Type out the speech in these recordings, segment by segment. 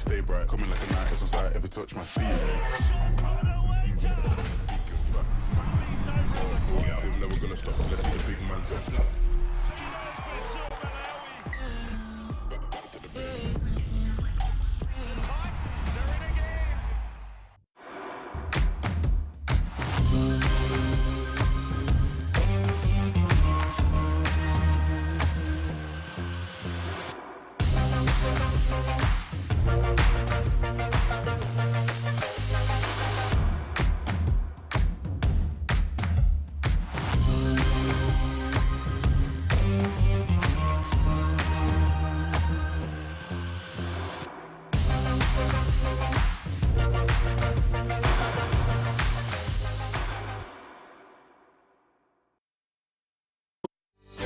stay bright. Coming like a knight, it's on sight, ever touch my sleeve. Team never gonna stop, let's see the big man top.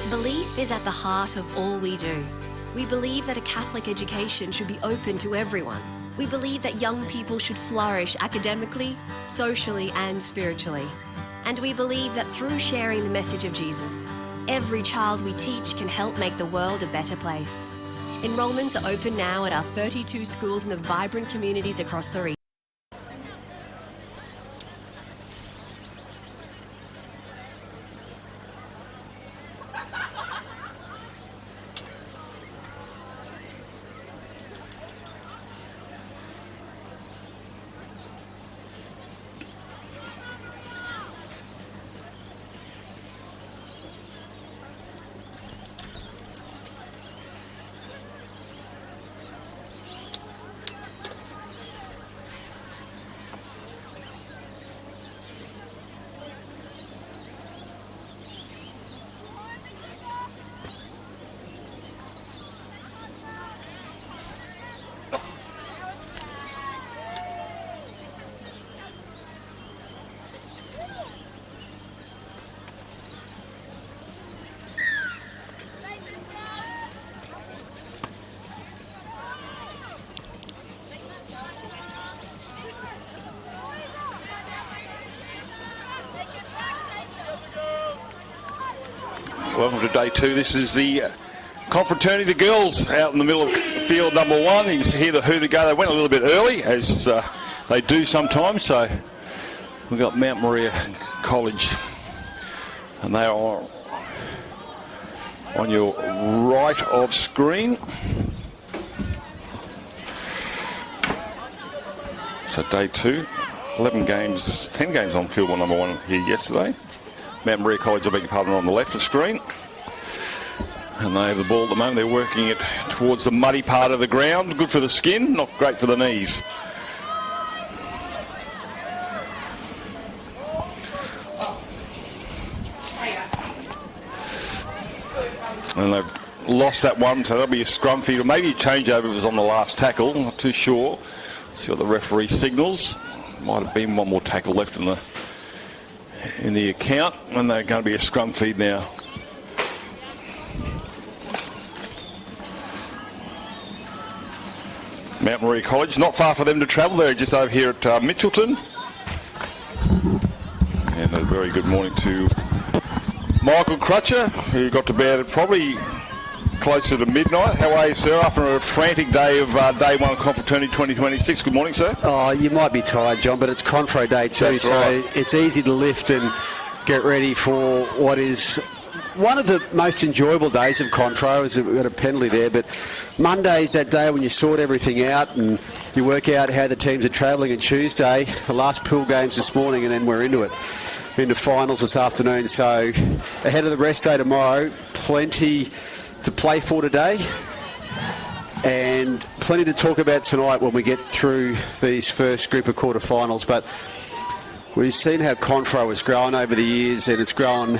Belief is at the heart of all we do. We believe that a Catholic education should be open to everyone. We believe that young people should flourish academically, socially, and spiritually. And we believe that through sharing the message of Jesus, every child we teach can help make the world a better place. Enrolments are open now at our 32 schools in the vibrant communities across the region. Welcome to day two. This is the Confraternity, the girls out in the middle of field number one. You can hear the who to go. They went a little bit early, as they do sometimes. So we've got Mount Maria College, and they are on your right of screen. So day two, 11 games, 10 games on field number one here yesterday. Mount Maria College, I beg your pardon, on the left of screen. And they have the ball at the moment. They're working it towards the muddy part of the ground. Good for the skin, not great for the knees. And they've lost that one, so that'll be a scrum feed, or maybe a changeover if it was on the last tackle. Not too sure. See what the referee signals. Might have been one more tackle left in the account, and they're going to be a scrum feed now. Mount Maria College, not far for them to travel. They're just over here at Mitchelton. And a very good morning to Michael Crutcher, who got to bed at probably closer to midnight. How are you, sir, after a frantic day of day one Confraternity 2026? Good morning, sir. Oh, you might be tired, John, but it's Confro Day too, That's so right. It's easy to lift and get ready for what is one of the most enjoyable days of Confro. Is we've got a penalty there, but Monday's that day when you sort everything out and you work out how the teams are travelling, and Tuesday, the last pool games this morning, and then we're into finals this afternoon. So ahead of the rest day tomorrow, plenty to play for today and plenty to talk about tonight when we get through these first group of quarterfinals. But we've seen how Confro has grown over the years, and it's grown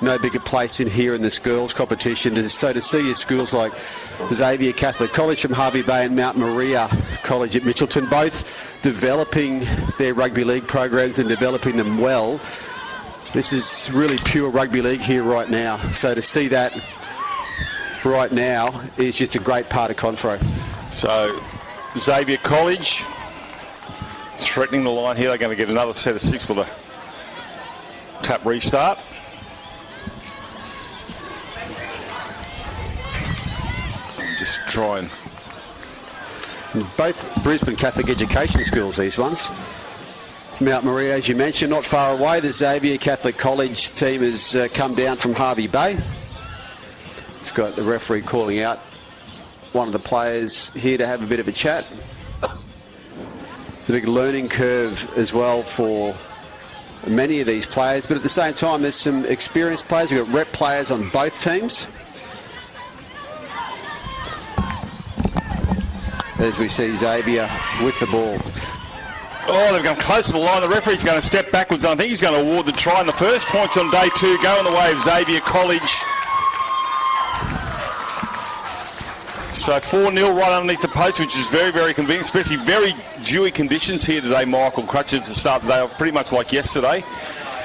no bigger place in here in this girls competition. So to see your schools like Xavier Catholic College from Harvey Bay and Mount Maria College at Mitchelton, both developing their rugby league programs and developing them well. This is really pure rugby league here right now. So to see that right now is just a great part of Confro. So Xavier College threatening the line here. They're going to get another set of six for the tap restart. Just try and Both Brisbane Catholic education schools, these ones. Mount Maria, as you mentioned, not far away. The Xavier Catholic College team has come down from Harvey Bay. It's got the referee calling out one of the players here to have a bit of a chat. The big learning curve as well for many of these players, but at the same time there's some experienced players. We've got rep players on both teams. As we see Xavier with the ball. Oh, they've come close to the line. The referee's going to step backwards. I think he's going to award the try. And the first points on day 2 go in the way of Xavier College. So 4-0 right underneath the post, which is very, very convenient, especially very dewy conditions here today, Michael Crutches, to start the day, pretty much like yesterday.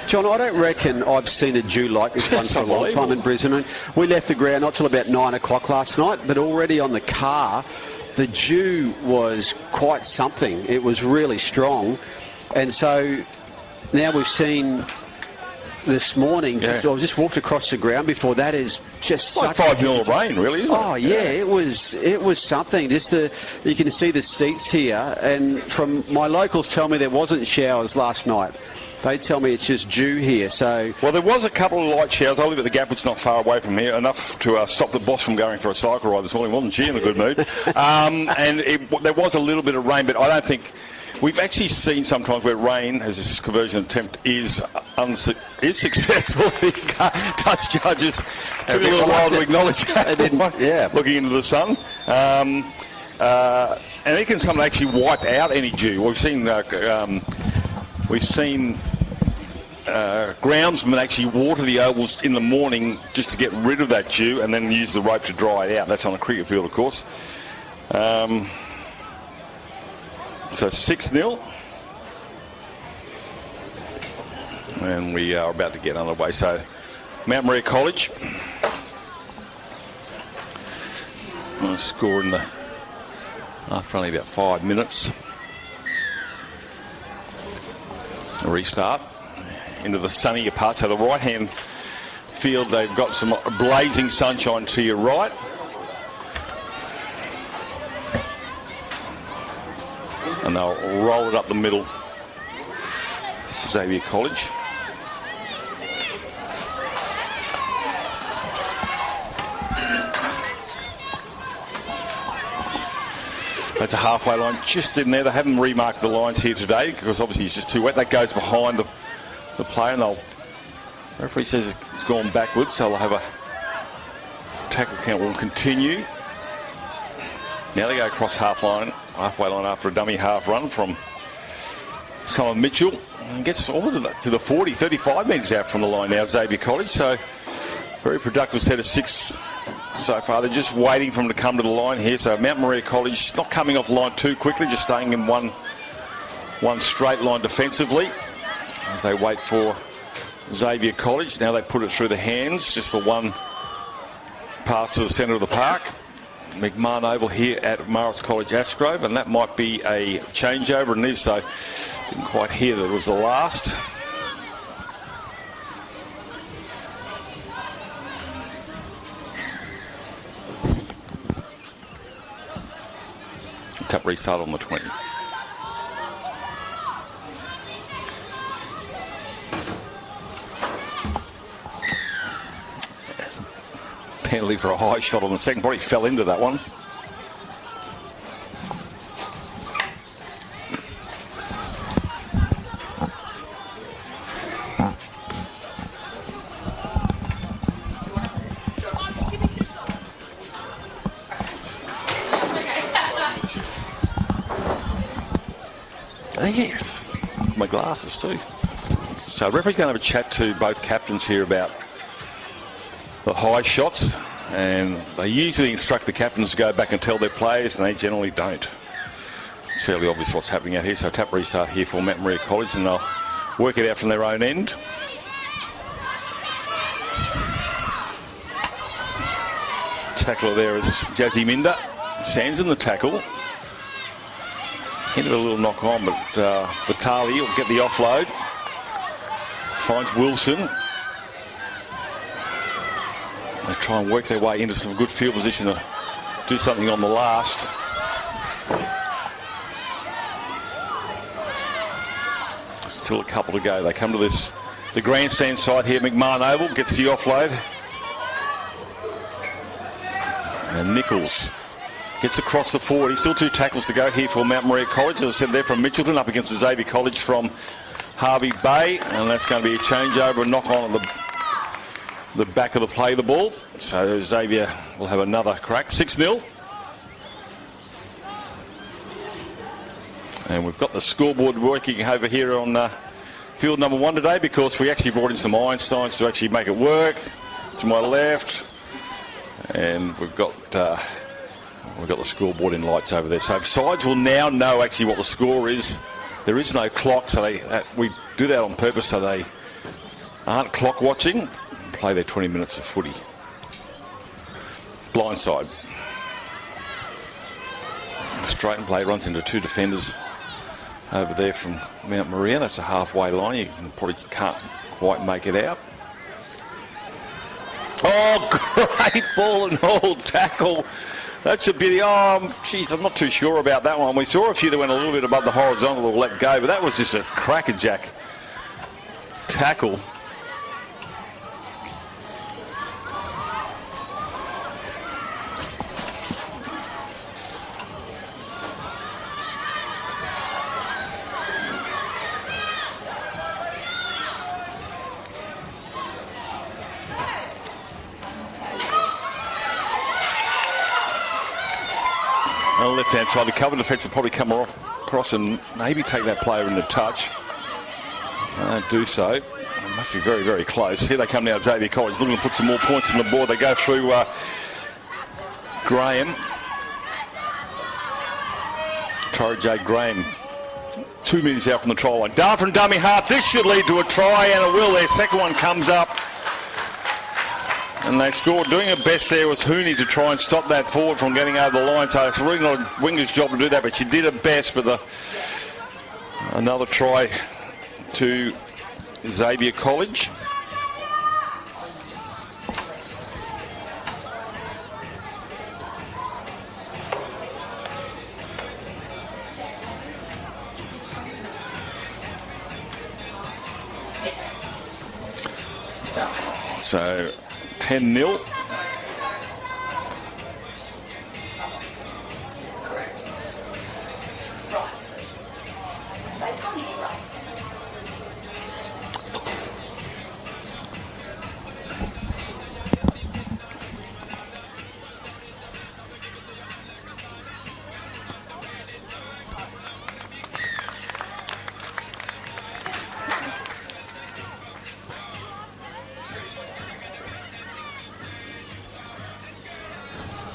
John, I don't reckon I've seen a dew like this one for a long time in Brisbane. We left the ground not till about 9 o'clock last night, but already on the car, the dew was quite something. It was really strong. And so now we've seen this morning, I just walked across the ground before that, is just like 5 mil of rain, really, isn't it? Oh yeah, it was something. Just you can see the seats here, and from my locals tell me there wasn't showers last night. They tell me it's just dew here. So well, there was a couple of light showers. I live at the Gap, which is not far away from here, enough to stop the boss from going for a cycle ride this morning. Wasn't she in a good mood? And there was a little bit of rain, but I don't think. We've actually seen sometimes where rain, as this conversion attempt is successful. The touch judges took a little while to acknowledge that. Looking into the sun. And it can sometimes actually wipe out any dew. We've seen groundsmen actually water the ovals in the morning just to get rid of that dew and then use the rope to dry it out. That's on a cricket field, of course. So 6-0. And we are about to get underway. So Mount Maria College score in the after only about 5 minutes. A restart into the sunnier part. So the right-hand field, they've got some blazing sunshine to your right. And they'll roll it up the middle. Xavier College. That's a halfway line just in there. They haven't remarked the lines here today because obviously it's just too wet. That goes behind the player, and the referee says it's gone backwards, so they'll have a tackle count will continue. Now they go across halfway line after a dummy half run from Simon Mitchell. And gets all to the 40, 35 metres out from the line now, Xavier College. So very productive set of 6 so far. They're just waiting for them to come to the line here. So Mount Maria College not coming off the line too quickly, just staying in one straight line defensively as they wait for Xavier College. Now they put it through the hands, just the one pass to the centre of the park. McMahon Oval here at Marist College, Ashgrove, and that might be a changeover, and it is, so didn't quite hear that it was the last. Tap restart on the 20. Penalty for a high shot on the second. Probably fell into that one. Yes, my glasses too. So referee's going to have a chat to both captains here about the high shots, and they usually instruct the captains to go back and tell their players, and they generally don't. It's fairly obvious what's happening out here. So tap restart here for Mount Maria College, and they'll work it out from their own end. Tackler there is Jazzy Minder. Stands in the tackle. Hinted a little knock on, but Vitali will get the offload. Finds Wilson. They try and work their way into some good field position to do something on the last. Still a couple to go. They come to the grandstand side here. McMahon Oval gets the offload. And Nichols gets across the 40. Still 2 tackles to go here for Mount Maria College. As I said, they're from Mitchelton up against the Xavier College from Harvey Bay. And that's going to be a changeover and knock on at the back of the play the ball. So Xavier will have another crack. 6-0. And we've got the scoreboard working over here on field number 1 today, because we actually brought in some Einsteins to actually make it work. To my left. And we've got the scoreboard in lights over there. So sides will now know actually what the score is. There is no clock, so we do that on purpose so they aren't clock watching. Play their 20 minutes of footy. Blindside. Straighten play, runs into 2 defenders over there from Mount Maria. That's a halfway line. You probably can't quite make it out. Oh, great ball and hold tackle. That's a beauty. Oh, geez, I'm not too sure about that one. We saw a few that went a little bit above the horizontal or let go, but that was just a crackerjack tackle. On the left-hand side, the cover defence will probably come across and maybe take that player into touch. Do so. It must be very, very close. Here they come now, Xavier College, looking to put some more points on the board. They go through Graham. Torrey J. Graham, 2 metres out from the try line. Down from dummy half. This should lead to a try, and it will. Their second one comes up. And they scored. Doing her best there was Hooney to try and stop that forward from getting over the line. So it's really not a winger's job to do that, but she did her best with another try to Xavier College. So 10-0.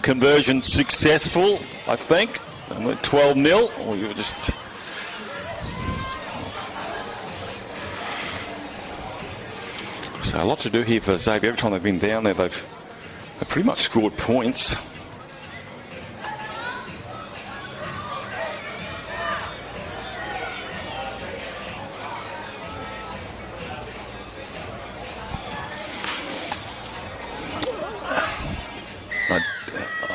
Conversion successful, I think. 12-0. We were just so a lot to do here for Xavier. Every time they've been down there, they've pretty much scored points.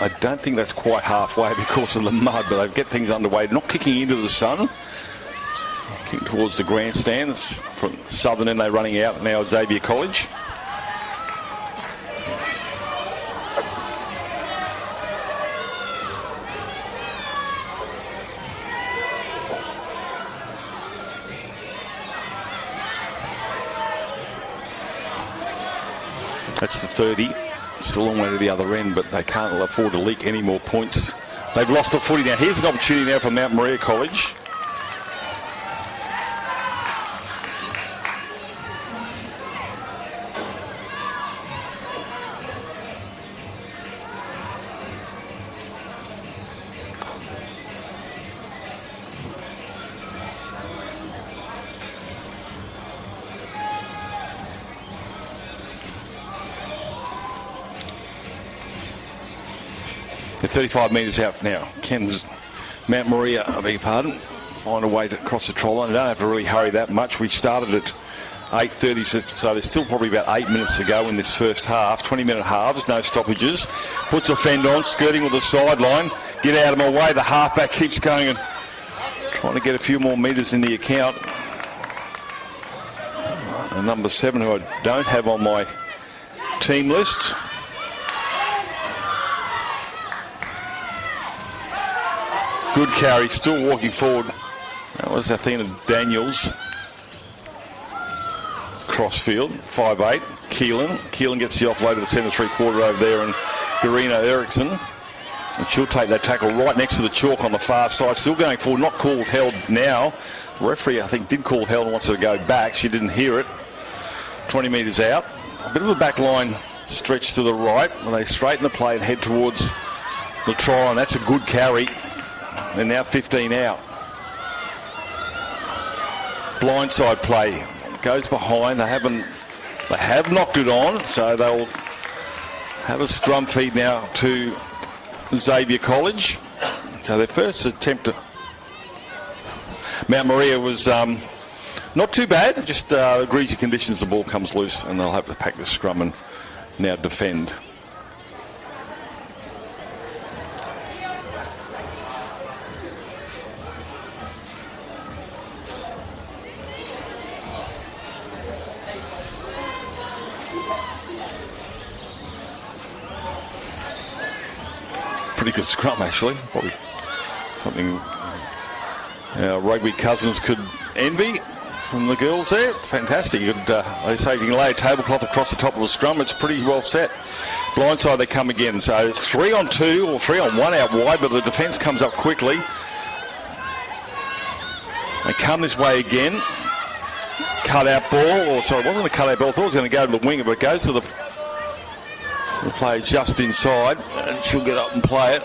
I don't think that's quite halfway because of the mud, but they get things underway. Not kicking into the sun. It's kicking towards the grandstand. It's from southern end, they're running out now at Xavier College. That's the 30. It's a long way to the other end, but they can't afford to leak any more points. They've lost the footy now. Here's an opportunity now for Mount Maria College. They're 35 metres out now. Mount Maria, I beg your pardon, find a way to cross the try line. They don't have to really hurry that much. We started at 8:30, so there's still probably about 8 minutes to go in this first half. 20-minute halves, no stoppages. Puts a fend on, skirting with the sideline. Get out of my way. The halfback keeps going and trying to get a few more metres in the account. and number 7, who I don't have on my team list. Good carry, still walking forward. That was Athena Daniels. Crossfield, 5'8", Keelan gets the offload to the centre 3/4 over there, and Garina Eriksson. And she'll take that tackle right next to the chalk on the far side. Still going forward, not called held now. The referee, I think, did call held and wants her to go back. She didn't hear it. 20 metres out. A bit of a back line stretch to the right. And they straighten the play and head towards the try line. That's a good carry. They're now 15 out. Blindside play. Goes behind. They have knocked it on, so they'll have a scrum feed now to Xavier College. So their first attempt to Mount Maria was not too bad, just greasy conditions. The ball comes loose and they'll have to pack the scrum and now defend. Pretty good scrum, actually. Probably something our rugby cousins could envy from the girls there. Fantastic. They say you can lay a tablecloth across the top of the scrum. It's pretty well set. Blindside they come again. So it's 3-on-2 or 3-on-1 out wide, but the defence comes up quickly. They come this way again. Cut out ball. Or sorry, it wasn't a cut out ball. I thought it was going to go to the winger, but it goes to the player just inside, and she'll get up and play it.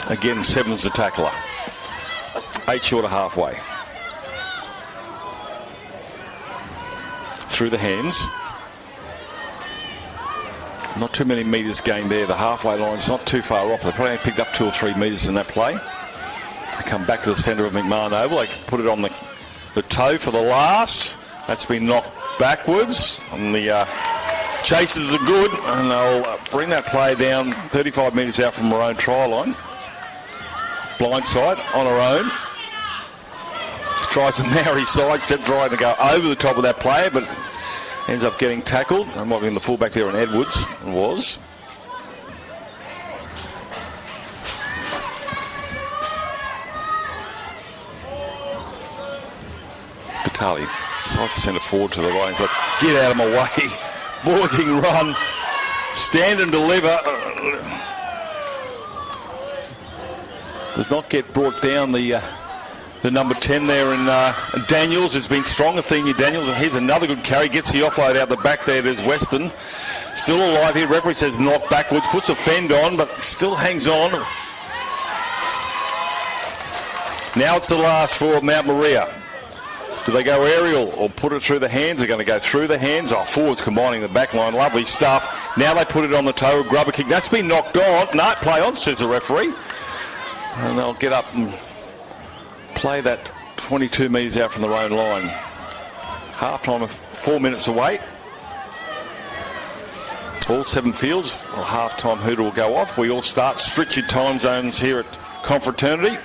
Again, 7's the tackler. 8 short of halfway. Through the hands. Not too many metres gained there. The halfway line's not too far off. They probably only picked up 2 or 3 metres in that play. They come back to the centre of McMahon Oval. They put it on the toe for the last. That's been knocked backwards. And the chasers are good, and they'll bring that play down 35 metres out from her own try line. Blindside on her own. Tries a narrow sidestep, trying to go over the top of that player, but ends up getting tackled. That might have been the fullback there, and Edwards was. Batali decides to send it forward to the right. He's like, get out of my way. Bullocking run. Stand and deliver. Does not get brought down the number 10 there in Daniels. It's been strong, Athena Daniels, and here's another good carry. Gets the offload out the back there. There's Weston. Still alive here. Referee says knock backwards. Puts a fend on, but still hangs on. Now it's the last for Mount Maria. Do they go aerial or put it through the hands? They're going to go through the hands. Oh, forwards combining the back line. Lovely stuff. Now they put it on the toe. Grubber kick. That's been knocked on. No, play on, says the referee. And they'll get up and play that 22 metres out from their own line. Half-time of 4 minutes away. All 7 fields. Well, half-time hooter will go off. We all start. Strict your time zones here at Confraternity.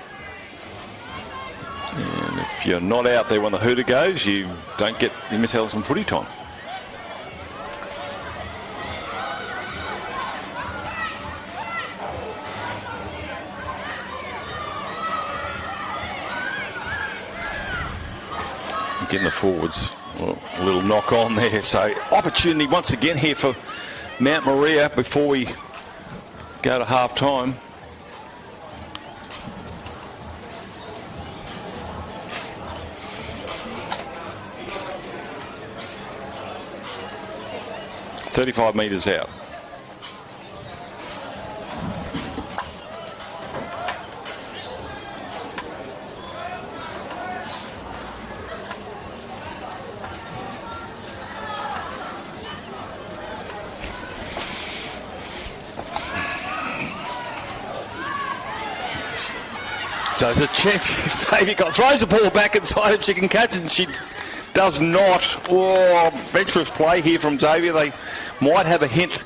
And if you're not out there when the hooter goes, you miss out on some footy time. Again, the forwards, a little knock on there. So opportunity once again here for Mount Maria before we go to half time. .35 metres out. So there's a chance Xavier throws the ball back inside and she can catch it, and she does not. Oh, adventurous play here from Xavier. They might have a hint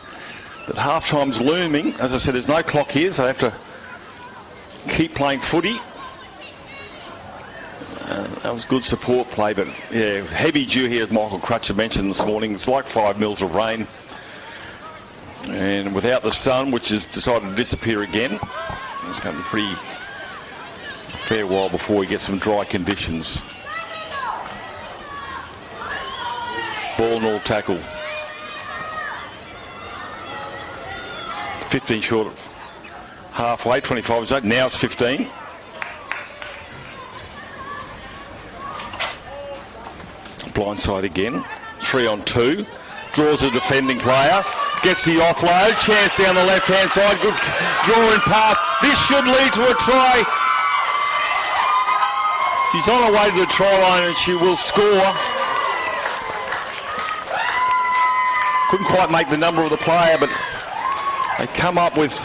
that half-time's looming. As I said, there's no clock here, so they have to keep playing footy. That was good support play, but yeah, heavy dew here, as Michael Crutcher mentioned this morning. It's like 5 mils of rain. And without the sun, which has decided to disappear again, it's going to be pretty fair while before we get some dry conditions. Ball and all tackle. 15 short of halfway, 25 is 8. Now it's 15. Blindside again. 3 on 2. Draws a defending player. Gets the offload. Chance down the left-hand side. Good drawing pass. This should lead to a try. She's on her way to the try line and she will score. Couldn't quite make the number of the player, but they come up with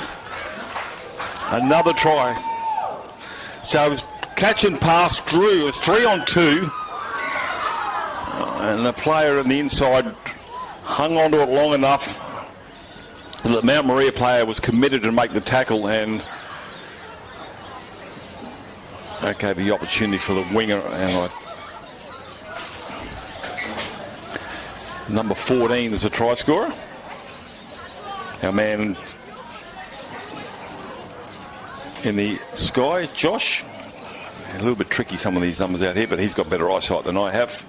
another try. So it was catch and pass Drew. It was 3 on 2. And the player on the inside hung onto it long enough that the Mount Maria player was committed to make the tackle, and that gave the opportunity for the winger. And number 14 is a try scorer. Our man in the sky, Josh. A little bit tricky, some of these numbers out here, but he's got better eyesight than I have.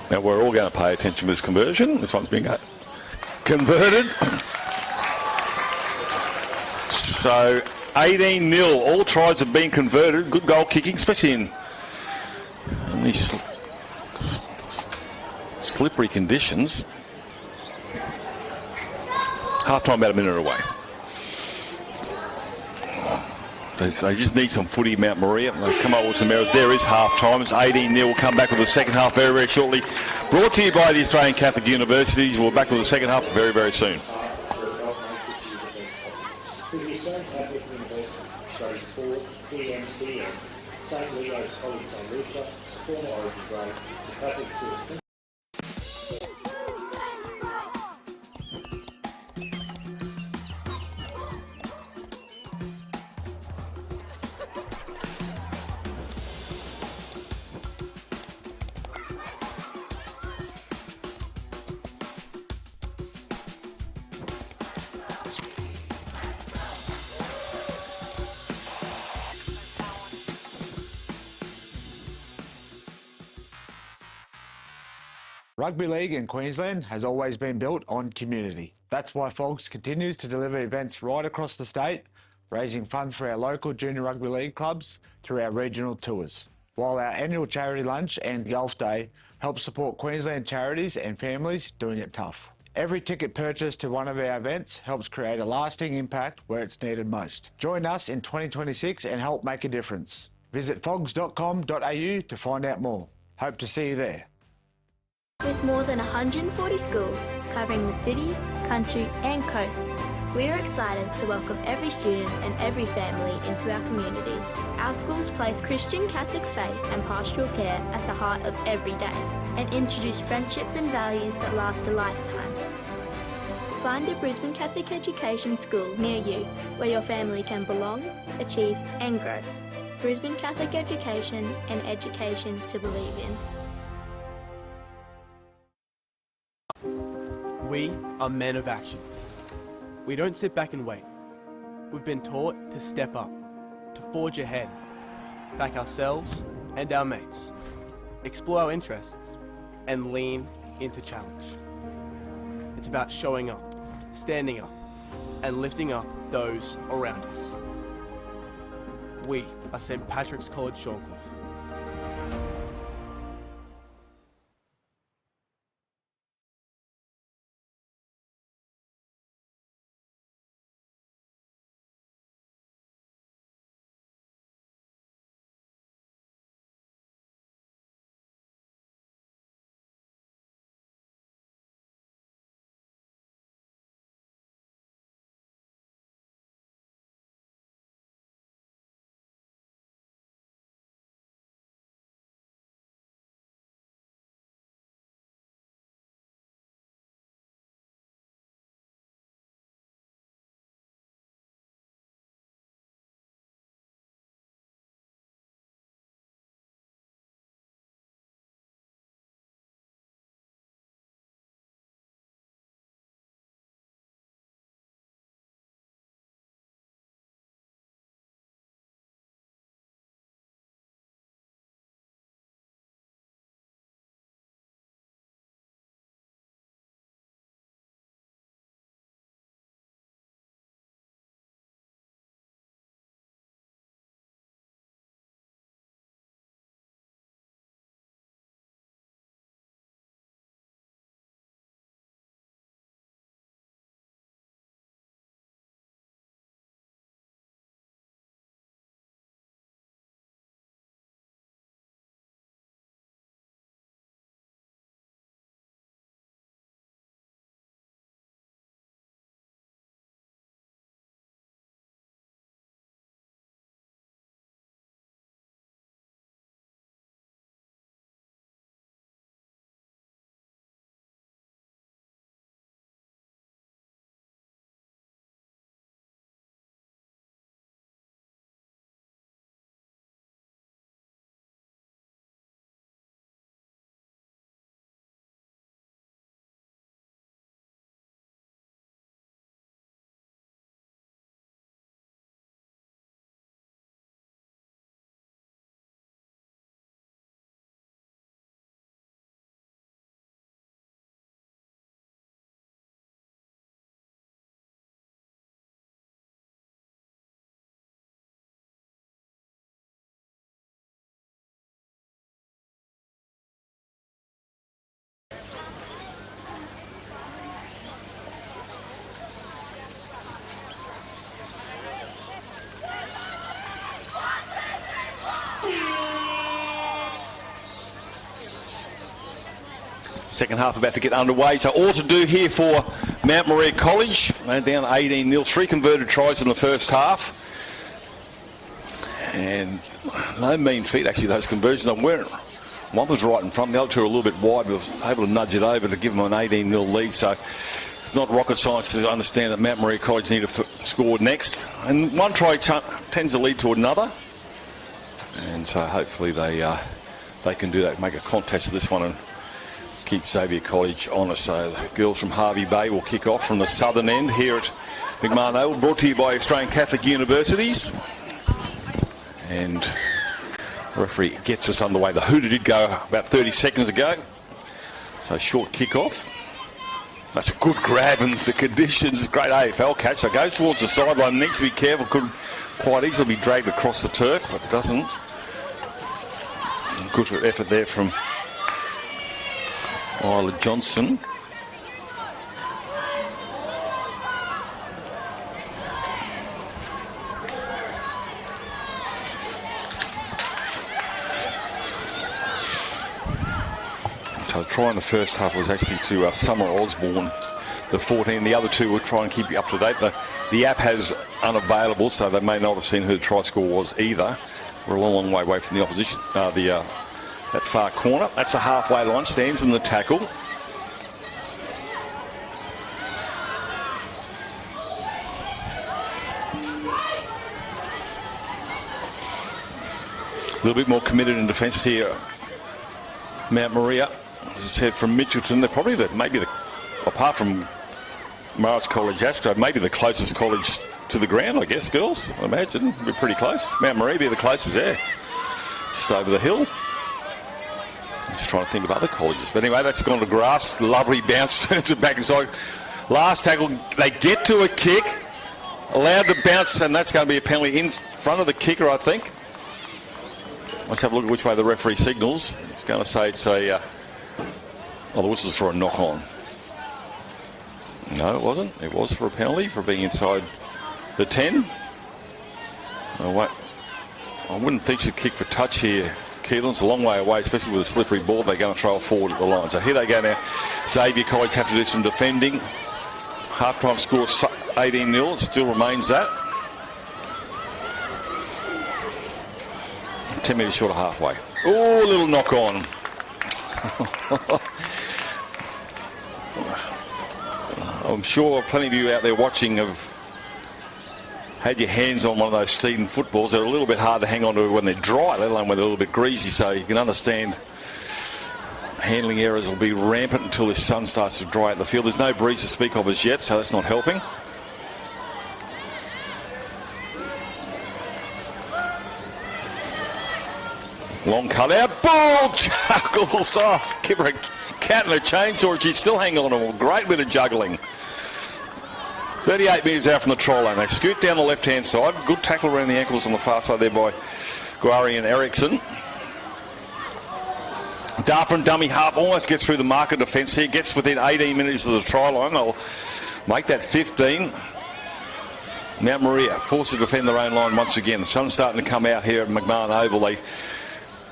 Now we're all going to pay attention to this conversion. This one's being converted. So 18-0. All tries have been converted. Good goal kicking, especially in these slippery conditions. Half time about a minute away. So you just need some footy, Mount Maria. They've come up with some errors. There is half time. It's 18-0. We'll come back with the second half very, very shortly. Brought to you by the Australian Catholic Universities. We'll be back with the second half very, very soon. Rugby league in Queensland has always been built on community. That's why Fogs continues to deliver events right across the state, raising funds for our local junior rugby league clubs through our regional tours. While our annual charity lunch and golf day help support Queensland charities and families doing it tough. Every ticket purchased to one of our events helps create a lasting impact where it's needed most. Join us in 2026 and help make a difference. Visit fogs.com.au to find out more. Hope to see you there. With more than 140 schools covering the city, country and coasts, we are excited to welcome every student and every family into our communities. Our schools place Christian Catholic faith and pastoral care at the heart of every day and introduce friendships and values that last a lifetime. Find a Brisbane Catholic education school near you where your family can belong, achieve and grow. Brisbane Catholic Education, and education to believe in. We are men of action. We don't sit back and wait. We've been taught to step up, to forge ahead, back ourselves and our mates, explore our interests, and lean into challenge. It's about showing up, standing up, and lifting up those around us. We are St. Patrick's College Shorncliffe. Second half about to get underway. So all to do here for Mount Maria College. They're down 18-0. 3 converted tries in the first half. And no mean feat, actually, those conversions. One was right in front, the other two were a little bit wide. We were able to nudge it over to give them an 18-0 lead. So it's not rocket science to understand that Mount Maria College need to score next. And one try tends to lead to another. And so hopefully they can do that, make a contest of this one and keep Xavier College honest. So the girls from Hervey Bay will kick off from the southern end here at McMahon Oval, brought to you by Australian Catholic Universities. And the referee gets us underway. The hooter did go about 30 seconds ago. So short kick-off. That's a good grab in the conditions. Great AFL catch. So goes towards the sideline. Needs to be careful. Could quite easily be dragged across the turf, but doesn't. Good effort there from Isla Johnson. So the try in the first half was actually to Summer Osborne, the 14. The other two will try and keep you up to date. The app has unavailable, so they may not have seen who the try score was either. We're a long way away from the opposition, that far corner. That's the halfway line, stands in the tackle. A little bit more committed in defence here, Mount Maria. As I said, from Mitchelton, they're probably apart from Marist College, Ashgrove, maybe the closest college to the ground, I guess, girls. I imagine we're pretty close. Mount Maria be the closest there, just over the hill. I'm just trying to think of other colleges, but anyway, that's gone to grass. Lovely bounce, turns it back inside. Last tackle, they get to a kick, allowed to bounce, and that's going to be a penalty in front of the kicker, I think. Let's have a look at which way the referee signals. It's going to say it's a. The whistle's for a knock on. No, it wasn't. It was for a penalty for being inside the 10. I wouldn't think she'd kick for touch here. Keelan's a long way away, especially with a slippery ball. They're going to throw it forward at the line. So here they go now. Xavier College have to do some defending. Half-time score 18-0. It still remains that. 10 metres short of halfway. Oh, a little knock on. I'm sure plenty of you out there watching have had your hands on one of those Steeden footballs. They're a little bit hard to hang on to when they're dry, let alone when they're a little bit greasy, so you can understand handling errors will be rampant until the sun starts to dry out the field. There's no breeze to speak of as yet, so that's not helping. Long cut out, ball juggles. Oh, give her a cat and a chainsaw, and she's still hanging on to a great bit of juggling. 38 metres out from the try line. They scoot down the left-hand side. Good tackle around the ankles on the far side there by Guari and Eriksson. Darfin dummy half almost gets through the marker defence here. Gets within 18 minutes of the try line. They'll make that 15. Mount Maria forced to defend their own line once again. The sun's starting to come out here at McMahon Oval. They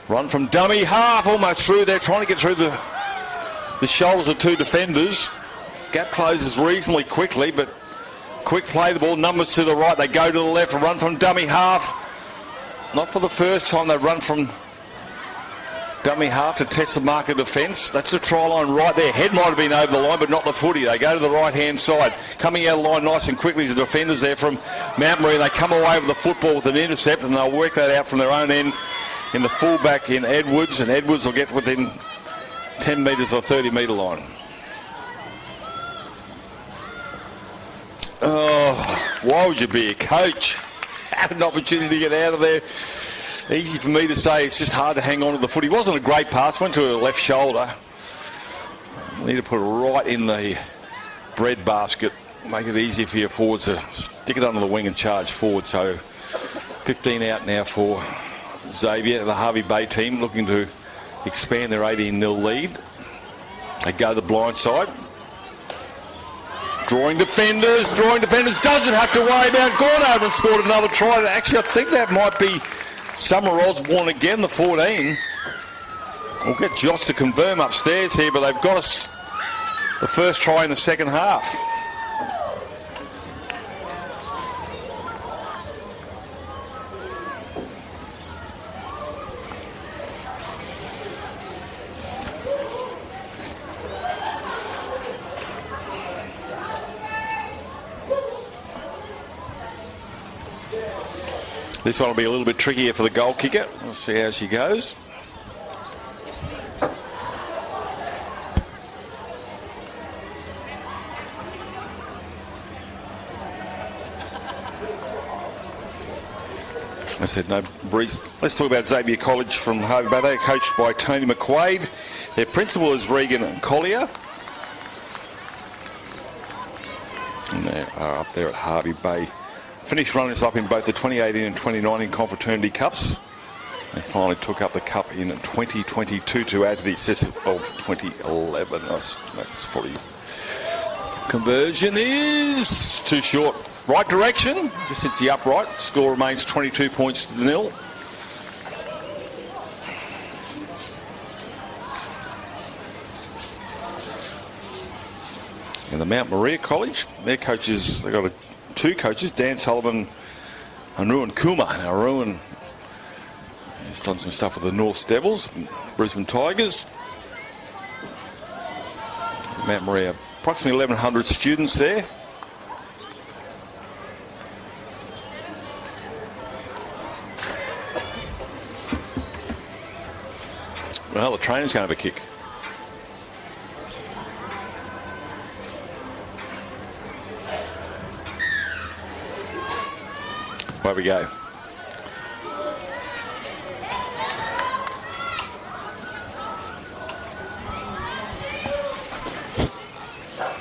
run from dummy half, almost through there, trying to get through the shoulders of two defenders. Gap closes reasonably quickly, but quick play, the ball numbers to the right. They go to the left, run from dummy half. Not for the first time, they run from dummy half to test the mark of defence. That's the try line right there. Head might have been over the line, but not the footy. They go to the right-hand side. Coming out of the line nice and quickly, the defenders there from Mount Maria. They come away with the football with an intercept, and they'll work that out from their own end in the fullback in Edwards, and Edwards will get within 10 metres or 30-metre line. Oh, why would you be a coach? Had an opportunity to get out of there. Easy for me to say, it's just hard to hang on to the foot. He wasn't a great pass, went to the left shoulder. Need to put it right in the bread basket. Make it easier for your forwards to stick it under the wing and charge forward. So 15 out now for Xavier, the Hervey Bay team, looking to expand their 18-0 lead. They go the blind side. Drawing defenders, doesn't have to worry about. Gone over and scored another try. Actually, I think that might be Summer Osborne again, the 14. We'll get Josh to confirm upstairs here, but they've got us the first try in the second half. This one will be a little bit trickier for the goal kicker. We'll see how she goes. I said no breeze. Let's talk about Xavier College from Harvey Bay. They're coached by Tony McQuaid. Their principal is Regan Collier. And they are up there at Harvey Bay. Finished runners up in both the 2018 and 2019 Confraternity Cups. They finally took up the cup in 2022 to add to the excess of 2011. That's probably... Conversion is too short. Right direction. Just hits the upright. Score remains 22 points to 0. And the Mount Maria College, their coaches, they've got two coaches, Dan Sullivan and Ruan Kuma. Now, Ruan has done some stuff with the North Devils, Brisbane Tigers. Mount Maria, approximately 1,100 students there. Well, the trainer's going to have a kick. Where we go.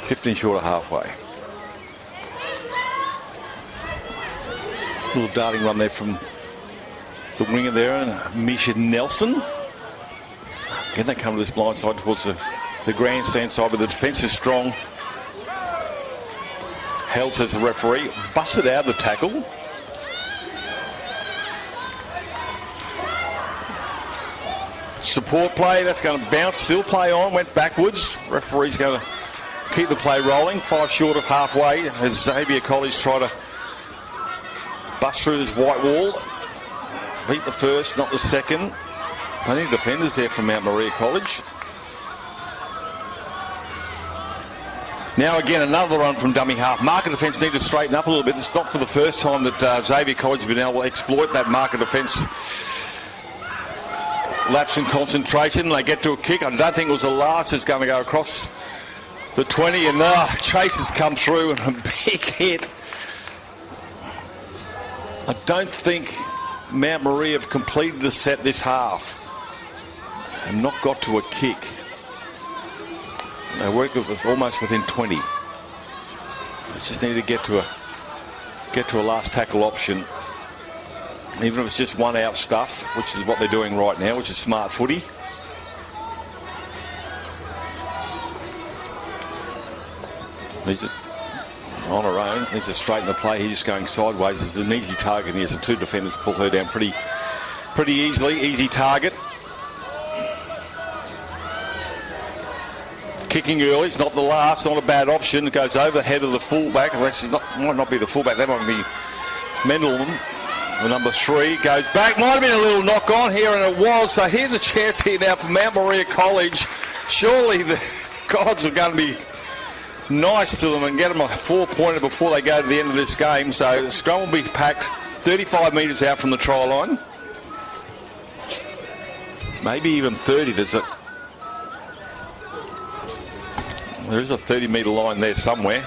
$15 short of halfway. Little darting run there from the winger there, and Misha Nelson. Again, they come to this blind side towards the grandstand side, but the defence is strong. Held, says the referee. Busted out the tackle. Support play, that's going to bounce, still play on, went backwards. Referee's going to keep the play rolling. 5 short of halfway as Xavier College try to bust through this white wall. Beat the first, not the second. Plenty of defenders there from Mount Maria College. Now again, another run from dummy half. Market defence need to straighten up a little bit. It's not for the first time that Xavier College have been able to exploit that market defence lapse in concentration. They get to a kick. I don't think it was the last. It's going to go across the 20, and Chase has come through and a big hit. I don't think Mount Maria have completed the set this half and not got to a kick. They work with almost within 20. They just need to get to a last tackle option. Even if it's just one out stuff, which is what they're doing right now, which is smart footy. Needs it on her own. Needs to straighten the play. He's just going sideways. It's an easy target here. So 2 defenders pull her down pretty easily. Easy target. Kicking early. It's not the last. Not a bad option. It goes over the head of the fullback. Might not be the fullback. That might be Mendelman. The number 3 goes back. Might have been a little knock on here, and it was. So here's a chance here now for Mount Maria College. Surely the gods are going to be nice to them and get them a 4-pointer before they go to the end of this game. So the scrum will be packed 35 metres out from the try line. Maybe even 30. There is a 30-metre line there somewhere.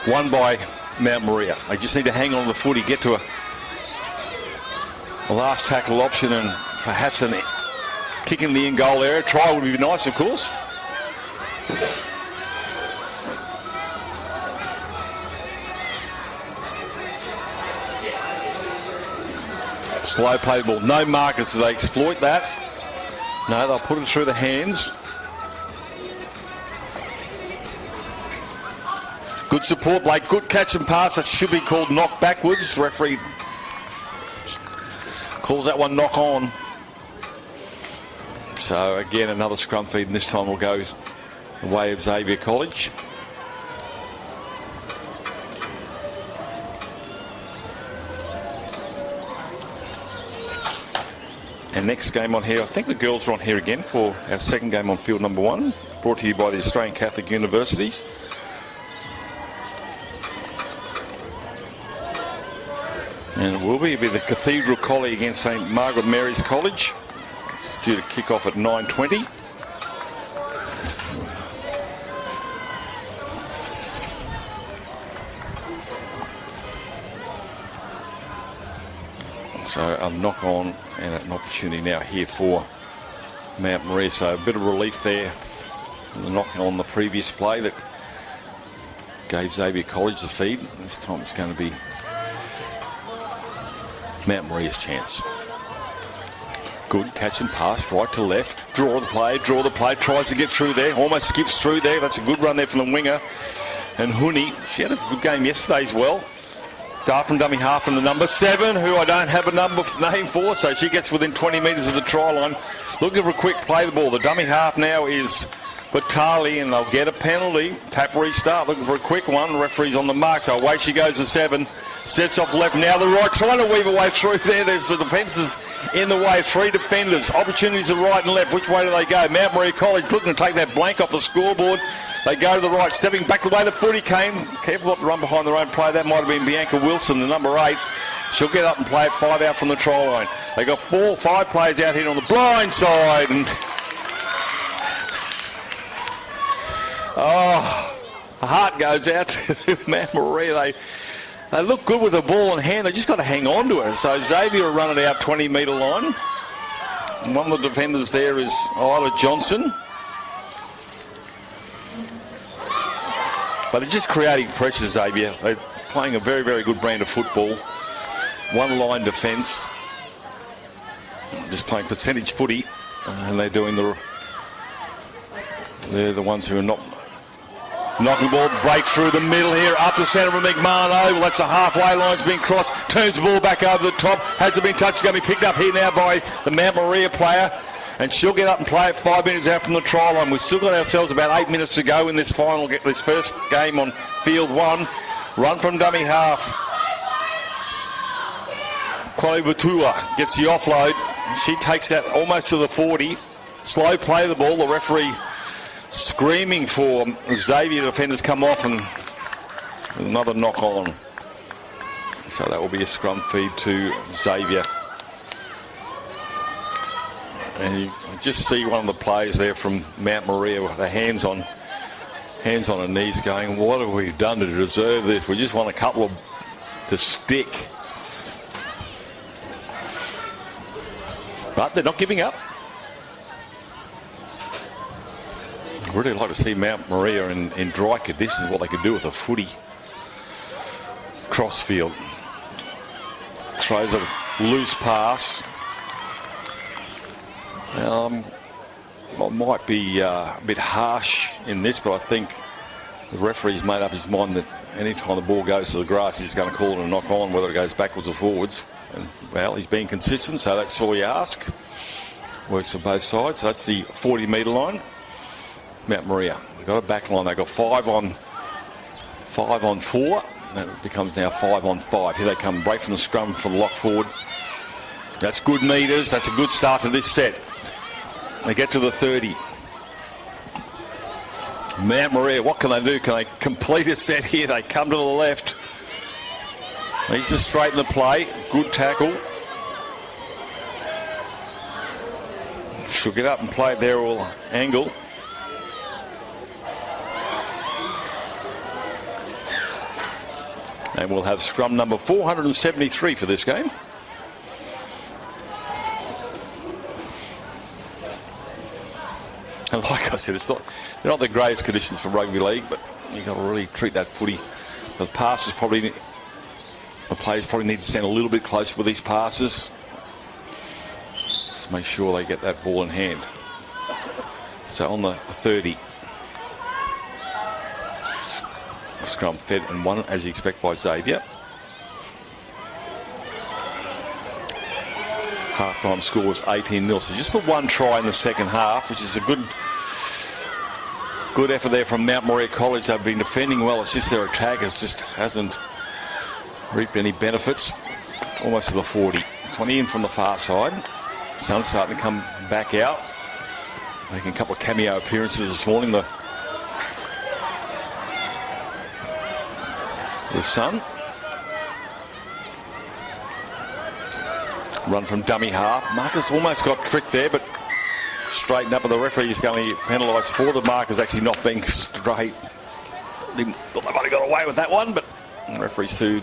Won by Mount Maria. They just need to hang on to the footy, get to a last tackle option, and perhaps a kick in the in-goal area. Try would be nice, of course. Slow play ball. No markers. Do they exploit that? No, they'll put it through the hands. Good Good support, Blake. Good catch and pass. That should be called knock backwards. Referee calls that one knock on. So again, another scrum feed, and this time will go the way of Xavier College. And next game on here, I think the girls are on here again for our second game on field number 1, brought to you by the Australian Catholic Universities. And it will be the Cathedral Collie against St Margaret Mary's College. It's due to kick off at 9:20. So a knock on and an opportunity now here for Mount Maria. So a bit of relief there. The knock on the previous play that gave Xavier College the feed. This time it's going to be Mount Maria's chance. Good catch and pass, right to left. Draw the play, tries to get through there. Almost skips through there. That's a good run there from the winger. And Huni, she had a good game yesterday as well. Dart from dummy half from the number 7, who I don't have a name for, so she gets within 20 metres of the try line. Looking for a quick play the ball. The dummy half now is Batali, and they'll get a penalty. Tap restart, looking for a quick one. Referee's on the mark, so away she goes to 7. Steps off left, now the right, trying to weave a way through there. There's the defences in the way. 3 defenders. Opportunities to right and left. Which way do they go? Mount Maria College looking to take that blank off the scoreboard. They go to the right, stepping back the way the footy came. Careful not to run behind their own play. That might have been Bianca Wilson, the number 8. She'll get up and play it 5 out from the try line. They got 5 players out here on the blind side. And the heart goes out to Mount Maria. They look good with the ball in hand. They just got to hang on to it. So Xavier will run it out 20-metre line. And one of the defenders there is Isla Johnson. But they're just creating pressure, Xavier. They're playing a very, very good brand of football. One-line defence. Just playing percentage footy. And they're doing they're the ones who are not knocking the ball, break through the middle here, up the centre of McMahon. Well, that's the halfway line's been crossed. Turns the ball back over the top. Hasn't been touched. It's going to be picked up here now by the Mount Maria player. And she'll get up and play it 5 minutes out from the try line. We've still got ourselves about 8 minutes to go in this this first game on field 1. Run from dummy half. Kwali Batua gets the offload. She takes that almost to the 40. Slow play the ball. The referee screaming for Xavier defenders come off, and another knock on. So that will be a scrum feed to Xavier. And you just see one of the players there from Mount Maria with their hands on her knees going, what have we done to deserve this? We just want a couple to stick. But they're not giving up. I'd really like to see Mount Maria in dry conditions, what they could do with a footy. Crossfield. Throws a loose pass. I might be a bit harsh in this, but I think the referee's made up his mind that any time the ball goes to the grass, he's going to call it a knock on, whether it goes backwards or forwards. And, well, he's being consistent, so that's all you ask. Works for both sides. So that's the 40-metre line. Mount Maria, they've got a back line. They've got 5 on 4. That becomes now 5 on 5. Here they come, break from the scrum from the lock forward. That's good metres. That's a good start to this set. They get to the 30. Mount Maria, what can they do? Can they complete a set here? They come to the left. Needs to straighten the play. Good tackle. She'll get up and play it there, all angle. And we'll have scrum number 473 for this game. And like I said, they're not the greatest conditions for rugby league, but you've got to really treat that footy. The players probably need to stand a little bit closer with these passes. Just make sure they get that ball in hand. So on the 30. scrum fed and won, as you expect, by Xavier. Half-time score was 18-0. So just the one try in the second half, which is a good effort there from Mount Maria College. They've been defending well. It's just their attack just hasn't reaped any benefits. Almost to the 40. 20 in from the far side. Sun's starting to come back out. Making a couple of cameo appearances this morning. The sun. Run from dummy half. Marcus almost got tricked there, but straightened up, and the referee is going to penalise for the markers actually not being straight. Thought they might have got away with that one, but the referee's too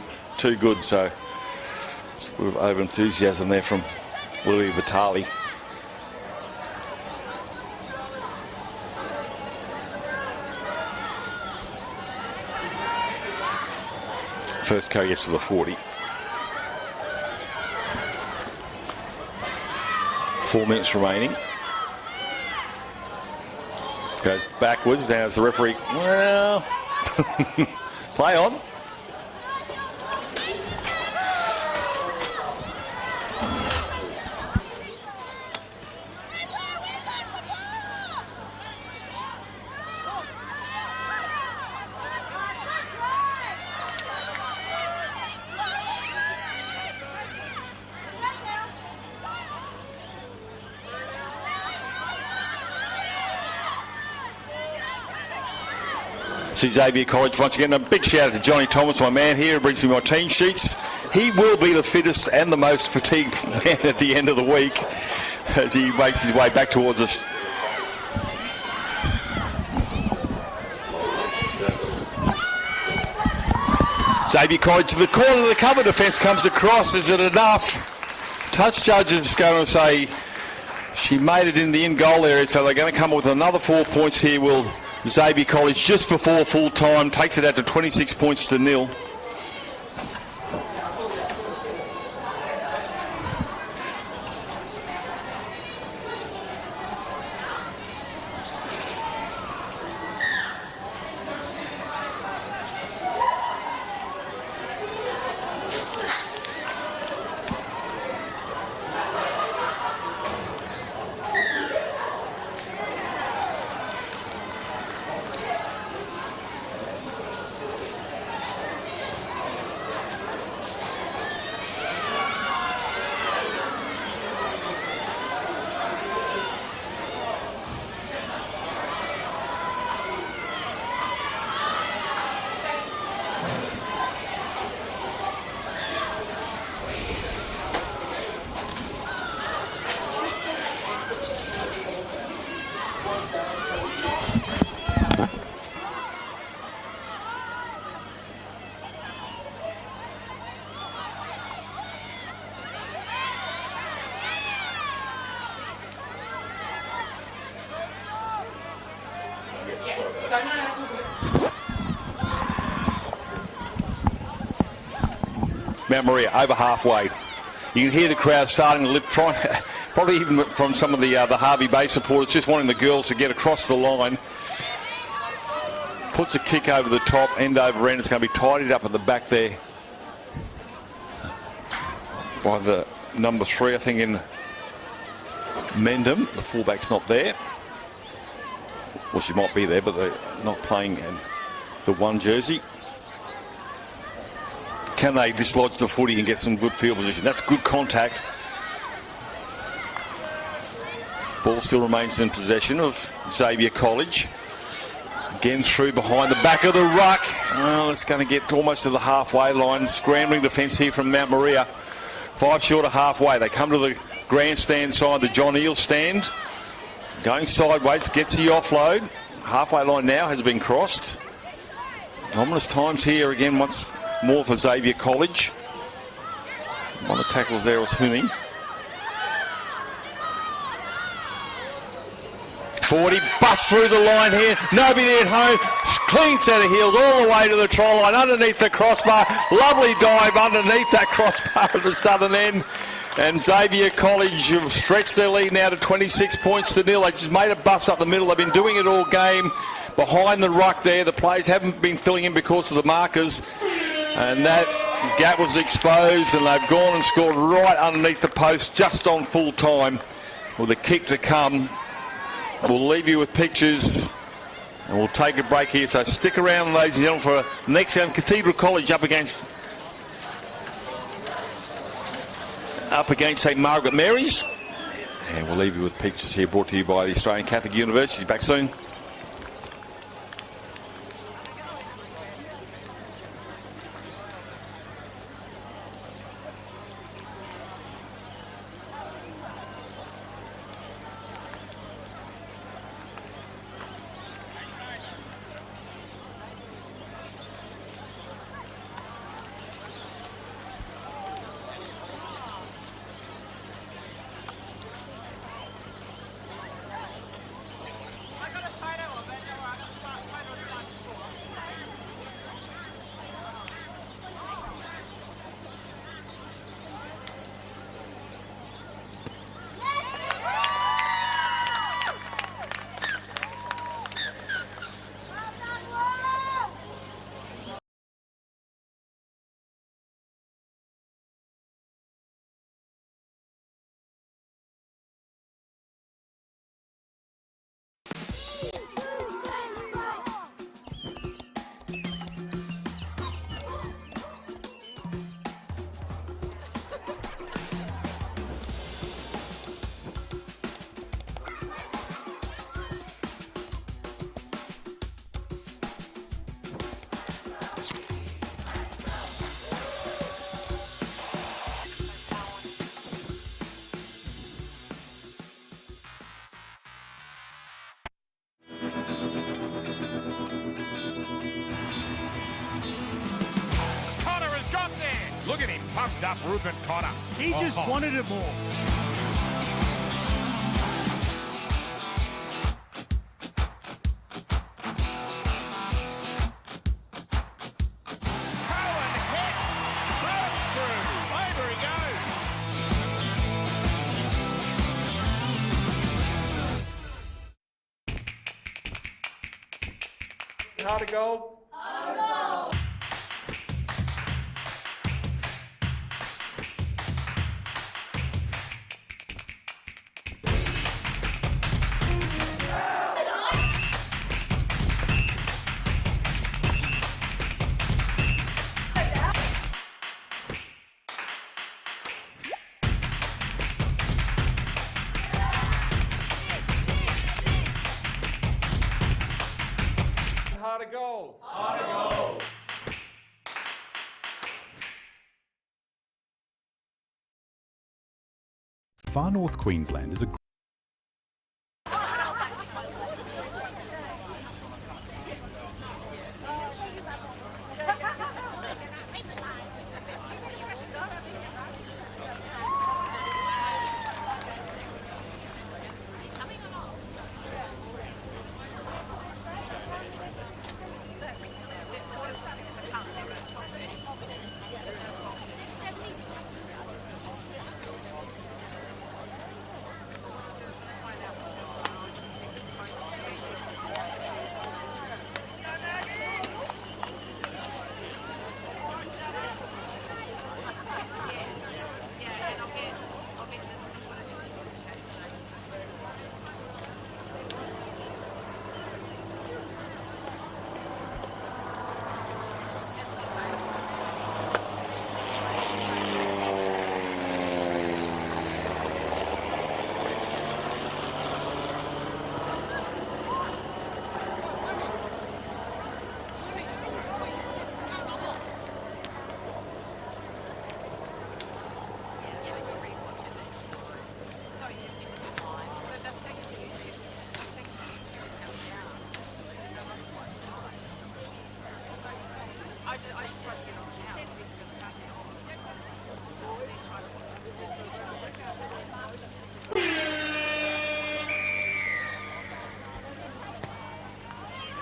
good, so sort of over enthusiasm there from Willie Vitali. First carry gets to the 40. 4 minutes remaining. Goes backwards. Now as the referee, well, play on. See Xavier College once again. A big shout out to Johnny Thomas, my man here, who brings me my team sheets. He will be the fittest and the most fatigued man at the end of the week as he makes his way back towards us. Xavier College to the corner of the cover. Defence comes across. Is it enough? Touch judge is going to say she made it in the in goal area, so they're going to come up with another 4 points here. Will Xavier College just before full time takes it out to 26 points to 0. Mount Maria over halfway. You can hear the crowd starting to lift, probably even from some of the Harvey Bay supporters, just wanting the girls to get across the line. Puts a kick over the top, end over end. It's going to be tidied up at the back there by the number 3, I think, in Mendham. The fullback's not there. Well, she might be there, but they're not playing in the 1 jersey. Can they dislodge the footy and get some good field position? That's good contact. Ball still remains in possession of Xavier College. Again through behind the back of the ruck. Well, it's going to get almost to the halfway line. Scrambling defence here from Mount Maria. 5 short of halfway. They come to the grandstand side, the John Eel stand. Going sideways, gets the offload. Halfway line now has been crossed. Ominous times here again once more for Xavier College. One of the tackles there was Humi. 40, busts through the line here. Nobody there at home. Clean set of heels all the way to the try line, underneath the crossbar. Lovely dive underneath that crossbar at the southern end. And Xavier College have stretched their lead now to 26 points to 0. They just made a bust up the middle. They've been doing it all game. behind the ruck there. The players haven't been filling in because of the markers, and that gap was exposed, and they've gone and scored right underneath the post just on full time with a kick to come. We'll leave you with pictures and we'll take a break here, so stick around, ladies and gentlemen, for the next game. Cathedral College up against St Margaret Mary's, and we'll leave you with pictures here brought to you by the Australian Catholic University. Back soon. Look at him, pumped up Reuben Connor. He just wanted it more. Cohen Hess bursts through. Over he goes. Heart of gold. Heart of gold. Heart of gold. Far North Queensland is a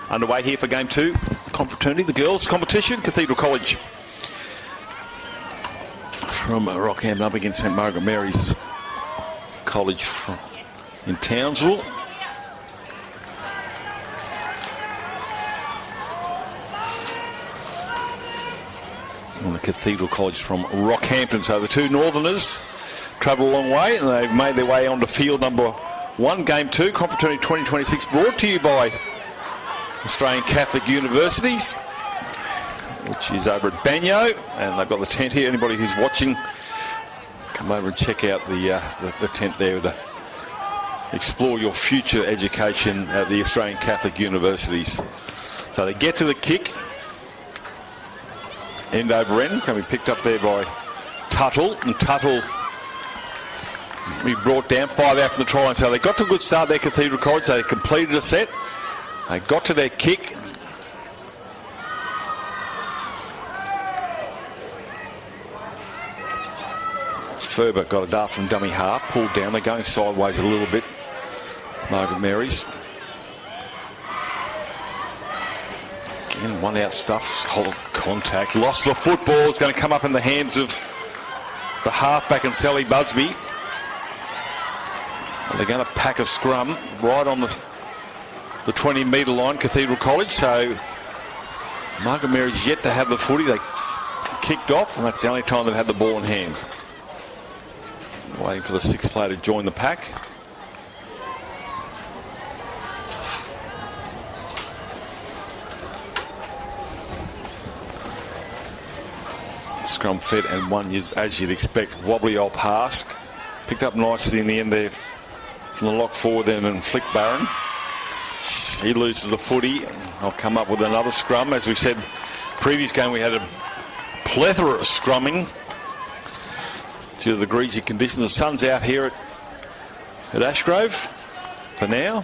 underway here for game two. Confraternity, the girls' competition. Cathedral College from Rockhampton up against St Margaret Mary's College in Townsville. And the Cathedral College from Rockhampton. So the two Northerners travel a long way, and they've made their way onto field number 1, game 2, Confraternity 2026, brought to you by Australian Catholic Universities, which is over at Banyo, and they've got the tent here. Anybody who's watching, come over and check out the tent there to explore your future education at the Australian Catholic Universities. So they get to the kick, end over end. It's going to be picked up there by Tuttle, and Tuttle be brought down 5 out from the try line. So they got to a good start there, Cathedral College. They completed a set. They got to their kick. Ferber got a dart from dummy half, pulled down. They're going sideways a little bit, Margaret Marys. Again, one out stuff, hold contact, lost the football. It's going to come up in the hands of the halfback and Sally Busby. They're going to pack a scrum right on the 20-metre line, Cathedral College. So Margaret Mary's yet to have the footy. They kicked off, and that's the only time they've had the ball in hand. Waiting for the sixth player to join the pack. Scrum fed and one is, as you'd expect, wobbly old pass. Picked up nicely in the end there from the lock forward then, and Flick Barron. He loses the footy. I'll come up with another scrum. As we said, previous game we had a plethora of scrumming due to the greasy conditions. The sun's out here at Ashgrove for now.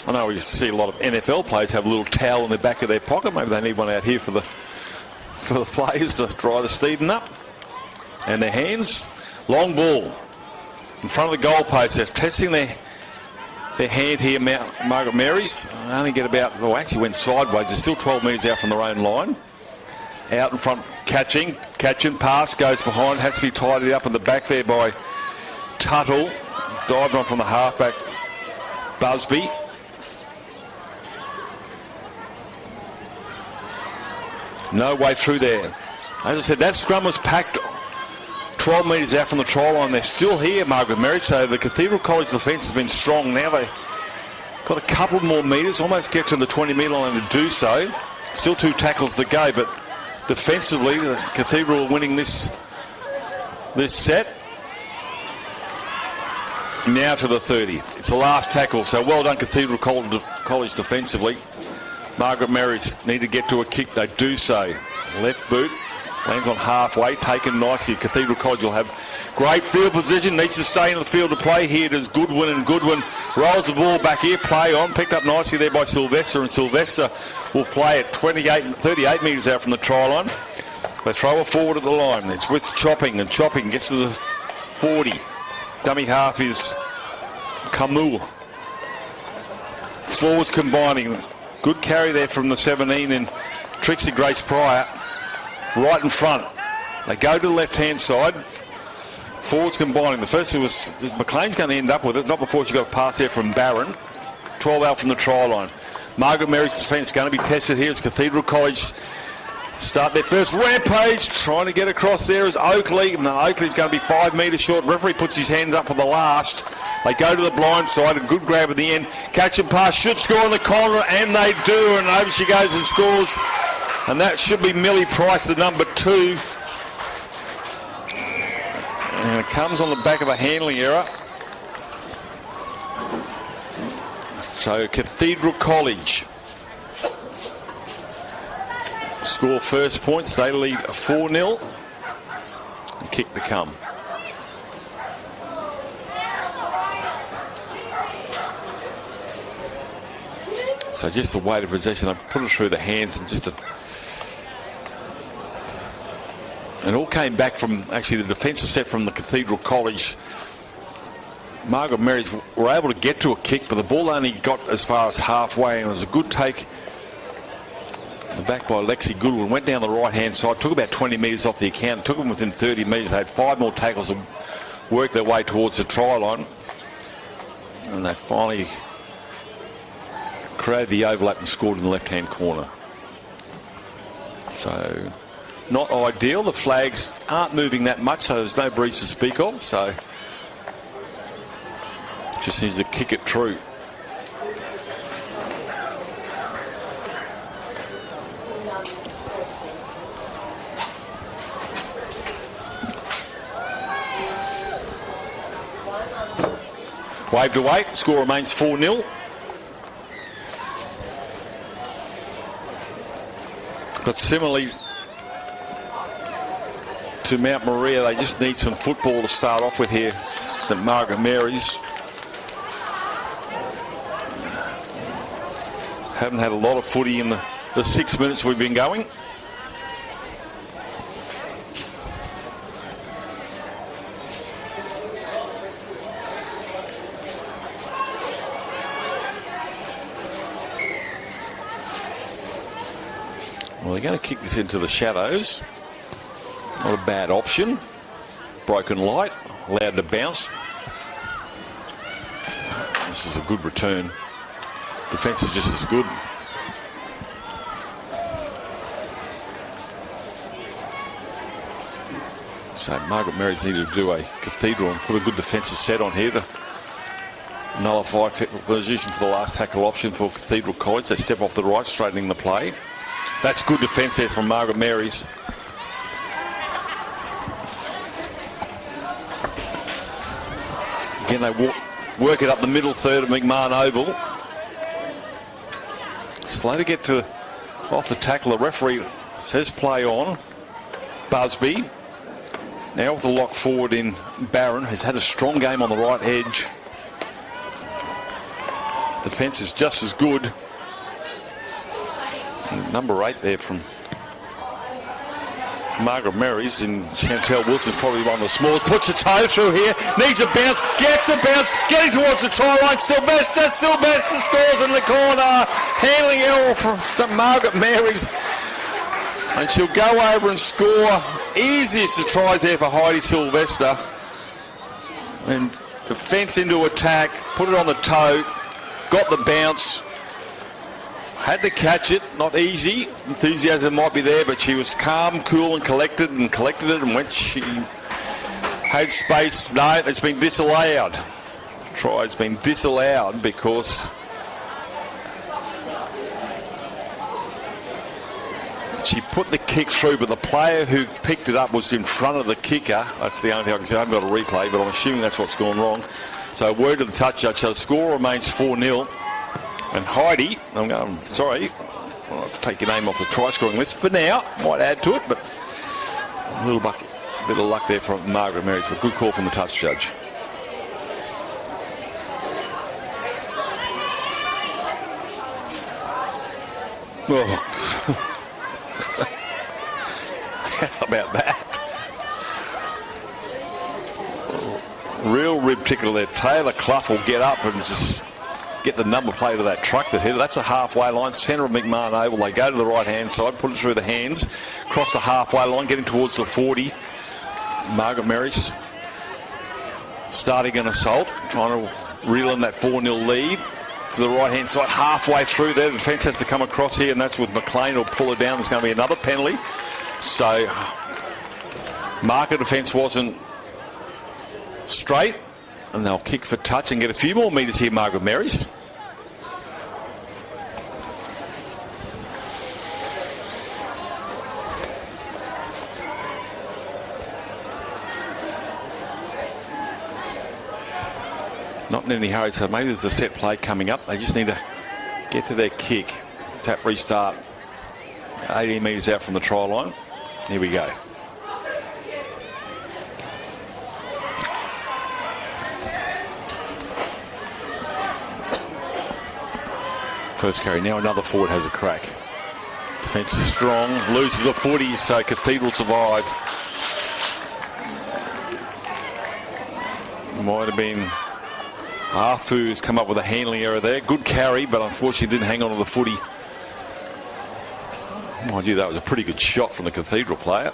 I know we see a lot of NFL players have a little towel in the back of their pocket. Maybe they need one out here for the players to dry the steeding up. And their hands. Long ball in front of the goalpost. They're testing their hand here, Margaret Marys. Only get about, well, actually went sideways. They're still 12 metres out from their own line. Out in front, catching, pass, goes behind, has to be tidied up in the back there by Tuttle. Dived on from the halfback, Busby. No way through there. As I said, that scrum was packed 12 metres out from the try line. They're still here, Margaret Mary. So the Cathedral College defence has been strong. Now they've got a couple more metres, almost get to the 20-metre line to do so. Still 2 tackles to go, but defensively, the Cathedral are winning this set. Now to the 30. It's the last tackle, so well done, Cathedral College defensively. Margaret Marys need to get to a kick. They do so. Left boot. Lands on halfway. Taken nicely. Cathedral College will have great field position. Needs to stay in the field to play. Here it is Goodwin, and Goodwin rolls the ball back here. Play on. Picked up nicely there by Sylvester, and Sylvester will play at 38 metres out from the try line. They throw it forward at the line. It's with Chopping, and Chopping gets to the 40. Dummy half is Camus. Forwards combining. Good carry there from the 17 and Trixie Grace Pryor right in front. They go to the left-hand side. Forwards combining. The first one was McLean's going to end up with it, not before she got a pass there from Barron. 12 out from the try line. Margaret Mary's defence going to be tested here as Cathedral College start their first rampage. Trying to get across there is Oakley. No, Oakley's going to be 5 metres short. Referee puts his hands up for the last. They go to the blind side. A good grab at the end. Catch and pass. Should score in the corner. And they do. And over she goes and scores. And that should be Millie Price, the number 2. And it comes on the back of a handling error. So Cathedral College score first points. They lead 4-0. Kick to come. So just the weight of possession. They put it through the hands and just it all came back from actually the defensive set from the Cathedral College. Margaret Marys were able to get to a kick, but the ball only got as far as halfway, and it was a good take. The back by Lexi Goodwin went down the right-hand side, took about 20 metres off the account, took them within 30 metres. They had 5 more tackles and worked their way towards the try line. And they finally created the overlap and scored in the left-hand corner. So, not ideal. The flags aren't moving that much, so there's no breeze to speak of. So, just needs to kick it true. Waved away. Score remains 4-0. But similarly to Mount Maria, they just need some football to start off with here. St Margaret Mary's haven't had a lot of footy in the 6 minutes we've been going. Well, they're going to kick this into the shadows. Not a bad option. Broken light, allowed to bounce. This is a good return. Defence is just as good. So Margaret Mary's needed to do a Cathedral and put a good defensive set on here to nullify position for the last tackle option for Cathedral College. They step off the right, straightening the play. That's good defence there from Margaret Mary's. Again, they work it up the middle third of McMahon Oval. Slow to get off the tackle. The referee says play on. Busby. Now with the lock forward in Barron, who's had a strong game on the right edge. Defence is just as good. Number 8 there from Margaret Mary's, and Chantel Wilson's probably one of the smallest. Puts a toe through here, needs a bounce, gets the bounce, getting towards the try line. Sylvester scores in the corner. Handling error from Margaret Mary's, and she'll go over and score. Easiest of tries there for Heidi Sylvester. And defence into attack, put it on the toe, got the bounce. Had to catch it, not easy. Enthusiasm might be there, but she was calm, cool, and collected it. And when she had space, no, it's been disallowed. Try's been disallowed because she put the kick through, but the player who picked it up was in front of the kicker. That's the only thing I can say. I haven't got a replay, but I'm assuming that's what's gone wrong. So word to the touch judge. So the score remains 4-0. And Heidi, I'm sorry, I'll have to take your name off the try scoring list for now. Might add to it, but a little bit of luck there from Margaret Mary. So a good call from the touch judge. Oh. How about that? Real rib tickle there. Taylor Clough will get up and just get the number plate of that truck that hit it. That's a halfway line, centre of McMahon Oval. They go to the right-hand side, put it through the hands, cross the halfway line, getting towards the 40. Margaret Mary's starting an assault, trying to reel in that 4-0 lead. To the right-hand side, halfway through there. The defence has to come across here, and that's with McLean who'll pull it down. There's going to be another penalty. So, marker defence wasn't straight, and they'll kick for touch and get a few more metres here, Margaret Mary's. Not in any hurry, so maybe there's a set play coming up. They just need to get to their kick. Tap restart. 18 metres out from the try line. Here we go. First carry. Now another forward has a crack. Defence is strong. Loses a footy, so Cathedral survive. Might have been Arfu's come up with a handling error there. Good carry, but unfortunately didn't hang on to the footy. Mind you, that was a pretty good shot from the Cathedral player.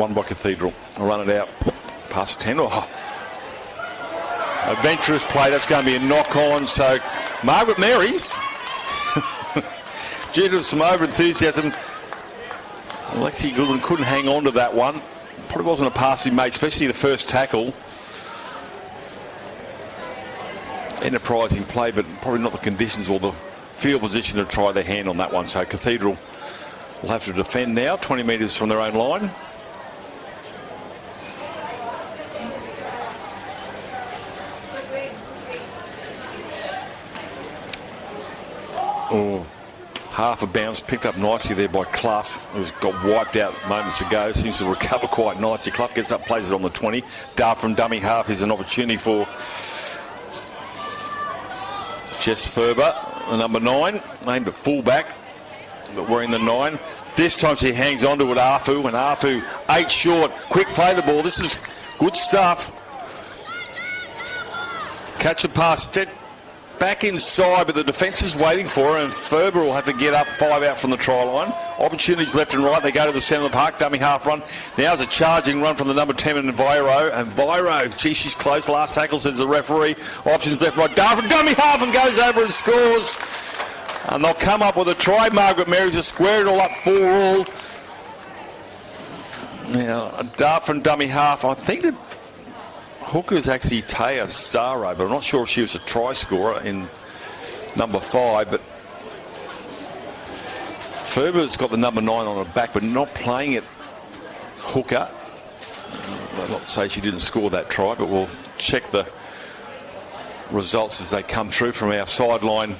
One by Cathedral. I'll run it out past the 10. Oh. Adventurous play. That's going to be a knock-on. So Margaret Marist, due to some over-enthusiasm, Alexi Goodwin couldn't hang on to that one. Probably wasn't a pass he made, especially the first tackle. Enterprising play, but probably not the conditions or the field position to try their hand on that one. So Cathedral will have to defend now, 20 metres from their own line. Oh, half a bounce picked up nicely there by Clough, who's got wiped out moments ago. Seems to recover quite nicely. Clough gets up, plays it on the 20. Dart from dummy half is an opportunity for Jess Ferber, the number 9, aimed at fullback, but wearing the 9. This time she hangs on to it, Arfu, and Arfu 8 short. Quick play the ball. This is good stuff. Catch a pass, step back inside, but the defence is waiting for her, and Ferber will have to get up 5 out from the try line. Opportunities left and right. They go to the centre of the park, dummy half run. Now's a charging run from the number 10 and Viro. And Viro, gee, she's close. Last tackle, says the referee. Options left, right. Darvin, dummy half, and goes over and scores. And they'll come up with a try. Margaret Marist to square it all up 4-all. Now, a dart from dummy half. I think that hooker is actually Taya Zaro, but I'm not sure if she was a try scorer in number 5. But Ferber's got the number 9 on her back, but not playing it hooker. I'll not say she didn't score that try, but we'll check the results as they come through from our sideline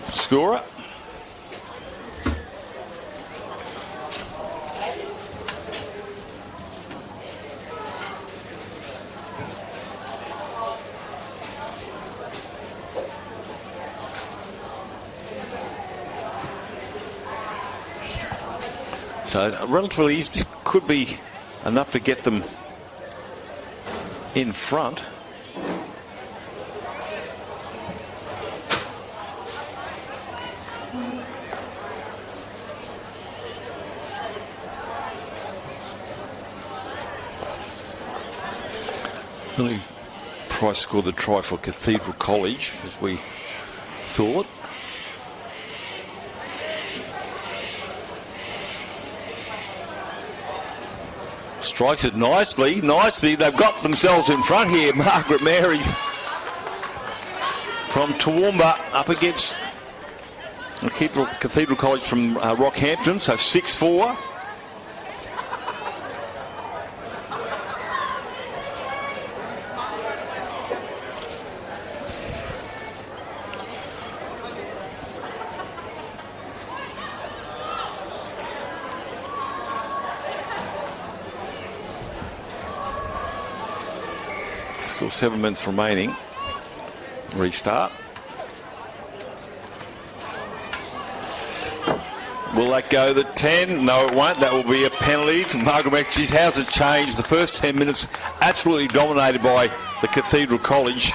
scorer. So relatively easy. This could be enough to get them in front. Lily Price scored the try for Cathedral College, as we thought. Strikes it nicely. They've got themselves in front here. Margaret Marist from Toowoomba up against Cathedral College from Rockhampton, so 6-4. Still 7 minutes remaining. Restart. Will that go the 10? No, it won't. That will be a penalty to Margaret. Geez, how's it changed? The first 10 minutes absolutely dominated by the Cathedral College.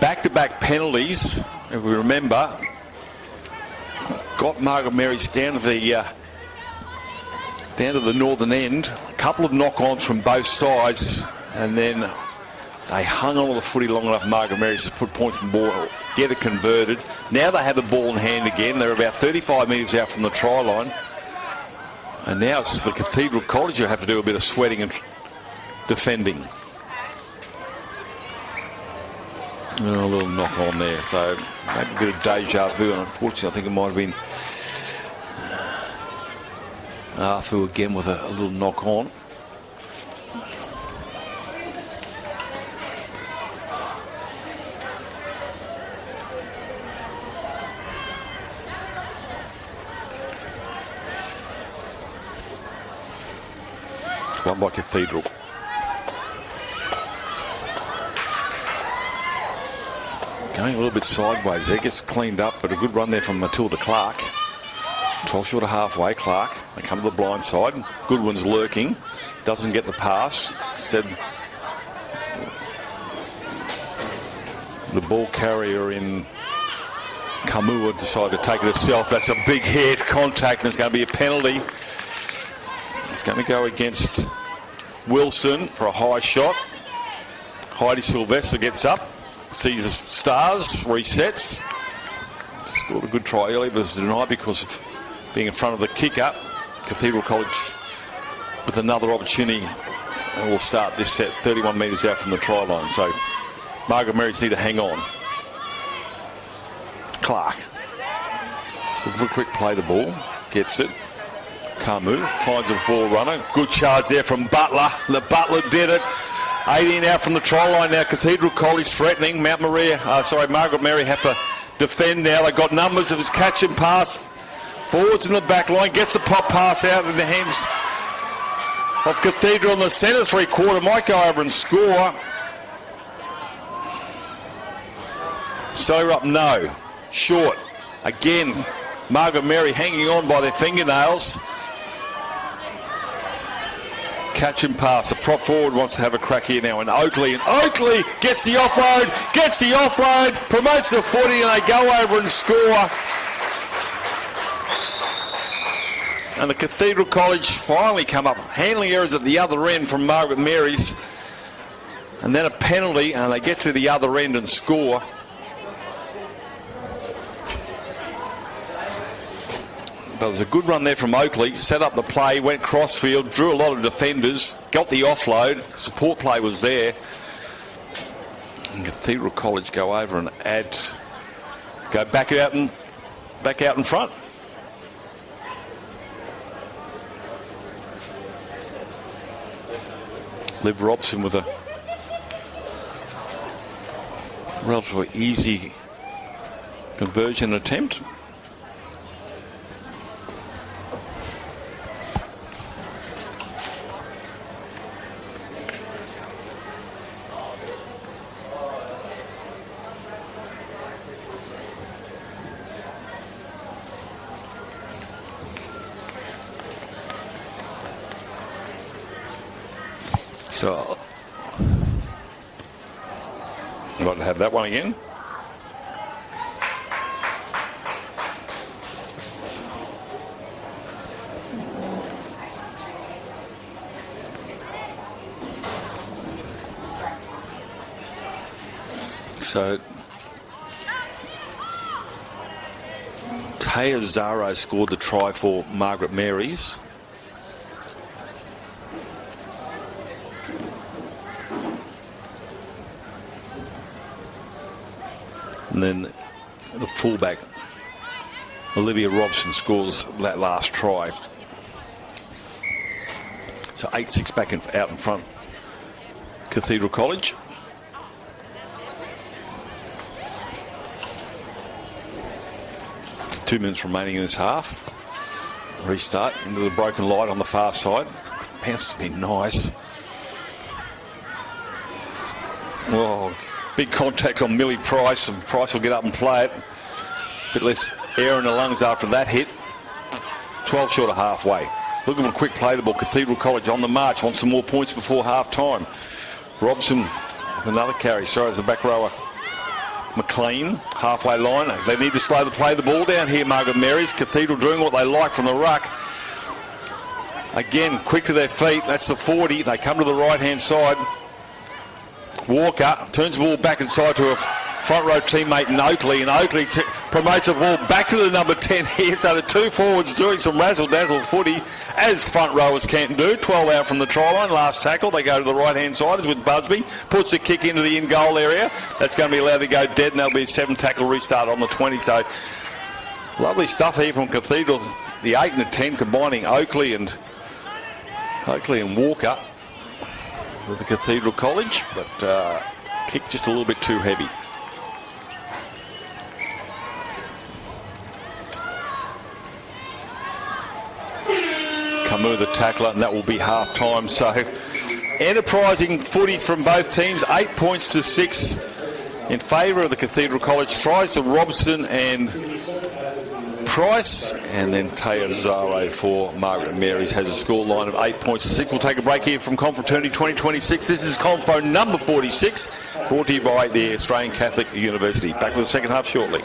Back-to-back penalties, if we remember. Got Margaret Marist down to the northern end. A couple of knock-ons from both sides, and then they hung on to the footy long enough. Margaret Marist just put points in the ball, get it converted. Now they have the ball in hand again. They're about 35 metres out from the try line. And now it's the Cathedral College who have to do a bit of sweating and defending. A little knock on there, so maybe a bit of deja vu, and unfortunately I think it might have been Arthur again with a little knock on. One by Cathedral. Going a little bit sideways there, gets cleaned up, but a good run there from Matilda Clark. 12 short of halfway, Clark. They come to the blind side. Goodwin's lurking, doesn't get the pass. Said the ball carrier in Kamua decided to take it herself. That's a big hit, contact, and it's going to be a penalty. going to go against Wilson for a high shot. Heidi Sylvester gets up, sees the stars, resets. Scored a good try early, but was denied because of being in front of the kicker. Cathedral College with another opportunity, and will start this set 31 metres out from the try line. So Margaret Marys need to hang on. Clark looking for a quick play the ball, gets it. Camus finds a ball runner. Good charge there from Butler. The Butler did it. 18 out from the try line now. Cathedral College threatening. Margaret Mary have to defend now. They've got numbers of his catch and pass. Forwards in the back line. Gets the pop pass out in the hands of Cathedral in the centre three-quarter. Might go over and score. So up, no. Short. Again, Margaret Mary hanging on by their fingernails. Catch and pass. The prop forward wants to have a crack here now. And Oakley gets the offload, promotes the footy, and they go over and score. And the Cathedral College finally come up. Handling errors at the other end from Margaret Mary's. And then a penalty, and they get to the other end and score. But it was a good run there from Oakley. Set up the play, went crossfield, drew a lot of defenders, got the offload. Support play was there. And Cathedral College go over and go back out in front. Liv Robson with a relatively easy conversion attempt. So I'd like to have that one again. So Taya Zaro scored the try for Margaret Mary's. And then the fullback, Olivia Robson, scores that last try. So 8-6 back out in front, Cathedral College. Two minutes remaining in this half. Restart into the broken light on the far side. Bounce has been nice. Oh, big contact on Millie Price, and Price will get up and play it. A bit less air in the lungs after that hit. 12 short of halfway. Looking for a quick play the ball. Cathedral College on the march. Wants some more points before half time. Robson with another carry. Sorry, as the back rower. McLean, halfway line. They need to slow the play the ball down here, Margaret Mary's. Cathedral doing what they like from the ruck. Again, quick to their feet. That's the 40. They come to the right-hand side. Walker turns the ball back inside to a front row teammate in Oakley, and Oakley promotes the ball back to the number 10 here. So the two forwards doing some razzle-dazzle footy, as front rowers can do. 12 out from the try line, last tackle. They go to the right-hand side with Busby, puts the kick into the in-goal area. That's going to be allowed to go dead, and there'll be a 7-tackle restart on the 20. So lovely stuff here from Cathedral. The 8 and the 10 combining Oakley and Walker with the Cathedral College, but kick just a little bit too heavy. Camus the tackler, and that will be half time. So enterprising footy from both teams. 8 points to 6 in favour of the Cathedral College. Tries to Robson and Price, and then Taya Zaro for Margaret Mary's has a score line of 8 points to 6. We'll take a break here from Confraternity 2026. This is Confo number 46, brought to you by the Australian Catholic University. Back with the second half shortly.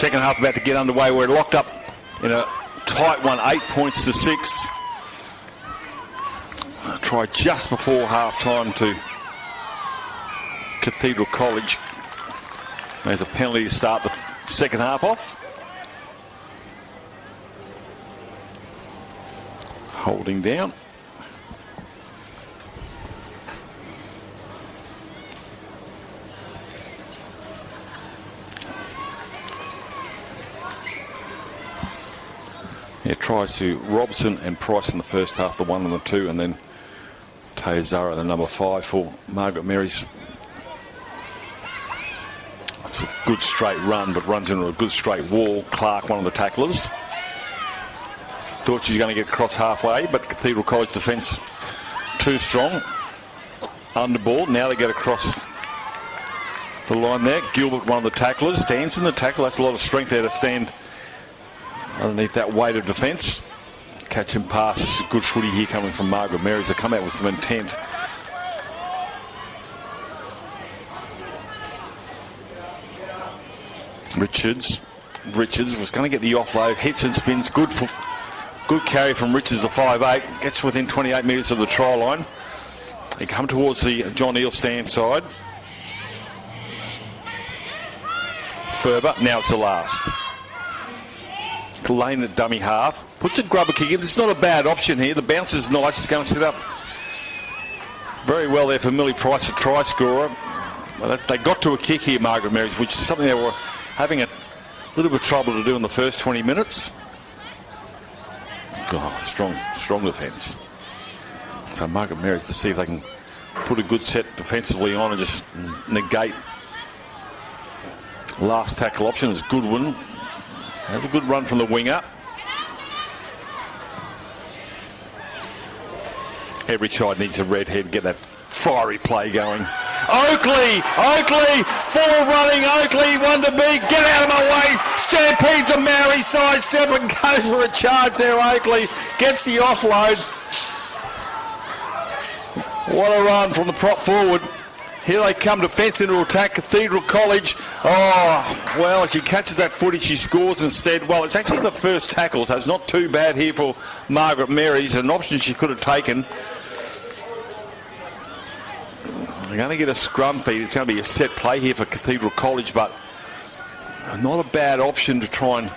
Second half about to get underway. We're locked up in a tight one, 8 points to 6. Try just before half time to Cathedral College. There's a penalty to start the second half off. Holding down. Yeah, tries to Robson and Price in the first half, the 1 and the 2, and then Teozara, the number 5 for Margaret Mary's. It's a good straight run, but runs into a good straight wall. Clark, one of the tacklers. Thought she's going to get across halfway, but Cathedral College defence too strong. Underball, now they get across the line there. Gilbert, one of the tacklers, stands in the tackle. That's a lot of strength there to stand underneath that weight of defence. Catch and pass. This is good footy here coming from Margaret Mary's. They come out with some intent. Richards was going to get the offload. Hits and spins. Good carry from Richards, the 5'8". Gets within 28 metres of the try line. They come towards the John Eel stand side. Ferber. Now it's the last. Lane at dummy half. Puts a grubber kick in. This is not a bad option here. The bounce is nice. It's going to set up very well there for Millie Price, a try scorer. Well, they got to a kick here, Margaret Mary's, which is something they were having a little bit of trouble to do in the first 20 minutes. God, strong defence. So Margaret Mary's to see if they can put a good set defensively on and just negate last tackle option. Is Goodwin. Has a good run from the winger. Every side needs a redhead, get that fiery play going. Oakley, full running Oakley, one to beat, get out of my way, stampedes a Maori side step and goes for a charge there. Oakley gets the offload. What a run from the prop forward. Here they come, defence into attack, Cathedral College. Oh, well, she catches that footy, she scores instead. Well, it's actually the first tackle, so it's not too bad here for Margaret Mary's. An option she could have taken. They're going to get a scrum feed. It's going to be a set play here for Cathedral College, but not a bad option to try and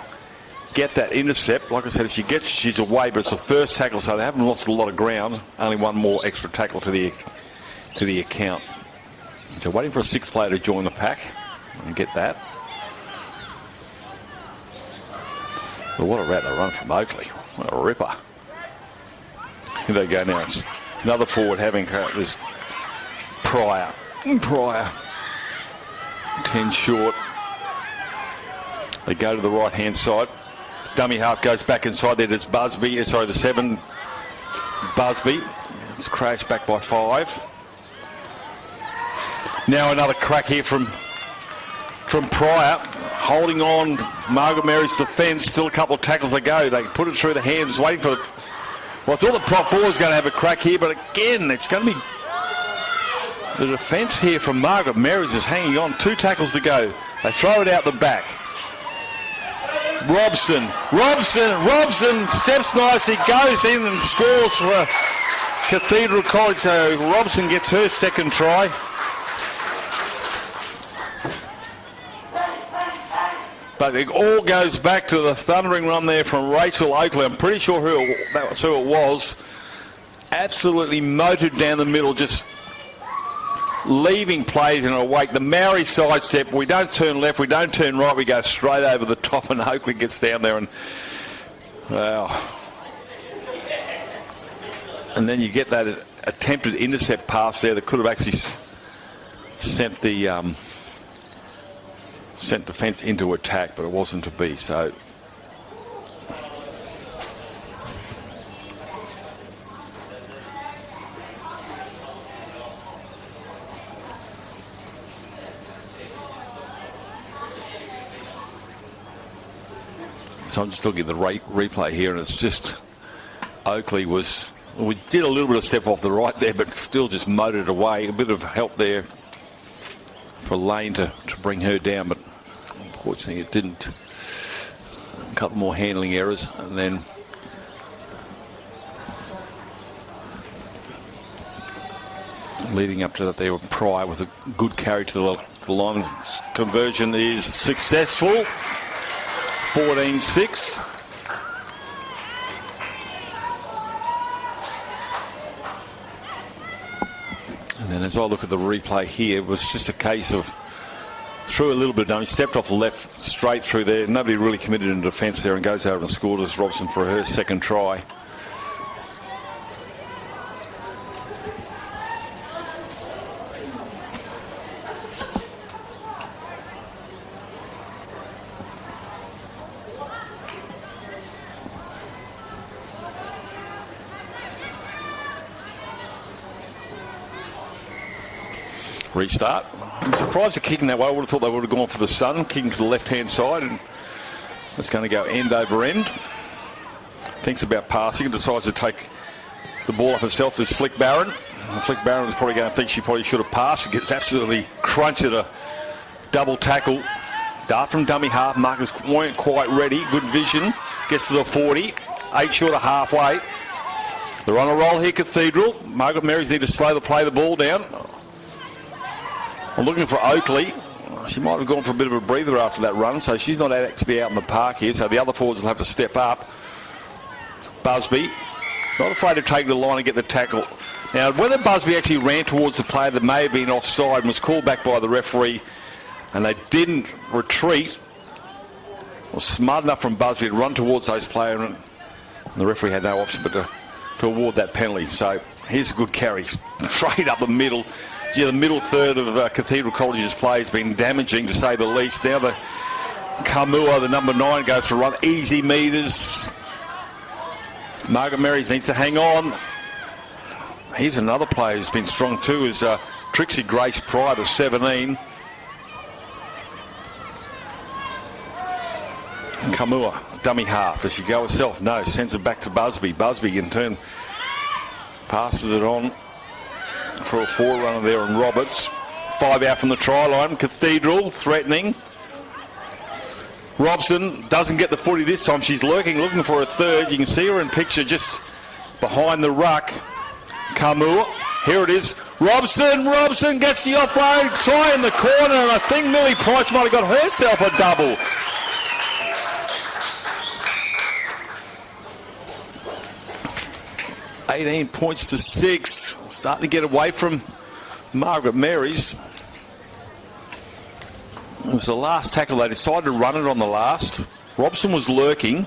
get that intercept. Like I said, if she gets, she's away, but it's the first tackle, so they haven't lost a lot of ground. Only one more extra tackle to the account. So waiting for a sixth player to join the pack and get that. But what a rattler run from Oakley. What a ripper. Here they go now. It's another forward having this Pryor. 10 short. They go to the right hand side. Dummy half goes back inside there. It's Busby. Sorry, the 7. Busby. It's crashed back by 5. Now another crack here from Pryor, holding on Margaret Mary's defence. Still a couple of tackles to go. They put it through the hands, waiting for the... Well, I thought the prop forward was going to have a crack here, but again, it's going to be... The defence here from Margaret Mary's is hanging on. 2 tackles to go. They throw it out the back. Robson steps nicely, goes in and scores for Cathedral College. So Robson gets her second try. But it all goes back to the thundering run there from Rachel Oakley. I'm pretty sure that's who it was. Absolutely motored down the middle, just leaving plays in her wake. The Maori sidestep, we don't turn left, we don't turn right, we go straight over the top, and Oakley gets down there and... Wow. And then you get that attempted intercept pass there that could have actually sent the... sent defence into attack, but it wasn't to be. So I'm just looking at the replay here, and it's just Oakley was... We did a little bit of step off the right there, but still just motored away. A bit of help there for Lane to bring her down, but unfortunately it didn't couple more handling errors, and then leading up to that there were Pryor with a good carry to the line. Conversion is successful. 14-6. And then as I look at the replay here, it was just a case of threw a little bit of damage, stepped off the left straight through there. Nobody really committed in defence there, and goes over and scored as Robson for her second try. Restart. I'm surprised they're kicking that way. I would have thought they would have gone for the sun, kicking to the left-hand side, and it's going to go end over end. Thinks about passing and decides to take the ball up herself. There's Flick Barron. And Flick Barron is probably going to think she probably should have passed. It gets absolutely crunched at a double tackle. Dart from dummy half. Marcus weren't quite ready. Good vision. Gets to the 40. 8 short of halfway. They're on a roll here, Cathedral. Margaret Marys need to slow the ball down. I'm looking for Oakley. She might have gone for a bit of a breather after that run, so she's not actually out in the park here, so the other forwards will have to step up. Busby, not afraid to take the line and get the tackle. Now, whether Busby actually ran towards the player that may have been offside and was called back by the referee, and they didn't retreat, was smart enough from Busby to run towards those players, and the referee had no option but to award that penalty. So here's a good carry, straight up the middle. Yeah, the middle third of Cathedral College's play has been damaging, to say the least. Now the Kamua, the number 9, goes for a run. Easy meters. Margaret Marys needs to hang on. Here's another player who's been strong too, is Trixie Grace Pryor, to 17. Kamua, dummy half. Does she go herself? No, sends it back to Busby. Busby in turn passes it on for a forward runner there on Roberts. 5 out from the try line. Cathedral threatening. Robson doesn't get the footy this time. She's lurking, looking for a third. You can see her in picture just behind the ruck. Kamua, here it is. Robson gets the offload. Try in the corner, and I think Millie Price might have got herself a double. $18 points to 6. Starting to get away from Margaret Marys. It was the last tackle. They decided to run it on the last. Robson was lurking.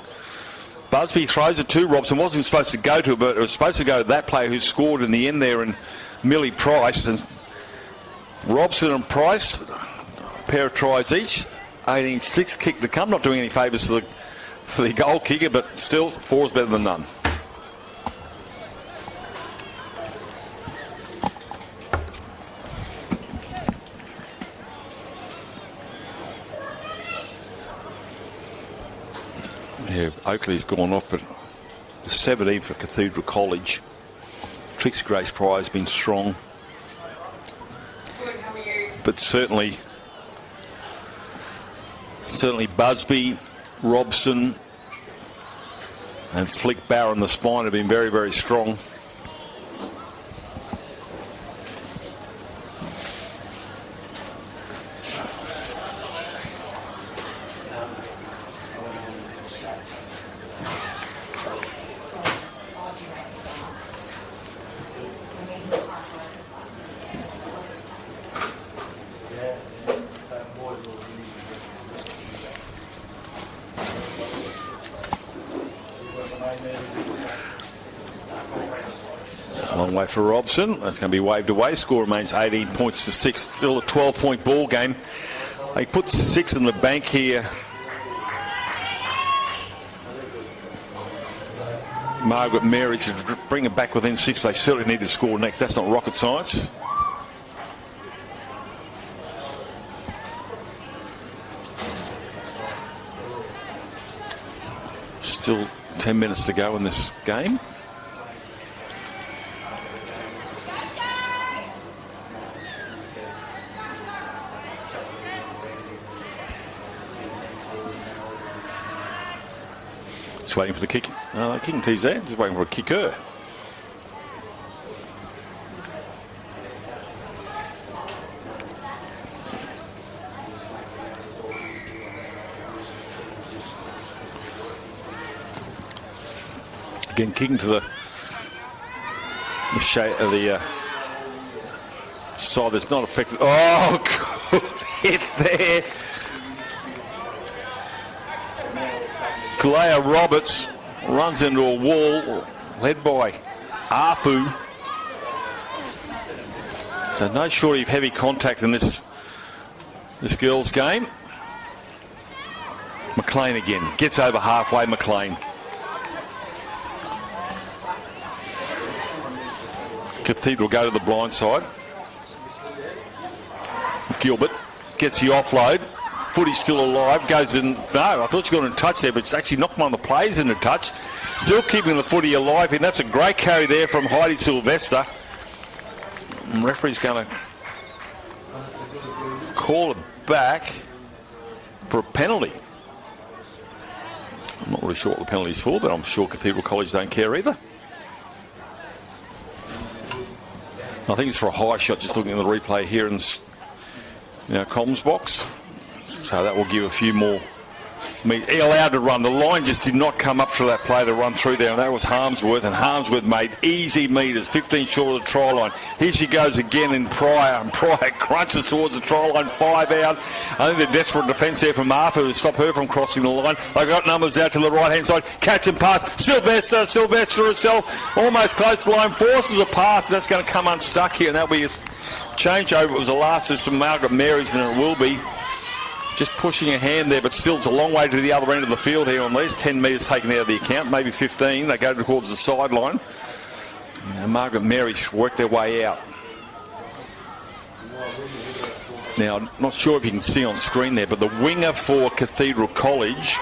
Busby throws it to Robson. Wasn't supposed to go to it, but it was supposed to go to that player who scored in the end there, and Millie Price. And Robson and Price, a pair of tries each. 18-6 kick to come. Not doing any favours for the goal kicker, but still, 4 is better than none. Yeah, Oakley's gone off, but 17 for Cathedral College. Trixie Grace Pryor has been strong. But certainly Busby, Robson and Flick Barron, the spine, have been very, very strong. Long way for Robson. That's going to be waved away. Score remains 18 points to 6. Still a 12-point ball game. They put 6 in the bank here. Margaret Mary should bring it back within 6. They certainly need to score next. That's not rocket science. Still 10 minutes to go in this game. Just waiting for the kick. Kicking tee's there. Just waiting for a kicker. Again, kicking to the shade of the side that's not affected. Oh, good hit there. Kalea Roberts runs into a wall, led by Afu. So no shortage of heavy contact in this girls' game. McLean again gets over halfway. McLean. Cathedral go to the blind side. Gilbert gets the offload. Footy's still alive. Goes in. No, I thought she got in touch there, but it's actually knocked one of the players into touch. Still keeping the footy alive. And that's a great carry there from Heidi Sylvester. And referee's going to call it back for a penalty. I'm not really sure what the penalty's for, but I'm sure Cathedral College don't care either. I think it's for a high shot, just looking at the replay here in this, comms box. So that will give a few more. He allowed to run. The line just did not come up for that play to run through there, and that was Harmsworth. And Harmsworth made easy meters, 15 short of the try line. Here she goes again in Pryor, and Pryor crunches towards the try line, 5 out. I think the desperate defence there from Arthur to stop her from crossing the line. They got numbers out to the right-hand side. Catch and pass. Sylvester herself, almost close to the line, forces a pass, and that's going to come unstuck here, and that'll be a changeover. It was the last is from Margaret Marys, and it will be. Just pushing a hand there, but still it's a long way to the other end of the field here on these. 10 metres taken out of the account, maybe 15. They go towards the sideline. Margaret Mary work their way out. Now, I'm not sure if you can see on screen there, but the winger for Cathedral College,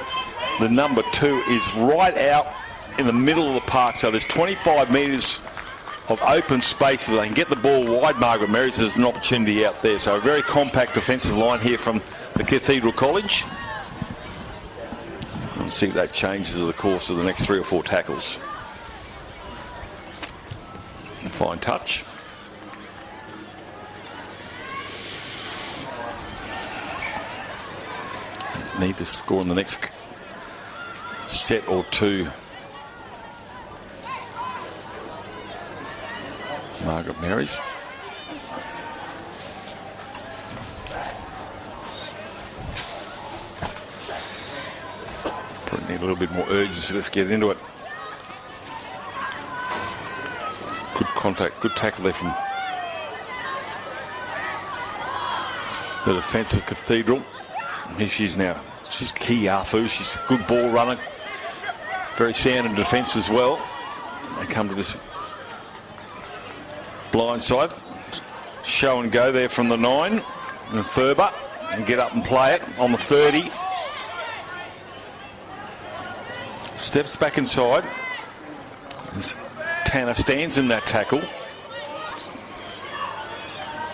the number 2, is right out in the middle of the park. So there's 25 metres of open space. If they can get the ball wide, Margaret Mary, so there's an opportunity out there. So a very compact defensive line here from the Cathedral College. Let's see if that changes in the course of the next 3 or 4 tackles. Fine touch. Need to score in the next set or 2. Margaret Marys. Probably need a little bit more urgency. Let's get into it. Good contact, good tackle there from the defensive Cathedral. Here she is now. She's key, Arfu. She's a good ball runner. Very sound in defence as well. They come to this blind side. Show and go there from the 9. And Thurber. And get up and play it on the 30. Steps back inside. Tanner stands in that tackle.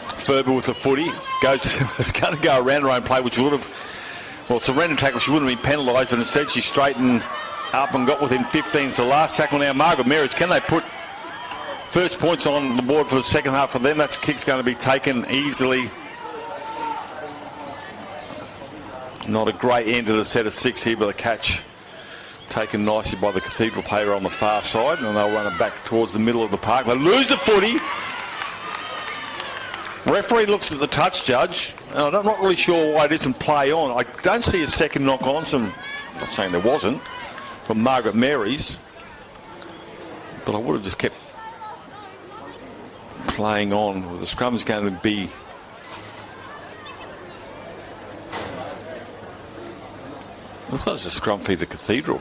Thurber with the footy. It's going to go around her own play, which would have... Well, it's a random tackle. She wouldn't have been penalised, but instead she straightened up and got within 15. So last tackle now, Margaret Marys. Can they put first points on the board for the second half for them? That kick's going to be taken easily. Not a great end to the set of 6 here, but a catch taken nicely by the Cathedral player on the far side, and they'll run it back towards the middle of the park. They lose the footy. Referee looks at the touch, judge, and I'm not really sure why it isn't play on. I don't see a second knock on. I'm not saying there wasn't, from Margaret Marys, but I would have just kept playing on. The scrum's going to be... Looks like it's a scrum feed to Cathedral.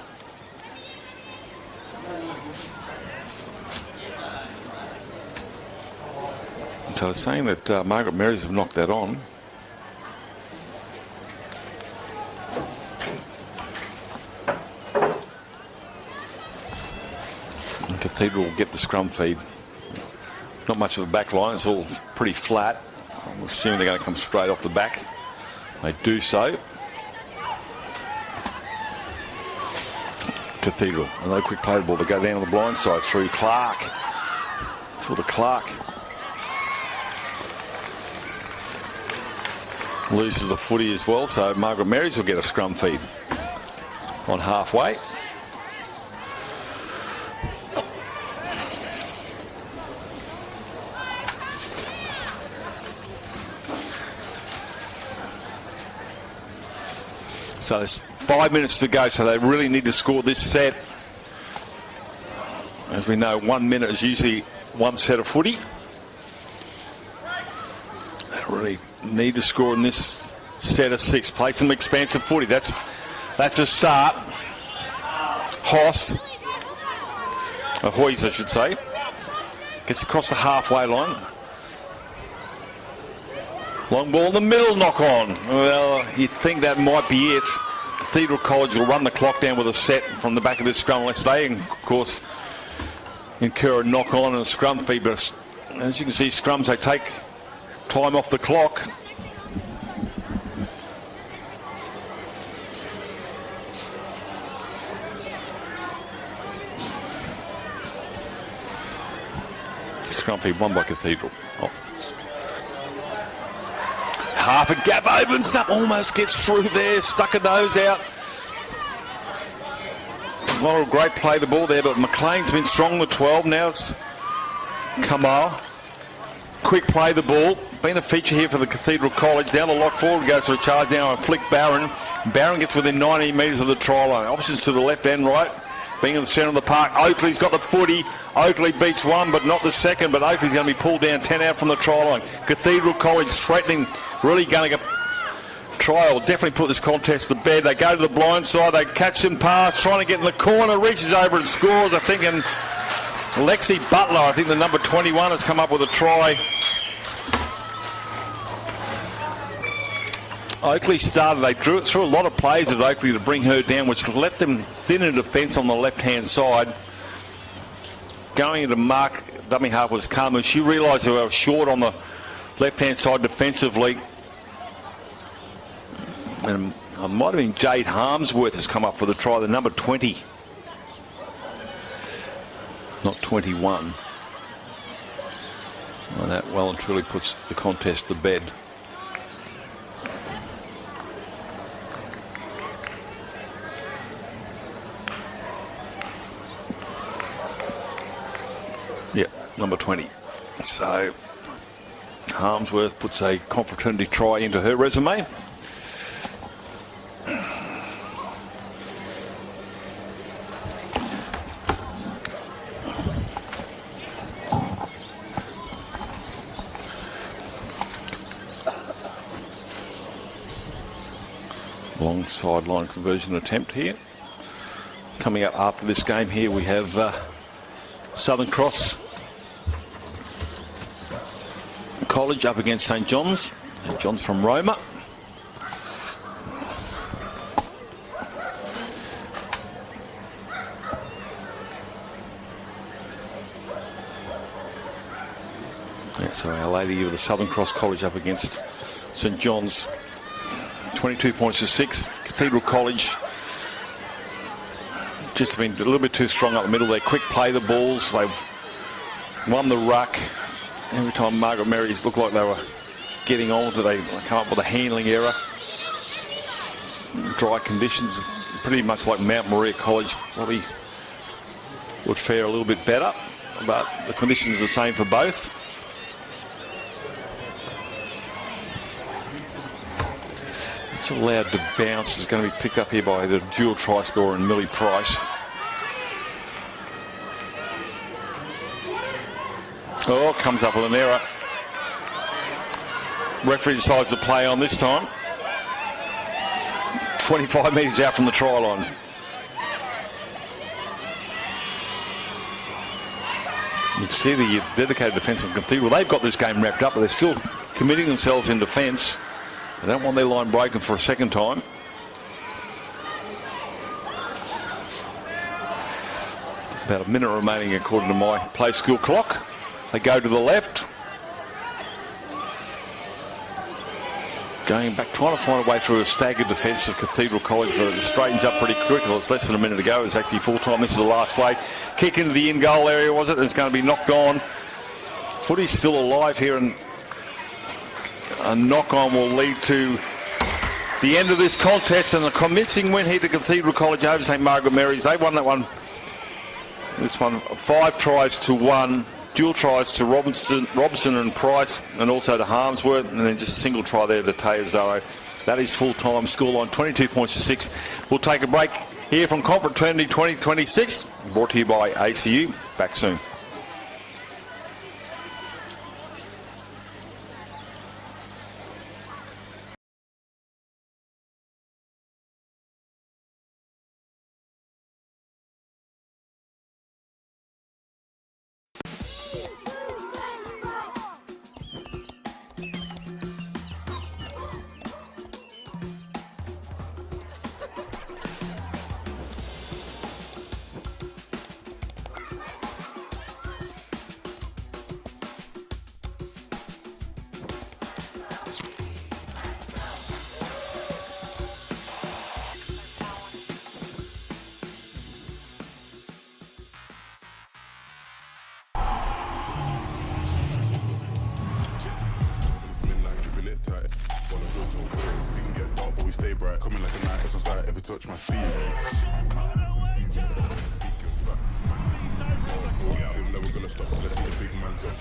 So they're saying that Margaret Marys have knocked that on. And Cathedral will get the scrum feed. Not much of a back line, it's all pretty flat. I'm assuming they're going to come straight off the back. They do so. Cathedral. And they quick play the ball. They go down to the blind side through Clark. Sort of Clark. Loses the footy as well, so Margaret Marys will get a scrum feed on halfway. So there's 5 minutes to go, so they really need to score this set. As we know, 1 minute is usually one set of footy. They really need to score in this set of 6. Play some expansive footy. That's a start. Hoyes, I should say, gets across the halfway line. Long ball in the middle, knock on. Well, you'd think that might be it. Cathedral College will run the clock down with a set from the back of this scrum unless they, of course, incur a knock on and a scrum feed. But as you can see, scrums, they take time off the clock. Scrum feed won by Cathedral. Oh. Half a gap opens up, almost gets through there, stuck a nose out. Not a great play the ball there, but McLean's been strong the 12. Now it's Kamal. Quick play the ball. Been a feature here for the Cathedral College. Down the lock forward, goes for a charge now and flick Barron. Barron gets within 19 metres of the try line. Options to the left and right. Being in the centre of the park, Oakley's got the footy. Oakley beats one, but not the second. But Oakley's going to be pulled down 10 out from the try line. Cathedral College threatening, really going to try or definitely put this contest to bed. They go to the blind side, they catch and pass, trying to get in the corner, reaches over and scores. I think, and Lexi Butler, I think the number 21, has come up with a try. Oakley started, they threw a lot of plays at Oakley to bring her down, which left them thin in defence on the left-hand side. Going into mark, dummy half was Carmen. She realised they were short on the left-hand side defensively. And it might have been Jade Harmsworth has come up for the try, the number 20. Not 21. Well, that well and truly puts the contest to bed. Yep, number 20. So Harmsworth puts a confraternity try into her resume. Long sideline conversion attempt here. Coming up after this game here, we have Southern Cross College up against St John's. St John's from Roma. Yeah, so Our Lady of the Southern Cross College up against St John's. 22 points to 6. Cathedral College just been a little bit too strong up the middle. They quick play the balls. They've won the ruck. Every time Margaret Marys looked like they were getting on with it, they come up with a handling error. Dry conditions, pretty much like Mount Maria College, probably would fare a little bit better, but the conditions are the same for both. It's allowed to bounce. It's going to be picked up here by the dual try scorer and Millie Price. Oh, comes up with an error. Referee decides to play on this time. 25 metres out from the try line. You can see the dedicated defence of Cathedral. They've got this game wrapped up, but they're still committing themselves in defence. They don't want their line broken for a second time. About a minute remaining according to my play school clock. They go to the left. Going back, trying to find a way through a staggered defence of Cathedral College, but it straightens up pretty quick. Well, it's less than a minute to go. It's actually full time. This is the last play. Kick into the in-goal area, was it? It's going to be knocked on. Footy's still alive here, and a knock-on will lead to the end of this contest, and a convincing win here to Cathedral College over St Margaret Mary's. They won that one. This one 5-1. Dual tries to Robson and Price, and also to Harmsworth, and then just a single try there to Teozaro. That is full-time scoreline, 22 points to 6. We'll take a break here from Confraternity 2026, brought to you by ACU. Back soon. Coming like a knight, it's on sight, ever touch my feet. Never gonna stop, let's see the big man's up.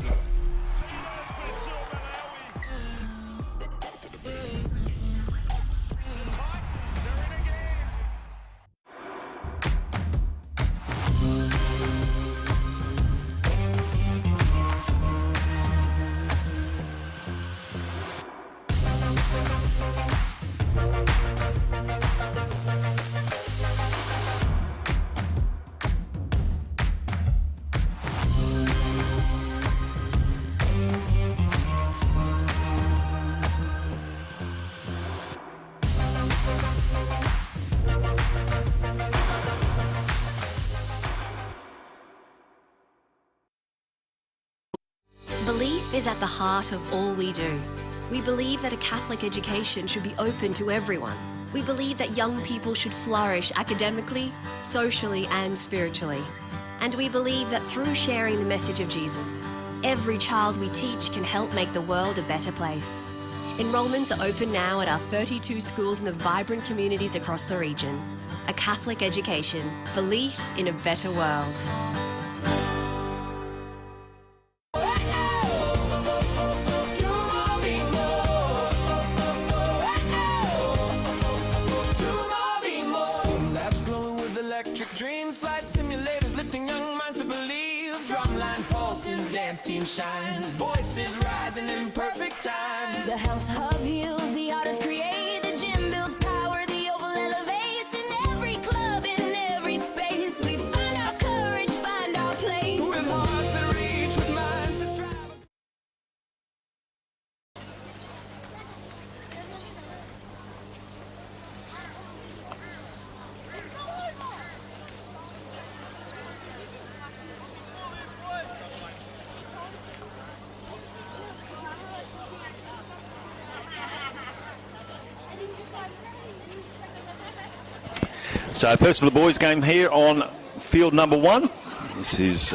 Belief is at the heart of all we do. We believe that a Catholic education should be open to everyone. We believe that young people should flourish academically, socially, and spiritually. And we believe that through sharing the message of Jesus, every child we teach can help make the world a better place. Enrolments are open now at our 32 schools in the vibrant communities across the region. A Catholic education, belief in a better world. Dreams, flight simulators, lifting young minds to believe. Drumline pulses, dance team shines, voices rising in perfect time. The health hub heals, the artists create, the gym builds power, the oval elevates. In every club, in every space, we find our courage, find our place. With hearts that reach, with minds that strive. So first of the boys' game here on field number 1. This is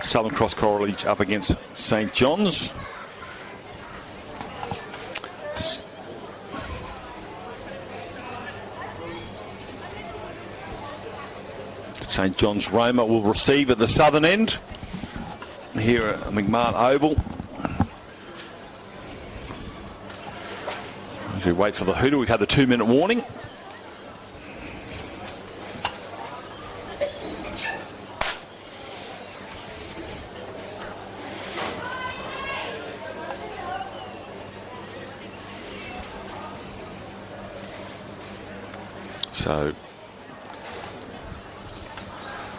Southern Cross College up against St John's. St John's Roma will receive at the southern end here at McMahon Oval. As we wait for the hooter, we've had the 2-minute warning. So,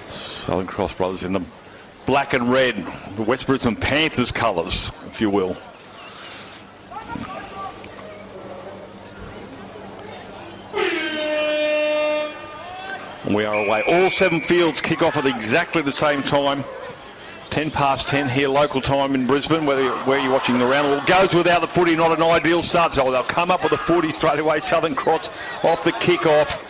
Southern Cross Brothers in the black and red, the West Brisbane Panthers colours, if you will. And we are away. All 7 fields kick off at exactly the same time. 10:10 here, local time in Brisbane, where you're watching the round. Well, goes without the footy, not an ideal start. So they'll come up with the footy straight away. Southern Cross off the kick-off.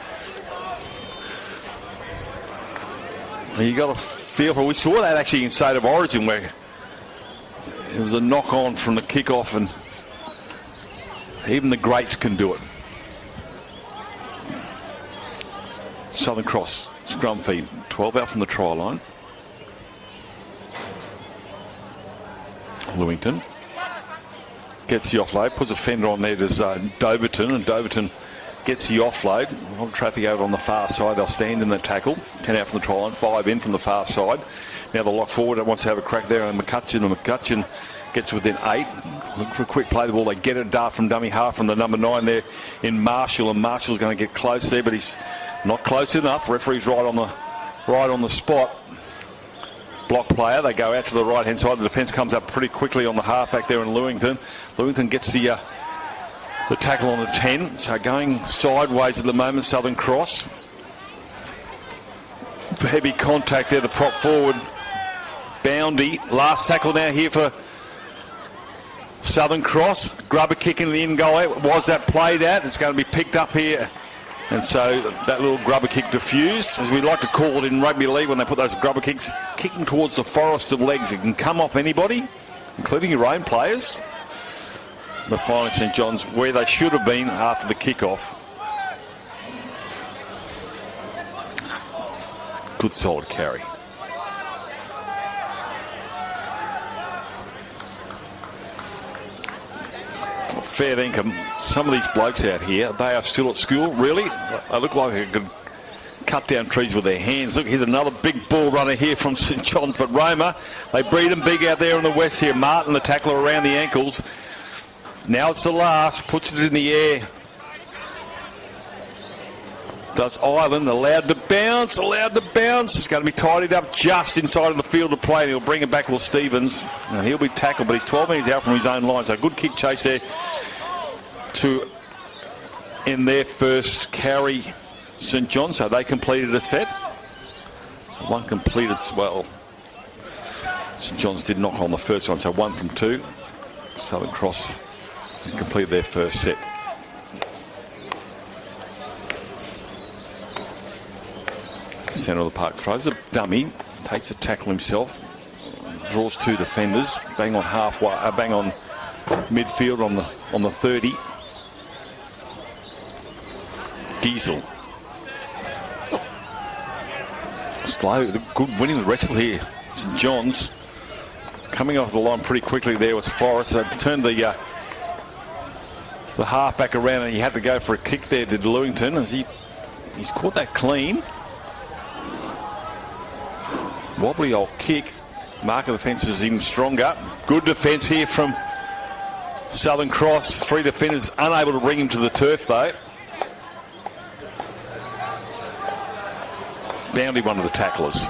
You got a feel for. We saw that actually in State of Origin, where it was a knock-on from the kick-off, and even the greats can do it. Southern Cross scrum feed, 12 out from the try line. Lewington gets the offload, puts a fender on there to Doverton, and Doverton gets the offload. A lot of traffic over on the far side. They'll stand in the tackle. 10 out from the try line, 5 in from the far side. Now the lock forward wants to have a crack there, and McCutcheon gets within 8. Look for a quick play the ball. They get a dart from dummy half from the number 9 there in Marshall, and Marshall's going to get close there, but he's not close enough. Referee's right on the spot. Block player. They go out to the right hand side. The defence comes up pretty quickly on the halfback there in Lewington. Lewington gets the tackle on the 10. So going sideways at the moment, Southern Cross. Heavy contact there, the prop forward. Boundy. Last tackle now here for Southern Cross. Grubber kick in the in goal. Was that played at? It's going to be picked up here. And so that little grubber kick diffused, as we like to call it in rugby league when they put those grubber kicks, kicking towards the forest of legs. It can come off anybody, including your own players. But finally St John's where they should have been after the kick-off. Good solid carry. Fair dinkum. Some of these blokes out here, they are still at school, really. They look like they could cut down trees with their hands. Look, here's another big ball runner here from St John's, but Roma, they breed them big out there in the west here. Martin, the tackler around the ankles. Now it's the last, puts it in the air. Does Island, allowed to bounce. It's going to be tidied up just inside of the field of play, and he'll bring it back with Stevens. Now, he'll be tackled, but he's 12 metres out from his own line, so good kick chase there to in their first carry, St John, so they completed a set. So one completed, well, St John's did knock on the first one, so 1 from 2. Southern Cross completed their first set. Centre of the park throws a dummy, takes the tackle himself, draws 2 defenders, bang on halfway, bang on midfield on the 30. Giesel. Slow, good winning the wrestle here. St John's coming off the line pretty quickly there was Forrest. They turned the half back around, and he had to go for a kick there to Lewington as he's caught that clean. Wobbly old kick. Mark of the fence is even stronger. Good defence here from Southern Cross. 3 defenders unable to bring him to the turf though. Boundy, one of the tacklers.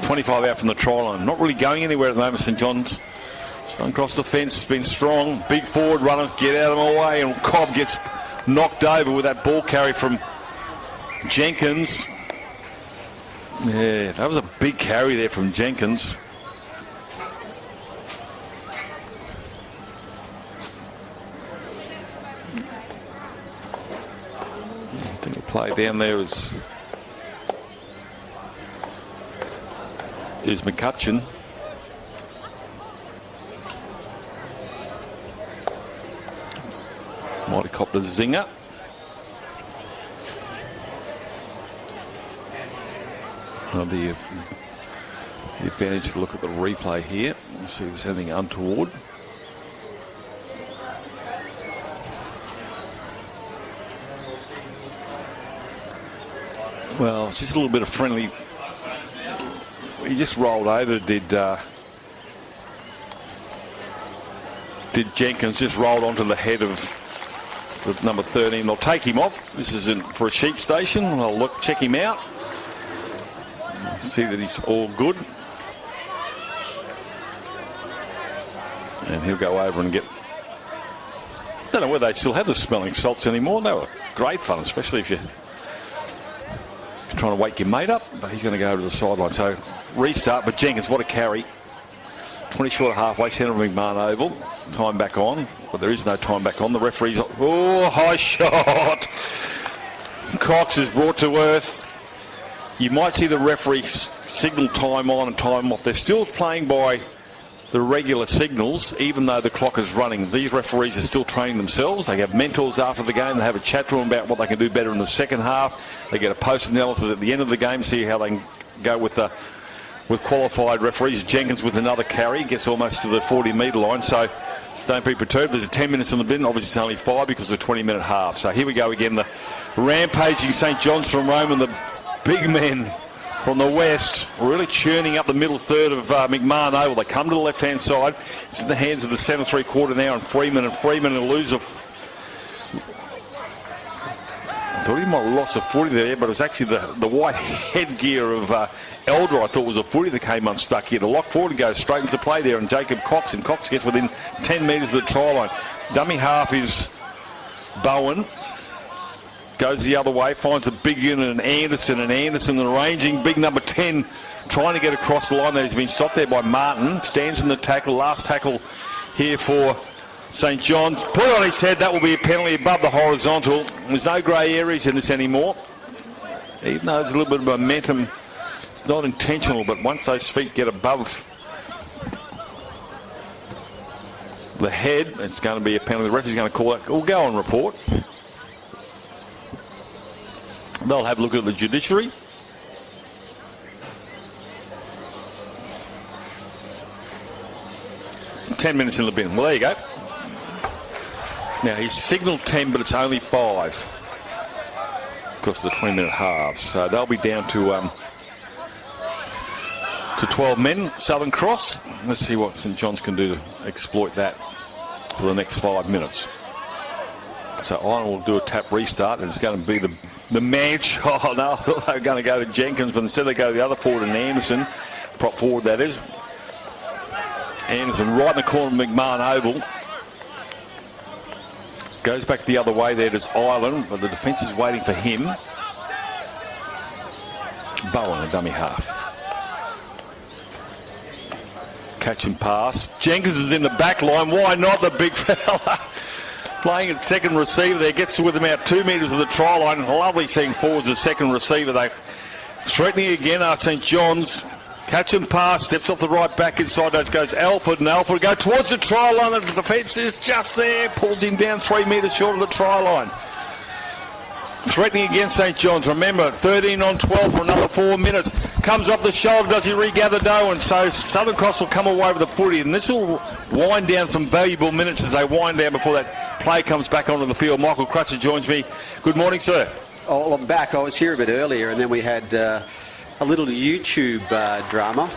25 out from the try line. Not really going anywhere at the moment, St John's. Southern Cross defence has been strong. Big forward runners get out of the way, and Cobb gets knocked over with that ball carry from Jenkins. Yeah, that was a big carry there from Jenkins. I think the play down there is McCutcheon. Might have copped a zinger. The advantage to look at the replay here and see if there's anything untoward. Well, it's just a little bit of friendly. He just rolled over, did Jenkins, just rolled onto the head of the number 13. They'll take him off. This is for a sheep station. I'll check him out. See that he's all good. And he'll go over and get... I don't know whether they still have the smelling salts anymore. They were great fun, especially if you're trying to wake your mate up, but he's going to go over to the sideline. So restart, but Jenkins, what a carry. 20 short of halfway, centre of McMahon Oval. Time back on. Well, there is no time back on. The referee's... Oh, high shot. Cox is brought to earth. You might see the referee signal time on and time off. They're still playing by the regular signals, even though the clock is running. These referees are still training themselves. They have mentors after the game. They have a chat to them about what they can do better in the second half. They get a post-analysis at the end of the game, see how they can go with qualified referees. Jenkins with another carry, gets almost to the 40-metre line, so don't be perturbed. There's 10 minutes in the bin. Obviously it's only 5 because of a 20-minute half. So here we go again. The rampaging St John's from Roma, the big men from the west, really churning up the middle third of McMahon Oval. They come to the left-hand side. It's in the hands of the 7 3/4 now, and Freeman a loser. I thought he might have lost a footy there, but it was actually the white headgear of Elder, I thought was a footy that came unstuck here. To lock forward and go straight into play there, and Jacob Cox, and Cox gets within 10 metres of the try line. Dummy half is Bowen. Goes the other way, finds a big unit in Anderson, arranging big number 10, trying to get across the line. That has been stopped there by Martin. Stands in the tackle, last tackle here for St John's. Put on his head, that will be a penalty above the horizontal. There's no grey areas in this anymore. Even though there's a little bit of momentum, it's not intentional, but once those feet get above the head, it's going to be a penalty. The referee's going to call it. We'll go on report. They'll have a look at the judiciary. $10 minutes in the bin. Well, there you go. Now, he's signalled 10, but it's only 5 because of the 20-minute halves. So they'll be down to 12 men. Southern Cross. Let's see what St John's can do to exploit that for the next 5 minutes. So Iona will do a tap restart, and it's going to be the man shot. Oh, no, I thought they were going to go to Jenkins, but instead they go to the other forward, and Anderson, prop forward that is. Anderson right in the corner of McMahon Oval. Goes back the other way there to Island, but the defence is waiting for him. Bowen, a dummy half. Catch and pass. Jenkins is in the back line. Why not, the big fella? Playing at second receiver there, gets with him out 2 metres of the try line. Lovely seeing forwards as second receiver. They threatening again are St John's. Catch and pass, steps off the right back inside. That goes Alford, and Alford go towards the try line. The defence is just there, pulls him down 3 metres short of the try line. Threatening against St John's. Remember, 13 on 12 for another 4 minutes. Comes off the shoulder, does he regather dough? And so Southern Cross will come away with the footy. And this will wind down some valuable minutes as they wind down before that play comes back onto the field. Michael Crutcher joins me. Good morning, sir. Oh, I'm back. I was here a bit earlier, and then we had a little YouTube drama.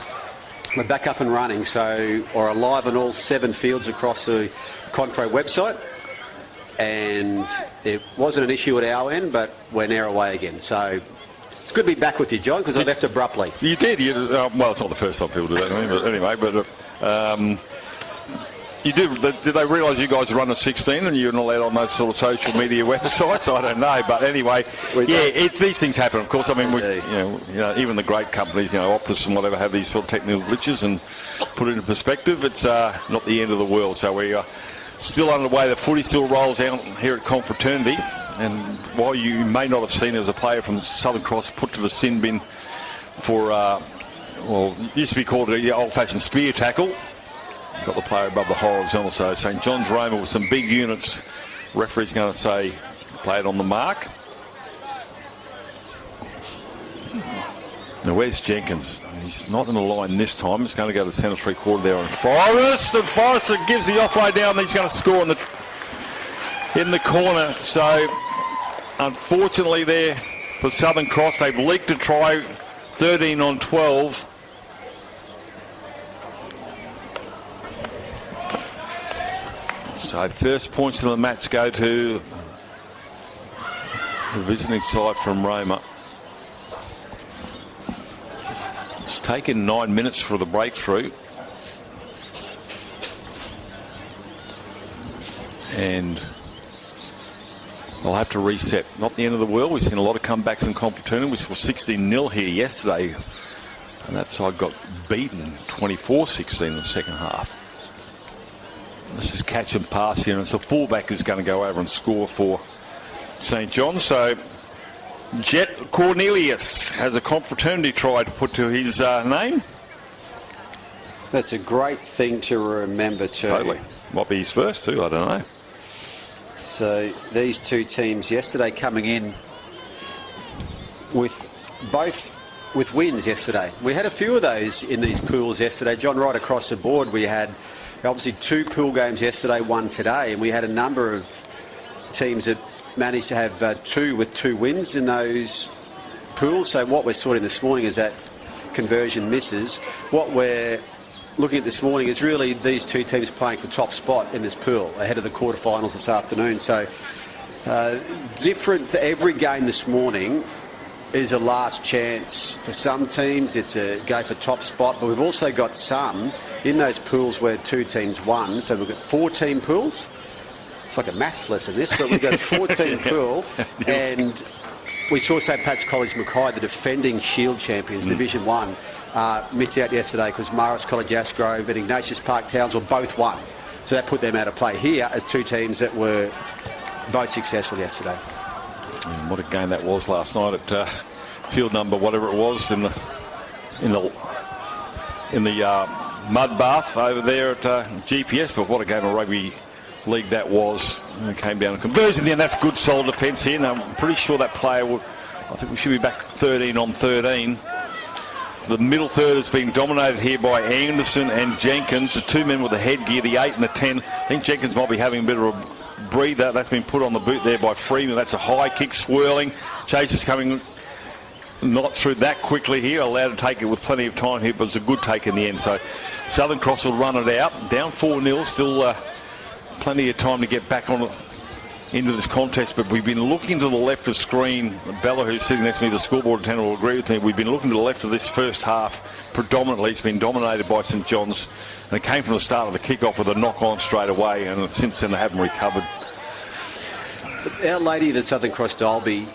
We're back up and running, so we're live on all 7 fields across the Confraternity website. And it wasn't an issue at our end, but we're now away again. So it's good to be back with you, John, because I left abruptly. You did. Well, it's not the first time people do that, but anyway. But you did. Did they realise you guys run at 16 and you're not allowed on those sort of social media websites? I don't know, but anyway, these things happen. Of course, I mean, you know, even the great companies, Optus and whatever, have these sort of technical glitches, and put it into perspective, it's not the end of the world. So we are still underway. The footy still rolls out here at Confraternity, and while you may not have seen it as a player from Southern Cross put to the sin bin for, it used to be called the old-fashioned spear tackle. Got the player above the horizontal. So St John's Roma with some big units. Referee's going to say play it on the mark. Now where's Jenkins? He's not in the line this time. He's going to go to the centre 3/4 there on Forrest, and Forrest gives the offload down. He's going to score in the corner. So unfortunately there for Southern Cross, they've leaked a try, 13 on 12. So first points of the match go to the visiting side from Roma. It's taken 9 minutes for the breakthrough. And I'll have to reset. Not the end of the world. We've seen a lot of comebacks in Confraternity. We saw 16-0 here yesterday, and that side got beaten 24-16 in the second half. Let's just catch and pass here, and so fullback is going to go over and score for St John's. So Jet Cornelius has a Confraternity try to put to his name. That's a great thing to remember too. Totally. Might be his first too, I don't know. So these two teams yesterday coming in with both with wins yesterday. We had a few of those in these pools yesterday, John, right across the board. We had obviously 2 pool games yesterday, 1 today, and we had a number of teams that managed to have 2 with 2 wins in those pools. So what we're sorting this morning is that conversion misses. What we're looking at this morning is really these 2 teams playing for top spot in this pool ahead of the quarterfinals this afternoon. So different for every game this morning is a last chance for some teams. It's a go for top spot, but we've also got some in those pools where 2 teams won. So we've got 14 pools. It's like a maths lesson, this, but we've got a 14 pool, and we saw St Pat's College Mackay, the defending Shield champions, Division 1, miss out yesterday because Marist College Ashgrove and Ignatius Park Townsville both won. So that put them out of play here as 2 teams that were both successful yesterday. And what a game that was last night at field number whatever it was in the mud bath over there at GPS. But what a game of rugby league that was. And it came down to conversion there, and that's good solid defence here. And I'm pretty sure that player will, I think we should be back 13 on 13. The middle third has been dominated here by Anderson and Jenkins, the 2 men with the headgear, the 8 and the 10. I think Jenkins might be having a bit of a breather. That's been put on the boot there by Freeman. That's a high kick, swirling. Chase is coming not through that quickly here, allowed to take it with plenty of time here, but it's a good take in the end. So Southern Cross will run it out. Down 4-0, still plenty of time to get back on into this contest, but we've been looking to the left of the screen. Bella, who's sitting next to me, the scoreboard attendant, will agree with me. We've been looking to the left of this first half. Predominantly, it's been dominated by St John's, and it came from the start of the kick-off with a knock-on straight away, and since then they haven't recovered. Our Lady of the Southern Cross Dalby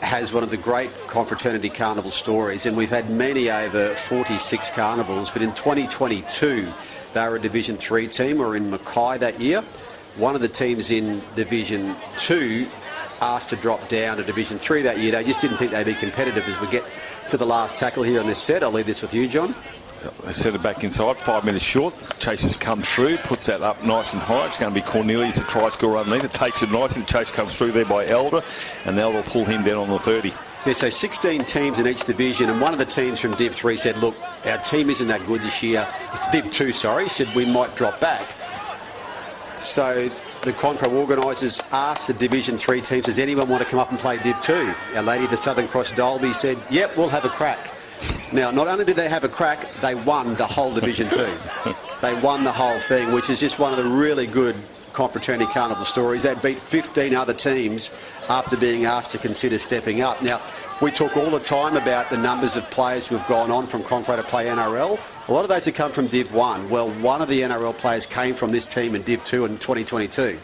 has one of the great Confraternity Carnival stories, and we've had many over 46 carnivals, but in 2022 they were a Division 3 team. We were in Mackay that year. One of the teams in Division 2 asked to drop down to Division 3 that year. They just didn't think they'd be competitive. As we get to the last tackle here on this set, I'll leave this with you, John. They set it back inside, 5 metres short. Chase has come through, puts that up nice and high. It's going to be Cornelius, the try scorer underneath. It takes it nice, and Chase comes through there by Elder, and Elder will pull him down on the 30. Yeah, so 16 teams in each division, and one of the teams from Div 3 said, look, our team isn't that good this year. Div 2, sorry, said we might drop back. So the Confra organisers asked the Division 3 teams, does anyone want to come up and play Div 2? Our Lady of the Southern Cross Dalby said, yep, we'll have a crack. Now, not only did they have a crack, they won the whole Division 2. They won the whole thing, which is just one of the really good Confraternity Carnival stories. They beat 15 other teams after being asked to consider stepping up. Now, we talk all the time about the numbers of players who have gone on from Confra to play NRL. A lot of those have come from Div 1. Well, one of the NRL players came from this team in Div 2 in 2022.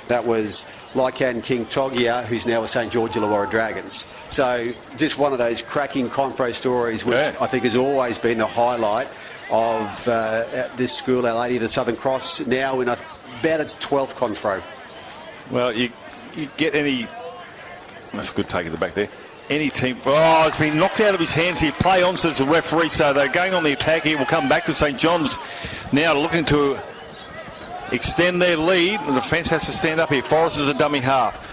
That was Lycan King Togia, who's now with St George Illawarra Dragons. So just one of those cracking Confra stories, which I think has always been the highlight of this school, Our Lady of the Southern Cross, now in about its 12th Confra. Well, you get any... That's a good take at the back there. Any team... Oh, it's been knocked out of his hands here. Play on, says the referee. So they're going on the attack here. We'll come back to St John's now, looking to extend their lead. The defence has to stand up here. Forrest is a dummy half.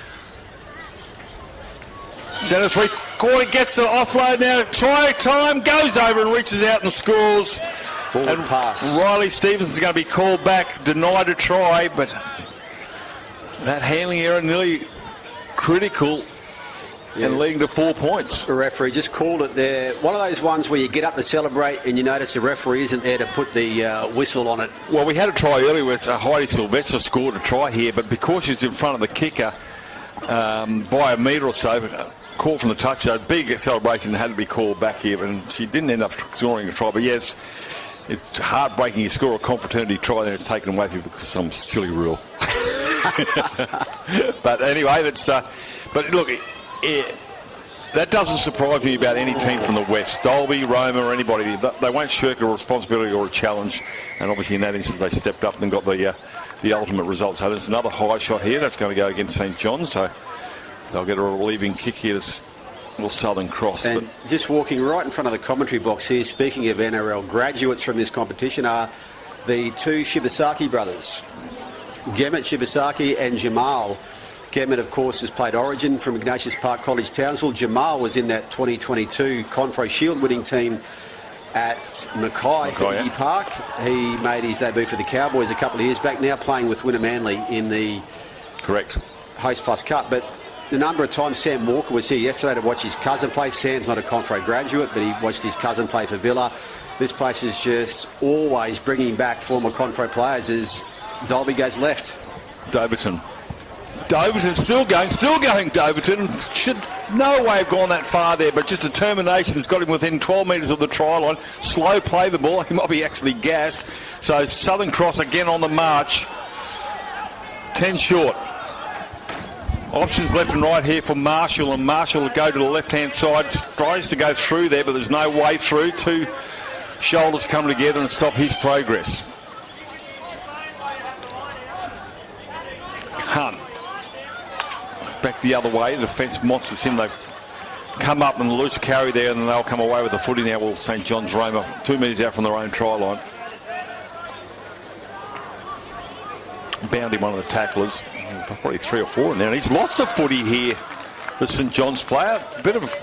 Centre 3-quarter gets the offload now. Try time, goes over and reaches out and scores. Forward pass. Riley Stevens is going to be called back, denied a try, but that handling error nearly critical and leading to 4 points. The referee just called it there. One of those ones where you get up to celebrate and you notice the referee isn't there to put the whistle on it. Well, we had a try earlier with Heidi Sylvester scored a try here, but because she's in front of the kicker by a metre or so, call from the touch, a big celebration had to be called back here, and she didn't end up scoring a try. But yes, it's heartbreaking. You score a Confraternity try and it's taken away from you because of some silly rule. But anyway, that's But look, that doesn't surprise me about any team from the West. Dalby, Roma, or anybody. They won't shirk a responsibility or a challenge. And obviously in that instance they stepped up and got the ultimate result. So there's another high shot here. That's going to go against St John's. So they'll get a relieving kick here to Southern Cross. And just walking right in front of the commentary box here, speaking of NRL graduates from this competition, are the two Shibasaki brothers, Gemmet Shibasaki and Jamal. Gemmet, of course, has played Origin from Ignatius Park College, Townsville. Jamal was in that 2022 Confro Shield winning team at Mackay Park. He made his debut for the Cowboys a couple of years back, now playing with Winner Manly in the Host Plus Cup. But the number of times Sam Walker was here yesterday to watch his cousin play. Sam's not a Confro graduate, but he watched his cousin play for Villa. This place is just always bringing back former Confro players as Dalby goes left. Doverton still going, Doverton. Should no way have gone that far there, but just determination has got him within 12 metres of the try line. Slow play the ball, he might be actually gassed. So Southern Cross again on the march. 10 short. Options left and right here for Marshall, and Marshall will go to the left-hand side. Tries to go through there, but there's no way through. Two shoulders come together and stop his progress. Hunt. Back the other way. The defence monsters him. They've come up and loose carry there, and they'll come away with the footy now. Will St John's Roma 2 metres out from their own try line. Bounding one of the tacklers. Probably 3 or 4 in there. And he's lost the footy here, the St John's player. A bit of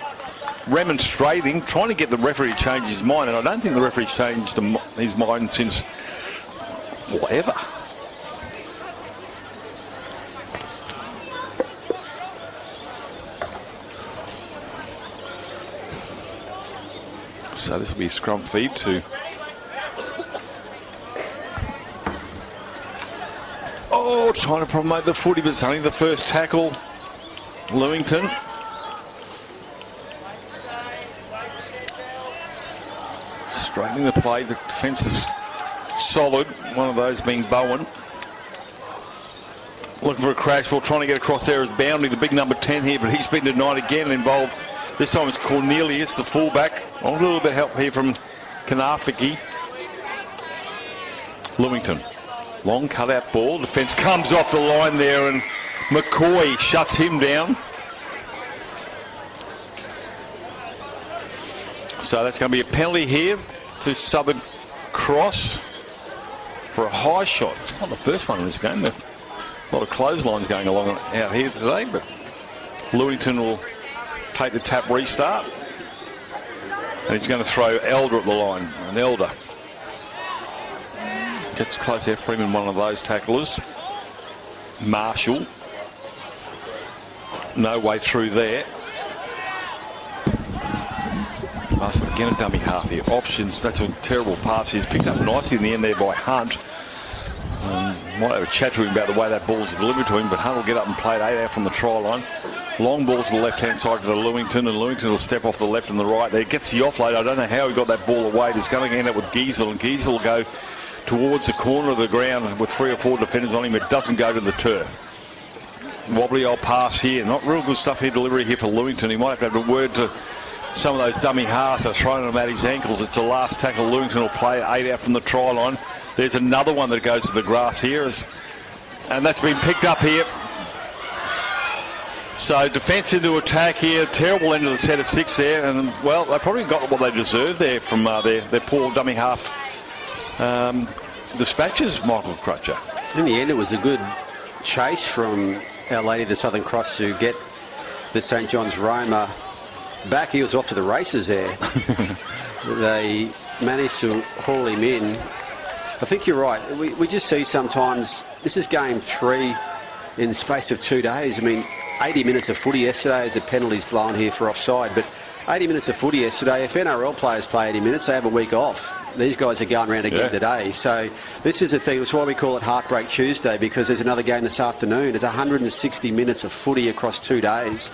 remonstrating, trying to get the referee to change his mind. And I don't think the referee's changed his mind since ever. So this will be a scrum feed to... Oh, trying to promote the footy, but it's only the first tackle. Lewington. Straightening the play. The defence is solid. One of those being Bowen. Looking for a crash ball, trying to get across there is Boundary, the big number 10 here, but he's been denied again, involved. This time it's Cornelius, the fullback. A little bit of help here from Kanafiki. Lewington. Long cut-out ball. Defence comes off the line there, and McCoy shuts him down. So that's going to be a penalty here to Southern Cross for a high shot. It's not the first one in this game. There are a lot of clotheslines going along out here today, but Lewington will take the tap restart. And he's going to throw Elder at the line. And Elder gets close there. Freeman, one of those tacklers. Marshall. No way through there. Marshall again a dummy half here. Options. That's a terrible pass. He's picked up nicely in the end there by Hunt. Might have a chat to him about the way that ball's delivered to him, but Hunt will get up and play it 8 out from the try line. Long ball to the left-hand side to the Lewington, and Lewington will step off the left and the right there. Gets the offload. I don't know how he got that ball away. He's going to end up with Giesel, and Giesel will go towards the corner of the ground with 3 or 4 defenders on him. It doesn't go to the turf. Wobbly old pass here. Not real good stuff here, delivery here for Lewington. He might have to have a word to some of those dummy halves. They're throwing them at his ankles. It's the last tackle. Lewington will play it 8 out from the try line. There's another one that goes to the grass here, and that's been picked up here. So defence into attack here. Terrible end of the set of 6 there. And, well, they probably got what they deserved there from their poor dummy half dispatches, Michael Crutcher. In the end, it was a good chase from Our Lady of the Southern Cross to get the St John's Roma back. He was off to the races there. They managed to haul him in. I think you're right. We just see sometimes, this is game 3 in the space of 2 days. I mean, 80 minutes of footy yesterday as a penalty's blown here for offside, but 80 minutes of footy yesterday. If NRL players play 80 minutes, they have a week off. These guys are going around again today. So this is the thing. It's why we call it Heartbreak Tuesday, because there's another game this afternoon. It's 160 minutes of footy across 2 days.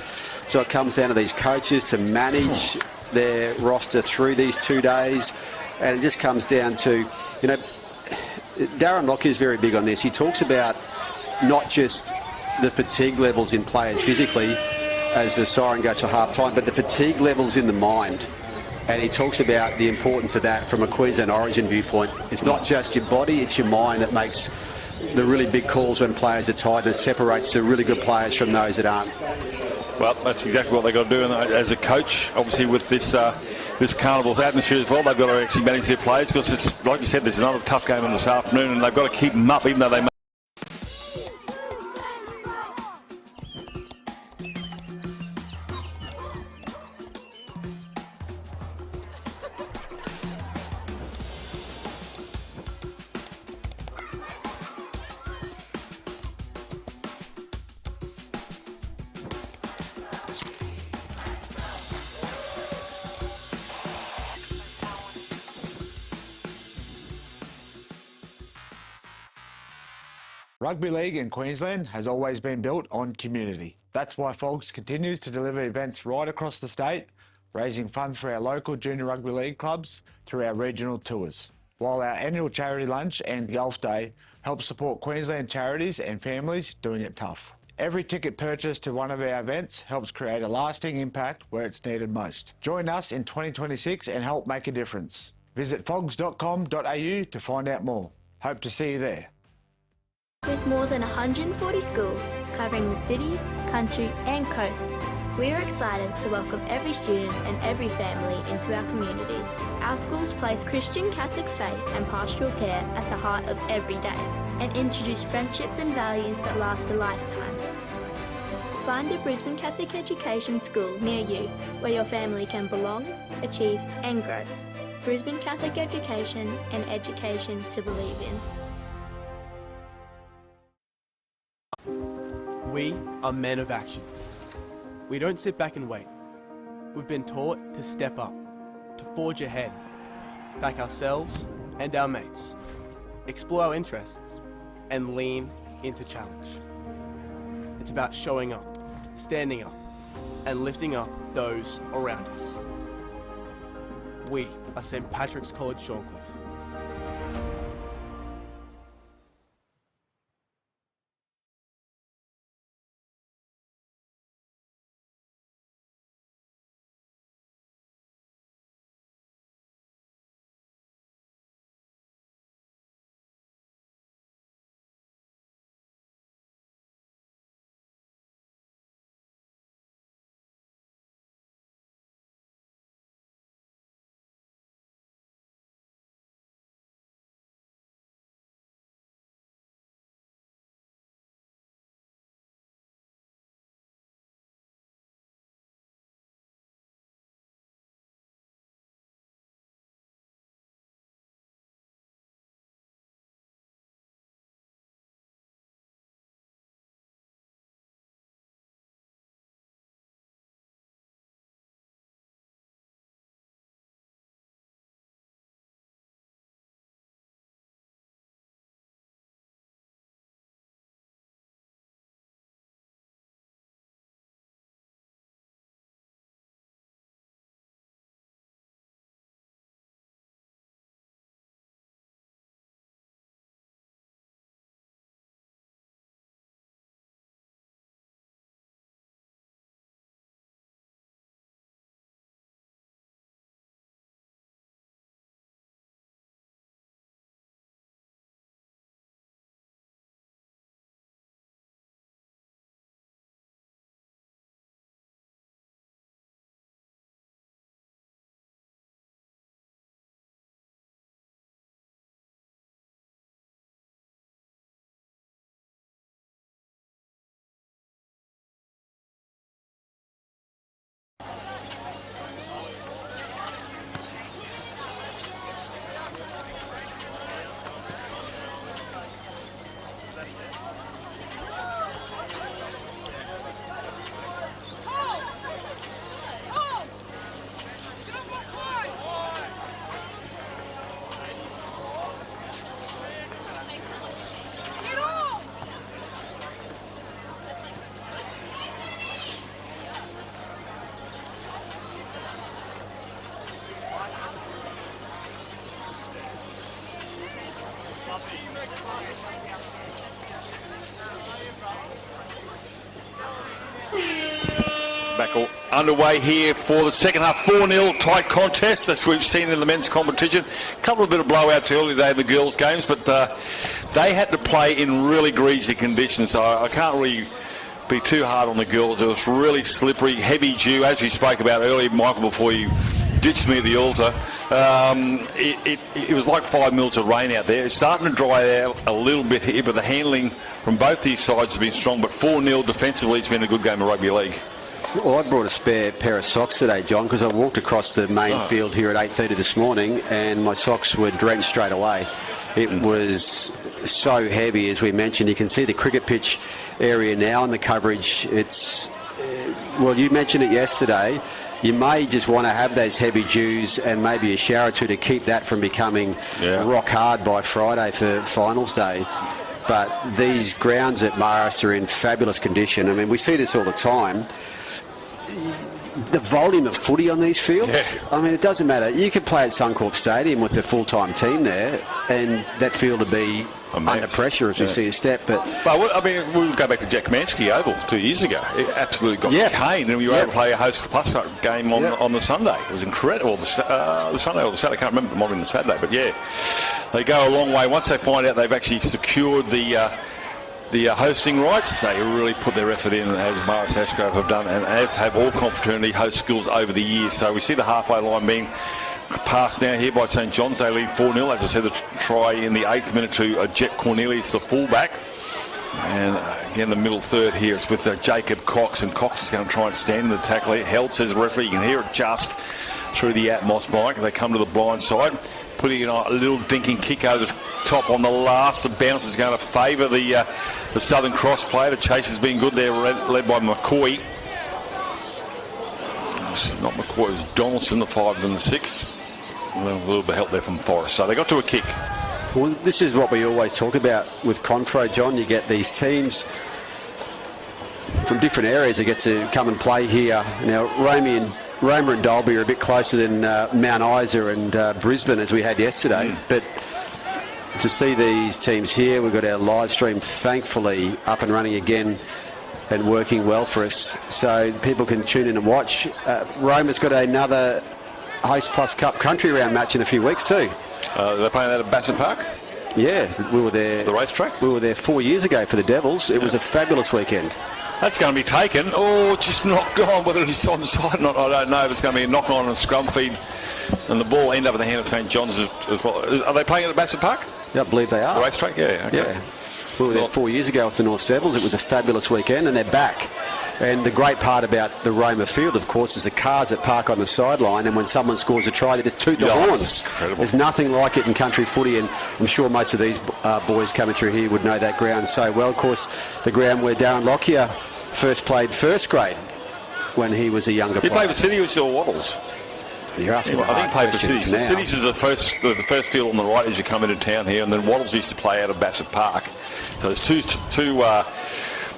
So it comes down to these coaches to manage their roster through these 2 days. And it just comes down to, you know, Darren Lockyer is very big on this. He talks about not just the fatigue levels in players physically, as the siren goes for half-time, but the fatigue levels in the mind. And he talks about the importance of that from a Queensland origin viewpoint. It's not just your body, it's your mind that makes the really big calls when players are tired and separates the really good players from those that aren't. Well, that's exactly what they've got to do. And as a coach, obviously with this this carnival's atmosphere as well, they've got to actually manage their players because, like you said, there's another tough game on this afternoon and they've got to keep them up even though they Rugby league in Queensland has always been built on community. That's why Fogs continues to deliver events right across the state, raising funds for our local junior rugby league clubs through our regional tours. While our annual charity lunch and golf day help support Queensland charities and families doing it tough. Every ticket purchased to one of our events helps create a lasting impact where it's needed most. Join us in 2026 and help make a difference. Visit fogs.com.au to find out more. Hope to see you there. With more than 140 schools covering the city, country and coasts, we are excited to welcome every student and every family into our communities. Our schools place Christian Catholic faith and pastoral care at the heart of every day and introduce friendships and values that last a lifetime. Find a Brisbane Catholic education school near you where your family can belong, achieve and grow. Brisbane Catholic Education, and education to believe in. We are men of action. We don't sit back and wait. We've been taught to step up, to forge ahead, back ourselves and our mates, explore our interests, and lean into challenge. It's about showing up, standing up, and lifting up those around us. We are St. Patrick's College, Shorncliffe. underway here for the second half. 4-0 tight contest as we've seen in the men's competition. A couple of bit of blowouts early today in the girls' games, but they had to play in really greasy conditions. So I can't really be too hard on the girls. It was really slippery, heavy dew, as we spoke about earlier, Michael, before you ditched me at the altar. It was like 5 mils of rain out there. It's starting to dry out a little bit here, but the handling from both these sides has been strong. But 4-0 defensively, it's been a good game of rugby league. Well, I brought a spare pair of socks today, John, because I walked across the main field here at 8:30 this morning, and my socks were drenched straight away. It was so heavy, as we mentioned. You can see the cricket pitch area now in the coverage. It's well, you mentioned it yesterday. You may just want to have those heavy dews and maybe a shower or two to keep that from becoming rock hard by Friday for finals day. But these grounds at Marist are in fabulous condition. I mean, we see this all the time. The volume of footy on these fields, I mean, it doesn't matter. You could play at Suncorp Stadium with the full-time team there, and that field would be under pressure as we see a step. But I mean, we'll go back to Jack Mansky Oval 2 years ago. It absolutely got caned, and we were able to play a host plus game on the Sunday. It was incredible. The Sunday or the Saturday, I can't remember. It might have been the Saturday, but they go a long way. Once they find out they've actually secured the hosting rights, they really put their effort in, as Marist Ashgrove have done, and as have all confraternity host schools over the years. So we see the halfway line being passed now here by St John's. They lead 4-0. As I said, the try in the 8th minute to Jet Cornelius, the fullback. And again, the middle third here is with Jacob Cox, and Cox is going to try and stand in the tackle. Held, says the referee. You can hear it just through the Atmos mic. They come to the blind side, putting in a little dinking kick over the top on the last. The bounce is going to favour the Southern Cross player. The chase has been good there, led by McCoy. This is not McCoy, it was Donaldson, the 5 and the 6. A little bit of help there from Forrest. So they got to a kick. Well, this is what we always talk about with Confro, John. You get these teams from different areas that get to come and play here. Now, Roma and Dalby are a bit closer than Mount Isa and Brisbane, as we had yesterday. But to see these teams here, we've got our live stream, thankfully, up and running again and working well for us, so people can tune in and watch. Roma's got another Host Plus Cup Country Round match in a few weeks too. They're playing that at Bassett Park? Yeah, we were there. The racetrack? We were there 4 years ago for the Devils. It was a fabulous weekend. That's going to be taken. Oh, just knocked on. Whether it's onside or not, I don't know. But it's going to be a knock on and a scrum feed, and the ball end up in the hand of St John's as well. Are they playing it at Bassett Park? Yeah, I believe they are. The racetrack? Yeah, okay. Yeah. We were there 4 years ago with the North Devils. It was a fabulous weekend, and they're back. And the great part about the Roma field, of course, is the cars that park on the sideline, and when someone scores a try, they just toot the horns. There's nothing like it in country footy, and I'm sure most of these boys coming through here would know that ground so well. Of course, the ground where Darren Lockyer first played first grade when he was a younger player. He played for City or still Waddles? You're asking I think he played for Cities. Cities is the first field on the right as you come into town here, and then Waddles used to play out of Bassett Park. So there's two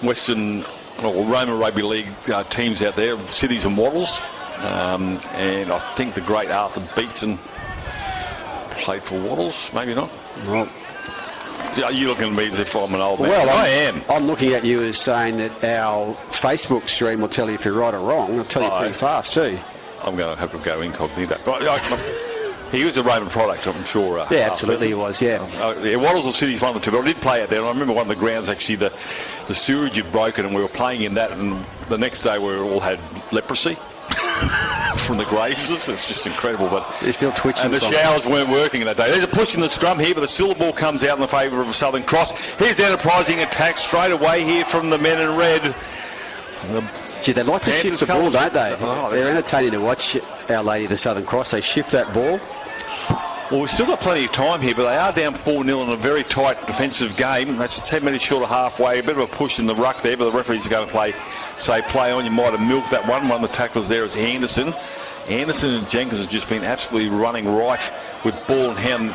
Western Roma Rugby League teams out there, Cities and Waddles. And I think the great Arthur Beetson played for Waddles, maybe not. Well, you're looking at me as if I'm an old man. Well, I am. I'm looking at you as saying that our Facebook stream will tell you if you're right or wrong. I'll tell you pretty fast too. I'm going to have to go incognito. He was a Roman product, I'm sure. Yeah, absolutely he was, yeah. Waddles or City's one of the two, but I did play out there, and I remember one of the grounds, actually, the sewage had broken, and we were playing in that, and the next day we all had leprosy from the grazes. It was just incredible. But they're still twitching. And the showers weren't working that day. There's a push in the scrum here, but the silver ball comes out in the favour of Southern Cross. Here's the enterprising attack straight away here from the men in red. Gee, they like to shift the ball, don't they? They're entertaining to watch, Our Lady of the Southern Cross. They shift that ball. Well, we've still got plenty of time here, but they are down 4-0 in a very tight defensive game. That's 10 minutes short of halfway. A bit of a push in the ruck there, but the referees are going to play on. You might have milked that one. One of the tacklers there is Anderson. Anderson and Jenkins have just been absolutely running rife with ball and hand.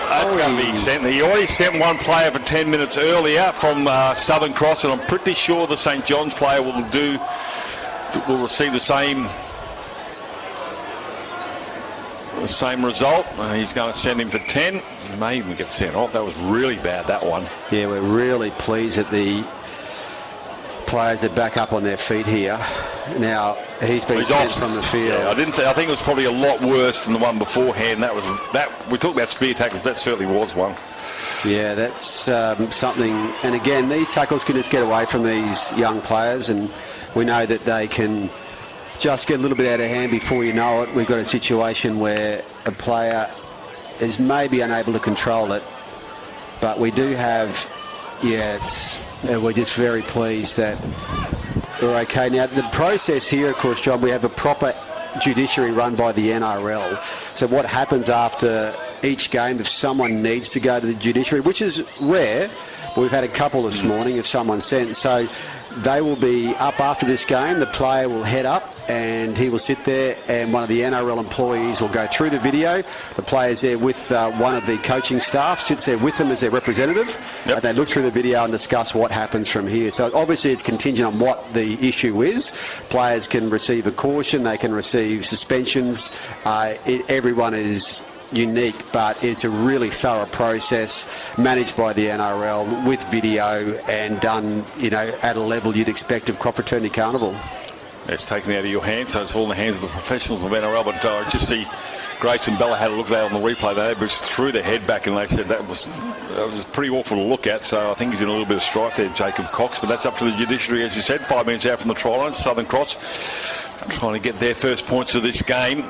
That's going to be sent. He already sent one player for 10 minutes earlier from Southern Cross, and I'm pretty sure the St John's player will receive the same result. He's going to send him for 10. He may even get sent off. That was really bad, that one. Yeah, we're really pleased that the players are back up on their feet here. Now, he's been sent from the field. Yeah, I think it was probably a lot worse than the one beforehand. We talked about spear tackles. That certainly was one. Yeah, that's something. And again, these tackles can just get away from these young players, and we know that they can just get a little bit out of hand before you know it. We've got a situation where a player is maybe unable to control it, but we do have, we're just very pleased that we're okay. Now, the process here, of course, John, we have a proper judiciary run by the NRL. So what happens after each game if someone needs to go to the judiciary, which is rare, but we've had a couple this morning if someone sent. So they will be up after this game. The player will head up and he will sit there, and one of the NRL employees will go through the video. The player's there with one of the coaching staff, sits there with them as their representative. Yep. And they look through the video and discuss what happens from here. So obviously it's contingent on what the issue is. Players can receive a caution, they can receive suspensions. Everyone is unique, but it's a really thorough process managed by the NRL with video and done, at a level you'd expect of Confraternity Carnival. It's taken out of your hands, so it's all in the hands of the professionals of NRL. But I just see Grace and Bella had a look there on the replay. They just threw their head back and they said that was pretty awful to look at. So I think he's in a little bit of strife there, Jacob Cox. But that's up to the judiciary, as you said. 5 minutes out from the try line. Southern Cross trying to get their first points of this game.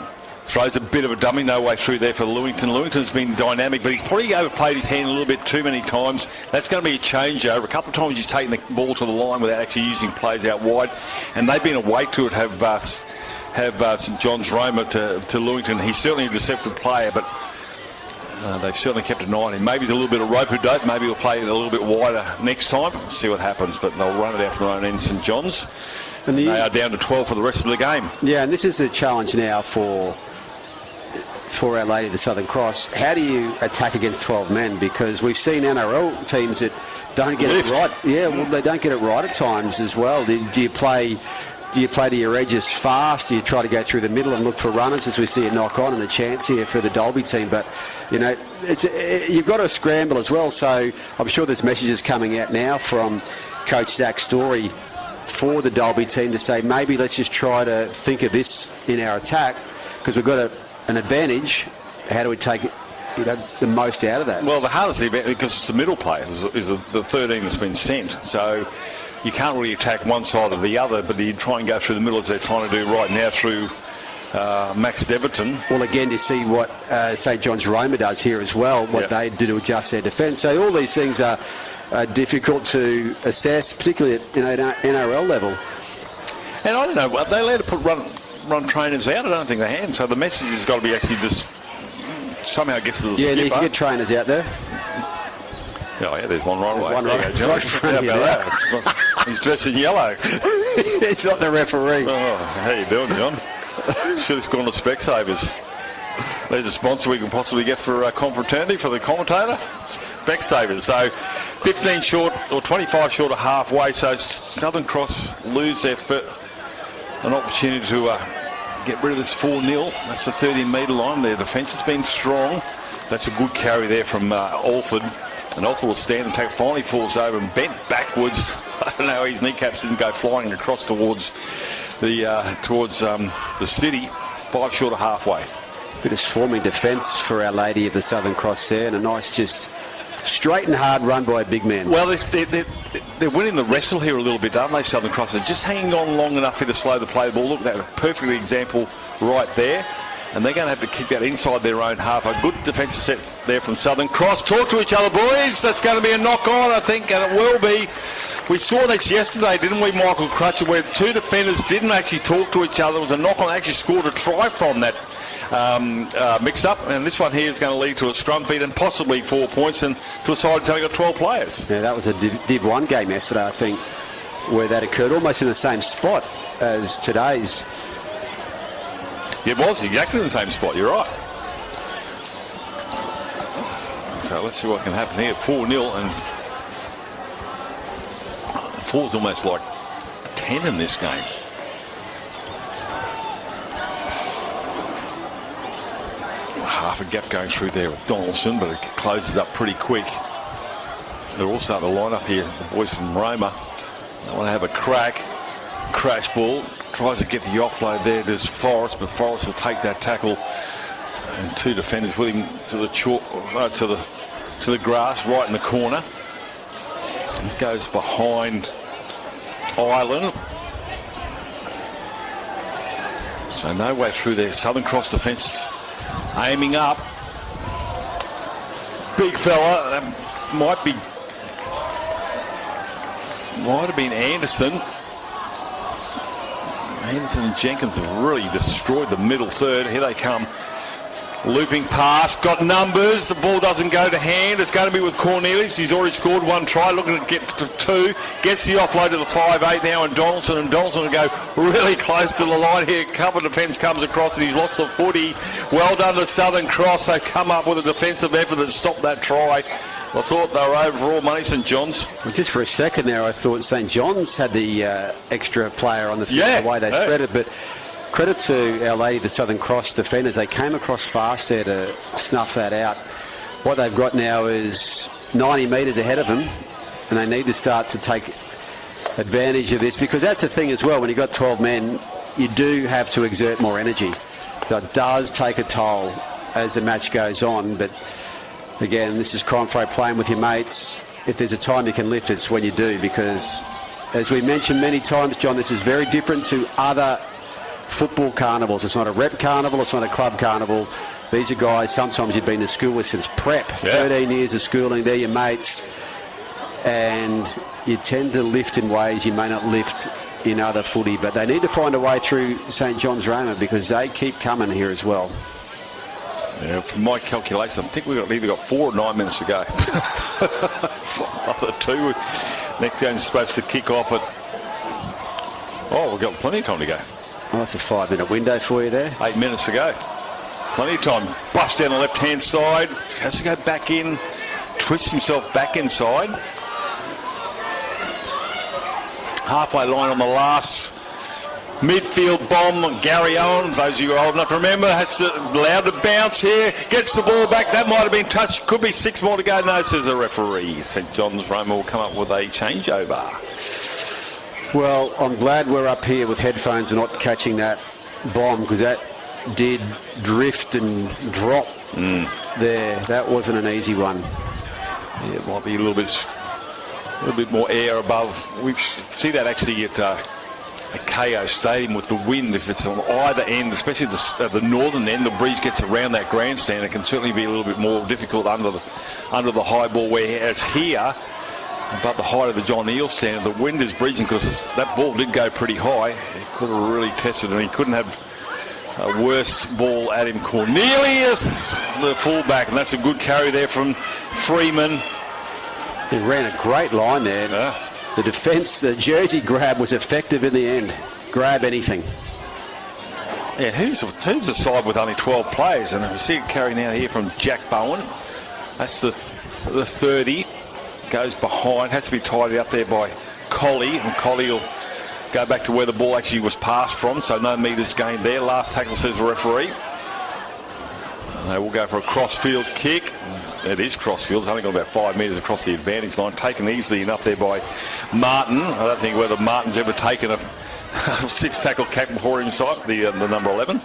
Throws a bit of a dummy, no way through there for Lewington. Lewington's been dynamic, but he's probably overplayed his hand a little bit too many times. That's going to be a changeover. A couple of times he's taken the ball to the line without actually using plays out wide, and they've been awake to it, have St John's Roma to Lewington. He's certainly a deceptive player, but they've certainly kept an eye on him. Maybe he's a little bit of rope-a-dope. Maybe he'll play it a little bit wider next time. See what happens, but they'll run it out from their own end, St John's. And they are down to 12 for the rest of the game. Yeah, and this is the challenge now for Our Lady of the Southern Cross. How do you attack against 12 men? Because we've seen NRL teams that don't get it right. Yeah, well, they don't get it right at times as well. Do you play to your edges fast? Do you try to go through the middle and look for runners, as we see a knock on and a chance here for the Dolby team? But, you've got to scramble as well. So I'm sure there's messages coming out now from Coach Zach Story for the Dolby team to say, maybe let's just try to think of this in our attack, because we've got an advantage. How do we take the most out of that? Well, the hardest thing, because it's the middle play, is the 13 that's been sent. So you can't really attack one side or the other, but you try and go through the middle, as they're trying to do right now through Max Deverton. Well, again, to see what St John's Roma does here as well, what they do to adjust their defence. So all these things are difficult to assess, particularly at NRL level. And I don't know, they allowed to put run trainers out? I don't think they can. So the message has got to be actually just somehow gets to the skipper. Yeah, you can get trainers out there. Oh, yeah, there's one right away. One right in front of you now. He's dressed in yellow. It's not the referee. Oh, how you doing, John? Should have gone to Specsavers. There's a sponsor we can possibly get for Confraternity for the commentator. Specsavers. So 15 short or 25 short of halfway. So Southern Cross lose an opportunity to get rid of this 4-0. That's the 30-metre line. Their defence has been strong. That's a good carry there from Alford. And Alford will stand and take. Finally falls over and bent backwards. I don't know how his kneecaps didn't go flying across towards the city. 5 short of halfway. Bit of swarming defence for Our Lady of the Southern Cross there, and a nice just straight and hard run by a big man. Well, they're winning the wrestle here a little bit, aren't they, Southern Cross? They're just hanging on long enough here to slow the play ball. Look, that's a perfect example right there. And they're going to have to kick that inside their own half. A good defensive set there from Southern Cross. Talk to each other, boys. That's going to be a knock-on, I think, and it will be. We saw this yesterday, didn't we, Michael Crutcher, where two defenders didn't actually talk to each other. It was a knock-on. They actually scored a try from that mix-up, and this one here is going to lead to a scrum feed and possibly 4 points, and to a side that's only got 12 players. Yeah, that was a Div 1 game yesterday, I think, where that occurred, almost in the same spot as today's. It was exactly in the same spot, you're right. So let's see what can happen here. 4-0, and 4's almost like 10 in this game. Half a gap going through there with Donaldson, but it closes up pretty quick. They're all starting to line up here, the boys from Roma. They want to have a crack. Crash ball. Tries to get the offload there. There's Forrest, but Forrest will take that tackle. And two defenders with him to the chalk, to the grass, right in the corner. He goes behind Ireland. So no way through there. Southern Cross defence aiming up. Big fella. That might have been Anderson. Anderson and Jenkins have really destroyed the middle third. Here they come. Looping pass, got numbers. The ball doesn't go to hand. It's going to be with Cornelius. He's already scored one try, looking to get to two. Gets the offload to the 5'8" now, and Donaldson will go really close to the line here. A couple of defence comes across, and he's lost the footy. Well done to Southern Cross. They come up with a defensive effort that stopped that try. I thought they were over for all money, St John's. Well, just for a second there, I thought St John's had the extra player on the field, the way they spread it, but credit to our lady, the Southern Cross defenders. They came across fast there to snuff that out. What they've got now is 90 metres ahead of them, and they need to start to take advantage of this, because that's the thing as well. When you've got 12 men, you do have to exert more energy. So it does take a toll as the match goes on. But again, this is Confraternity playing with your mates. If there's a time you can lift, it's when you do, because as we mentioned many times, John, this is very different to other football carnivals. It's not a rep carnival, it's not a club carnival. These are guys sometimes you've been to school with since prep, 13 years of schooling, they're your mates, and you tend to lift in ways you may not lift in other footy, but they need to find a way through St John's Roma, because they keep coming here as well. Yeah, from my calculation, I think we've either got 4 or 9 minutes to go. Other two. Next game's supposed to kick off at... Oh, we've got plenty of time to go. Well, that's a 5-minute window for you there. 8 minutes to go. Plenty of time. Bust down the left-hand side. Has to go back in. Twists himself back inside. Halfway line on the last midfield bomb. Gary Owen, those of you who are old enough to remember, has allowed to bounce here. Gets the ball back. That might have been touched. Could be 6 more to go. No, says the referee. St John's Roma will come up with a changeover. Well, I'm glad we're up here with headphones and not catching that bomb, because that did drift and drop there. That wasn't an easy one. Yeah, it might be a little bit more air above. We see that actually at KO Stadium with the wind. If it's on either end, especially the northern end, the breeze gets around that grandstand. It can certainly be a little bit more difficult under the high ball, whereas here, above the height of the John Eel stand, the wind is breezing, because that ball did go pretty high. He could have really tested, and he couldn't have a worse ball at him. Cornelius, the fullback, and that's a good carry there from Freeman. He ran a great line there. The defence, the jersey grab was effective in the end. Grab anything. Yeah, who's the side with only 12 players? And we see it carrying out here from Jack Bowen. That's the 30. Goes behind, has to be tidied up there by Collie, and Collie will go back to where the ball actually was passed from, so no metres gained there. Last tackle, says the referee. They will go for a cross-field kick. It is cross-field. It's only got about 5 metres across the advantage line. Taken easily enough there by Martin. I don't think whether Martin's ever taken a 6-tackle cap before inside, the number 11.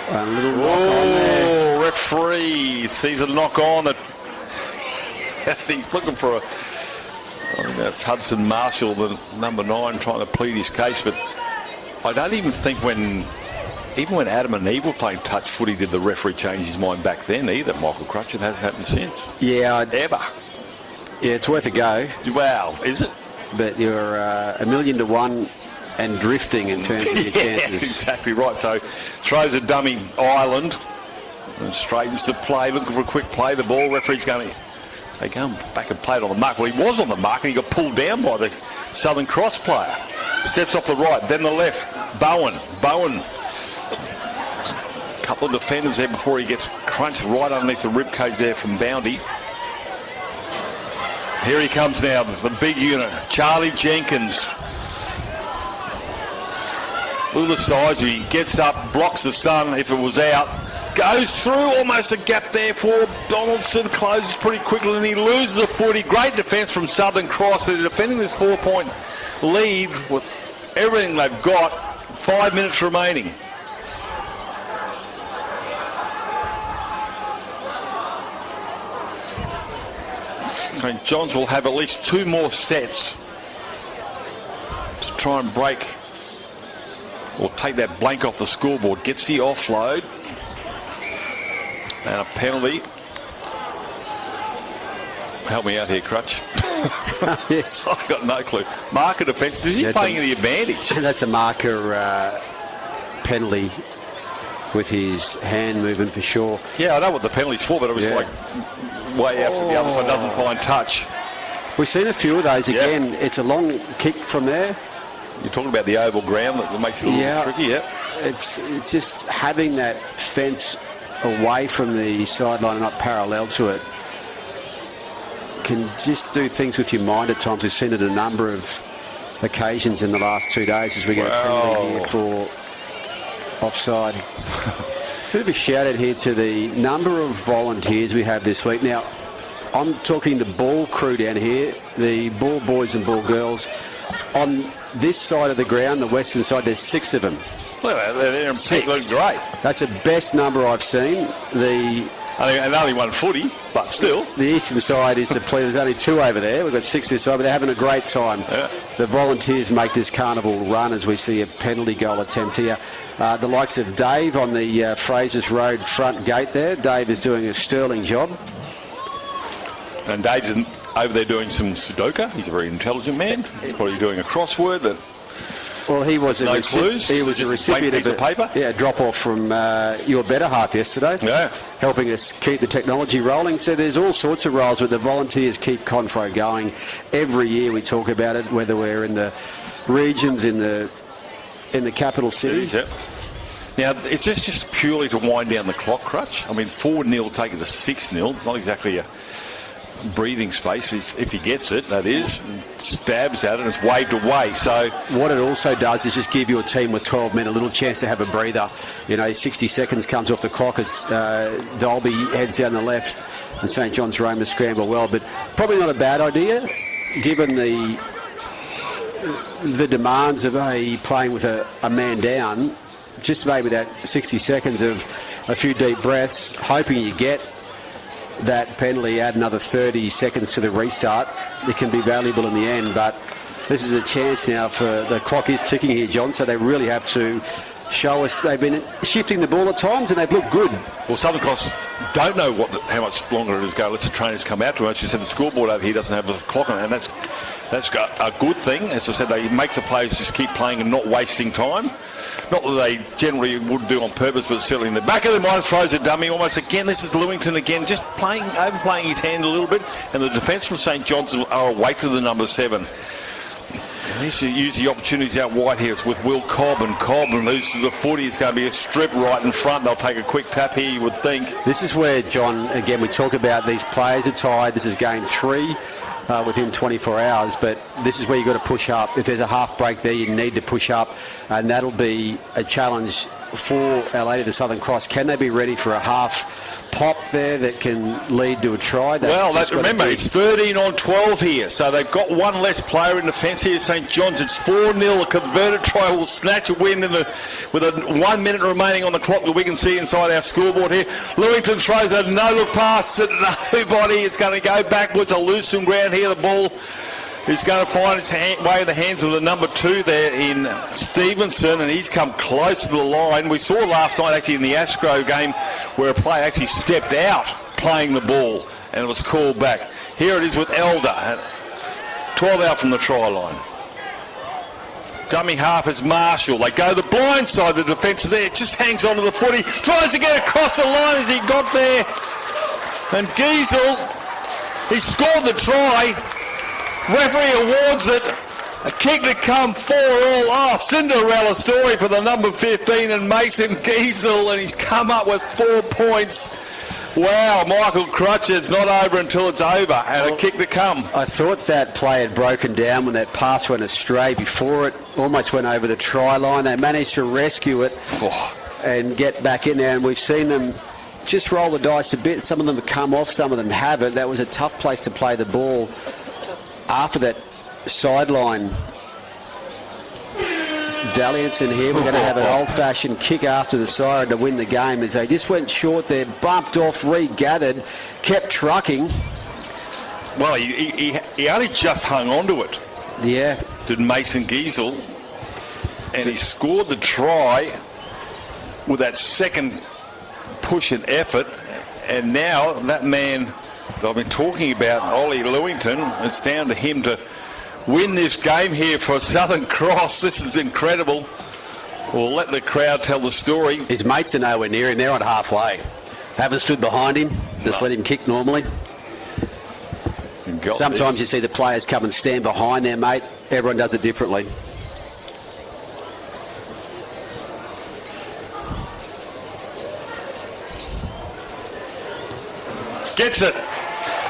A little knock on there. Referee sees a knock on. He's looking for I think that's Hudson Marshall, the number 9, trying to plead his case. But I don't even think even when Adam and Eve were playing touch footy, did the referee change his mind back then either, Michael Crutch. It hasn't happened since. Yeah. Ever. Yeah, it's worth a go. Wow, is it? But you're 1,000,000 to 1 and drifting in terms of your chances. Exactly right. So throws a dummy Ireland and straightens the play, looking for a quick play. The ball, referee's going to say, go back and play it on the mark. Well, he was on the mark and he got pulled down by the Southern Cross player. Steps off the right, then the left. Bowen. A couple of defenders there before he gets crunched right underneath the ribcage there from Bounty. Here he comes now, the big unit, Charlie Jenkins. Look at the size. He gets up, blocks the sun if it was out. Goes through, almost a gap there for Donaldson, closes pretty quickly, and he loses the footy. Great defence from Southern Cross. They're defending this 4-point lead with everything they've got. 5 minutes remaining. St John's will have at least 2 more sets to try and break or take that blank off the scoreboard. Gets the offload. And a penalty. Help me out here, Crutch. Yes. I've got no clue. Marker defence. Is he playing the advantage? That's a marker penalty with his hand moving for sure. Yeah, I know what the penalty's for, but it was like way out to the other side. Doesn't find touch. We've seen a few of those again. Yep. It's a long kick from there. You're talking about the oval ground that makes it a little bit tricky, It's just having that fence away from the sideline and not parallel to it can just do things with your mind at times. We've seen it a number of occasions in the last 2 days as we get a penalty here for offside. Bit of a shout out here to the number of volunteers we have this week. Now, I'm talking the ball crew down here, the ball boys and ball girls. On this side of the ground, the western side, there's 6 of them. Look at that, they're in 6. Look great. That's the best number I've seen. And only one footy, but still. The eastern side is depleted. There's only 2 over there. We've got 6 this side, but they're having a great time. Yeah. The volunteers make this carnival run as we see a penalty goal attempt here. The likes of Dave on the Fraser's Road front gate there. Dave is doing a sterling job. And Dave's over there doing some Sudoku. He's a very intelligent man. He's probably doing a crossword that... Well, he was a clues. He was a recipient of a paper. Yeah, drop off from your better half yesterday. Yeah, helping us keep the technology rolling. So there's all sorts of roles, but the volunteers keep Confro going. Every year we talk about it, whether we're in the regions, in the capital cities. Yeah. Now it's just purely to wind down the clock, Crutch. I mean, 4-0 take it to 6-0. It's not exactly a breathing space if he gets it, that is, and stabs at it and it's waved away. So what it also does is just give your team with 12 men a little chance to have a breather. 60 seconds comes off the clock as Dalby heads down the left and St John's Roma scramble well, but probably not a bad idea given the demands of playing with a man down. Just maybe that 60 seconds of a few deep breaths, hoping you get that penalty, add another 30 seconds to the restart. It can be valuable in the end, but this is a chance now for the clock is ticking here, John, so they really have to show us. They've been shifting the ball at times and they've looked good. Well, Southern Cross don't know how much longer it is going. Let the trainers come out to us. You said the scoreboard over here doesn't have the clock on it, and that's a good thing. As I said, it makes the players just keep playing and not wasting time. Not that they generally would do on purpose, but certainly in the back of their mind throws a dummy almost again. This is Lewington again, just overplaying his hand a little bit, and the defence from St John's are awake to the number 7. He needs to use the opportunities out wide here. It's with Will Cobb loses the footy. It's going to be a strip right in front. They'll take a quick tap here, you would think. This is where, John, again, we talk about these players are tired. This is game 3 within 24 hours, but this is where you've got to push up. If there's a half break there, you need to push up, and that'll be a challenge for our Lady of the Southern Cross. Can they be ready for a half pop there that can lead to a try? Remember, it's 13 on 12 here, so they've got one less player in defence here. St John's, it's 4-0. A converted try will snatch a win with 1 minute remaining on the clock that we can see inside our scoreboard here. Lewington throws a no-look pass to nobody. It's going to go backwards to lose some ground here. The ball is going to find its way in the hands of the number 2 there in Stevenson, and he's come close to the line. We saw last night actually in the Ashgrove game where a player actually stepped out playing the ball and it was called back. Here it is with Elder, 12 out from the try line. Dummy half is Marshall. They go the blind side. The defence is there. Just hangs onto the footy. Tries to get across the line as he got there. And Giesel, he scored the try. Referee awards it. A kick to come 4-all. Cinderella story for the number 15 and Mason Giesel, and he's come up with 4 points. Wow, Michael Crutch, it's not over until it's over, and a kick to come. I thought that play had broken down when that pass went astray before it almost went over the try line. They managed to rescue it. and get back in there, and we've seen them just roll the dice a bit. Some of them have come off, some of them haven't. That was a tough place to play the ball after that sideline dalliance in here. We're going to have an old-fashioned kick after the siren to win the game, as they just went short there, bumped off, regathered, kept trucking. Well, he only just hung on to it. Yeah. Did Mason Giesel, and he scored the try with that second push and effort, and now that man that I've been talking about, Ollie Lewington, it's down to him to win this game here for Southern Cross. This is incredible. We'll let the crowd tell the story. His mates are nowhere near him. They're on halfway. Haven't stood behind him. Just let him kick normally. Sometimes you see the players come and stand behind their mate. Everyone does it differently. Gets it.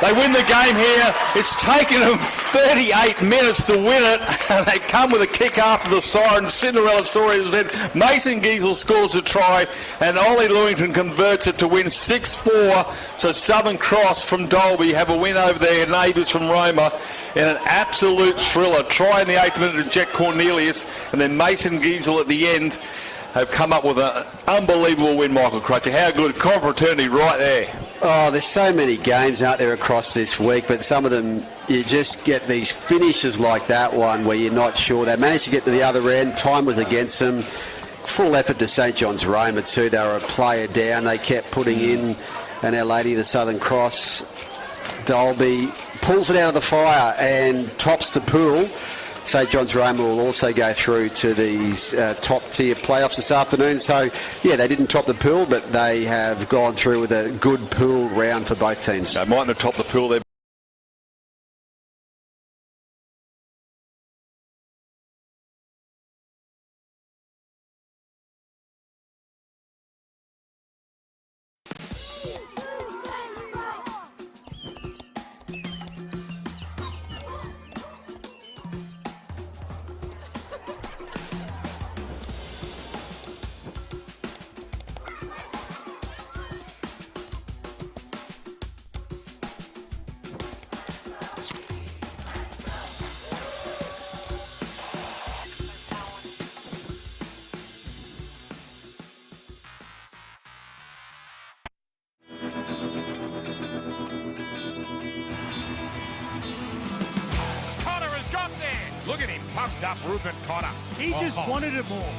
They win the game here. It's taken them 38 minutes to win it, and they come with a kick after the siren. Cinderella story as I said. Mason Giesel scores a try, and Ollie Lewington converts it to win 6-4. So Southern Cross from Dalby have a win over their neighbours from Roma in an absolute thriller. Try in the 8th minute to Jack Cornelius, and then Mason Giesel at the end have come up with an unbelievable win, Michael Crutcher. How good. Confraternity right there. Oh, there's so many games out there across this week, but some of them, you just get these finishes like that one where you're not sure. They managed to get to the other end. Time was against them. Full effort to St John's Roma too. They were a player down. They kept putting in, and Our Lady of the Southern Cross, Dalby, pulls it out of the fire and tops the pool. St John's Roma will also go through to these top-tier playoffs this afternoon. So, yeah, they didn't top the pool, but they have gone through with a good pool round for both teams. They mightn't have topped the pool there. Look at him, pumped up Rupert Connor. He just wanted it more.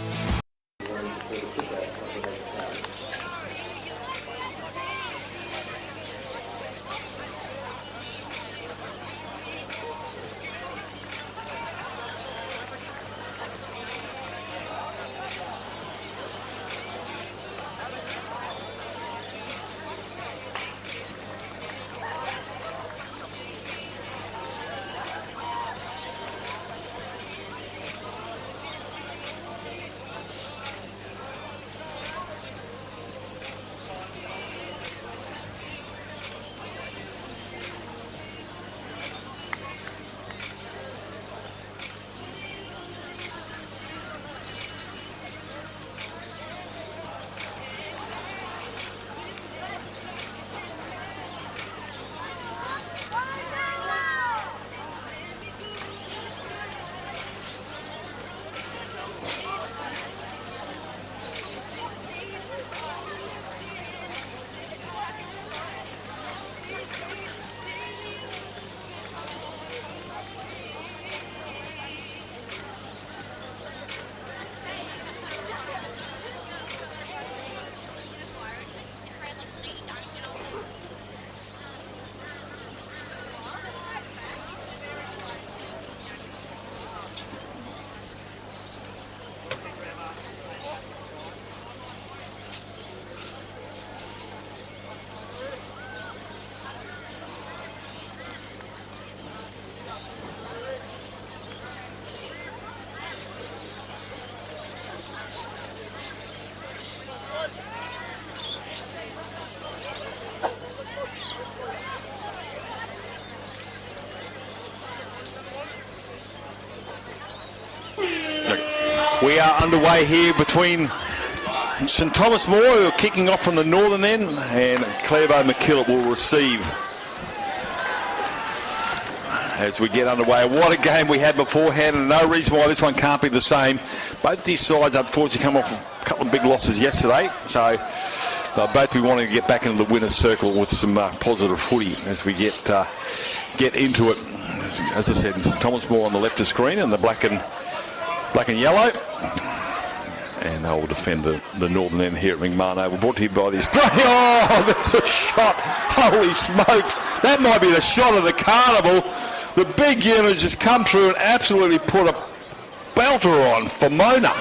We are underway here between St Thomas More, who are kicking off from the northern end, and Clairvaux MacKillop will receive as we get underway. What a game we had beforehand, and no reason why this one can't be the same. Both these sides, unfortunately, come off a couple of big losses yesterday, so they'll both be wanting to get back into the winner's circle with some positive footy as we get into it. As I said, St Thomas More on the left of screen, and the black and yellow. And they will defend the northern end here at McMahon Oval. Brought to you by this. Oh, there's a shot. Holy smokes. That might be the shot of the carnival. The big unit just come through and absolutely put a belter on for Mona.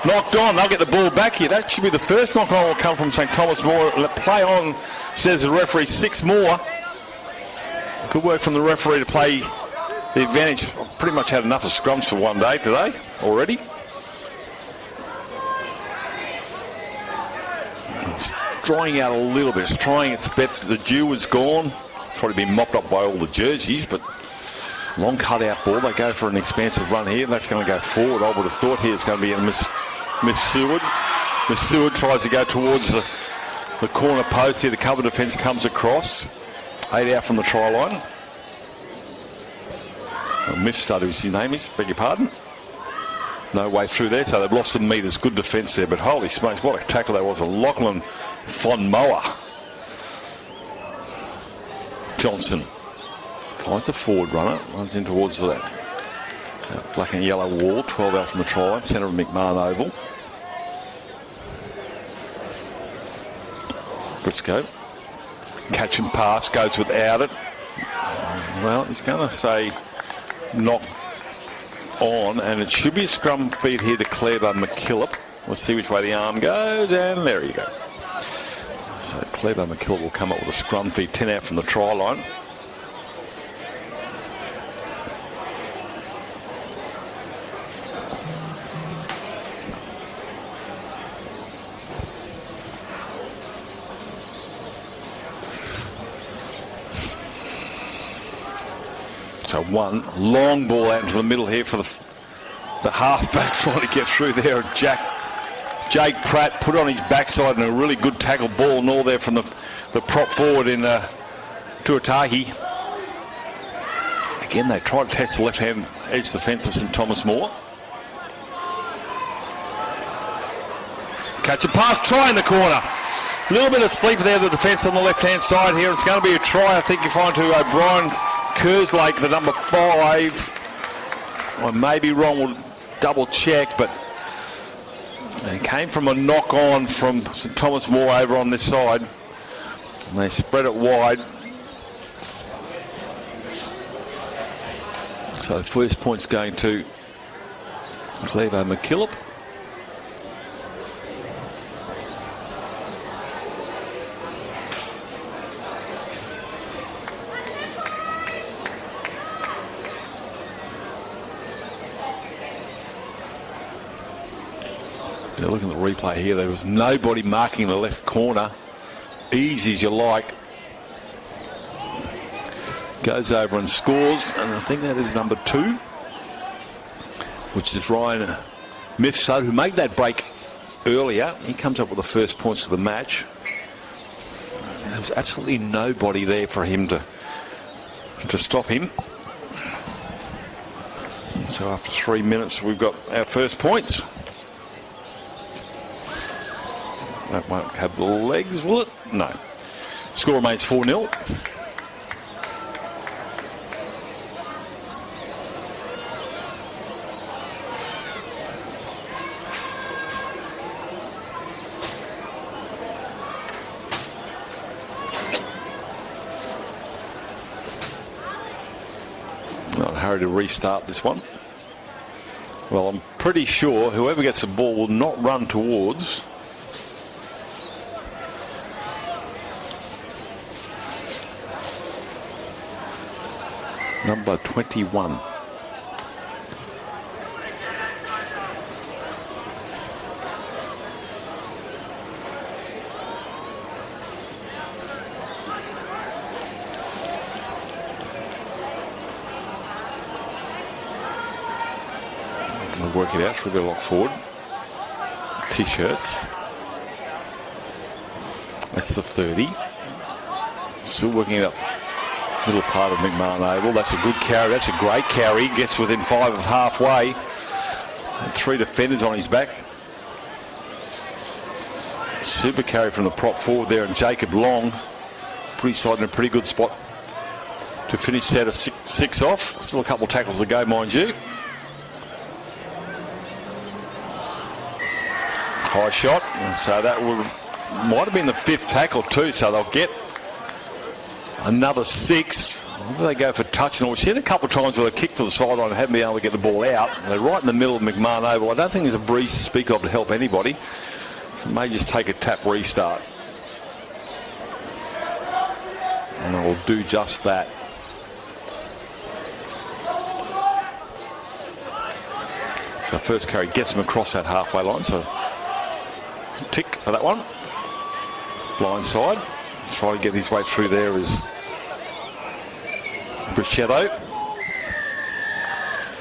Knocked on. They'll get the ball back here. That should be the first knock on will come from St Thomas More. Play on, says the referee. 6 more. Good work from the referee to play the advantage. I've pretty much had enough of scrums for one day today already. It's drying out a little bit. It's trying its best. The dew was gone. It's probably been mopped up by all the jerseys, but long cut-out ball. They go for an expansive run here. That's going to go forward. I would have thought here it's going to be a Miss Seward. Miss Seward tries to go towards the corner post here. The cover defence comes across. 8 out from the try line. Mifsud, whose name is, beg your pardon. No way through there, so they've lost some metres. Good defence there, but holy smokes, what a tackle that was. A Lachlan Von Moa. Johnson finds a forward runner, runs in towards that black and yellow wall. 12 out from the try line, centre of McMahon Oval. Briscoe. Catch and pass, goes without it. Well, he's going to say knock on, and it should be a scrum feed here to Clairvaux MacKillop. We'll see which way the arm goes, and there you go. So Clairvaux MacKillop will come up with a scrum feed, 10 out from the try line. So one long ball out into the middle here for the halfback trying to get through there. Jake Pratt put on his backside and a really good tackle ball and all there from the prop forward in Tuatagi. Again, they try to test the left-hand edge defence of St Thomas More. Catch a pass, try in the corner. A little bit of sleep there, the defence on the left-hand side here. It's going to be a try, I think, you find, to O'Brien Kerslake, the number 5. I may be wrong, we'll double check, but it came from a knock on from St Thomas More over on this side. And they spread it wide. So first point's going to Clairvaux MacKillop. Look at the replay here. There was nobody marking the left corner. Easy as you like. Goes over and scores. And I think that is number 2, which is Ryan Mifsud, who made that break earlier. He comes up with the first points of the match. There was absolutely nobody there for him to stop him. And so after 3 minutes, we've got our first points. That won't have the legs, will it? No. Score remains 4-0. Not in a hurry to restart this one. Well, I'm pretty sure whoever gets the ball will not run towards number 21. They'll work it out through their lock forward. T-shirts. That's the 30. Still working it up middle part of McMahon Oval. That's a good carry. That's a great carry. Gets within 5 of halfway. And 3 defenders on his back. Super carry from the prop forward there, and Jacob Long put his side in a pretty good spot to finish that of 6 off. Still a couple of tackles to go, mind you. High shot, so that might have been the 5th tackle too, so they'll get another 6. Whether they go for touch, and we've seen a couple of times where they kick for the sideline and haven't been able to get the ball out. They're right in the middle of McMahon Oval. I don't think there's a breeze to speak of to help anybody, so may just take a tap restart. And it will do just that. So first carry gets him across that halfway line, so tick for that one. Blind side. Trying to get his way through there is Brichetto.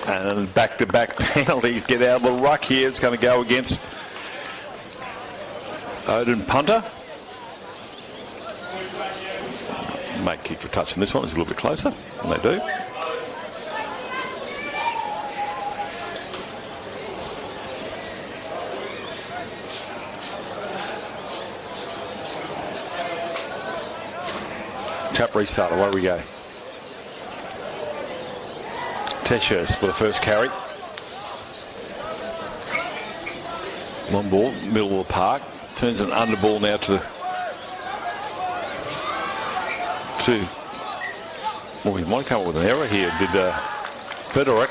And back-to-back penalties get out of the ruck here. It's going to go against Odin Punter. Make kick for touch in this one. It's a little bit closer, and they do. Tap restart, away we go. Teshers for the first carry. Long ball, middle of the park. Turns an under ball now to well, he might come up with an error here, did Frederick,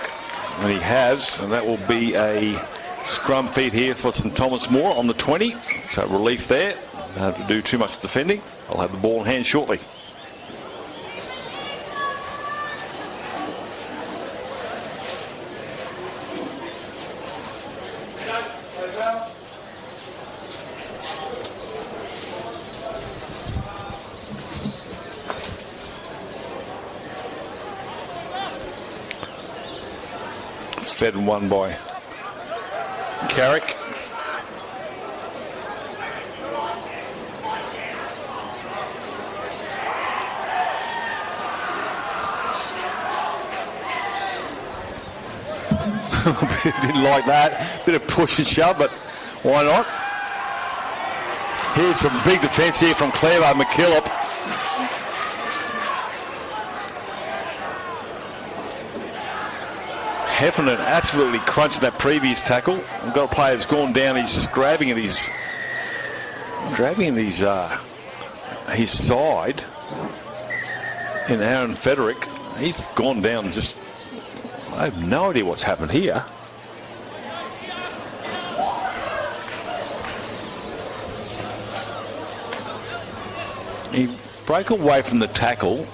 and he has, and that will be a scrum feed here for St Thomas More on the 20. So relief there. Don't have to do too much defending. I'll have the ball in hand shortly. Fed and won by Carrick. Didn't like that. Bit of push and shove, but why not? Here's some big defence here from Clairvaux, MacKillop. Heffernan absolutely crunched that previous tackle. We've got a player who's gone down. He's just grabbing at his side. And Aaron Frederick, he's gone down. Just, I have no idea what's happened here. He broke away from the tackle.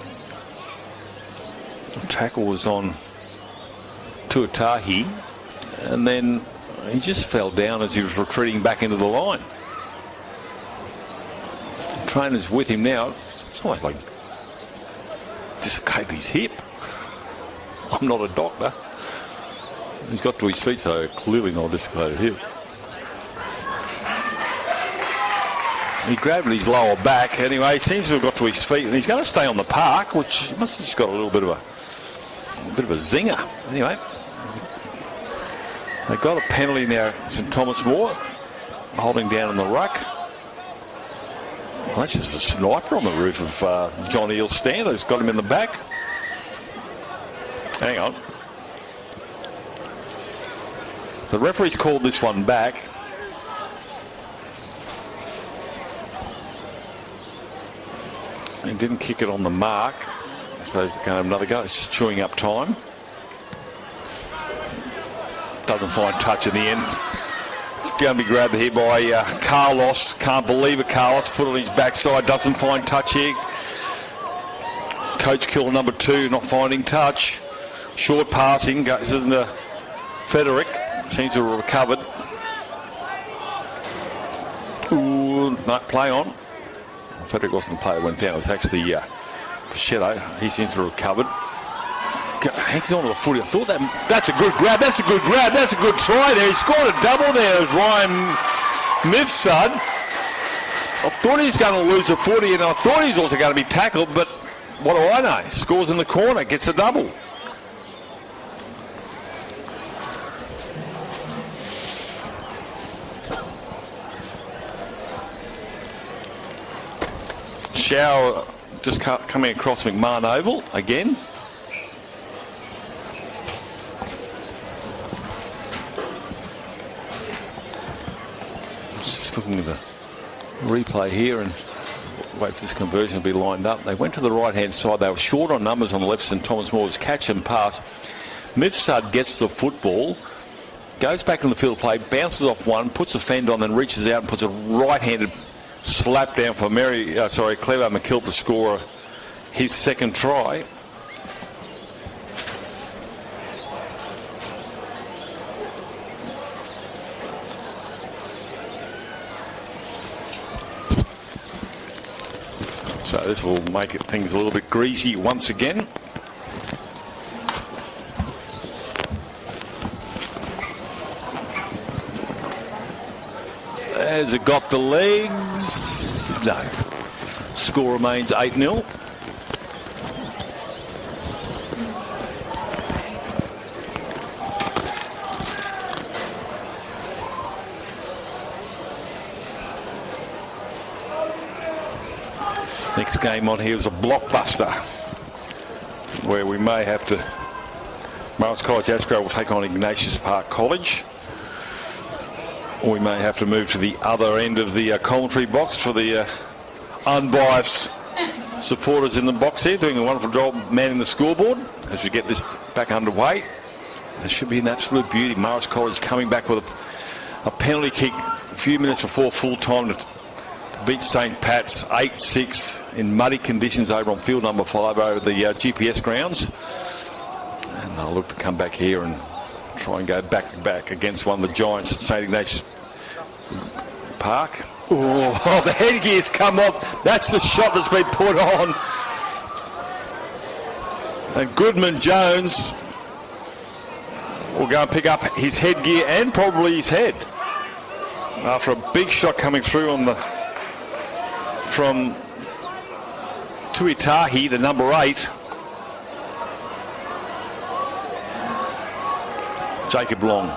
The tackle was on Tuatahi, and then he just fell down as he was retreating back into the line. The trainer's with him now. It's almost like dislocated his hip. I'm not a doctor. He's got to his feet, so clearly not a dislocated hip. He grabbed his lower back. Anyway, he seems to have got to his feet, and he's going to stay on the park, which must have just got a little bit of a zinger. Anyway, they got a penalty now, St Thomas More, holding down in the ruck. Well, that's just a sniper on the roof of John Eel's stand. He's got him in the back. Hang on. The referee's called this one back. He didn't kick it on the mark. So he's going to have another go. It's just chewing up time. Doesn't find touch in the end. It's going to be grabbed here by Carlos. Can't believe it. Carlos put it on his backside. Doesn't find touch here. Coach killer number 2 not finding touch. Short passing goes into Frederick. Seems to have recovered. Ooh, no, play on. Frederick wasn't the player that went down. It was actually Brichetto. He seems to have recovered. Hangs on to the footy. I thought that's a good grab. That's a good grab. That's a good try there. He scored a double there as Ryan Mifsud, I thought he was going to lose a footy, and I thought he was also going to be tackled, but what do I know? Scores in the corner, gets a double. Shower just coming across McMahon Oval again. Just looking at the replay here and wait for this conversion to be lined up. They went to the right-hand side. They were short on numbers on the left, and Thomas Moore's catch and pass. Mifsud gets the football, goes back in the field of play, bounces off one, puts a fend on, then reaches out and puts a right-handed slap down for Clairvaux MacKillop to score his second try. So this will make things a little bit greasy once again. Has it got the legs? No. Score remains 8-0. Next game on here is a blockbuster where we may have to... Marist College Ashgrove will take on Ignatius Park College. We may have to move to the other end of the commentary box for the unbiased supporters in the box here, doing a wonderful job manning the scoreboard as we get this back underway. There should be an absolute beauty. Marist College coming back with a penalty kick a few minutes before full time to beat St. Pat's 8-6 in muddy conditions over on field number 5 over the GPS grounds. And they'll look to come back here and try and go back against one of the giants at St. Ignatius Park. Oh, the headgear's come off. That's the shot that's been put on. And Goodman Jones will go and pick up his headgear and probably his head after a big shot coming through on the from Tuitahi, the number 8. Jacob Long,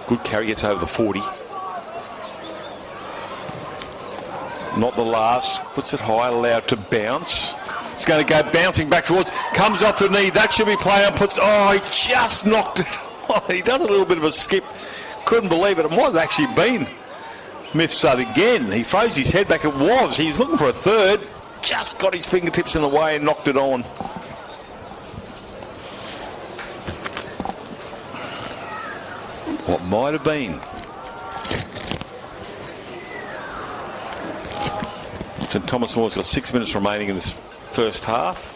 good carry, gets over the 40. Not the last, puts it high, allowed to bounce. It's going to go bouncing back towards, comes off the knee, that should be play on, puts, oh, he just knocked it on. He does a little bit of a skip, couldn't believe it. It might have actually been Mifsud again. He throws his head back, it was, he's looking for a third, just got his fingertips in the way and knocked it on. What might have been. St Thomas Moore's got 6 minutes remaining in this first half.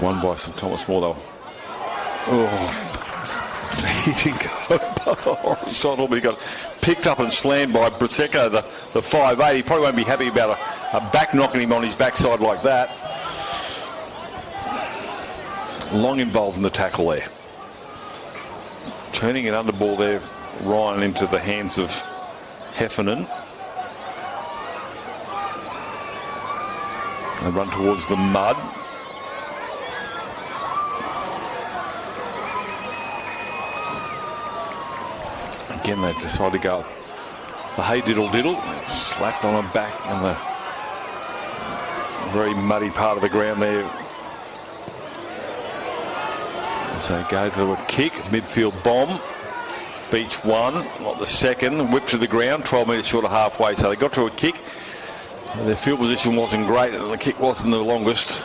Won by St Thomas More though. Oh, he didn't go above the horizontal, but he got picked up and slammed by Brisecco, the 5'8". He probably won't be happy about a back knocking him on his backside like that. Long involved in the tackle there. Turning an underball there, Ryan, into the hands of Heffernan. They run towards the mud. Again, they decide to go the hey diddle diddle. Slapped on her back in the very muddy part of the ground there. So go to a kick, midfield bomb. Beats one, not the second. Whipped to the ground, 12 metres short of halfway. So they got to a kick. Their field position wasn't great, and the kick wasn't the longest.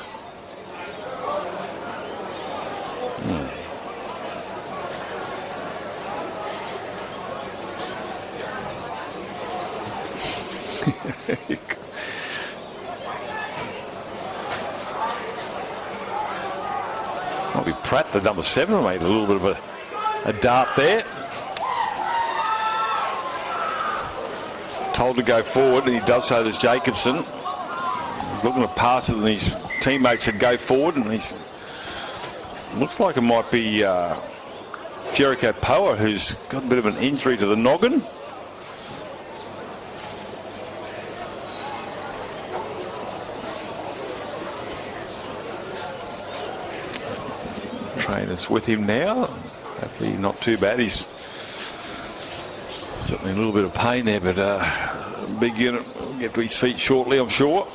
Might be Pratt, the number 7, made a little bit of a dart there. told to go forward, and he does so. There's Jacobson looking to pass it, and his teammates said go forward, and he's looks like it might be Jericho Poa who's got a bit of an injury to the noggin. Trainer's with him now. Hopefully not too bad. He's certainly a little bit of pain there, but big unit will get to his feet shortly, I'm sure.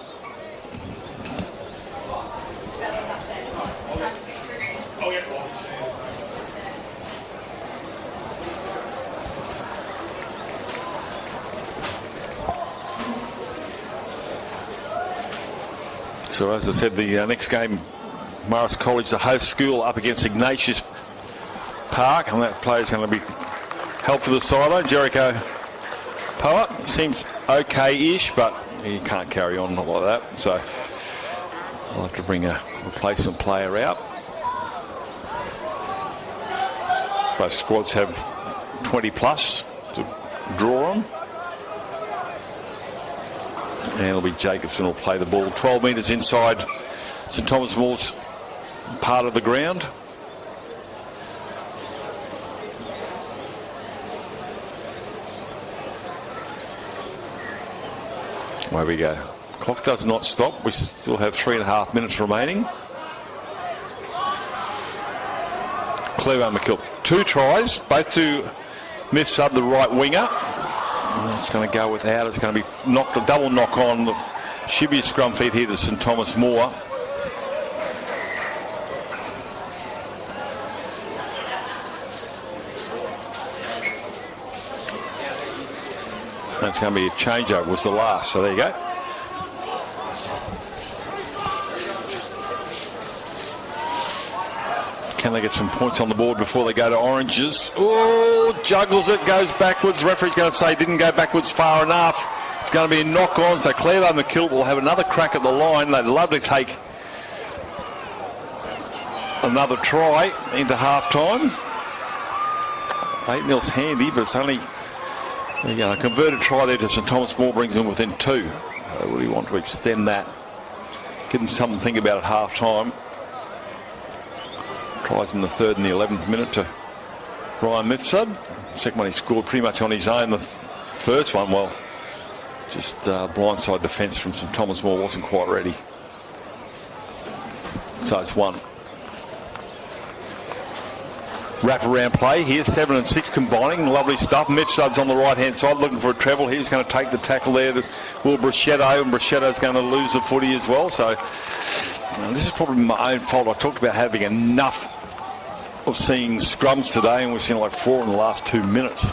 So as I said, the next game, Marist College, the host school, up against Ignatius Park, and that player's going to be helped to the sideline. Jericho Poa seems okay-ish, but he can't carry on like that. So I'll have to bring a replacement player out. Both squads have 20 plus to draw on. And it'll be Jacobson will play the ball 12 metres inside St Thomas More's part of the ground. There we go. Clock does not stop. We still have 3.5 minutes remaining. Clairvaux MacKillop, 2 tries, both to Miff Sub, the right winger. It's going to go without. It's going to be knocked, a double knock on. Should be a scrum feed here to St Thomas More. That's going to be a changeover. Was the last. So there you go. Can they get some points on the board before they go to Oranges? Oh, juggles it, goes backwards. Referee's going to say didn't go backwards far enough. It's going to be a knock on, so Clairvaux MacKillop will have another crack at the line. They'd love to take another try into half-time. 8-0's handy, but it's only a converted try there to St Thomas More brings them within 2. So will he want to extend that? Give them something to think about at half-time. Tries in the 3rd and the 11th minute to Ryan Mifsud. Second one he scored pretty much on his own. The first one, well, just blindside defence from St Thomas More wasn't quite ready. So it's 1. Wrap-around play here, 7 and 6 combining. Lovely stuff. Mifsud's on the right-hand side looking for a treble. He's going to take the tackle there to Will Brachetto, and Brachetto's going to lose the footy as well. So this is probably my own fault. I talked about having enough of seeing scrums today, and we've seen like 4 in the last 2 minutes.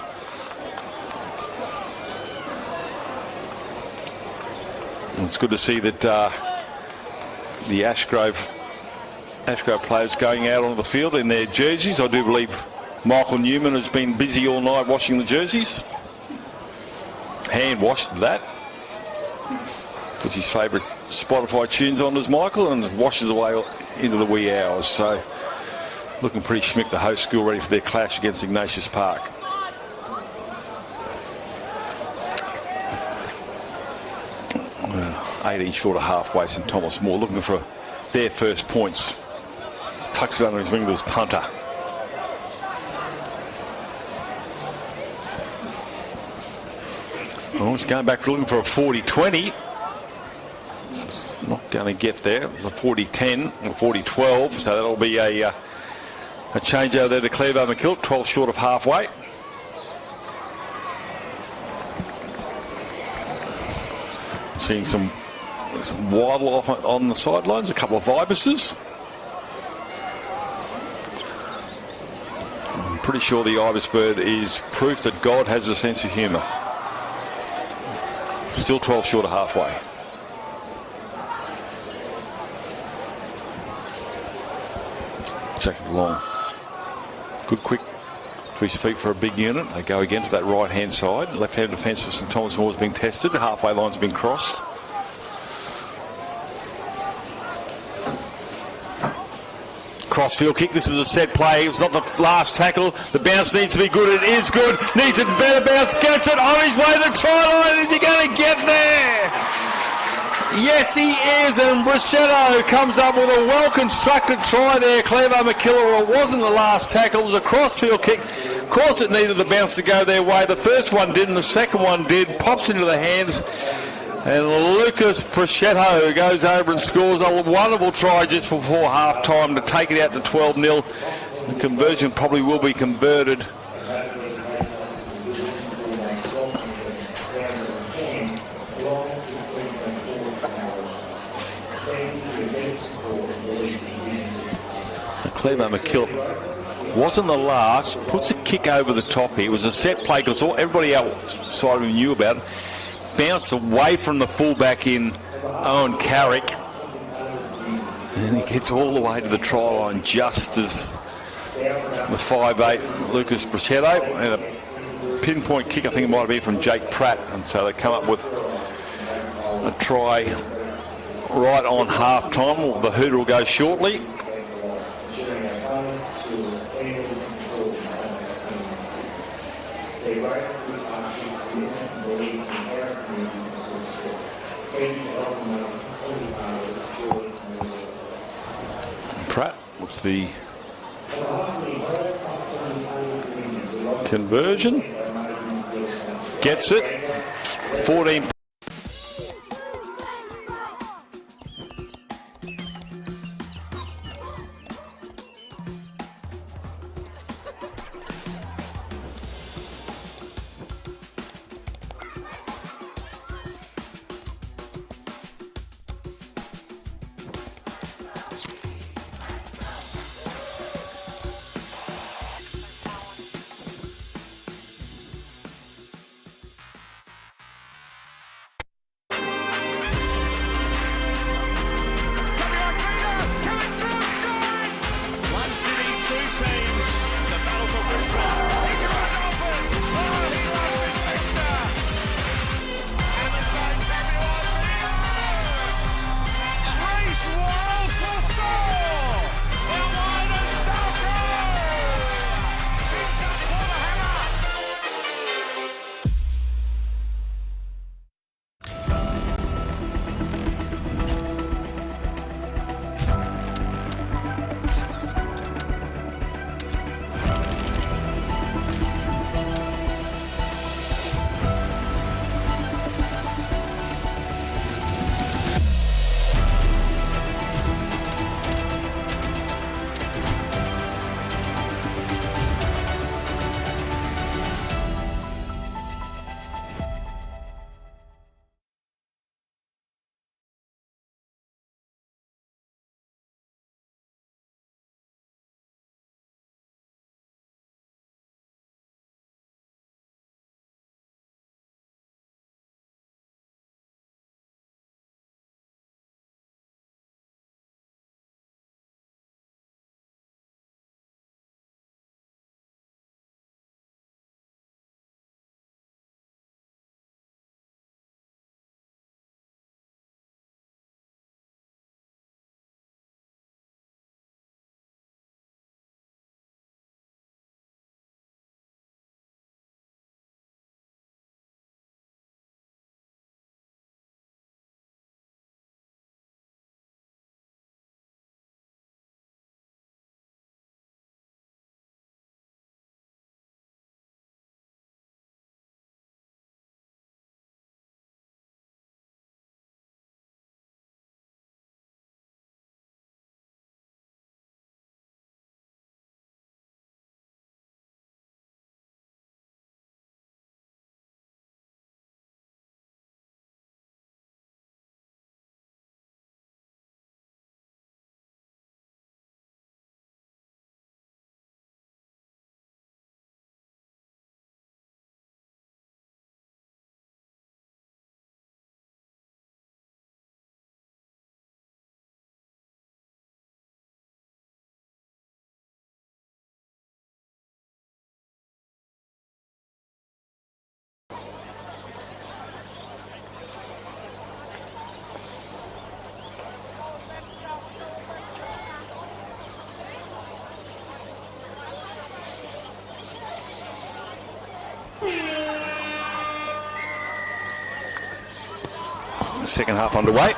And it's good to see that the Ashgrove players going out onto the field in their jerseys. I do believe Michael Newman has been busy all night washing the jerseys. Hand washed that. Puts his favourite Spotify tunes on as Michael and washes away into the wee hours. So looking pretty schmick, the host school, ready for their clash against Ignatius Park. Well, 18 short of halfway, St Thomas More looking for their first points. Tucks it under his wing to his punter. Oh, he's going back looking for a 40-20. It's not going to get there. It's a 40-10 or 40-12, so that'll be a change out there to Clairvaux MacKillop, 12 short of halfway. Seeing some wildlife on the sidelines, a couple of ibises. I'm pretty sure the ibis bird is proof that God has a sense of humour. Still 12 short of halfway. Check it along. Good quick to his feet for a big unit. They go again to that right hand side. Left hand defence of St Thomas More is being tested. Halfway line's been crossed. crossfield kick. This is a set play. It's not the last tackle. The bounce needs to be good. It is good. Needs a better bounce. Gets it on his way to the try line. Is he going to get there? Yes, he is. And Brichetto comes up with a well-constructed try there. Clairvaux MacKillop. It wasn't the last tackle. It was a crossfield kick. Of course, it needed the bounce to go their way. The first one didn't. The second one did. Pops into the hands. And Lucas Brichetto goes over and scores a wonderful try just before half-time to take it out to 12-0. The conversion probably will be converted. So Clairvaux MacKillop wasn't the last. Puts a kick over the top here. It was a set play because everybody outside of him knew about it. Bounced away from the fullback in Owen Carrick, and he gets all the way to the try line just as the 5'8" Lucas Brichetto, and a pinpoint kick, I think it might have been from Jake Pratt, and so they come up with a try right on half-time. The hooter will go shortly. Pratt with the conversion. Gets it. 14. second half underway.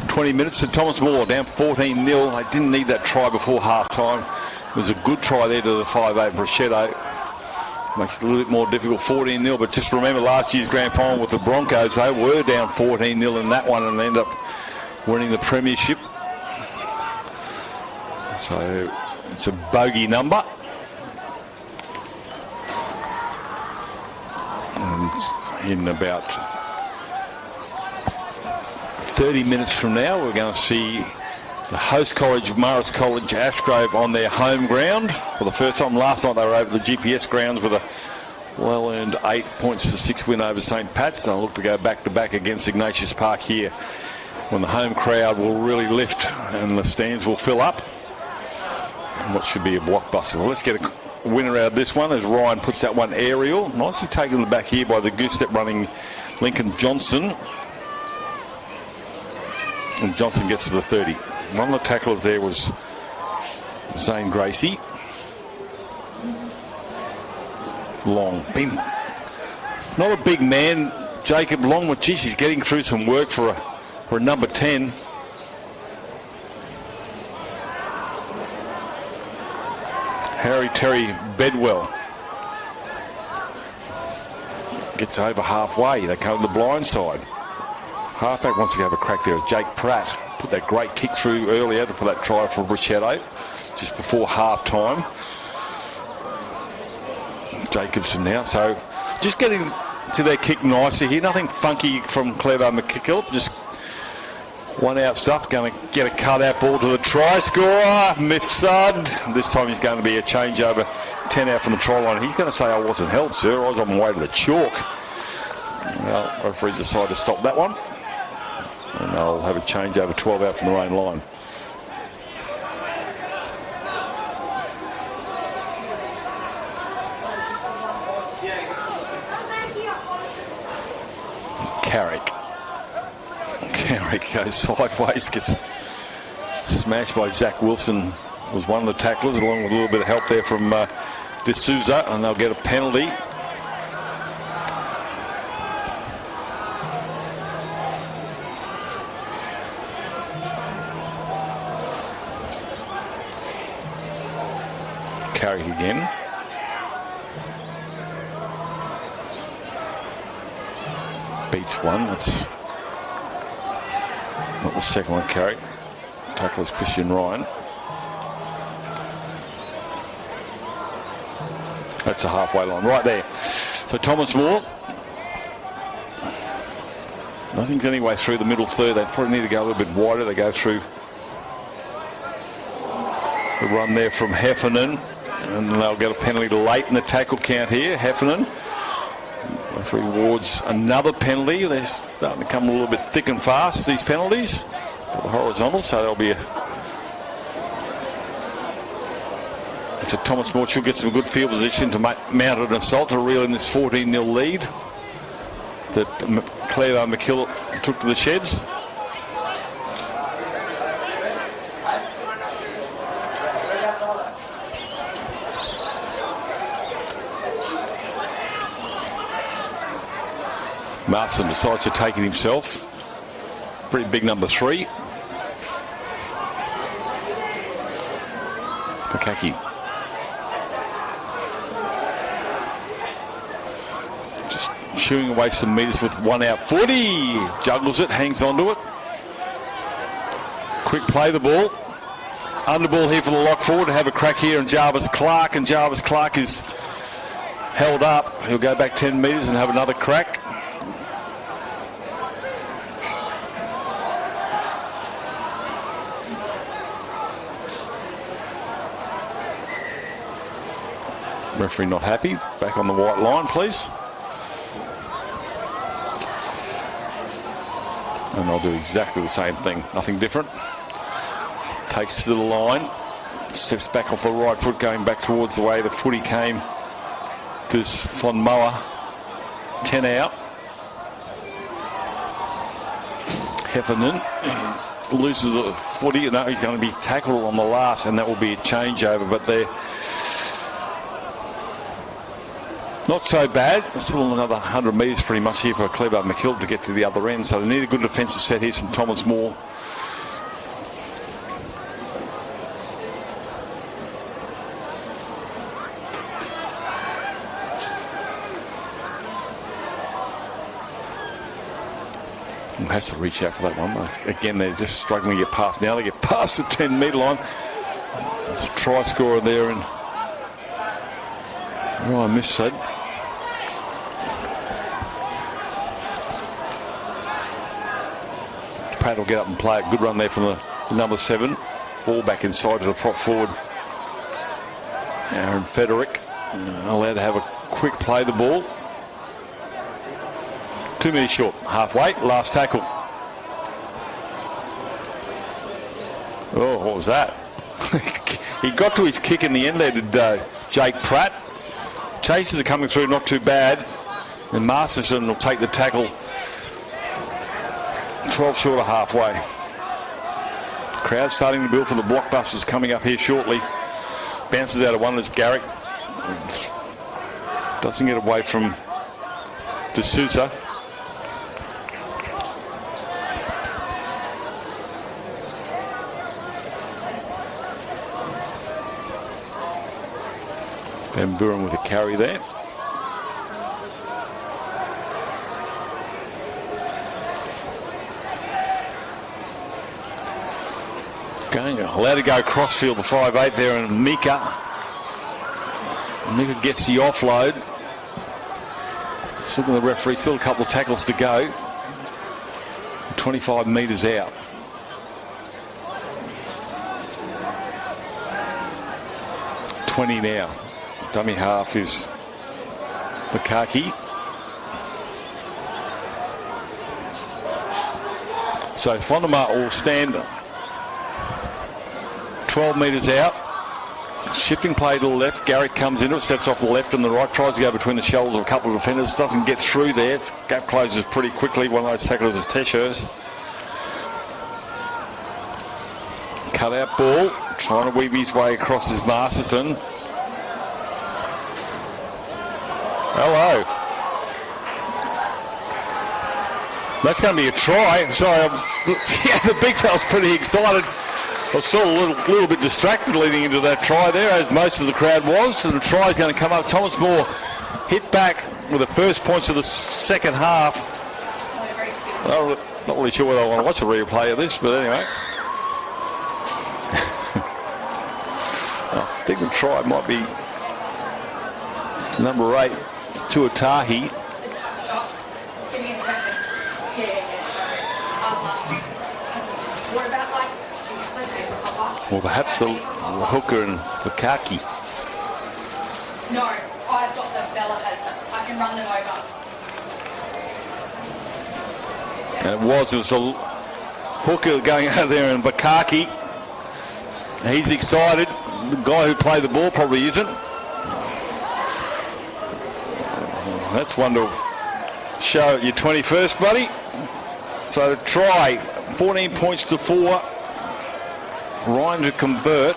20 minutes to Thomas Moore, down 14-0. They didn't need that try before half-time. It was a good try there to the 5'8 Brachetto. Makes it a little bit more difficult, 14-0. But just remember last year's grand final with the Broncos, they were down 14-0 in that one and ended up winning the premiership. So it's a bogey number. And in about 30 minutes from now, we're going to see the host college, Marist College, Ashgrove, on their home ground for the first time. Last night they were over the GPS grounds with a well-earned 8 points to 6 win over St. Pat's. They'll look to go back-to-back against Ignatius Park here when the home crowd will really lift and the stands will fill up. And what should be a blockbuster. Well, let's get a winner out of this one as Ryan puts that one aerial. Nicely taken the back here by the goose-step running Lincoln Johnson. And Johnson gets to the 30. One of the tacklers there was Zane Gracie. Long. Been not a big man, Jacob Long, but geez, he's getting through some work for a number 10. Harry Terry Bedwell gets over halfway. They come to the blind side. Halfback wants to have a crack there. Jake Pratt put that great kick through earlier for that try for Brachetto just before half time. Jacobson now. So just getting to their kick nicely here. Nothing funky from Clairvaux MacKillop. Just one out stuff. Going to get a cut-out ball to the try scorer, Mifsud. This time he's going to be a changeover. 10 out from the try line. He's going to say, I wasn't held, sir. I was on my way to the chalk. Well, referees decide to stop that one. And they'll have a changeover, 12 out from their own line. Carrick goes sideways, gets smashed by Zach Wilson. Was one of the tacklers, along with a little bit of help there from D'Souza, and they'll get a penalty. Carrick again. Beats one. That's not the second one, Carrick. Tackle is Christian Ryan. That's the halfway line right there. So Thomas Moore. Nothing's anyway through the middle third. They probably need to go a little bit wider. They go through the run there from Heffernan. And they'll get a penalty late in the tackle count here. Heffernan. Referee awards another penalty. They're starting to come a little bit thick and fast, these penalties. Horizontal, so there'll be it's a Thomas Moore. She'll get some good field position to mount an assault to reel in this 14-0 lead that Clairvaux MacKillop took to the sheds. Marston decides to take it himself. Pretty big number 3. Pakaki. Just chewing away some metres with one out. 40. Juggles it, hangs onto it. Quick play the ball. Under ball here for the lock forward to have a crack here, and Jarvis Clark. And Jarvis Clark is held up. He'll go back 10 metres and have another crack. Referee not happy. Back on the white line, please. And I'll do exactly the same thing. Nothing different. Takes to the line. Steps back off the right foot, going back towards the way the footy came. Does Von Moa. 10 out. Heffernan loses the footy. No, he's going to be tackled on the last, and that will be a changeover. But they're Not so bad. Still another 100 metres pretty much here for Clairvaux MacKillop to get to the other end. So they need a good defensive set here. St Thomas More. Has to reach out for that one. Again, they're just struggling to get past. Now they get past the 10-metre line. There's a try scorer there, and I missed that. Pratt will get up and play a good run there from the number 7. Ball back inside to the prop forward. Aaron Federick allowed to have a quick play the ball. 2 metres short, halfway, last tackle. Oh, what was that? He got to his kick in the end there, did Jake Pratt. Chases are coming through, not too bad. And Masterson will take the tackle 12 short of halfway. Crowd starting to build for the blockbusters coming up here shortly. Bounces out of one as Garrick. Doesn't get away from D'Souza. Van Buren with a carry there. Allowed to go crossfield, the 5'8" there, and Mika gets the offload. Looking at the referee, still a couple of tackles to go. 25 metres out. $20 now. Dummy half is Bukaki. So Fonema will stand 12 metres out. Shifting play to the left. Garrick comes into it, steps off the left and the right, tries to go between the shoulders of a couple of defenders. Doesn't get through there. Gap closes pretty quickly. One of those tacklers is Teshurst. Cut out ball. Trying to weave his way across his Masterson. Hello. That's going to be a try. Sorry, yeah, the big fella's pretty excited. I was sort of a little bit distracted leading into that try there, as most of the crowd was. And the try is going to come up. Thomas Moore hit back with the first points of the second half. I'm not really sure whether I want to watch a replay of this, but anyway. I think the try might be number 8, Tuatahi. Give me a second. What about Or perhaps the hooker and Bukaki. No, I've got them. Bella has them. I can run them over. And it was a hooker going out there, and Bukaki. He's excited. The guy who played the ball probably isn't. That's one to show at your 21st, buddy. So try, 14 points to 4. Ryan to convert.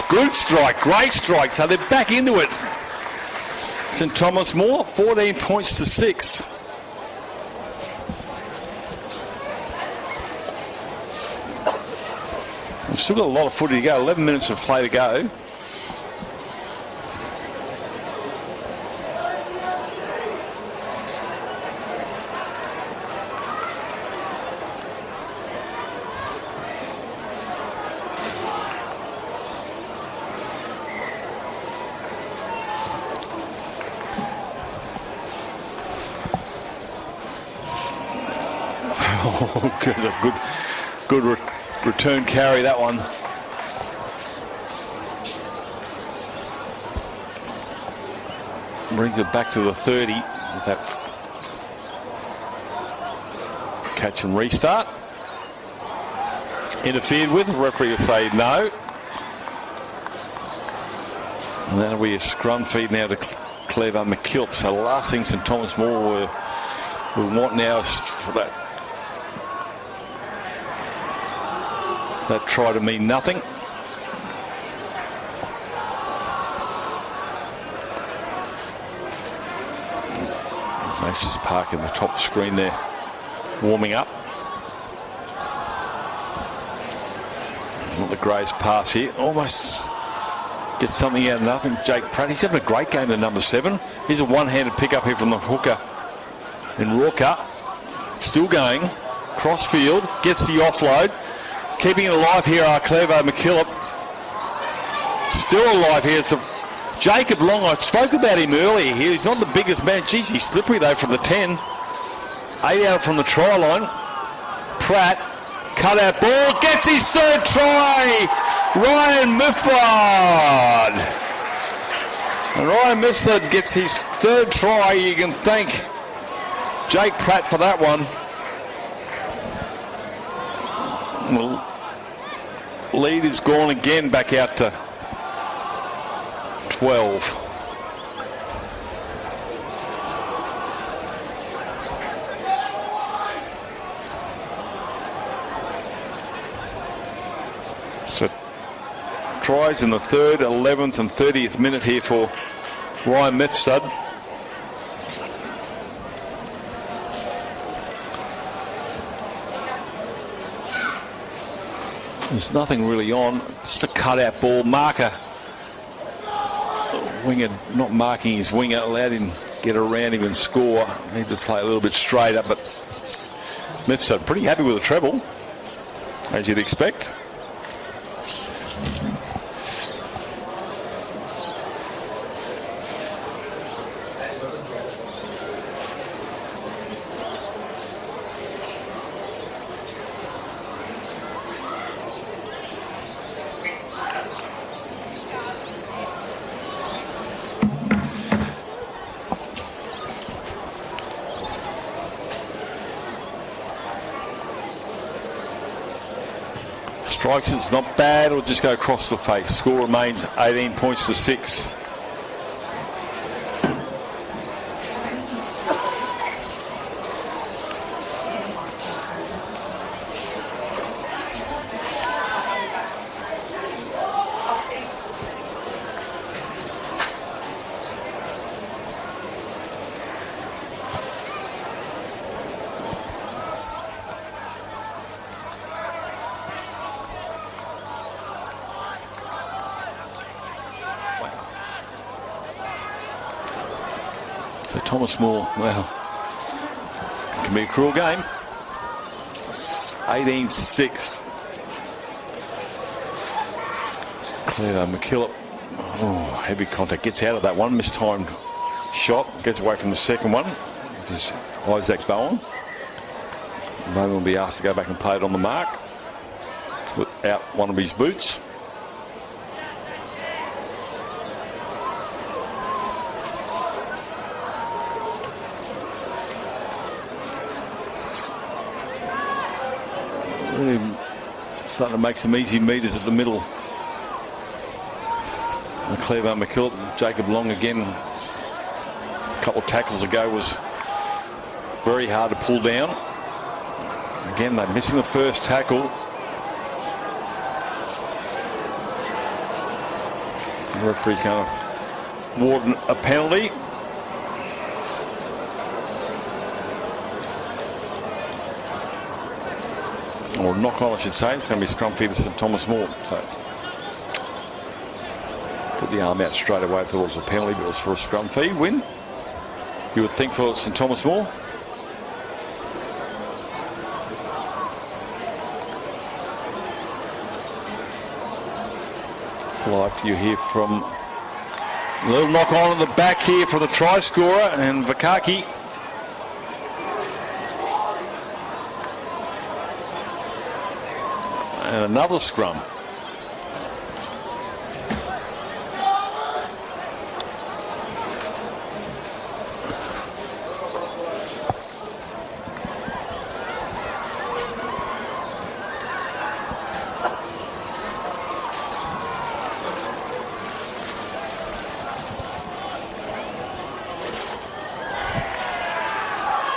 Good strike, great strike. So they're back into it. St Thomas More, 14 points to 6. We've still got a lot of footy to go. 11 minutes of play to go. There's a good return carry, that one. Brings it back to the 30 with that catch and restart. Interfered with, the referee will say no. And that'll be a scrum feed now to Clairvaux MacKillop. So the last thing St Thomas More were We want now is for that try to mean nothing. Ignatius parking the top screen there, warming up. Not the greatest pass here. Almost gets something out of nothing. Jake Pratt, he's having a great game to number 7. Here's a one-handed pick-up here from the hooker in Roca. Still going. Crossfield gets the offload. Keeping it alive here are Clairvaux MacKillop. Still alive here. It's Jacob Long. I spoke about him earlier here. He's not the biggest man. Geez, he's slippery though from the 10. 8 out from the try line. Pratt, cut out ball, gets his third try. Ryan Mifford. And Ryan Mifford gets his third try. You can thank Jake Pratt for that one. Well, lead is gone again, back out to 12. So tries in the 3rd, 11th and 30th minute here for Ryan Mifsud. There's nothing really on, just a cutout ball. Marker, winger not marking his winger, allowed him to get around him and score. Need to play a little bit straighter, but Mifsud pretty happy with the treble, as you'd expect. Strikes, it's not bad, it'll just go across the face. Score remains 18 points to 6. Thomas Moore, well, it can be a cruel game. 18-6. Clairvaux MacKillop. Oh, heavy contact. Gets out of that one. Mistimed shot. Gets away from the second one. This is Isaac Bowen. Bowen will be asked to go back and play it on the mark. Put out one of his boots. Starting to make some easy meters at the middle. And Clairvaux MacKillop, Jacob Long again, a couple of tackles ago was very hard to pull down. Again, they're missing the first tackle. The referee's going to award a penalty. Or knock on, I should say. It's going to be scrum feed to St Thomas More. So put the arm out straight away. Thought it was a penalty, but it was for a scrum feed win. You would think for St Thomas More. Live you hear from a little knock on at the back here for the try scorer and Vakaki. And another scrum.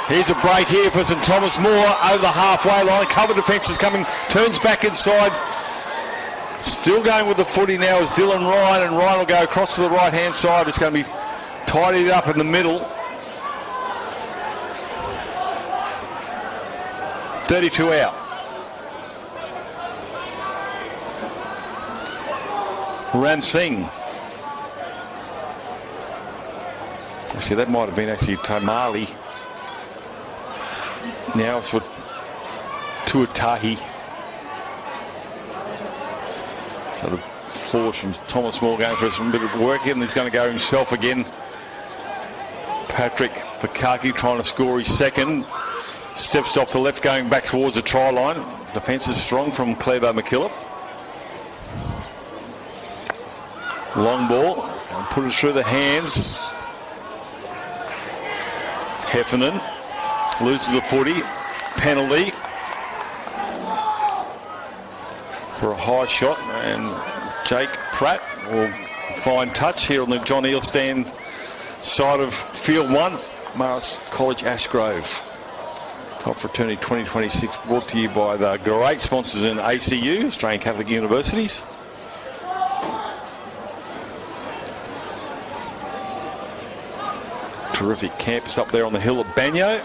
Here's a break here for St Thomas More over the halfway line. Cover defence is coming, turns back inside. Still going with the footy now is Dylan Ryan, and Ryan will go across to the right-hand side. It's going to be tidied up in the middle. 32 out. Ram Singh. Actually, that might have been actually Tamali. Now it's for Tuatahi. So the force from Thomas Moore going for some bit of work here, and he's going to go himself again. Patrick Fakaki trying to score his second. Steps off the left going back towards the try line. Defence is strong from Clairvaux MacKillop. Long ball, and put it through the hands. Heffernan loses the footy. Penalty for a high shot, and Jake Pratt will find touch here on the John Eelstand side of field 1. Marist College Ashgrove. Confraternity 2026 brought to you by the great sponsors in ACU, Australian Catholic Universities. Terrific campus up there on the hill at Banyo.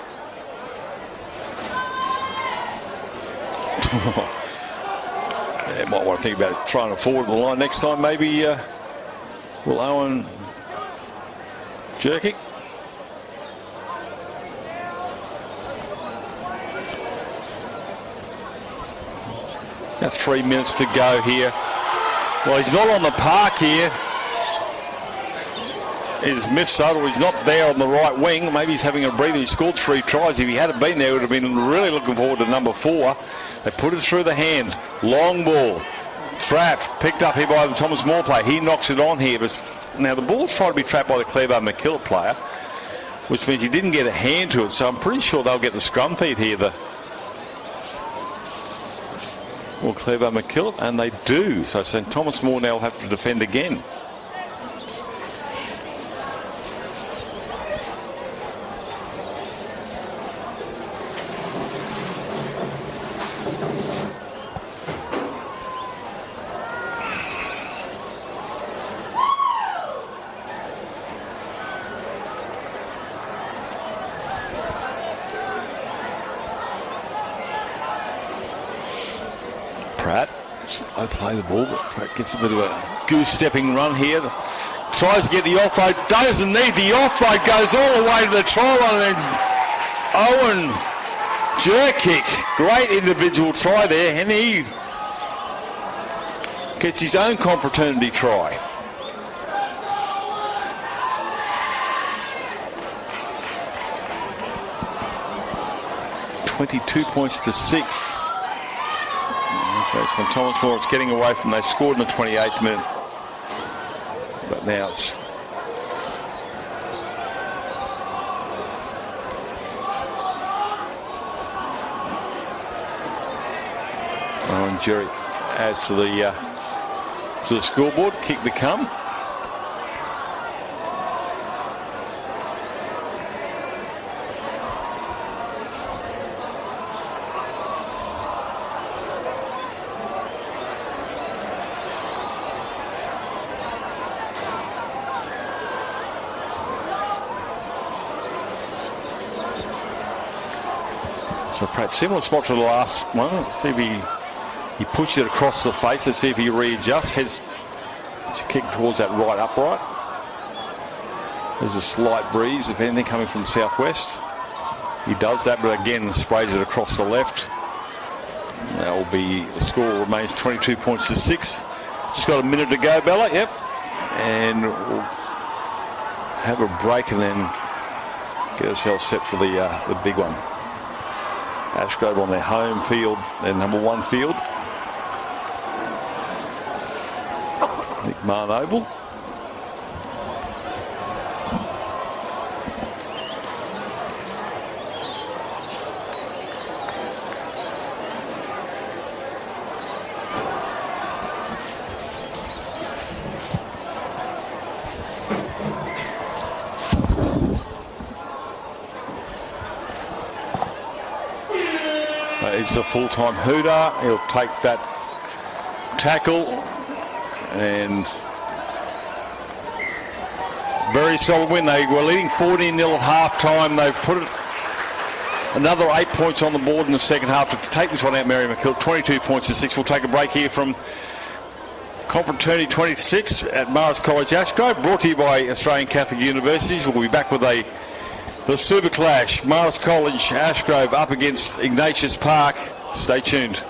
They might want to think about throwing it forward the line next time. Maybe will Owen Jerkic. About 3 minutes to go here. Well, he's not on the park here. Is Miff Suddle. He's not there on the right wing. Maybe he's having a breather. He scored 3 tries. If he had been there, he would have been really looking forward to number 4. They put it through the hands. Long ball. Trapped. Picked up here by the Thomas Moore player. He knocks it on here. But now the ball's trying to be trapped by the Clairvaux MacKillop player, which means he didn't get a hand to it. So I'm pretty sure they'll get the scrum feed here. Well, Clairvaux MacKillop, and they do. So St Thomas More now will have to defend again. I play the ball, but Pratt gets a bit of a goose-stepping run here. Tries to get the offload, doesn't need the offload, goes all the way to the try line, and Owen Jerkic, great individual try there, and he gets his own confraternity try. $22 points to 6. So St Thomas More is getting away from, they scored in the 28th minute, but now it's Owen Jerrick adds to the scoreboard. Kick to come. So Pratt, similar spot to the last one. See if he pushes it across the face. Let's see if he readjusts. Heads kick towards that right upright. There's a slight breeze, if anything, coming from the southwest. He does that, but again sprays it across the left. That will be, the score remains 22 points to 6. Just got a minute to go, Bella. Yep. And we'll have a break and then get ourselves set for the big one. Ashgrove on their home field, their number 1 field. Nick Marn Oval. is the full-time hooter. He'll take that tackle and very solid win. They were leading 14-0 at half-time. They've put it another 8 points on the board in the second half to take this one out, Mary MacKillop. 22 points to 6. We'll take a break here from Confraternity 26 at Marist College, Ashgrove, brought to you by Australian Catholic Universities. We'll be back with the Super Clash. Marist College, Ashgrove up against Ignatius Park. Stay tuned.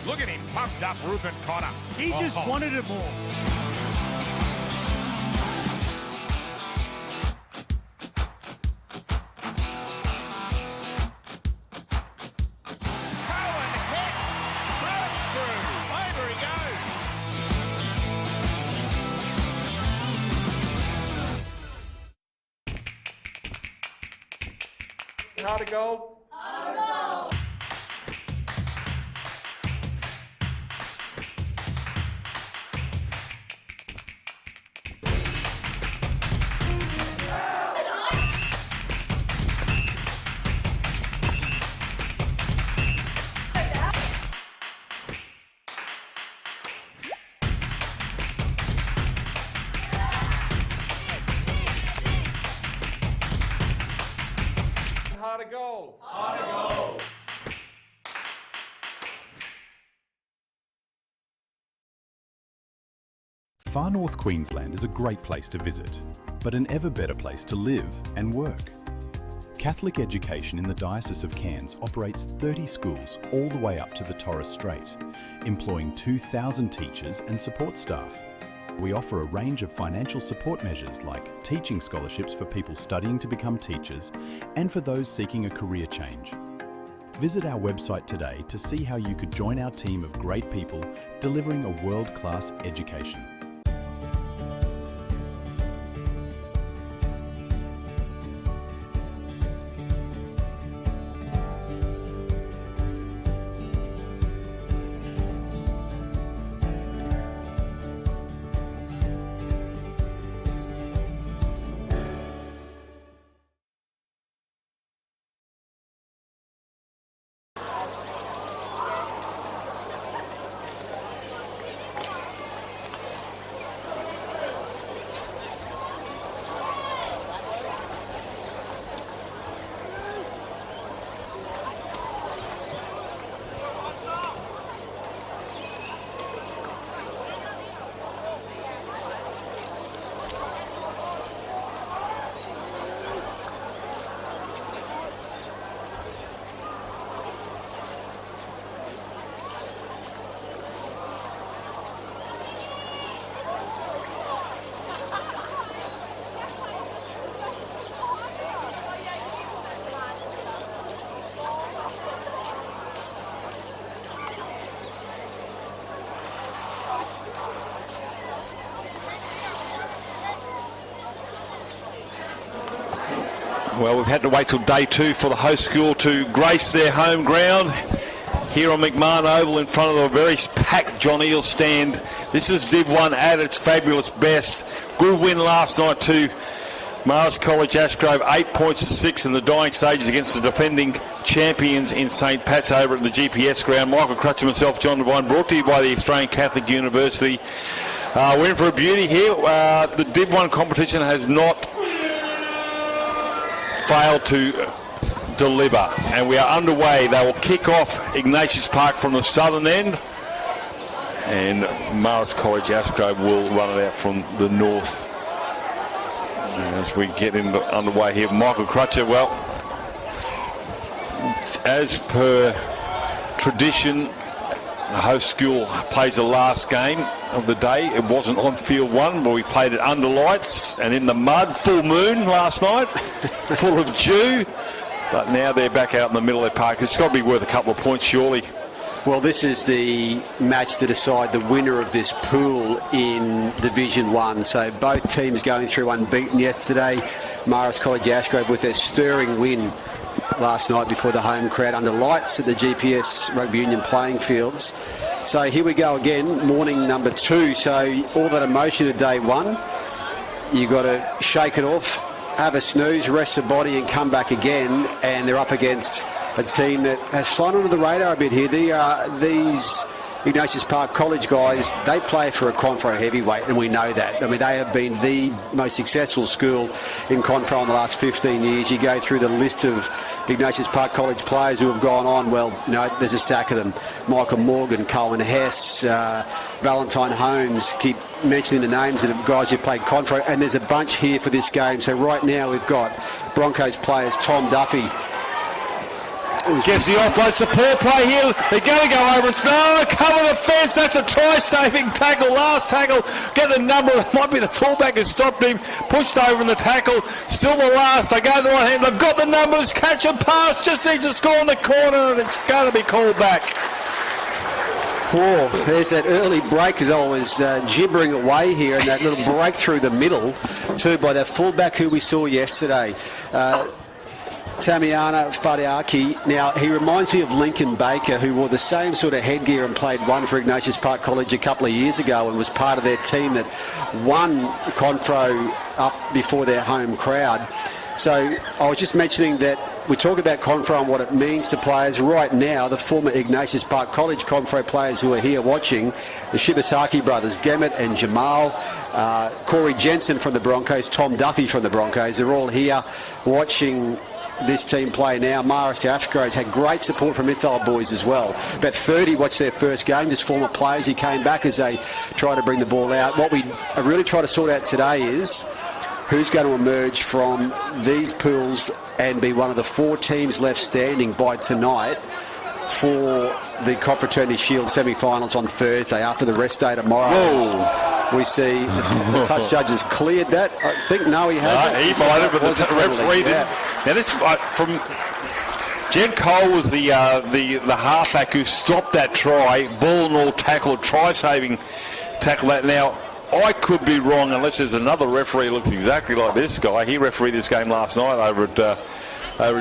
Look at him, pumped up Reuben Cotter. He just wanted it more. Cohen Hess bursts through. Over he goes. Heart of gold. Heart of gold. Heart of gold. Far North Queensland is a great place to visit, but an ever better place to live and work. Catholic education in the Diocese of Cairns operates 30 schools all the way up to the Torres Strait, employing 2,000 teachers and support staff. We offer a range of financial support measures like teaching scholarships for people studying to become teachers and for those seeking a career change. Visit our website today to see how you could join our team of great people delivering a world-class education. Well, we've had to wait till day 2 for the host school to grace their home ground here on McMahon Oval in front of a very packed John Eel stand. This is Div 1 at its fabulous best. Good win last night to Marist College Ashgrove, 8 points to 6 in the dying stages against the defending champions in St. Pat's over at the GPS ground. Michael Crutch and myself, John Devine, brought to you by the Australian Catholic University. We're in for a beauty here. The Div 1 competition has not failed to deliver, and we are underway. They will kick off Ignatius Park from the southern end, and Marist College Ashgrove will run it out from the north As we get underway here, Michael Crutcher, well, as per tradition, the host school plays the last game of the day. It wasn't on field one, but we played it under lights and in the mud, full moon last night, full of dew. But now they're back out in the middle of the park. It's got to be worth a couple of points, surely. Well, this is the match to decide the winner of this pool in Division 1. So both teams going through unbeaten yesterday. Marist College Ashgrove with their stirring win last night before the home crowd under lights at the GPS Rugby Union playing fields. So here we go again, morning number 2. So all that emotion of day 1, you've got to shake it off, have a snooze, rest the body and come back again. And they're up against a team that has flown under the radar a bit here. These Ignatius Park College guys, they play for a Confro heavyweight, and we know that. I mean, they have been the most successful school in Confro in the last 15 years. You go through the list of Ignatius Park College players who have gone on, well, you know, there's a stack of them. Michael Morgan, Cohen Hess, Valentine Holmes, keep mentioning the names of guys who played Confro, and there's a bunch here for this game. So right now we've got Broncos players Tom Duffy. Gets the offload support play here. They're going to go over. It's no, cover the fence. That's a try-saving tackle. Last tackle. Get the number. It might be the fullback who stopped him. Pushed over in the tackle. Still the last. They go to the right hand. They've got the numbers. Catch and pass. Just needs to score in the corner, and it's going to be called back. Oh, there's that early break as I was gibbering away here, and that little break through the middle too by that fullback who we saw yesterday. Tamiana Fadiaki. Now, he reminds me of Lincoln Baker, who wore the same sort of headgear and played one for Ignatius Park College a couple of years ago and was part of their team that won Confro up before their home crowd. So I was just mentioning that we talk about Confro and what it means to players. Right now, the former Ignatius Park College Confro players who are here watching, the Shibasaki brothers, Gemmet and Jamal, Corey Jensen from the Broncos, Tom Duffy from the Broncos, they're all here watching this team play now. Marist Ashgrove's had great support from its old boys as well. About 30 watched their first game, just former players who came back as they try to bring the ball out. What we really try to sort out today is who's going to emerge from these pools and be one of the 4 teams left standing by tonight for the Confraternity Shield semi-finals on Thursday after the rest day tomorrow. Whoa. We see the touch judge has cleared that. I think no, he hasn't. He might have, but the referee didn't. Now this from Jed Cole was the halfback who stopped that try, ball and all tackle, try-saving tackle that. Now I could be wrong unless there's another referee who looks exactly like this guy. He refereed this game last night over at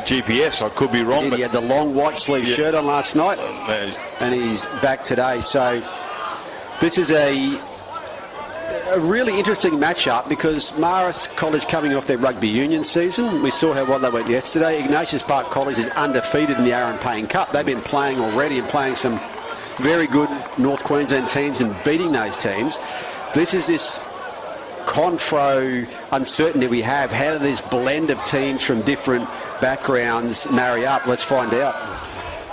GPS. I could be wrong. Yeah, but he had the long white sleeve shirt on last night, and he's back today. So this is a really interesting matchup because Marist College coming off their rugby union season. We saw how well they went yesterday. Ignatius Park College is undefeated in the Aaron Payne Cup. They've been playing already and playing some very good North Queensland teams and beating those teams. This is this Confro uncertainty we have. How do this blend of teams from different backgrounds marry up? Let's find out.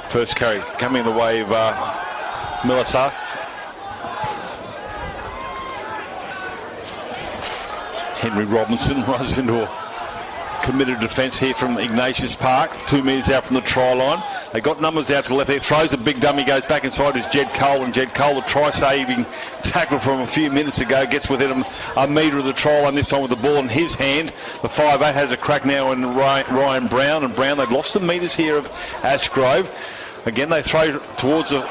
First carry coming the way of Milasas. Henry Robinson runs into a committed defence here from Ignatius Park. 2 metres out from the try line. They got numbers out to the left there. Throws a big dummy, goes back inside is Jed Cole. And Jed Cole, the try-saving tackle from a few minutes ago, gets within a metre of the try line, this time with the ball in his hand. The 5'8" has a crack now in Ryan Brown. And Brown, they've lost some metres here of Ashgrove. Again, they throw towards the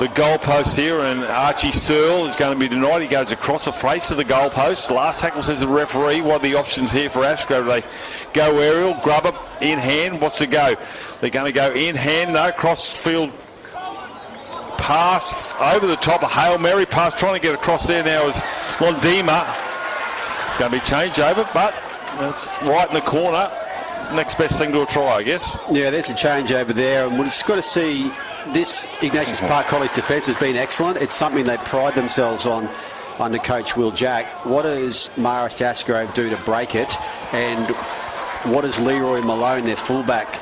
goalpost here, and Archie Searle is going to be denied. He goes across the face of the goalpost. Last tackle, says the referee. What are the options here for Ashgrove? They go aerial, grub it, in hand. What's the go? They're going to go in hand, no, cross field pass over the top, a Hail Mary pass, trying to get across there now is Londima. It's going to be changed over, but it's right in the corner. Next best thing to a try, I guess. Yeah, there's a change over there, and we've just got to see. This Ignatius Park College defence has been excellent. It's something they pride themselves on under coach Will Jack. What does Marist Ashgrove do to break it? And what does Leroy Malone, their fullback,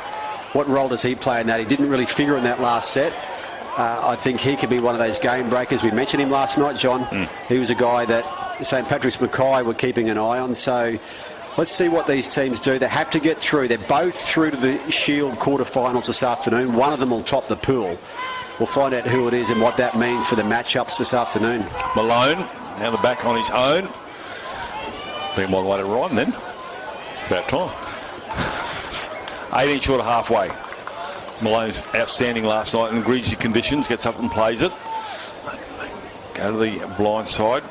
what role does he play in that? He didn't really figure in that last set. I think he could be one of those game breakers. We mentioned him last night, John. He was a guy that St Patrick's Mackay were keeping an eye on. So let's see what these teams do. They have to get through. They're both through to the Shield quarterfinals this afternoon. One of them will top the pool. We'll find out who it is and what that means for the matchups this afternoon. Malone down the back on his own. I think I might let it rhyme then. About time. 18 short of halfway. Malone's outstanding last night in greasy conditions. Gets up and plays it. Go to the blind side.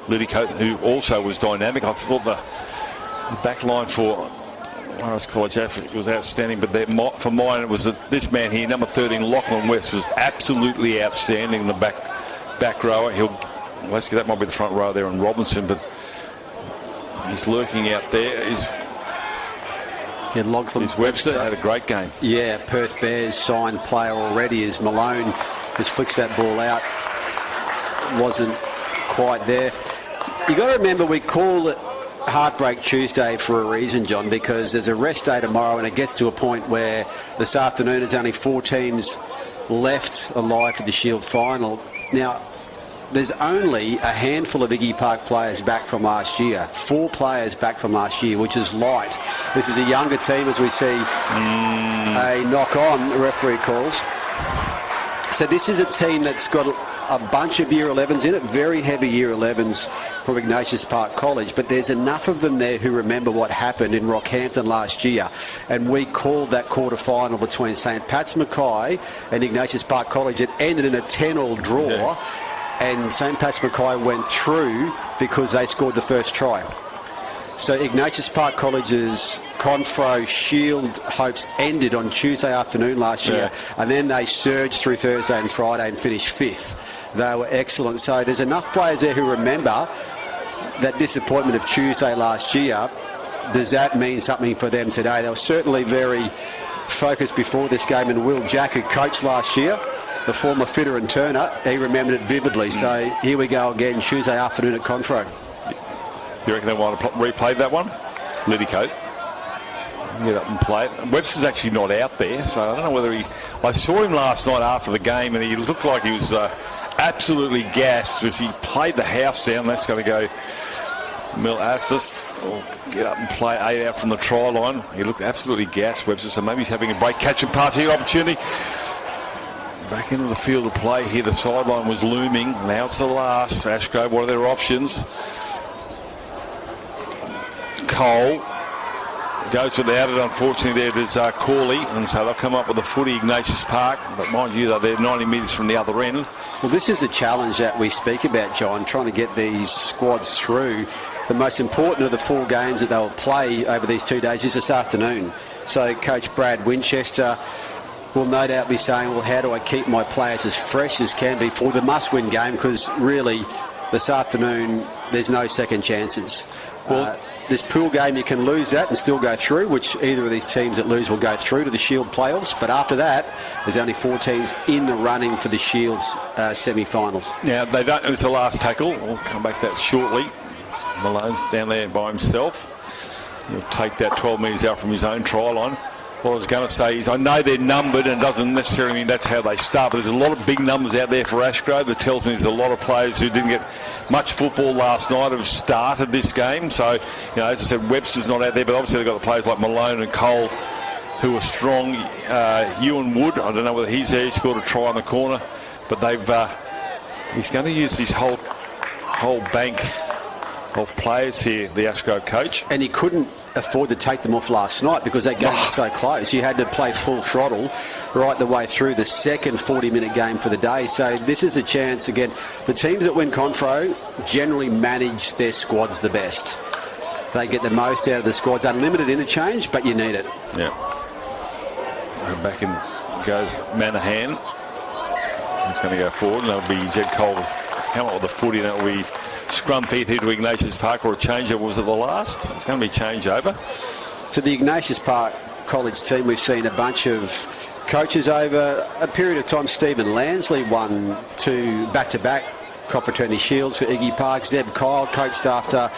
Liddycoat, who also was dynamic. I thought the back line for Marist College was outstanding, but for mine it was this man here, number 13, Lachlan West, was absolutely outstanding in the back rower. That might be the front row there in Robinson, but he's lurking out there. His Webster had a great game. Yeah, Perth Bears signed player already as Malone just flicks that ball out. Wasn't quite there. You got to remember, we call it Heartbreak Tuesday for a reason, John, because there's a rest day tomorrow and it gets to a point where this afternoon there's only 4 teams left alive for the Shield final. Now, there's only a handful of Iggy Park players back from last year. 4 players back from last year, which is light. This is a younger team, as we see a knock-on, the referee calls. So this is a team that's got a bunch of Year 11s in it, very heavy Year 11s from Ignatius Park College, but there's enough of them there who remember what happened in Rockhampton last year, and we called that quarter-final between St Pat's Mackay and Ignatius Park College. It ended in a 10-all draw, and St Pat's Mackay went through because they scored the first try. So Ignatius Park College's Confro Shield hopes ended on Tuesday afternoon last year, and then they surged through Thursday and Friday and finished 5th. They were excellent. So there's enough players there who remember that disappointment of Tuesday last year. Does that mean something for them today? They were certainly very focused before this game, and Will Jack, who coached last year, the former fitter and turner, he remembered it vividly. So here we go again, Tuesday afternoon at Confro. You reckon they want to replay that one? Liddycoat. Get up and play it. Webster's actually not out there, so I don't know whether I saw him last night after the game, and he looked like he was absolutely gassed as he played the house down. That's going to go Mil Assis. Get up and play 8 out from the try line. He looked absolutely gassed, Webster, so maybe he's having a break. Catch and pass here, opportunity. Back into the field of play here. The sideline was looming. Now it's the last. Ashgrove, what are their options? Cole goes without it, unfortunately. There is Corley, and so they'll come up with a footy, Ignatius Park, but mind you, they're 90 metres from the other end. Well, this is the challenge that we speak about, John, trying to get these squads through. The most important of the 4 games that they'll play over these 2 days is this afternoon. So Coach Brad Winchester will no doubt be saying, well, how do I keep my players as fresh as can be for the must-win game? Because really, this afternoon, there's no second chances. Well, this pool game, you can lose that and still go through, which either of these teams that lose will go through to the Shield playoffs. But after that, there's only 4 teams in the running for the Shield's semi-finals. Now, they don't. It's the last tackle. We'll come back to that shortly. Malone's down there by himself. He'll take that 12 metres out from his own try line. What I was going to say is, I know they're numbered, and it doesn't necessarily mean that's how they start, but there's a lot of big numbers out there for Ashgrove. That tells me there's a lot of players who didn't get much football last night have started this game. So, as I said, Webster's not out there, but obviously they've got the players like Malone and Cole who are strong. Ewan Wood, I don't know whether he's there. He scored a try on the corner, but he's going to use this whole bank of players here, the Ashgrove coach. And he couldn't afford to take them off last night because that game was so close. You had to play full throttle right the way through the second 40-minute game for the day. So this is a chance, again, the teams that win Confro generally manage their squads the best. They get the most out of the squads. Unlimited interchange, but you need it. Yeah. And back in goes Manahan. He's going to go forward, and that'll be Jed Cole come up with the footy, and that'll be scrum feed here to Ignatius Park, or a changeover. Was it the last? It's going to be changeover. So the Ignatius Park College team, we've seen a bunch of coaches over a period of time. Stephen Lansley won 2 back-to-back Confraternity Shields for Iggy Park. Zeb Kyle coached after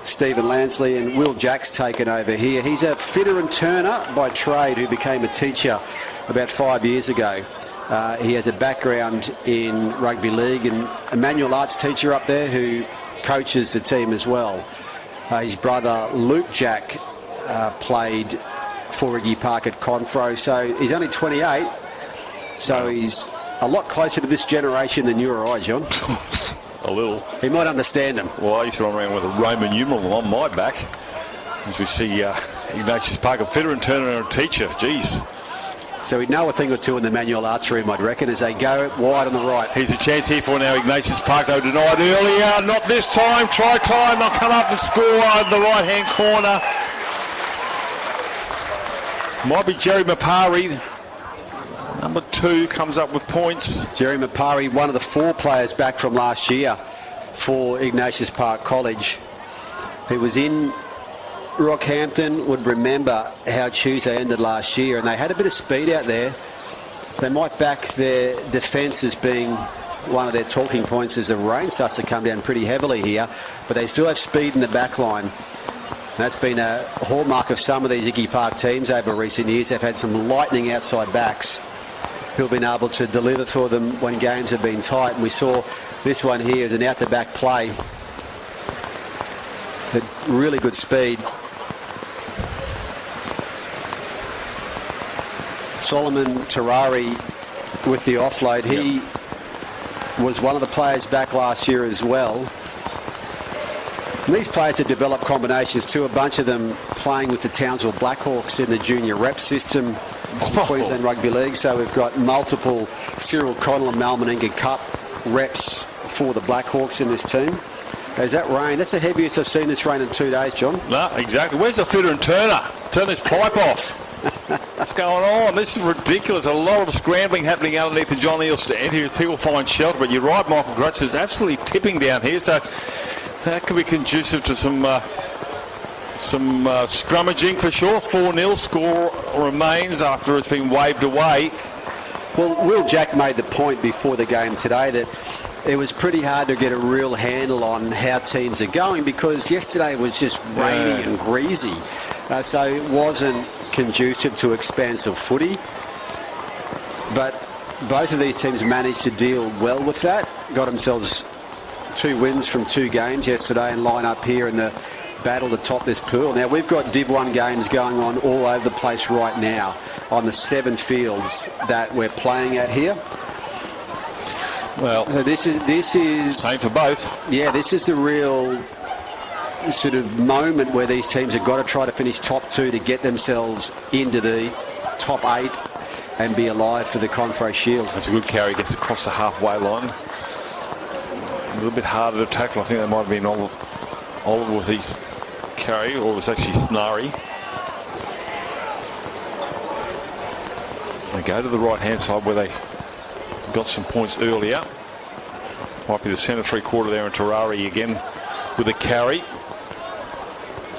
Stephen Lansley, and Will Jack's taken over here. He's a fitter and turner by trade who became a teacher about 5 years ago. He has a background in rugby league, and a manual arts teacher up there who coaches the team as well. His brother Luke Jack played for Iggy Park at Confraternity, so he's only 28, so he's a lot closer to this generation than you or I, John. A little. He might understand him. Well, I used to run around with a Roman numeral on my back. As we see Ignatius Park, a fitter and turner and a teacher. Jeez. So he'd know a thing or two in the manual arts room, I'd reckon, as they go wide on the right. Here's a chance here for now. Ignatius Park, though, denied earlier. Not this time. Try time. They'll come up and score in the right-hand corner. Might be Jerry Mapari. Number 2 comes up with points. Jerry Mapari, one of the 4 players back from last year for Ignatius Park College. He was in Rockhampton, would remember how Tuesday ended last year, and they had a bit of speed out there. They might back their defence as being one of their talking points as the rain starts to come down pretty heavily here, but they still have speed in the back line. That's been a hallmark of some of these Iggy Park teams over recent years. They've had some lightning outside backs who've been able to deliver for them when games have been tight, and we saw this one here as an out-the-back play. Really good speed. Solomon Terrari with the offload. He was one of the players back last year as well. And these players have developed combinations too, a bunch of them playing with the Townsville Blackhawks in the junior rep system, Queensland Rugby League. So we've got multiple Cyril Connell and Malmaninga Cup reps for the Blackhawks in this team. As that rain, that's the heaviest I've seen this rain in 2 days, John. No, exactly. Where's the fitter and turner? Turn this pipe off. What's going on? This is ridiculous. A lot of scrambling happening underneath the John Eales stand here as people find shelter. But you're right, Michael Grutch is absolutely tipping down here. So that could be conducive to some scrummaging for sure. 4-0 score remains after it's been waved away. Well, Will Jack made the point before the game today that it was pretty hard to get a real handle on how teams are going because yesterday was just rainy and greasy. So it wasn't conducive to expansive footy. But both of these teams managed to deal well with that. Got themselves 2 wins from 2 games yesterday and line up here in the battle to top this pool. Now, we've got Div 1 games going on all over the place right now on the 7 fields that we're playing at here. Well, this is same for both. Yeah, this is the real sort of moment where these teams have got to try to finish top 2 to get themselves into the top 8 and be alive for the Confraternity Shield. That's a good carry. Gets across the halfway line. A little bit harder to tackle. I think that might have been Oliver with his carry, or it was actually Snarry. They go to the right-hand side where they got some points earlier. Might be the centre 3/4 there, and Terrari again with a carry.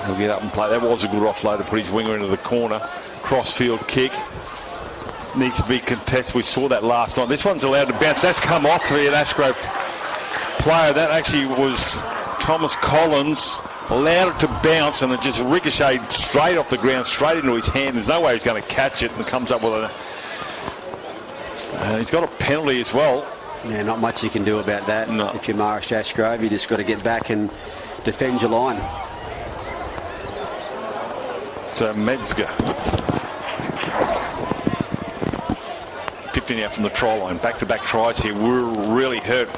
He'll get up and play. That was a good offload to put his winger into the corner. Crossfield kick. Needs to be contested. We saw that last night. This one's allowed to bounce. That's come off the Ashgrove player. That actually was Thomas Collins. Allowed it to bounce, and it just ricocheted straight off the ground, straight into his hand. There's no way he's going to catch it, and comes up with a... he's got a penalty as well. Yeah, not much you can do about that. No. If you're Marist Ashgrove, you just got to get back and defend your line. So Metzger. 15 out from the try line. Back-to-back tries here. We're really hurt.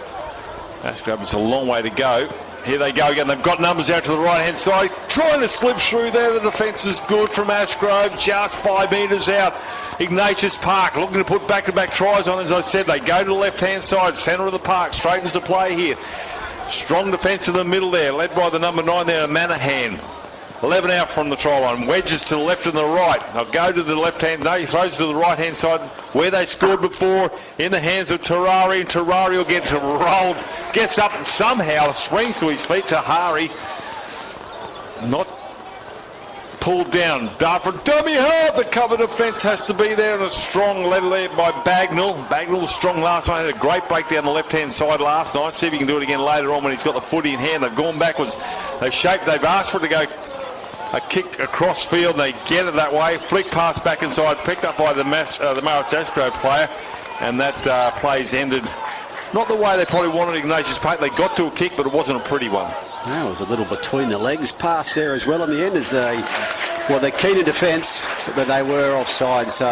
Ashgrove, it's a long way to go. Here they go again. They've got numbers out to the right-hand side. Trying to slip through there. The defence is good from Ashgrove. Just 5 metres out. Ignatius Park looking to put back-to-back tries on. As I said, they go to the left-hand side. Centre of the park. Straightens the play here. Strong defence in the middle there. Led by the number 9 there, Manahan. 11 out from the try line. Wedges to the left and the right. They'll go to the left-hand. No, he throws to the right-hand side where they scored before in the hands of Terrari. And Terrari will get rolled. Gets up somehow. Swings to his feet. Tahari not pulled down. Dart for dummy half. The cover defence has to be there. And a strong letter there by Bagnall. Bagnall was strong last night. Had a great break down the left-hand side last night. See if he can do it again later on when he's got the footy in hand. They've gone backwards. They've asked for it to go a kick across field. They get it that way. Flick pass back inside. Picked up by the Marist Ashgrove player. And that play's ended not the way they probably wanted Ignatius Park. They got to a kick, but it wasn't a pretty one. That was a little between the legs pass there as well in the end. They're keen in defence, but they were offside, so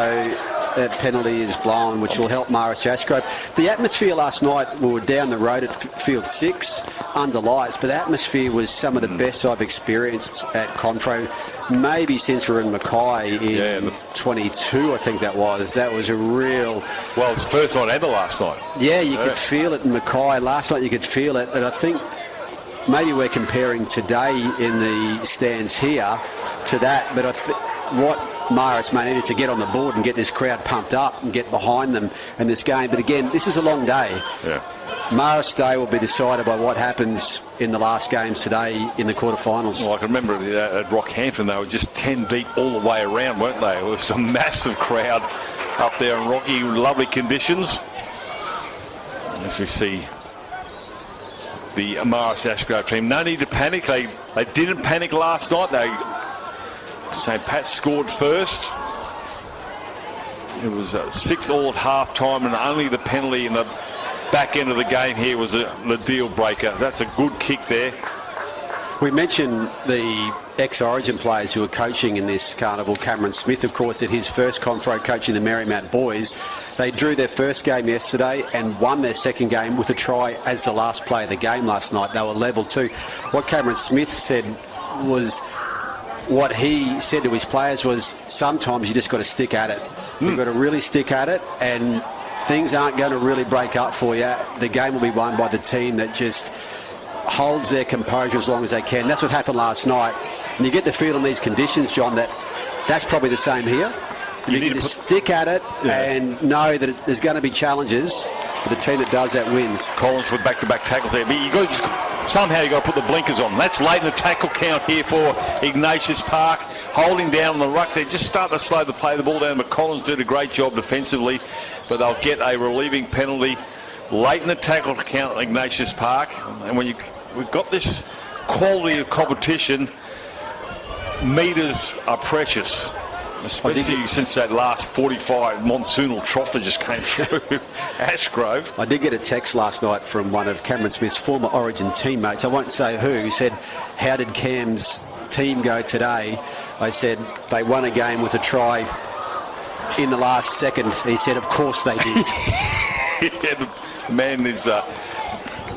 that penalty is blown, which will help Marist Ashgrove. The atmosphere last night, we were down the road at Field 6 under lights, but the atmosphere was some of the best I've experienced at Confro, maybe since we were in Mackay in 22, I think that was. That was a real... Well, it's the first night and the last night. Yeah, you could feel it in Mackay. Last night you could feel it, and I think maybe we're comparing today in the stands here to that, but what Marist may need is to get on the board and get this crowd pumped up and get behind them in this game. But again, this is a long day. Yeah. Marist Day will be decided by what happens in the last games today in the quarterfinals. Well, I can remember at Rockhampton, they were just 10 deep all the way around, weren't they? It was a massive crowd up there in Rocky, lovely conditions. As we see the Marist Ashgrove team, no need to panic. They didn't panic last night. St. Pat scored first. It was 6-all at half-time, and only the penalty in the back end of the game here was the deal breaker. That's a good kick there. We mentioned the ex-Origin players who are coaching in this carnival. Cameron Smith, of course, at his first Confro coaching the Merrimount boys. They drew their first game yesterday and won their second game with a try as the last play of the game last night. They were level 2. What Cameron Smith said was... What he said to his players was, sometimes you just got to stick at it. You've got to really stick at it, and things aren't going to really break up for you. The game will be won by the team that just holds their composure as long as they can. That's what happened last night. And you get the feel in these conditions, John, that that's probably the same here. You need to stick at it and know that there's going to be challenges. But the team that does that wins. Collins with back-to-back tackles there. But somehow you've got to put the blinkers on. That's late in the tackle count here for Ignatius Park. Holding down on the ruck. They're just starting to slow the play. The ball down. But Collins did a great job defensively. But they'll get a relieving penalty late in the tackle count at Ignatius Park. And when we've got this quality of competition, metres are precious. Especially since that last 45 monsoonal trough that just came through Ashgrove. I did get a text last night from one of Cameron Smith's former Origin teammates. I won't say who said, how did Cam's team go today? I said, they won a game with a try in the last second. He said, of course they did. Yeah, the man is...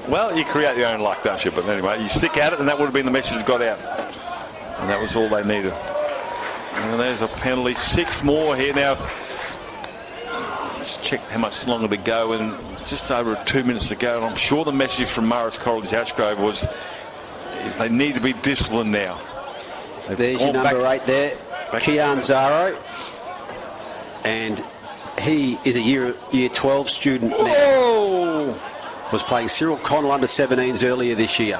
well, you create your own luck, don't you? But anyway, you stick at it, and that would have been the message that got out. And that was all they needed. And there's a penalty. 6 more here now. Just check how much longer to go, and it's just over 2 minutes to go. And I'm sure the message from Marist College Ashgrove is they need to be disciplined now. There's your number 8 there, Kian Zaro. And he is a year 12 student now. Was playing Cyril Connell under 17s earlier this year.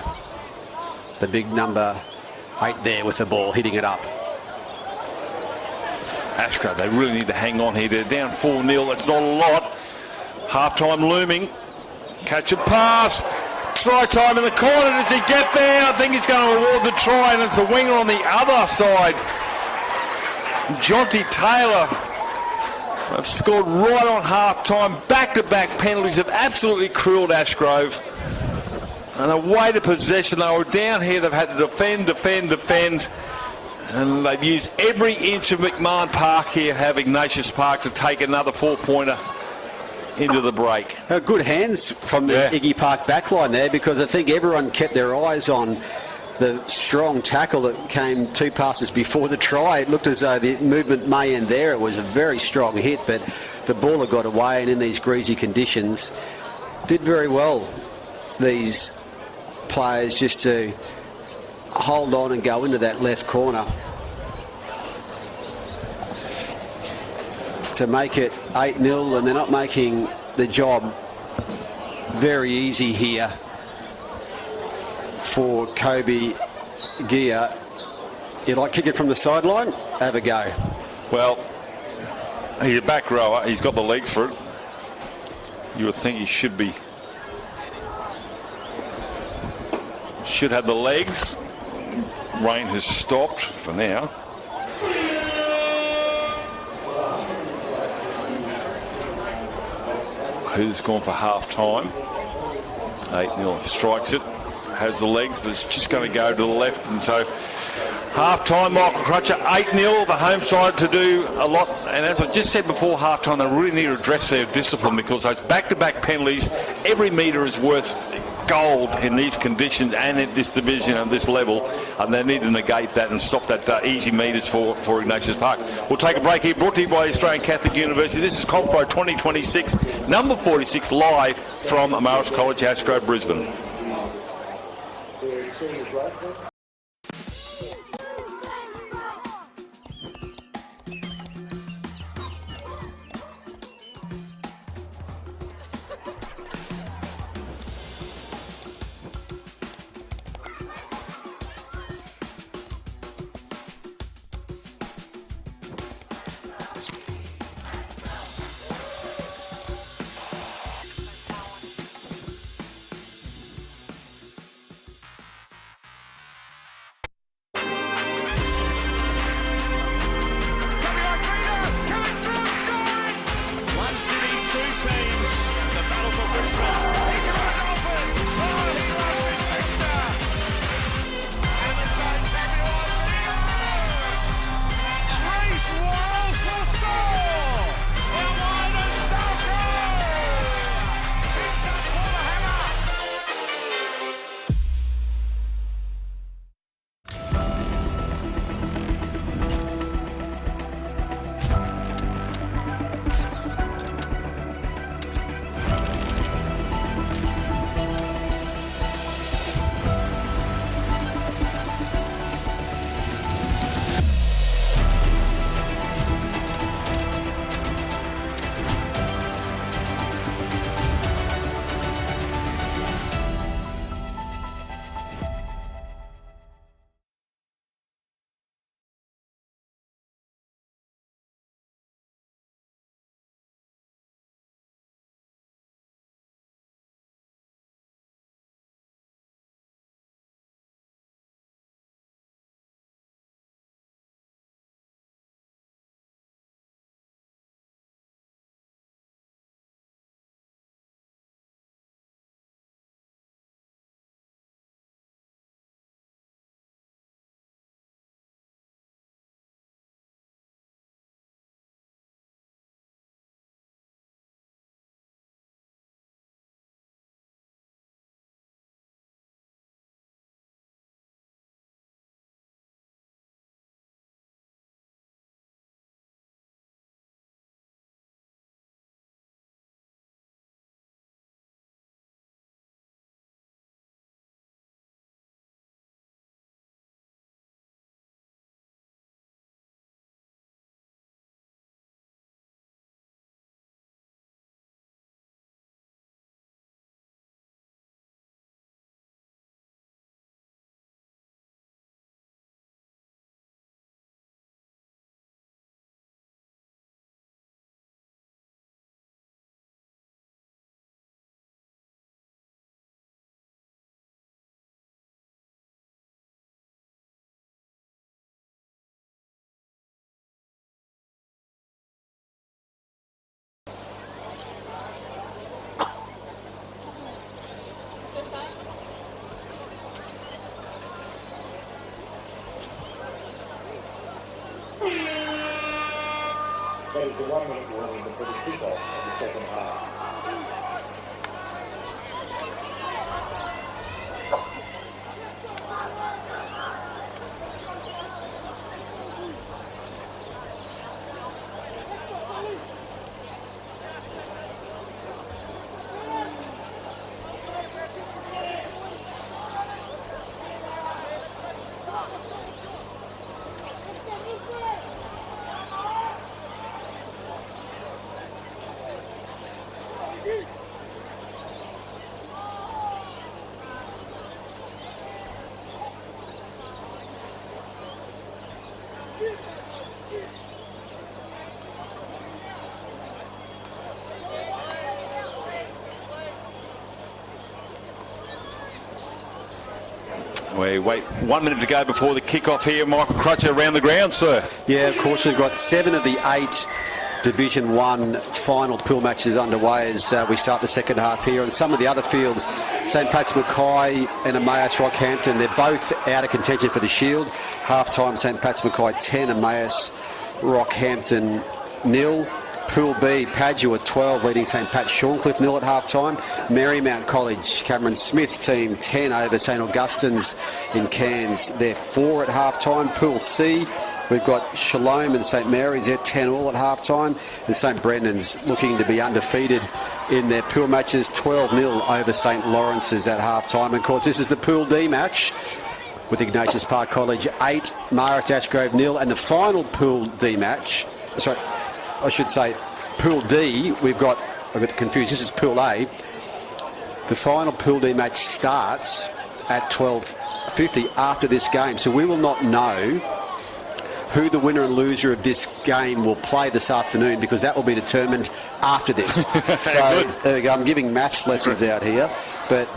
The big number 8 there with the ball, hitting it up. Ashgrove, they really need to hang on here. They're down 4-0. That's not a lot. Half-time looming. Catch and pass. Try time in the corner. Does he get there? I think he's going to award the try, and it's the winger on the other side. Jonty Taylor have scored right on half-time. Back-to-back penalties have absolutely cruelled Ashgrove. And away to possession. They were down here. They've had to defend. And they've used every inch of McMahon Park here, have Ignatius Park to take another 4-pointer into the break. Good hands from the Iggy Park backline there, because I think everyone kept their eyes on the strong tackle that came 2 passes before the try. It looked as though the movement may end there. It was a very strong hit, but the baller got away, and in these greasy conditions did very well, these players, just to hold on and go into that left corner to make it 8-0, and they're not making the job very easy here for Kobe Gia. You like kick it from the sideline? Have a go. Well, he's a back rower. He's got the legs for it. You would think he should have the legs. Rain has stopped for now. who's gone for half-time. 8-0, strikes it, has the legs, but it's just going to go to the left. And so half-time, Michael Crutcher, 8-0, the home side to do a lot. And as I just said before half-time, they really need to address their discipline, because those back-to-back penalties, every metre is worth gold in these conditions and at this division and this level, and they need to negate that and stop that easy metres for Ignatius Park. We'll take a break here, brought to you by Australian Catholic University. This is Confraternity 2026, number 46, live from Marist College, Ashgrove, Brisbane. That is the 1 minute warning before the kickoff of the second half. We wait 1 minute to go before the kick-off here. Michael Crutcher around the ground, sir. Yeah, of course, we've got 7 of the 8 Division 1 final pool matches underway as we start the second half here. And some of the other fields, St Pat's Mackay and Emmaus Rockhampton, they're both out of contention for the Shield. Half-time, St Pat's Mackay 10, Emmaus Rockhampton 0. Pool B, Padua 12 leading St Pat's Shorncliffe 0 at half-time. Marymount College, Cameron Smith's team 10 over St Augustine's in Cairns. They're 4 at half-time. Pool C, we've got Shalom and St Mary's, they're 10 all at half-time. And St Brendan's looking to be undefeated in their pool matches, 12-0 over St Lawrence's at half-time. And of course, this is the Pool D match with Ignatius Park College 8, Marist Ashgrove 0. And the final Pool D match, sorry, I should say Pool D, I got confused, this is Pool A. The final Pool D match starts at 12:50 after this game, so we will not know who the winner and loser of this game will play this afternoon, because that will be determined after this. So there we go, I'm giving maths lessons out here, but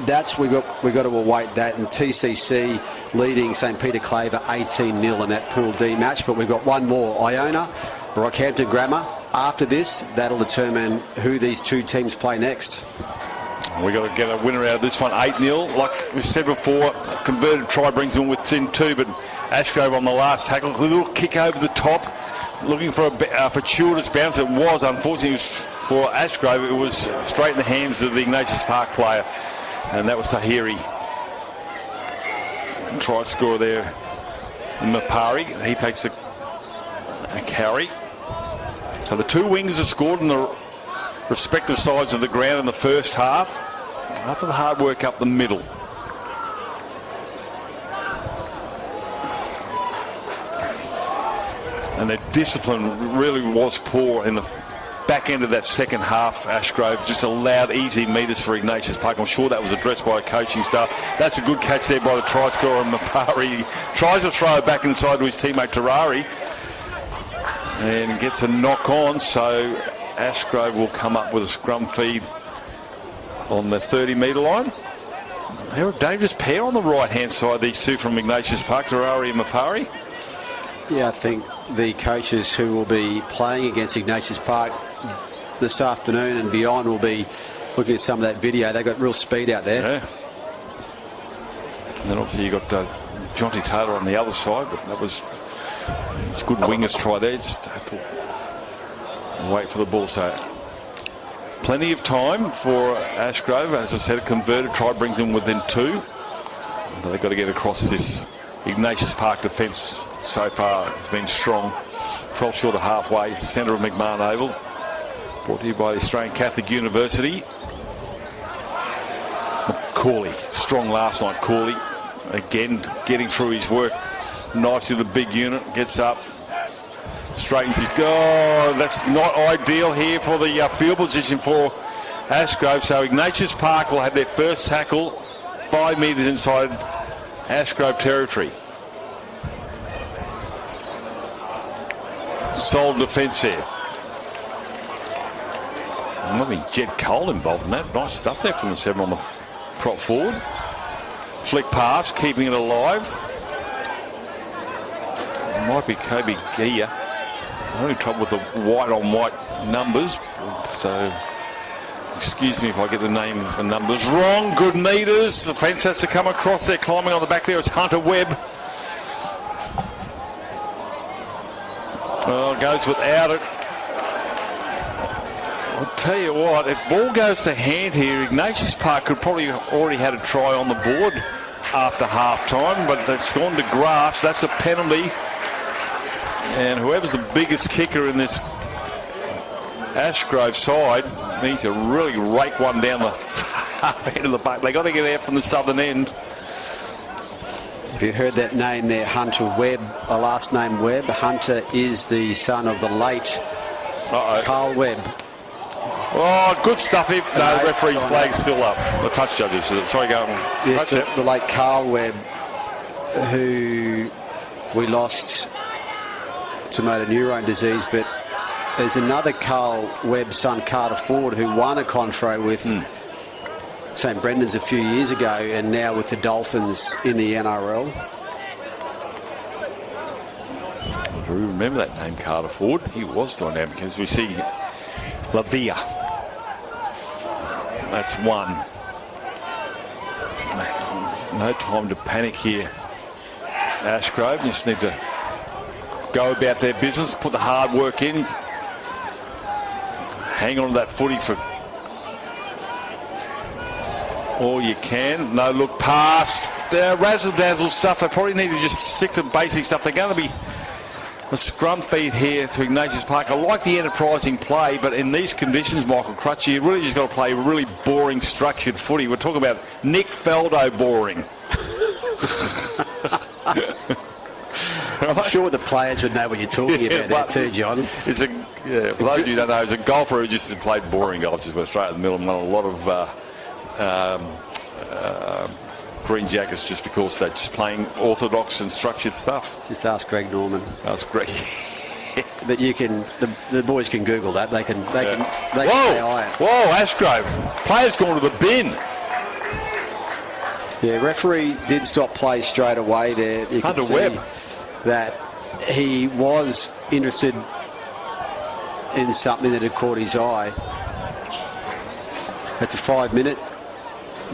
that's we got to await that. And TCC leading St Peter Claver 18-0 in that Pool D match. But we've got one more, Iona, Rockhampton Grammar. After this, that'll determine who these two teams play next. We've got to get a winner out of this one, 8-0. Like we said before, a converted try brings them within 2, but Ashgrove on the last tackle, a little kick over the top, looking for a fortuitous bounce. It was, unfortunately, for Ashgrove, it was straight in the hands of the Ignatius Park player, and that was Tahiri. Try scorer there, Mapari. He takes a carry. So the two wings are scored on the respective sides of the ground in the first half, after the hard work up the middle. And their discipline really was poor in the back end of that second half. Ashgrove just allowed easy meters for Ignatius Park. I'm sure that was addressed by a coaching staff. That's a good catch there by the try scorer, Mapari. He tries to throw it back inside to his teammate Terrari and gets a knock on, so Ashgrove will come up with a scrum feed on the 30-metre line. They're a dangerous pair on the right-hand side, these two from Ignatius Park, Terrari and Mapari. Yeah, I think the coaches who will be playing against Ignatius Park this afternoon and beyond will be looking at some of that video. They've got real speed out there. Yeah. And then obviously you've got Jonty Taylor on the other side, but that was a good wingers try there. Just have to wait for the ball. So plenty of time for Ashgrove. As I said, a converted try brings them within 2. But they've got to get across this Ignatius Park defence. So far it's been strong. 12 short of halfway, centre of McMahon Oval. Brought to you by the Australian Catholic University. Corley, strong last night. Corley again getting through his work nicely. The big unit gets up, straightens his goal. That's not ideal here for the field position for Ashgrove. So Ignatius Park will have their first tackle 5 metres inside Ashgrove territory. Solid defence there. And let me Jed Cole involved in that. Nice stuff there from the 7 on the prop forward. Flick pass, keeping it alive. It might be Kobe Gia. Only trouble with the white-on-white numbers. So, excuse me if I get the names and numbers wrong. Good meters. The fence has to come across there. Climbing on the back there is Hunter Webb. Well, goes without it. I'll tell you what, if ball goes to hand here, Ignatius Park could probably already had a try on the board after half-time, but it's gone to grass. That's a penalty. And whoever's the biggest kicker in this Ashgrove side needs to really rake one down the end of the buck. They got to get out from the southern end. If you heard that name there, Hunter Webb, the last name Webb. Hunter is the son of the late Carl Webb. Oh, good stuff. If no, the referee flag's still up. The touch judges. Sorry, go on. Yes, the late Carl Webb, who we lost to motor neurone disease, but there's another Carl Webb son, Carter Ford, who won a Confro with St Brendan's a few years ago, and now with the Dolphins in the NRL. I remember that name, Carter Ford. He was dynamic, as we see Lavia. That's one. No time to panic here. Ashgrove just need to go about their business, put the hard work in, hang on to that footy for all you can. No look past. The razzle-dazzle stuff, they probably need to just stick to basic stuff. They're going to be a scrum feed here to Ignatius Park. I like the enterprising play, but in these conditions, Michael Crutchy, you really just got to play really boring, structured footy. We're talking about Nick Faldo boring. I'm sure the players would know what you're talking about there too, John. For those of you who don't know, it's a golfer who just played boring golf, just went straight in the middle and won a lot of green jackets just because they're just playing orthodox and structured stuff. Just ask Greg Norman. Ask Greg. But you can, the boys can Google that. They can Whoa! AI it. Whoa, Ashgrove. Player's gone to the bin. Yeah, referee did stop play straight away there. You can see Webb. that he was interested in something that had caught his eye. It's a 5-minute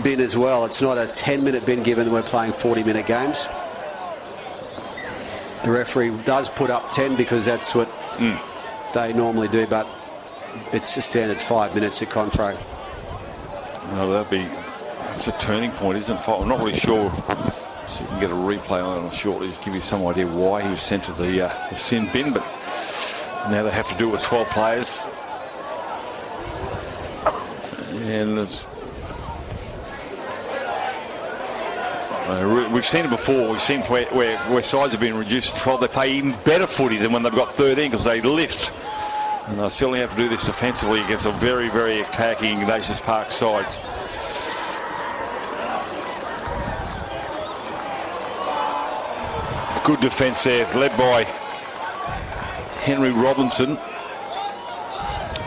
bin as well. It's not a 10-minute bin, given that we're playing 40-minute games. The referee does put up 10 because that's what they normally do, but it's a standard 5 minutes at Confro. Oh, that's a turning point, isn't it? I'm not really sure. So you can get a replay on it shortly to give you some idea why he was sent to the sin bin, but now they have to do it with 12 players. And we've seen it before. We've seen where sides have been reduced to 12. They play even better footy than when they've got 13 because they lift. And they'll certainly have to do this offensively against a very, very attacking Ignatius Park sides. Good defence there, led by Henry Robinson.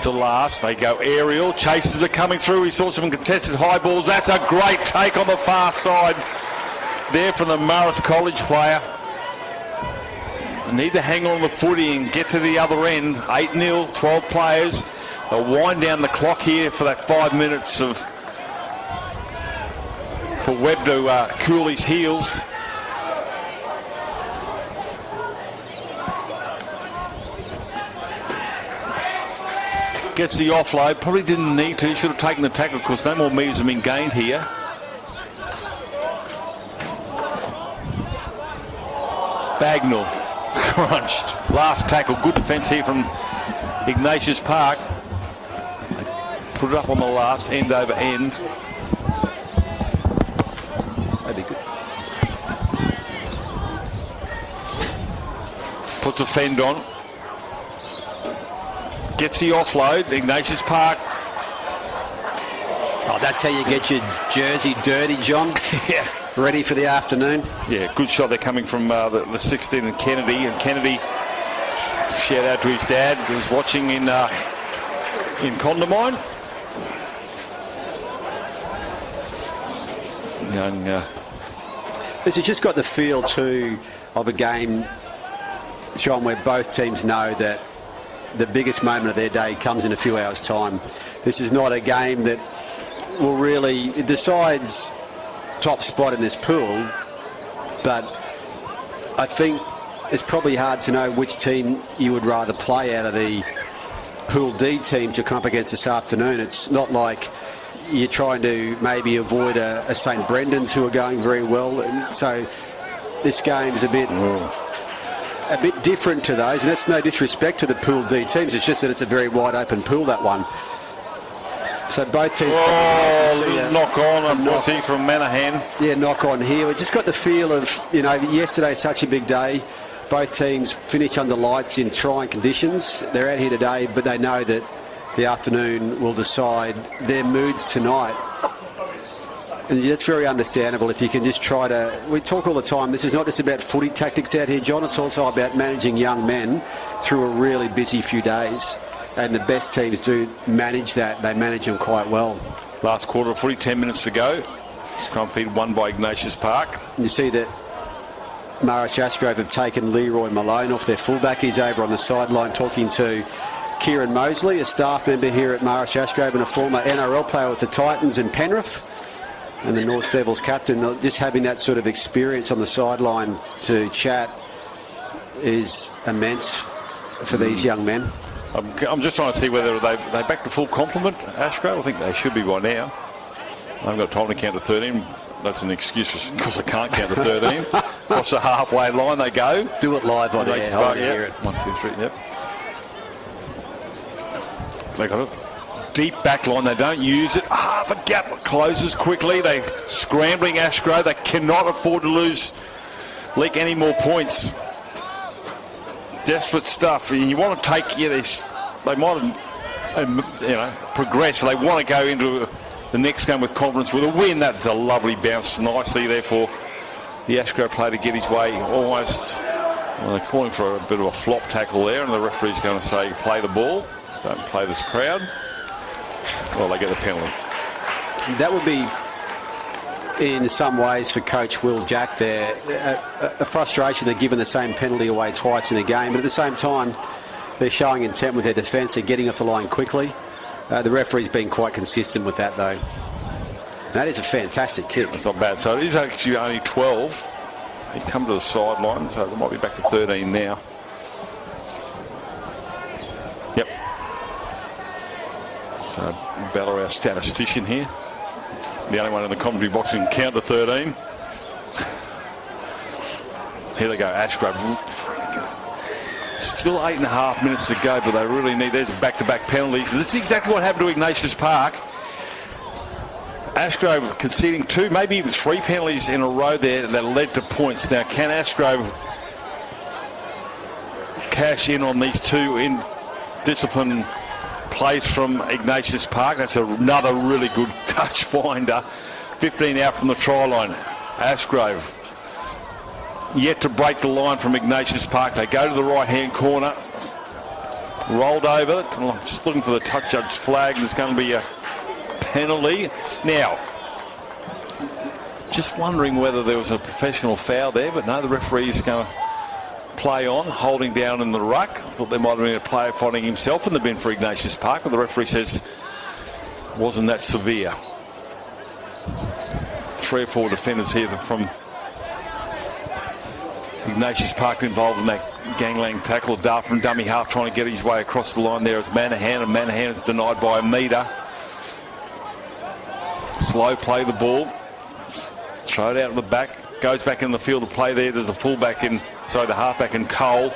To last, they go aerial. Chasers are coming through. He saw some contested high balls. That's a great take on the far side there from the Marist College player. They need to hang on the footy and get to the other end. 8-0, 12 players. They'll wind down the clock here for that 5 minutes for Webb to cool his heels. Gets the offload, probably didn't need to, should have taken the tackle because no more metres have been gained here. Bagnall crunched. Last tackle, good defence here from Ignatius Park. Put it up on the last, end over end. That'd be good. Puts a fend on. Gets the offload. Ignatius Park. Oh, that's how you get your jersey dirty, John. Yeah. Ready for the afternoon. Yeah, good shot. They're coming from the 16 and Kennedy. And Kennedy, shout out to his dad, who's watching in Condamine. Young. This has just got the feel too of a game, John, where both teams know that the biggest moment of their day comes in a few hours' time. This is not a game that will really, it decides top spot in this pool, but I think it's probably hard to know which team you would rather play out of the Pool D team to come up against this afternoon. It's not like you're trying to maybe avoid a St Brendan's who are going very well, and so this game's a bit different to those, and that's no disrespect to the Pool D teams. It's just that it's a very wide open pool, that one. So both teams. Knock on, unfortunately, from Manahan. Yeah, knock on here. We just got the feel of, yesterday's such a big day. Both teams finished under lights in trying conditions. They're out here today, but they know that the afternoon will decide their moods tonight. And that's very understandable if you can just try to... We talk all the time, this is not just about footy tactics out here, John. It's also about managing young men through a really busy few days. And the best teams do manage that. They manage them quite well. Last quarter of footy, 10 minutes to go. Scrum feed won by Ignatius Park. And you see that Marist Ashgrove have taken Leroy Malone off their fullback. He's over on the sideline talking to Kieran Mosley, a staff member here at Marist Ashgrove and a former NRL player with the Titans and Penrith, and the North Devils captain. Just having that sort of experience on the sideline to chat is immense for these young men. I'm just trying to see whether they back to full complement, Ashgrove. I think they should be by now. I haven't got time to count to 13. That's an excuse because I can't count to 13. Across the halfway line they go. Do it live on air. I want to hear it. 1, 2, 3, yep. They got a deep back line. They don't use it. Half a gap closes quickly. They're scrambling Ashgrove. They cannot afford to leak any more points. Desperate stuff. You want to take, they might have, progressed. They want to go into the next game with confidence with a win. That's a lovely bounce nicely there for the Ashgrove player to get his way almost. Well, they're calling for a bit of a flop tackle there, and the referee's going to say play the ball. Don't play this crowd. Well, they get the penalty. That would be, in some ways, for Coach Will Jack there, a frustration. They're given the same penalty away twice in a game, but at the same time, they're showing intent with their defence. They're getting off the line quickly. The referee's been quite consistent with that, though. That is a fantastic kick. It's not bad. So it is actually only 12. He's come to the sideline, so they might be back to 13 now. Yep. So Bella, our statistician here, the only one in the commentary box who can count to 13. Here they go, Ashgrove. Still 8.5 minutes to go, but they really need, there's back-to-back penalties. This is exactly what happened to Ignatius Park. Ashgrove conceding 2, maybe even 3 penalties in a row there that led to points. Now, can Ashgrove cash in on these 2 in discipline plays from Ignatius Park? That's another really good touch finder. 15 out from the try line. Ashgrove yet to break the line from Ignatius Park. They go to the right-hand corner. Rolled over. Just looking for the touch judge flag. There's going to be a penalty. Now, just wondering whether there was a professional foul there, but no, the referee is going to play on, holding down in the ruck. I thought there might have been a player finding himself in the bin for Ignatius Park, but the referee says wasn't that severe. 3 or 4 defenders here from Ignatius Park involved in that gangland tackle. Dart from dummy half trying to get his way across the line there. It's Manahan, and Manahan is denied by a metre. Slow play the ball. Throw it out of the back. Goes back in the field of play there. There's a fullback in, the halfback in Cole.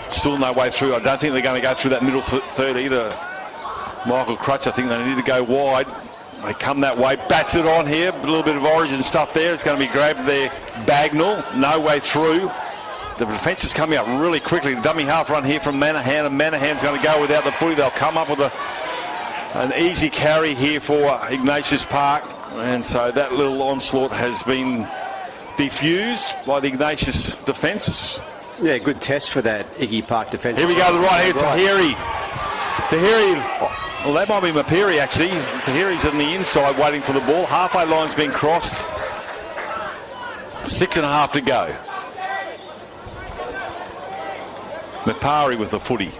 Still no way through. I don't think they're going to go through that middle third either. Michael Crutch, I think they need to go wide. They come that way, bats it on here. A little bit of origin stuff there. It's going to be grabbed there. Bagnall, no way through. The defence is coming up really quickly. The dummy half run here from Manahan, and Manahan's going to go without the footy. They'll come up with an easy carry here for Ignatius Park. And so that little onslaught has been diffused by the Ignatius defence. Yeah, good test for that Iggy Park defence. Here we go, the right hand, Tahiri. Tahiri. Well, that might be Mapiri, actually. Tahiri's on the inside waiting for the ball. Halfway line's been crossed. 6.5 to go. Mapari with the footy.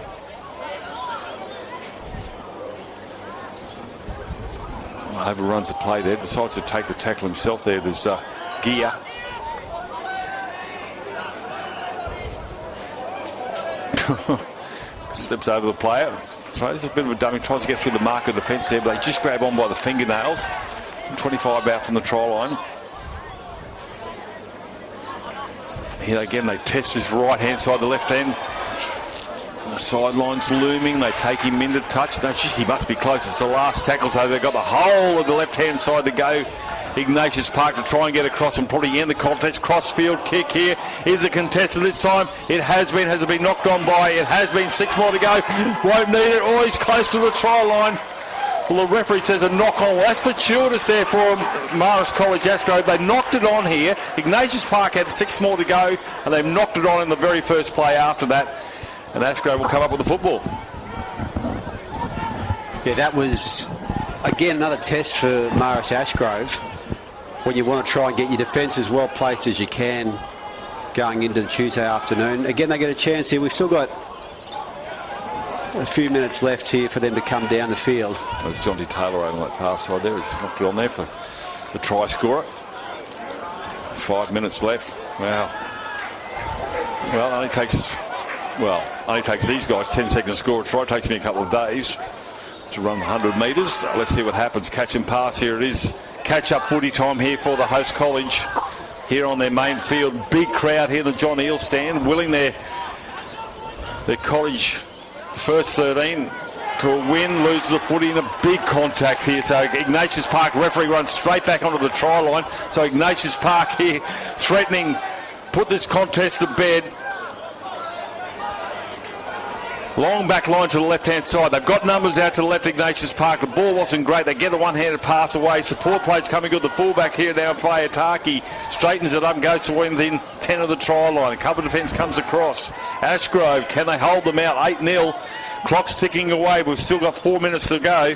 Overruns the play there. Decides to take the tackle himself there. There's Gia. Steps over the player, throws a bit of a dummy, tries to get through the mark of defence there, but they just grab on by the fingernails. 25 out from the try line. Here again, they test his right-hand side, the left hand. The sideline's looming, they take him into touch. No, just he must be close. It's the last tackle, so they've got the whole of the left-hand side to go. Ignatius Park to try and get across and probably end the contest. Crossfield kick here. Is a contested this time. It has been. Has it been knocked on by? It has been. 6 more to go. Won't need it. Oh, he's close to the try line. Well, the referee says a knock on. Well, that's fortuitous there for Marist College Ashgrove. They knocked it on here. Ignatius Park had 6 more to go, and they've knocked it on in the very first play after that. And Ashgrove will come up with the football. Yeah, that was, again, another test for Marist Ashgrove. When you want to try and get your defence as well placed as you can going into the Tuesday afternoon. Again, they get a chance here. We've still got a few minutes left here for them to come down the field. There's Jonty Taylor over that far side there. He's knocked it on there for the try scorer. 5 minutes left. Wow. Well, only takes these guys 10 seconds to score a try. It takes me a couple of days to run 100 metres. Let's see what happens. Catch and pass. Here it is. Catch-up footy time here for the host college. Here on their main field. Big crowd here in the John Eel stand, willing their college first 13 to a win. Loses the footy in a big contact here. So Ignatius Park referee runs straight back onto the try line. So Ignatius Park here threatening put this contest to bed. Long back line to the left-hand side. They've got numbers out to the left, Ignatius Park. The ball wasn't great. They get a one-handed pass away. Support plays coming good. The fullback here now, Fayataki, straightens it up and goes to within 10 of the try line. A cover defence comes across. Ashgrove, can they hold them out? 8-0. Clock's ticking away. We've still got 4 minutes to go.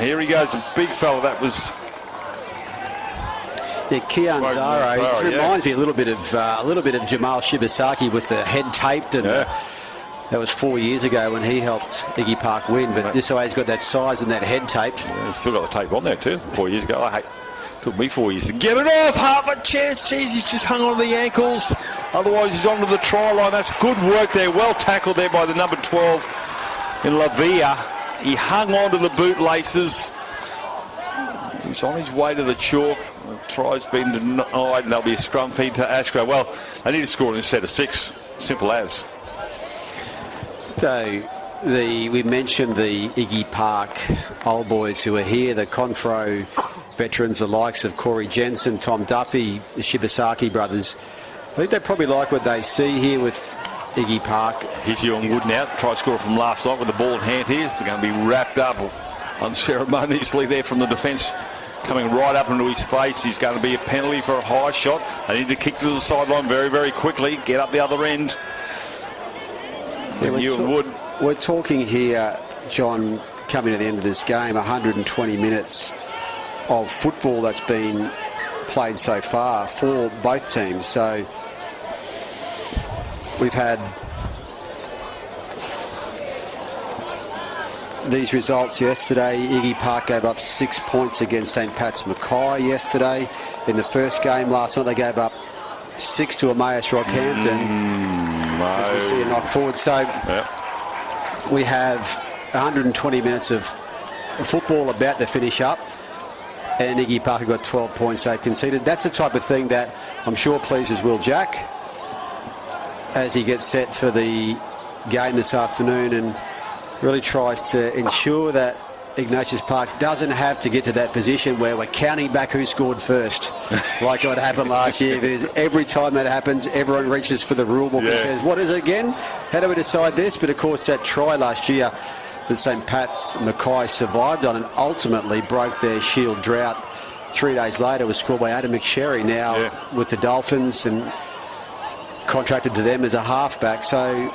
Here he goes, the big fella. That was... Yeah, Keon Zaro. It reminds me a little bit of Jamal Shibasaki with the head taped, and that was 4 years ago when he helped Iggy Park win. But this way he's got that size and that head taped. Yeah, he's still got the tape on there too. 4 years ago, took me 4 years to get it off. Half a chance. Jeez, he's just hung on to the ankles. Otherwise, he's onto the try line. That's good work there. Well tackled there by the number 12 in Lavia. He hung on to the bootlaces. He's on his way to the chalk. The try's been denied, and there'll be a scrum feed to Ashgrove. Well, they need to score in this set of 6. Simple as. So, we mentioned the Iggy Park old boys who are here, the Confro veterans, the likes of Corey Jensen, Tom Duffy, the Shibasaki brothers. I think they probably like what they see here with Iggy Park. Here's Ewan Wood now, try scorer from last night with the ball in hand here. It's going to be wrapped up unceremoniously there from the defence, coming right up into his face. He's going to be a penalty for a high shot. They need to kick to the sideline very, very quickly, get up the other end. Yeah, Ewan Wood. We're talking here, John, coming to the end of this game, 120 minutes of football that's been played so far for both teams. So we've had these results yesterday. Iggy Park gave up 6 points against St Pat's Mackay yesterday. In the first game last night, they gave up 6 to Emmaus Rockhampton. As we see a knock forward. So we have 120 minutes of football about to finish up, and Iggy Park got 12 points they've conceded. That's the type of thing that I'm sure pleases Will Jack as he gets set for the game this afternoon and really tries to ensure that Ignatius Park doesn't have to get to that position where we're counting back who scored first, like what happened last year. Because every time that happens, everyone reaches for the rule book and says, what is it again? How do we decide this? But of course, that try last year that St Pat's Mackay survived on and ultimately broke their Shield drought 3 days later was scored by Adam McSherry, now with the Dolphins and contracted to them as a halfback. So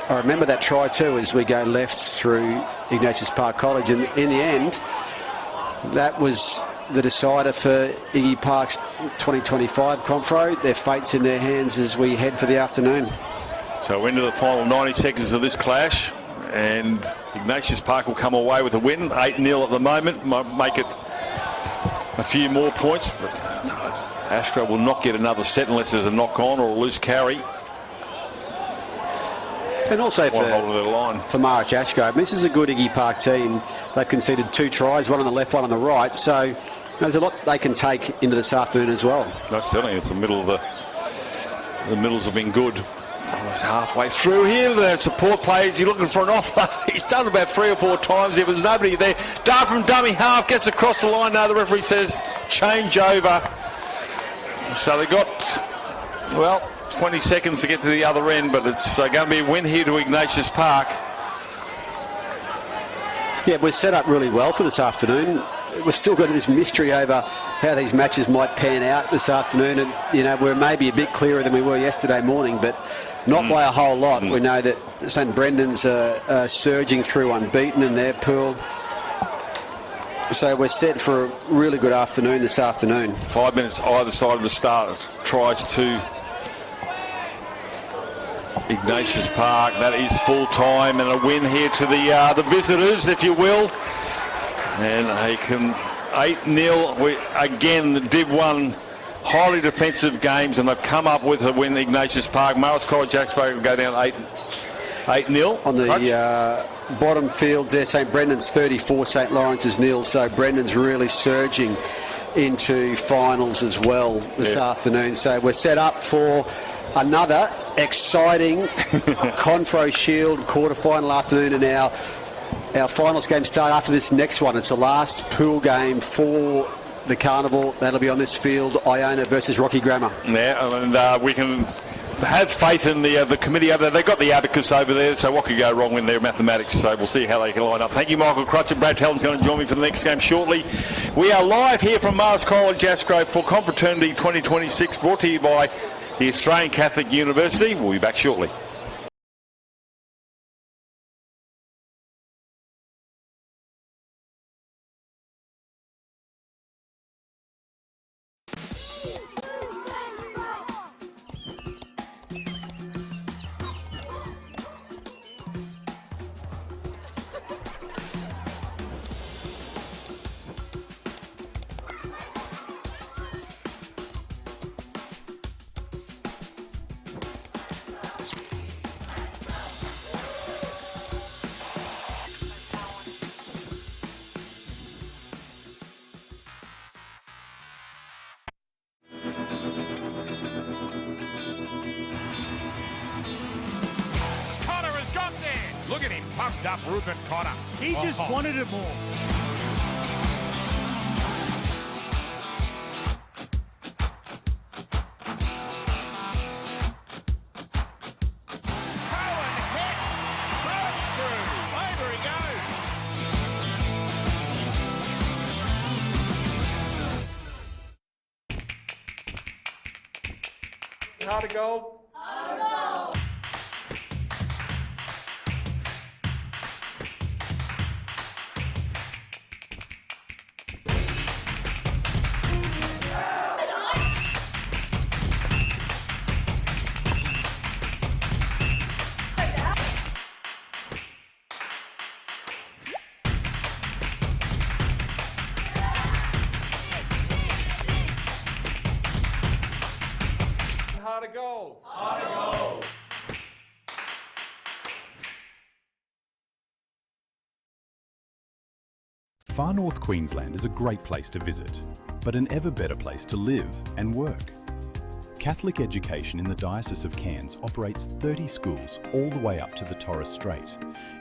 I remember that try too as we go left through Ignatius Park College, and in the end that was the decider for Iggy Park's 2025 Confro. Their fate's in their hands as we head for the afternoon. So into the final 90 seconds of this clash, and Ignatius Park will come away with a win. 8-0 at the moment, might make it a few more points, but Ashgrove will not get another set unless there's a knock on or a loose carry. And also for Marist Ashgrove, this is a good Iggy Park team. They've conceded 2 tries, one on the left, one on the right. So there's a lot they can take into this afternoon as well. No, certainly it's the middle of the middles have been good. Almost halfway through here. The support players, you're looking for an offer. He's done about 3 or 4 times. There was nobody there. Dart from dummy half, gets across the line. Now the referee says change over. So they got, well, 20 seconds to get to the other end, but it's going to be a win here to Ignatius Park. Yeah, we're set up really well for this afternoon. We've still got this mystery over how these matches might pan out this afternoon, and you know, we're maybe a bit clearer than we were yesterday morning, but not by a whole lot. We know that St Brendan's surging through unbeaten in their pool. So we're set for a really good afternoon this afternoon. 5 minutes either side of the start. Tries to Ignatius Park. That is full time, and a win here to the visitors, if you will. And they can 8-0. Again, the Div 1 highly defensive games, and they've come up with a win. Ignatius Park. Marist College Ashgrove will go down 8-0. On the bottom fields there, St Brendan's 34, St Lawrence's 0. So Brendan's really surging into finals as well this afternoon. So we're set up for another exciting Confro Shield quarter-final afternoon, and our finals game start after this next one. It's the last pool game for the Carnival. That'll be on this field, Iona versus Rocky Grammar. Yeah, and we can have faith in the committee over there. They've got the abacus over there, so what could go wrong with their mathematics? So we'll see how they can line up. Thank you, Michael Crutch, and Brad Talon's going to join me for the next game shortly. We are live here from Marist College Ashgrove for Confraternity 2026, brought to you by the Australian Catholic University. We'll be back shortly. Look at him, pumped up Reuben Connor. He just wanted it more. Heart of gold. Heart of gold. Heart of gold. Far North Queensland is a great place to visit, but an ever better place to live and work. Catholic education in the Diocese of Cairns operates 30 schools all the way up to the Torres Strait,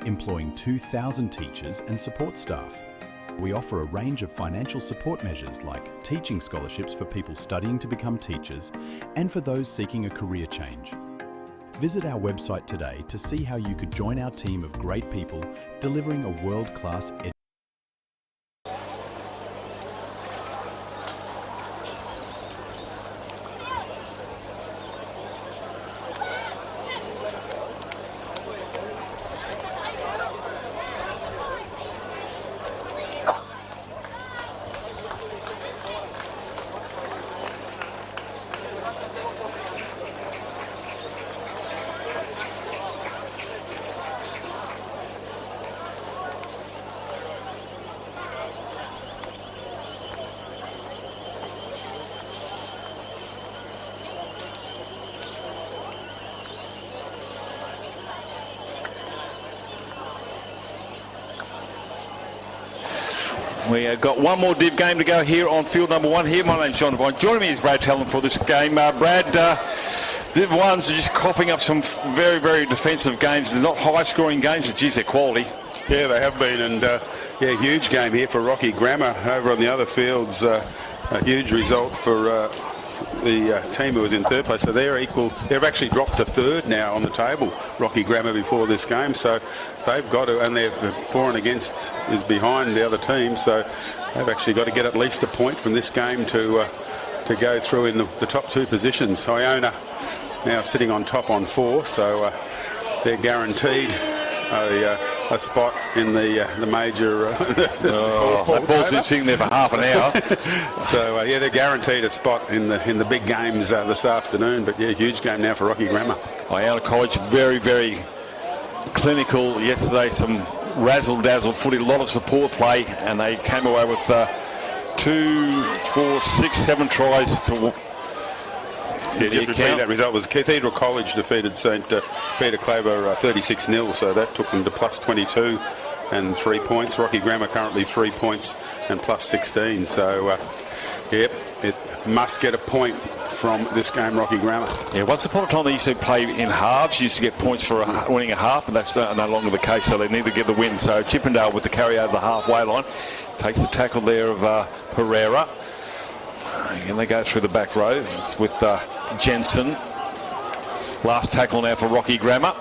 employing 2,000 teachers and support staff. We offer a range of financial support measures like teaching scholarships for people studying to become teachers and for those seeking a career change. Visit our website today to see how you could join our team of great people delivering a world-class education. We have got one more Div game to go here on field number 1 here. My name's John Devine. Joining me is Brad Talon for this game. Brad, Div 1s are just coughing up some very, very defensive games. They're not high-scoring games, but geez, they're quality. Yeah, they have been, and huge game here for Rocky Grammar. Over on the other fields, a huge result for the team who was in third place. So they're equal. They've actually dropped to third now on the table, Rocky Grammar, before this game. So they've got to, and they're for and against is behind the other team. So they've actually got to get at least a point from this game to go through in the top 2 positions. Iona now sitting on top on 4, so they're guaranteed a a spot in the major. That ball's been sitting there for half an hour. So they're guaranteed a spot in the big games this afternoon. But huge game now for Rocky Grammar. Iona College very, very clinical yesterday. Some razzle-dazzle footy, a lot of support play, and they came away with 2, 4, 6, 7 tries to. Just repeat that result was Cathedral College defeated St. Peter Clairvaux 36-0, so that took them to plus 22 and 3 points. Rocky Grammar currently 3 points and plus 16. So, it must get a point from this game, Rocky Grammar. Yeah, once upon a time they used to play in halves. You used to get points for winning a half, but that's no longer the case, so they need to get the win. So Chippendale with the carry over the halfway line takes the tackle there of Pereira. And they go through the back row with Jensen. Last tackle now for Rocky Grammar.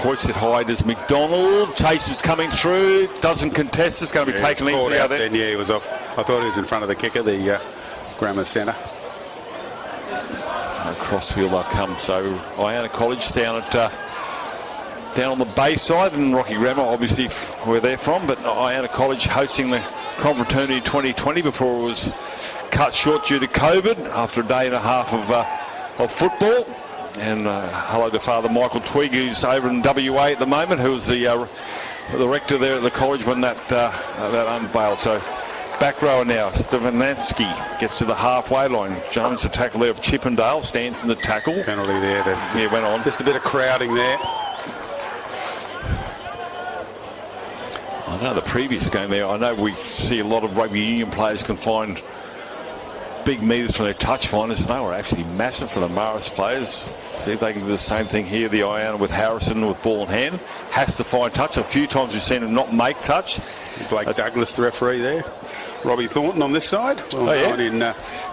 Hoisted high as McDonald. Chase is coming through. Doesn't contest. It's going to be taken easily out there. He was off. I thought he was in front of the kicker, the Grammar centre. Crossfield they'll come. So Iona College down on the bay side, and Rocky Grammar obviously where they're from, but Iona College hosting the Confraternity 2020 before it was cut short due to COVID after a day and a half of football. And hello to Father Michael Twig, who's over in WA at the moment, who was the rector there at the college when that unveiled. So back rower now, Stevanansky gets to the halfway line. Jones the tackle there of Chippendale, stands in the tackle. Penalty there. Went on. Just a bit of crowding there. I know the previous game there, I know we see a lot of rugby union players can find big meters from their touch finders. They were actually massive for the Marist players. See if they can do the same thing here. The Iona with Harrison with ball in hand. Has to find touch. A few times we've seen him not make touch. Blake Douglas, the referee there. Robbie Thornton on this side. In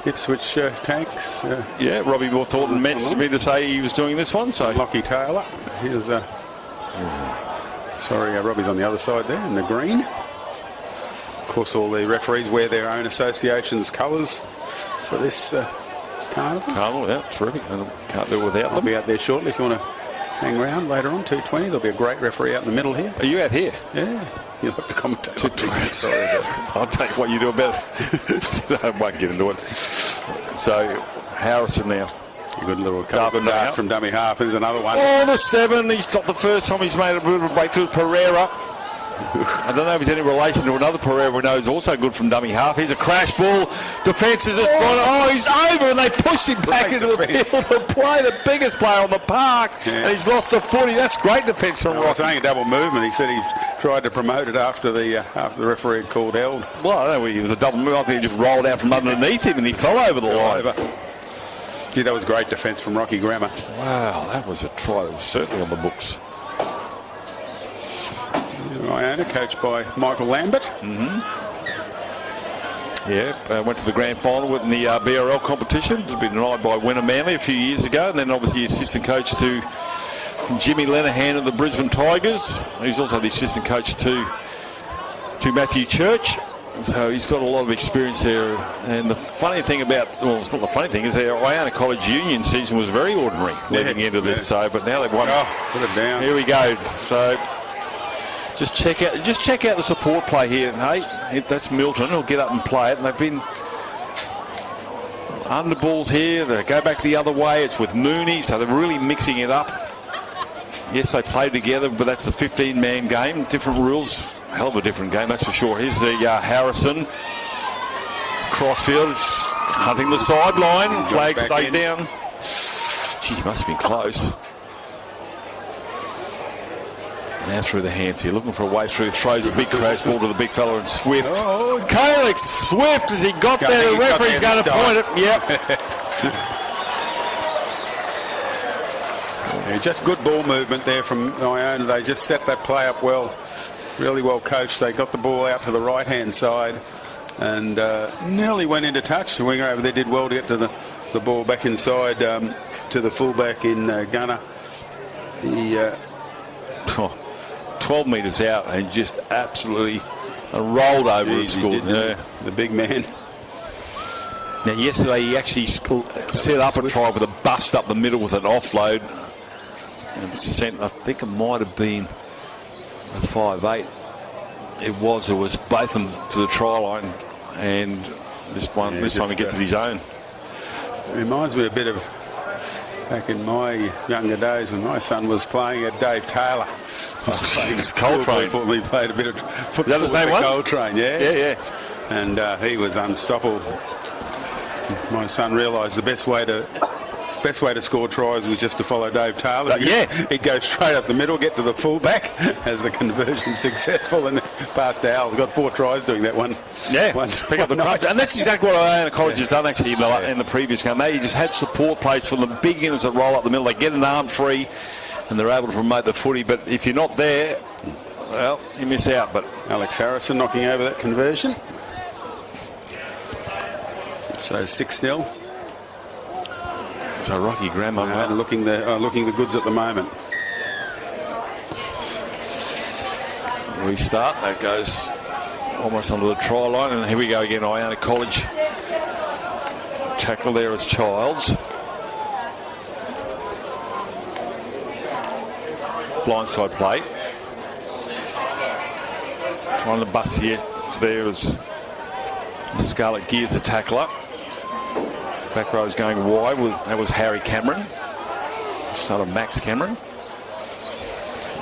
Ipswich Tanks. Robbie Thornton meant me to say he was doing this one. So Lockie Taylor. He was... Sorry, Robbie's on the other side there in the green. Of course, all the referees wear their own association's colours for this carnival. Carnival, yeah, terrific. I can't do it without them. I'll be out there shortly if you want to hang around later on. 2:20. There'll be a great referee out in the middle here. Are you out here? Yeah. You'll have to commentate. Sorry, I'll tell you what you do about it. I won't get into it. So, Harrison now. A good little cover from dummy half. There's another one. Oh, the 7. He's not the first time he's made a bit of a breakthrough. Pereira. I don't know if he's any relation to another Pereira we know is also good from dummy half. Here's a crash ball. Defence is just he's over, and they pushed him back into the field to play the biggest player on the park. Yeah. And he's lost the footy. That's great defence from Rocky. I was saying a double movement. He said he tried to promote it after the referee had called held. Well, I don't know. It was a double move. I think he just rolled out from underneath him, and he fell over the line. Yeah, that was great defence from Rocky Grammar. Wow, that was a try that was certainly on the books. Iona, coached by Michael Lambert. Went to the grand final in the BRL competition. It's been denied by Winner Manly a few years ago, and then obviously assistant coach to Jimmy Lenahan of the Brisbane Tigers. He's also the assistant coach to Matthew Church. So he's got a lot of experience there. And the funny thing it's not the funny thing, is their Iona College Union season was very ordinary leading into this. So, but now they've won. Put it down. Here we go. So just check out the support play here. Hey, that's Milton. He'll get up and play it. And they've been underballs here. They go back the other way. It's with Mooney. So they're really mixing it up. Yes, they play together, but that's a 15-man game. Different rules. Hell of a different game, that's for sure. Here's the Harrison. Crossfield is hunting the sideline. Flag stays down. Gee, he must have been close. Now through the hands here, looking for a way through. Throws a big crash ball to the big fella and Swift. Calix Swift, as he got there, the referee's going to point it. Yep. Yeah, just good ball movement there from Iona. They just set that play up well. Really well coached. They got the ball out to the right-hand side and nearly went into touch. The winger over there did well to get to the ball back inside to the fullback in Gunner. He 12 metres out and just absolutely rolled over and scored. The big man. Now, yesterday he actually set up a try with a bust up the middle with an offload. and sent, I think it might have been a 5'8". It was both of them to the try line, and this time he gets to his own. It reminds me a bit of back in my younger days when my son was playing at Dave Taylor. Coltrane. He played a bit of football. Is that the same one? Coltrane, yeah. Yeah. And he was unstoppable. My son realised the best way to score tries was just to follow Dave Taylor. He'd go straight up the middle, get to the fullback as the conversion successful, and pass to Al. Got 4 tries doing that one. Yeah, pick up the crunch. And that's exactly what Iona College has done actually in the previous game. They just had support plays from the big inners that roll up the middle. They get an arm free and they're able to promote the footy. But if you're not there, well, you miss out. But Alex Harrison knocking over that conversion. So 6-0. So Rocky Grammar looking the goods at the moment. Restart. That goes almost onto the try line, and here we go again. Iona College tackle there as Childs. Blindside play. Trying to bust here. There as Scarlett Gears the tackler. Back row is going wide. That was Harry Cameron. Son of Max Cameron.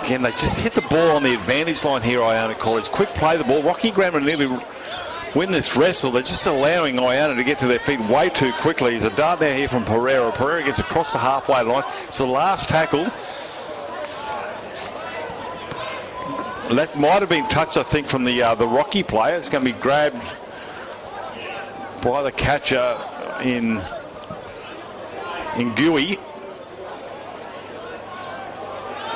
Again, they just hit the ball on the advantage line here, Iona College. Quick play the ball. Rocky Grammar nearly win this wrestle. They're just allowing Iona to get to their feet way too quickly. There's a dart now here from Pereira. Pereira gets across the halfway line. It's the last tackle. That might have been touched, I think, from the Rocky player. It's going to be grabbed by the catcher in Gooey.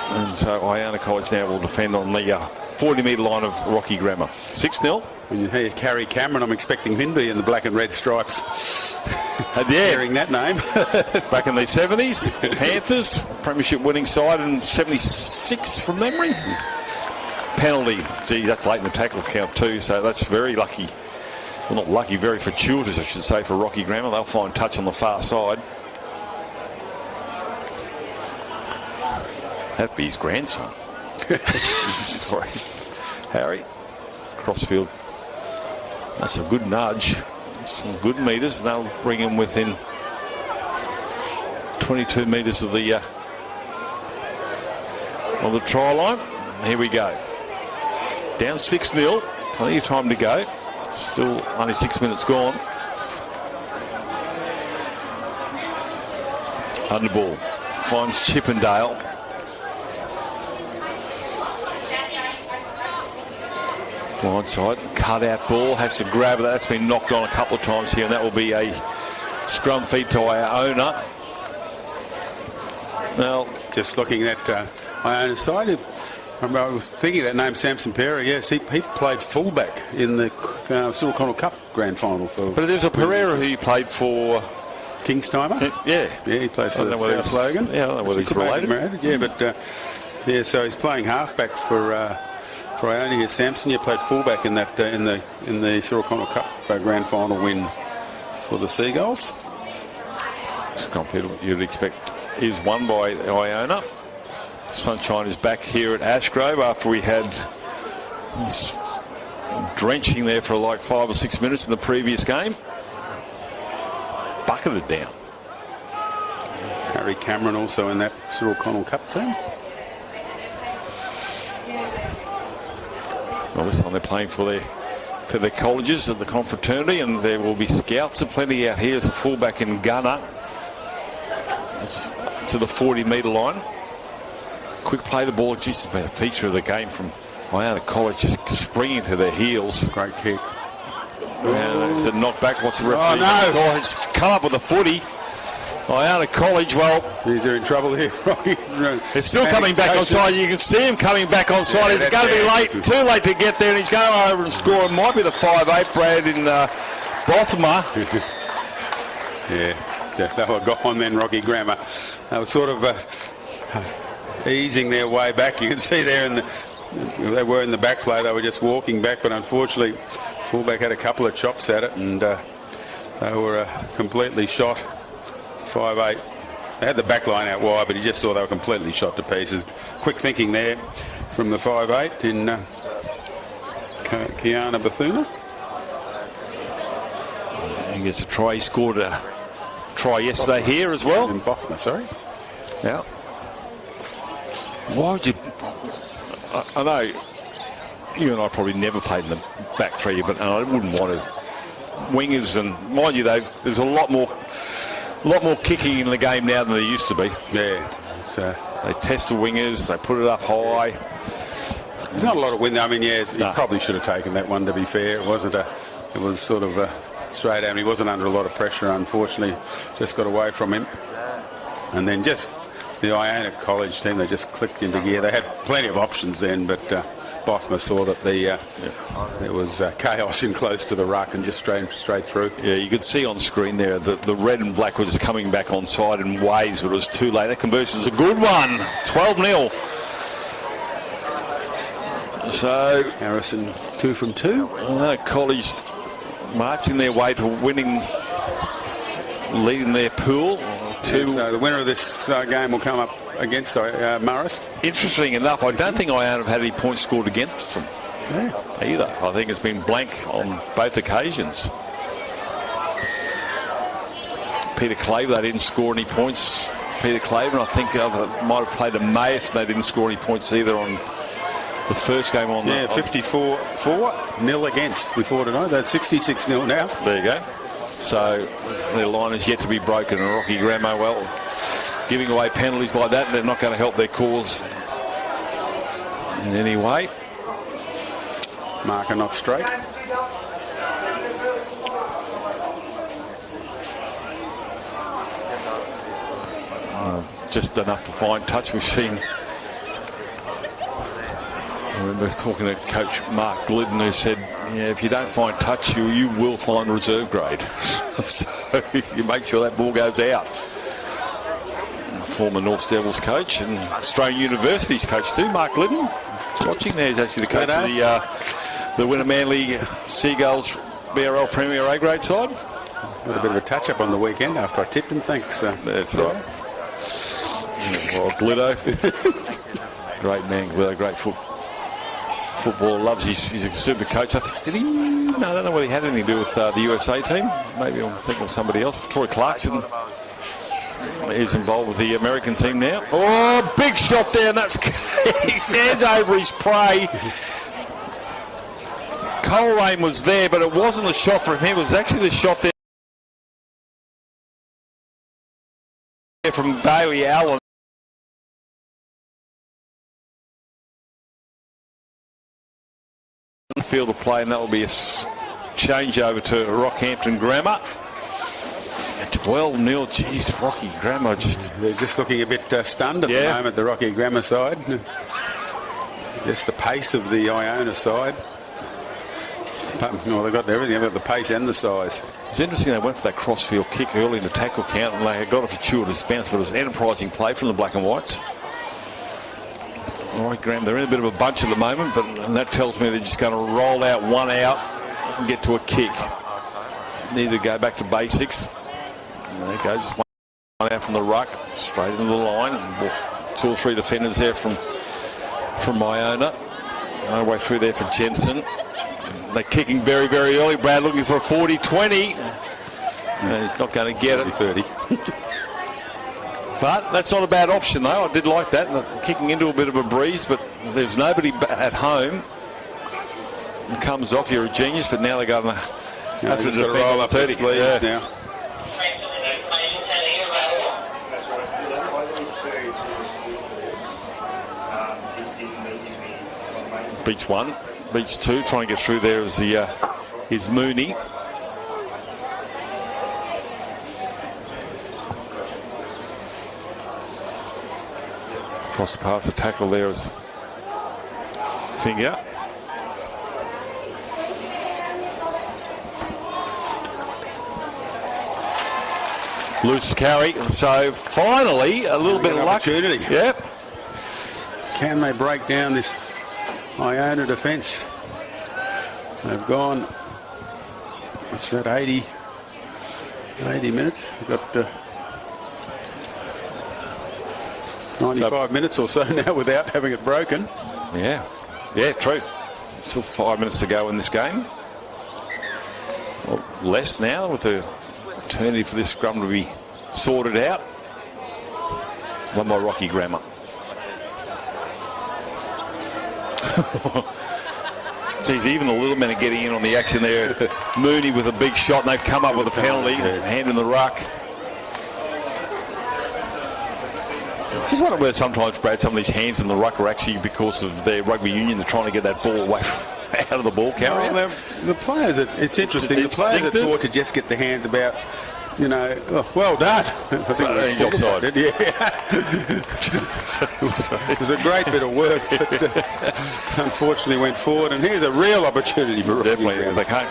And so Iona College now will defend on the 40-metre line of Rocky Grammar. 6-0. When you hear Carrie Cameron, I'm expecting him to be in the black and red stripes. Hearing that name. Back in the 70s, Panthers, premiership winning side in 76 from memory. Penalty. Gee, that's late in the tackle count too, so that's very lucky. Well, not lucky, very fortuitous, I should say, for Rocky Grammar. They'll find touch on the far side. That'd be his grandson. Sorry. Harry. Crossfield. That's a good nudge. Some good metres. They'll bring him within 22 metres of the try line. Here we go. Down 6-0. Plenty of time to go. Still only 6 minutes gone. Underball finds Chippendale. Blindside, cut out ball, has to grab it. That's been knocked on a couple of times here, and that will be a scrum feed to Iona. Well, just looking at Iona's side, I was thinking that name, Samson Pereira. Yes, he played fullback in the Cyril Connell Cup grand final. But there's a Pereira who played for Kingstimer. Yeah, he plays for the South Logan. Yeah, I don't know whether he's related. Yeah, but so he's playing halfback for Iona here. Samson, you played fullback in that in the Cyril Connell Cup grand final win for the Seagulls. Scrum feed you'd expect is won by Iona. Sunshine is back here at Ashgrove after we had drenching there for like 5 or 6 minutes in the previous game. Bucketed down. Harry Cameron also in that Cyril Connell Cup team. Well, this time they're playing for their colleges at the Confraternity, and there will be scouts aplenty out here. There's a fullback in Gunner. That's to the 40-metre line. Quick play the ball. Just has been a feature of the game from Iona College, just springing to their heels. Great kick. And it's a knockback. What's the referee? Oh, no. It's come up with a footy. Iona College, well, they're in trouble here, Rocky. It's still coming back onside. You can see him coming back onside. He's going to be late, too late to get there, and he's going over and score. It might be the 5'8", Brad, in Bothma. Yeah, they were gone then, Rocky Grammar. They were sort of easing their way back. You can see there they were in the back play. They were just walking back, but unfortunately, fullback had a couple of chops at it, and they were completely shot. 5'8". They had the back line out wide, but he just saw they were completely shot to pieces. Quick thinking there from the 5'8" in Kiana Bethuna. He gets a try. He scored a try yesterday here as well. In Bothma, sorry. Yeah. Why would you... I know you and I probably never played in the back three, but I wouldn't want to. Wingers, and mind you though, there's a lot more kicking in the game now than there used to be. Yeah. They test the wingers, they put it up high. There's not a lot of wind. I mean, yeah, he probably should have taken that one, to be fair. It wasn't it was sort of straight out. He wasn't under a lot of pressure, unfortunately. Just got away from him. And then just the Iona College team, they just clicked into gear. They had plenty of options then, but Bothma saw that there was chaos in close to the ruck and just straight through. Yeah, you could see on screen there that the red and black was coming back on side in waves, but it was too late. That conversion's a good one. 12-0. So Harrison 2 from 2. College marching their way to winning, leading their pool. So the winner of this game will come up against Marist. Interesting enough, I don't think Iona have had any points scored against them either. I think it's been blank on both occasions. Peter Clairvaux, they didn't score any points. Peter Clairvaux, I think might have played a Marist, and they didn't score any points either on the first game on. Yeah, 54-4, 0 against before tonight. That's 66-0 now. There you go. So their line is yet to be broken, and Rocky Grammar, well, giving away penalties like that, they're not going to help their cause in any way. Marker not straight. Just enough to find touch. We've seen, I remember talking to Coach Mark Glidden, who said, yeah, if you don't find touch, you will find reserve grade. So you make sure that ball goes out. Former North Devils coach and Australian University's coach too, Mark Glidden. Watching there, he's actually the coach of the Winner Manly Seagulls BRL Premier A grade side. Got a bit of a touch up on the weekend after I tipped him, thanks. That's right. Well, Gliddo. Great man, Gliddo, great footballer, loves he's a super coach. Did he? No, I don't know whether he had anything to do with the USA team. Maybe I'm thinking of somebody else. Troy Clarkson is involved with the American team now. Oh, big shot there, and that's he stands over his prey. Coleraine was there, but it wasn't the shot from him. It was actually the shot there from Bailey Allen. Field of play, and that will be a change over to Rockhampton Grammar. 12-0. Geez, Rocky Grammar they're just looking a bit stunned at the moment, the Rocky Grammar side. Just the pace of the Iona side. No, they've got everything. They've got the pace and the size. It's interesting they went for that crossfield kick early in the tackle count, and they got a fortuitous bounce, but it was an enterprising play from the Black and Whites. All right, Graham, they're in a bit of a bunch at the moment, but that tells me they're just going to roll out one out and get to a kick. Need to go back to basics. And there it goes, just one out from the ruck, straight into the line. 2 or 3 defenders there from Iona. No way through there for Jensen. They're kicking very, very early. Brad looking for a 40-20. And he's not going to get it. 30. But that's not a bad option, though. I did like that. Kicking into a bit of a breeze, but there's nobody at home. It comes off, you're a genius, but now they're going to have to defend roll up 30. Now. Beach 1, beach 2, trying to get through there is Mooney. Across the pass, the tackle there is Finger. Loose carry, so finally a little bit of luck. Opportunity. Yep. Can they break down this Iona defence? They've gone, what's that, 80 minutes? They've got 95 minutes or so now without having it broken. Yeah, true. Still 5 minutes to go in this game. Well, less now with the opportunity for this scrum to be sorted out. One by Rocky Grammar. Geez, even the little men are getting in on the action there. Mooney with a big shot, and they've come up with a penalty. Hand in the ruck. Just wonder whether sometimes, Brad, some of these hands in the ruck are actually because of their rugby union. They're trying to get that ball away out of the ball carrier. Well, the players, it's interesting. The players are taught to just get their hands about, you know, well done. I think he's offside. It was a great bit of work, but unfortunately went forward. And here's a real opportunity for definitely. They can't.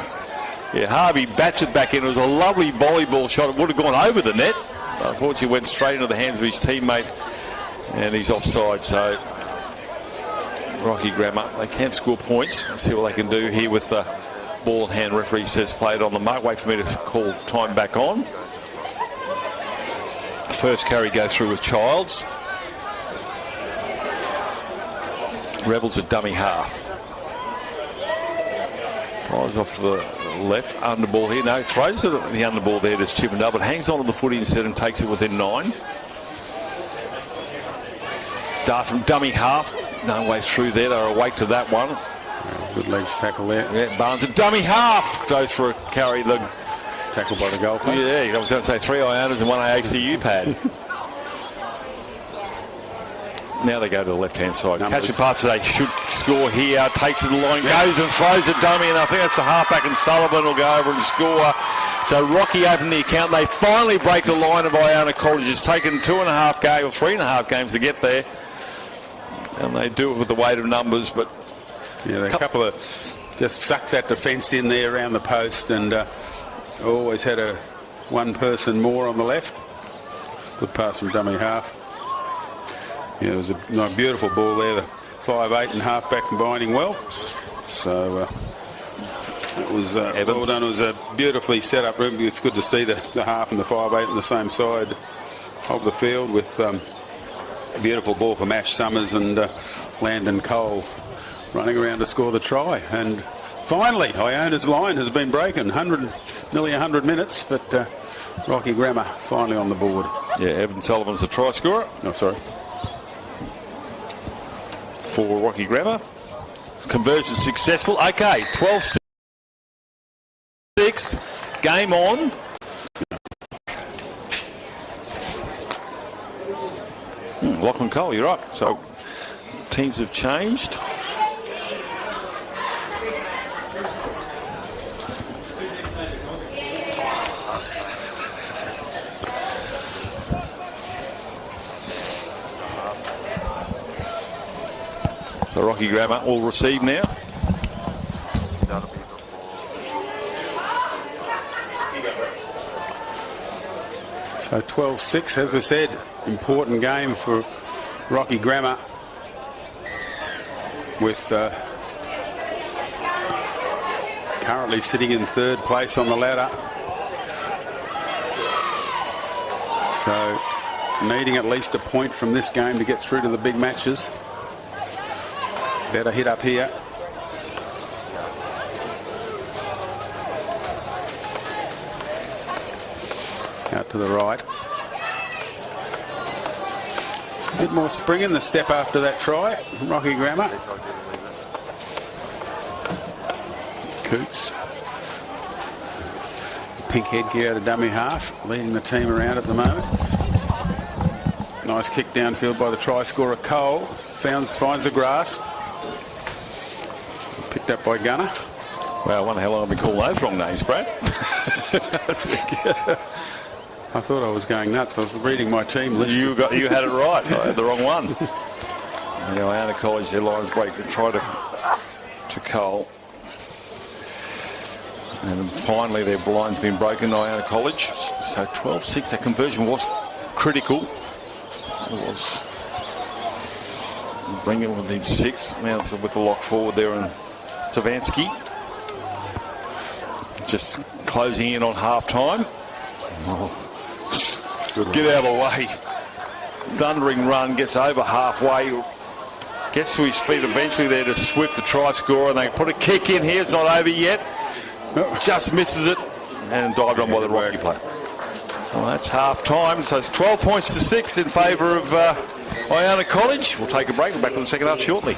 Yeah, Harvey bats it back in. It was a lovely volleyball shot. It would have gone over the net. Unfortunately, went straight into the hands of his teammate, and he's offside. So Rocky Grammar, they can't score points. Let's see what they can do here with the ball in hand. Referee says played on the mark. Wait for me to call time back on. First carry goes through with Childs. Rebels a dummy half. Fires off to the left. Underball here. No, throws it at the underball there to Chippendale, but hangs on to the footy instead and takes it within 9. Dart from dummy half. No way through there. They're awake to that one. Good legs tackle there. Yeah, Barnes a dummy half. Goes for a carry. The tackle by the goalpost. Yeah, I was going to say 3 Ionas and 1 ACU pad. Now they go to the left-hand side. Catch it past, they should score here. Takes it to the line, goes and throws a dummy, and I think that's the halfback, and Sullivan will go over and score. So Rocky opened the account. They finally break the line of Iona College. It's taken 2.5 games or 3.5 games to get there, and they do it with the weight of numbers. But yeah, a couple of just sucked that defence in there around the post, and always had one person more on the left. Good pass from dummy half. Yeah, it was a beautiful ball there. The 5'8" and halfback combining well. So it was well done. It was a beautifully set up room. It's good to see the half and the 5'8" on the same side of the field with a beautiful ball from Ash Summers and Landon Cole running around to score the try. And finally, Iona's line has been broken. Nearly 100 minutes, but Rocky Grammar finally on the board. Yeah, Evan Sullivan's the try scorer. Oh, sorry. For Rocky Grammar. Conversion successful. Okay, 12-6. Game on. Lachlan Cole, you're up. So teams have changed. So Rocky Grammar will receive now. So 12-6, as we said, important game for Rocky Grammar with currently sitting in 3rd place on the ladder. So needing at least a point from this game to get through to the big matches. Better hit up here. Out to the right. Just a bit more spring in the step after that try. Rocky Grammar. Coots. Pink headgear out of dummy half, leading the team around at the moment. Nice kick downfield by the try scorer Cole. Finds the grass. Picked up by Gunner. Well, I wonder how long I've been calling those wrong names, Brad. I thought I was going nuts. I was reading my team list. You had it right. I had the wrong one. Yeah, Iona College, their lines break. They try to Cole. And finally their line's been broken, Iona College. So 12-6, that conversion was critical. It was bringing within 6. Now it's with the lock forward there and Savansky. Just closing in on half time. Oh. Get out of the way. thundering run, gets over halfway, gets to his feet eventually there to Swift, the try scorer, and they put a kick in here. It's not over yet. Just misses it and dived on by the Rocky player. Well, that's half time, so it's 12 points to 6 in favour of Iona College. We'll take a break. We're back with the second half shortly.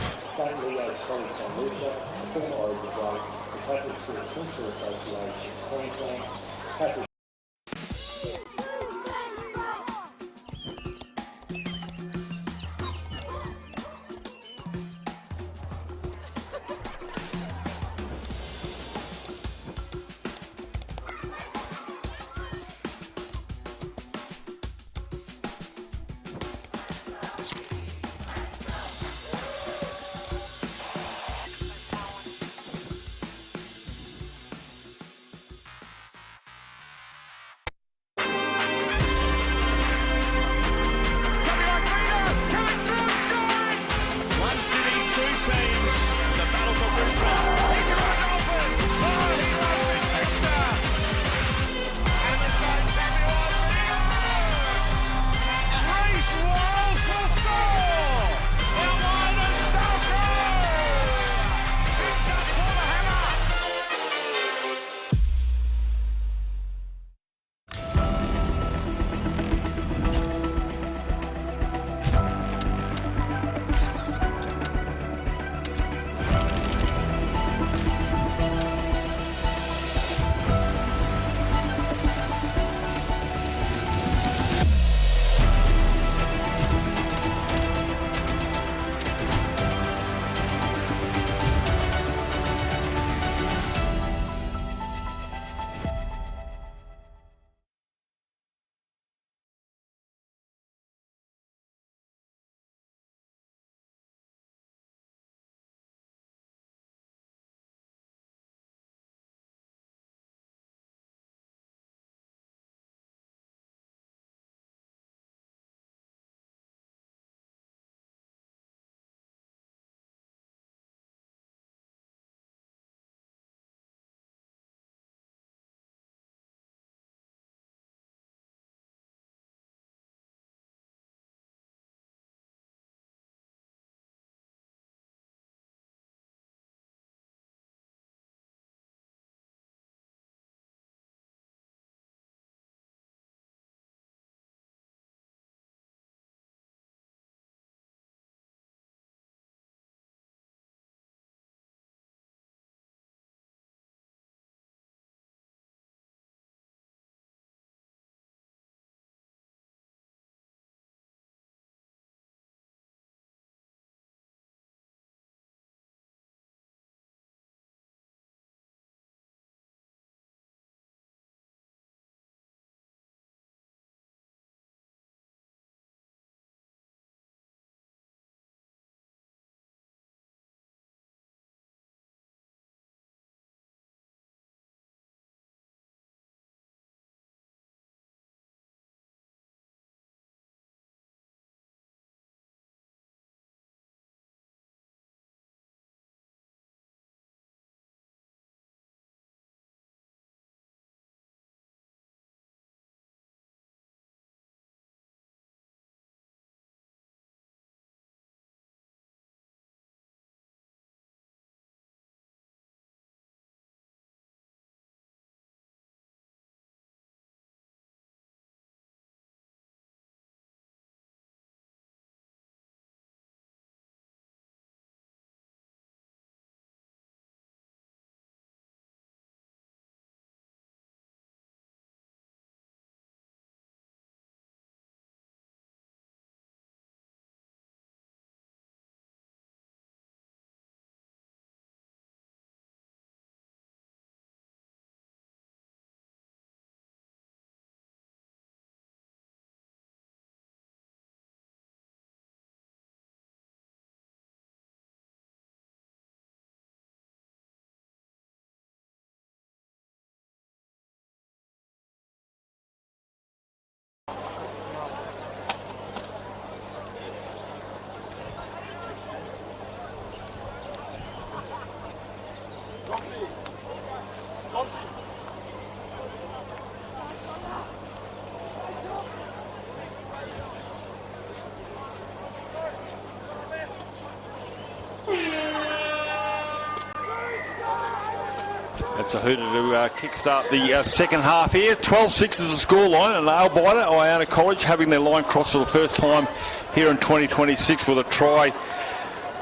That's a hooter to kickstart the second half here. 12-6 is the scoreline, and nail biter. Iona College having their line crossed for the first time here in 2026 with a try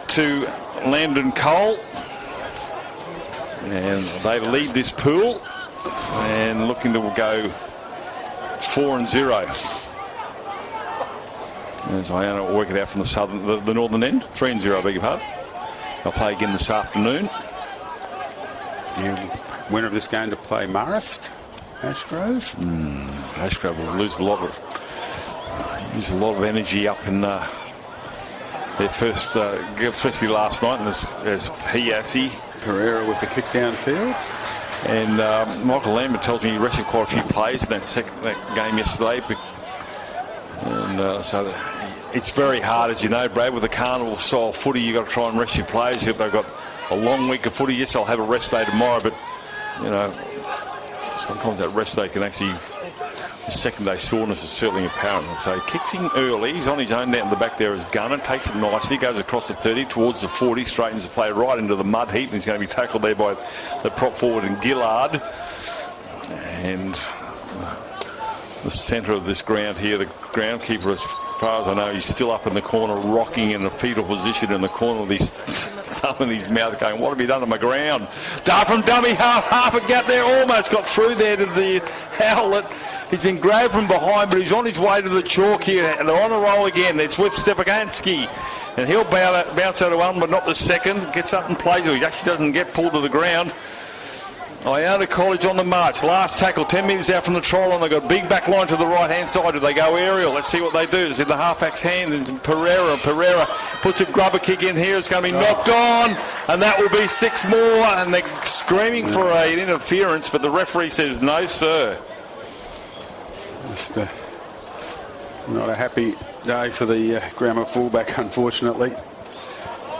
to Landon Cole. And they lead this pool and looking to go 4-0. As Iona will work it out from the northern end. 3-0, I beg your pardon. They'll play again this afternoon. Yeah, winner of this game to play Marist, Ashgrove. Ashgrove will lose a lot of energy up in their first, especially last night. And there's Piassi. Pereira with the kick downfield. And Michael Lambert tells me he rested quite a few players in that game yesterday. And so it's very hard, as you know, Brad, with the carnival style footy. You've got to try and rest your players. They've got a long week of footy. Yes, I'll have a rest day tomorrow, but you know, sometimes that rest day can actually, the second day soreness is certainly apparent. So he kicks in early. He's on his own down the back there as gunner. Takes it nicely. Goes across the 30 towards the 40. Straightens the play right into the mud heap. And he's going to be tackled there by the prop forward in Gillard. And the centre of this ground here, the groundkeeper, as far as I know, he's still up in the corner, rocking in a fetal position in the corner with his thumb in his mouth, going, "What have you done to my ground?" Dart from dummy, half a gap there, almost got through there to the Howlett. He's been grabbed from behind, but he's on his way to the chalk here, and they're on a roll again. It's with Stefanski, and he'll bounce out of one, but not the second. Gets up and plays it. He actually doesn't get pulled to the ground. Iona College on the march. Last tackle, 10 metres out from the try line. They've got a big back line to the right-hand side. Do they go aerial? Let's see what they do. It's in the halfback's hand. It's Pereira. Pereira puts a grubber kick in here. It's going to be knocked on, and that will be 6 more. And they're screaming for an interference, but the referee says no, sir. Just not a happy day for the Grammar fullback, unfortunately.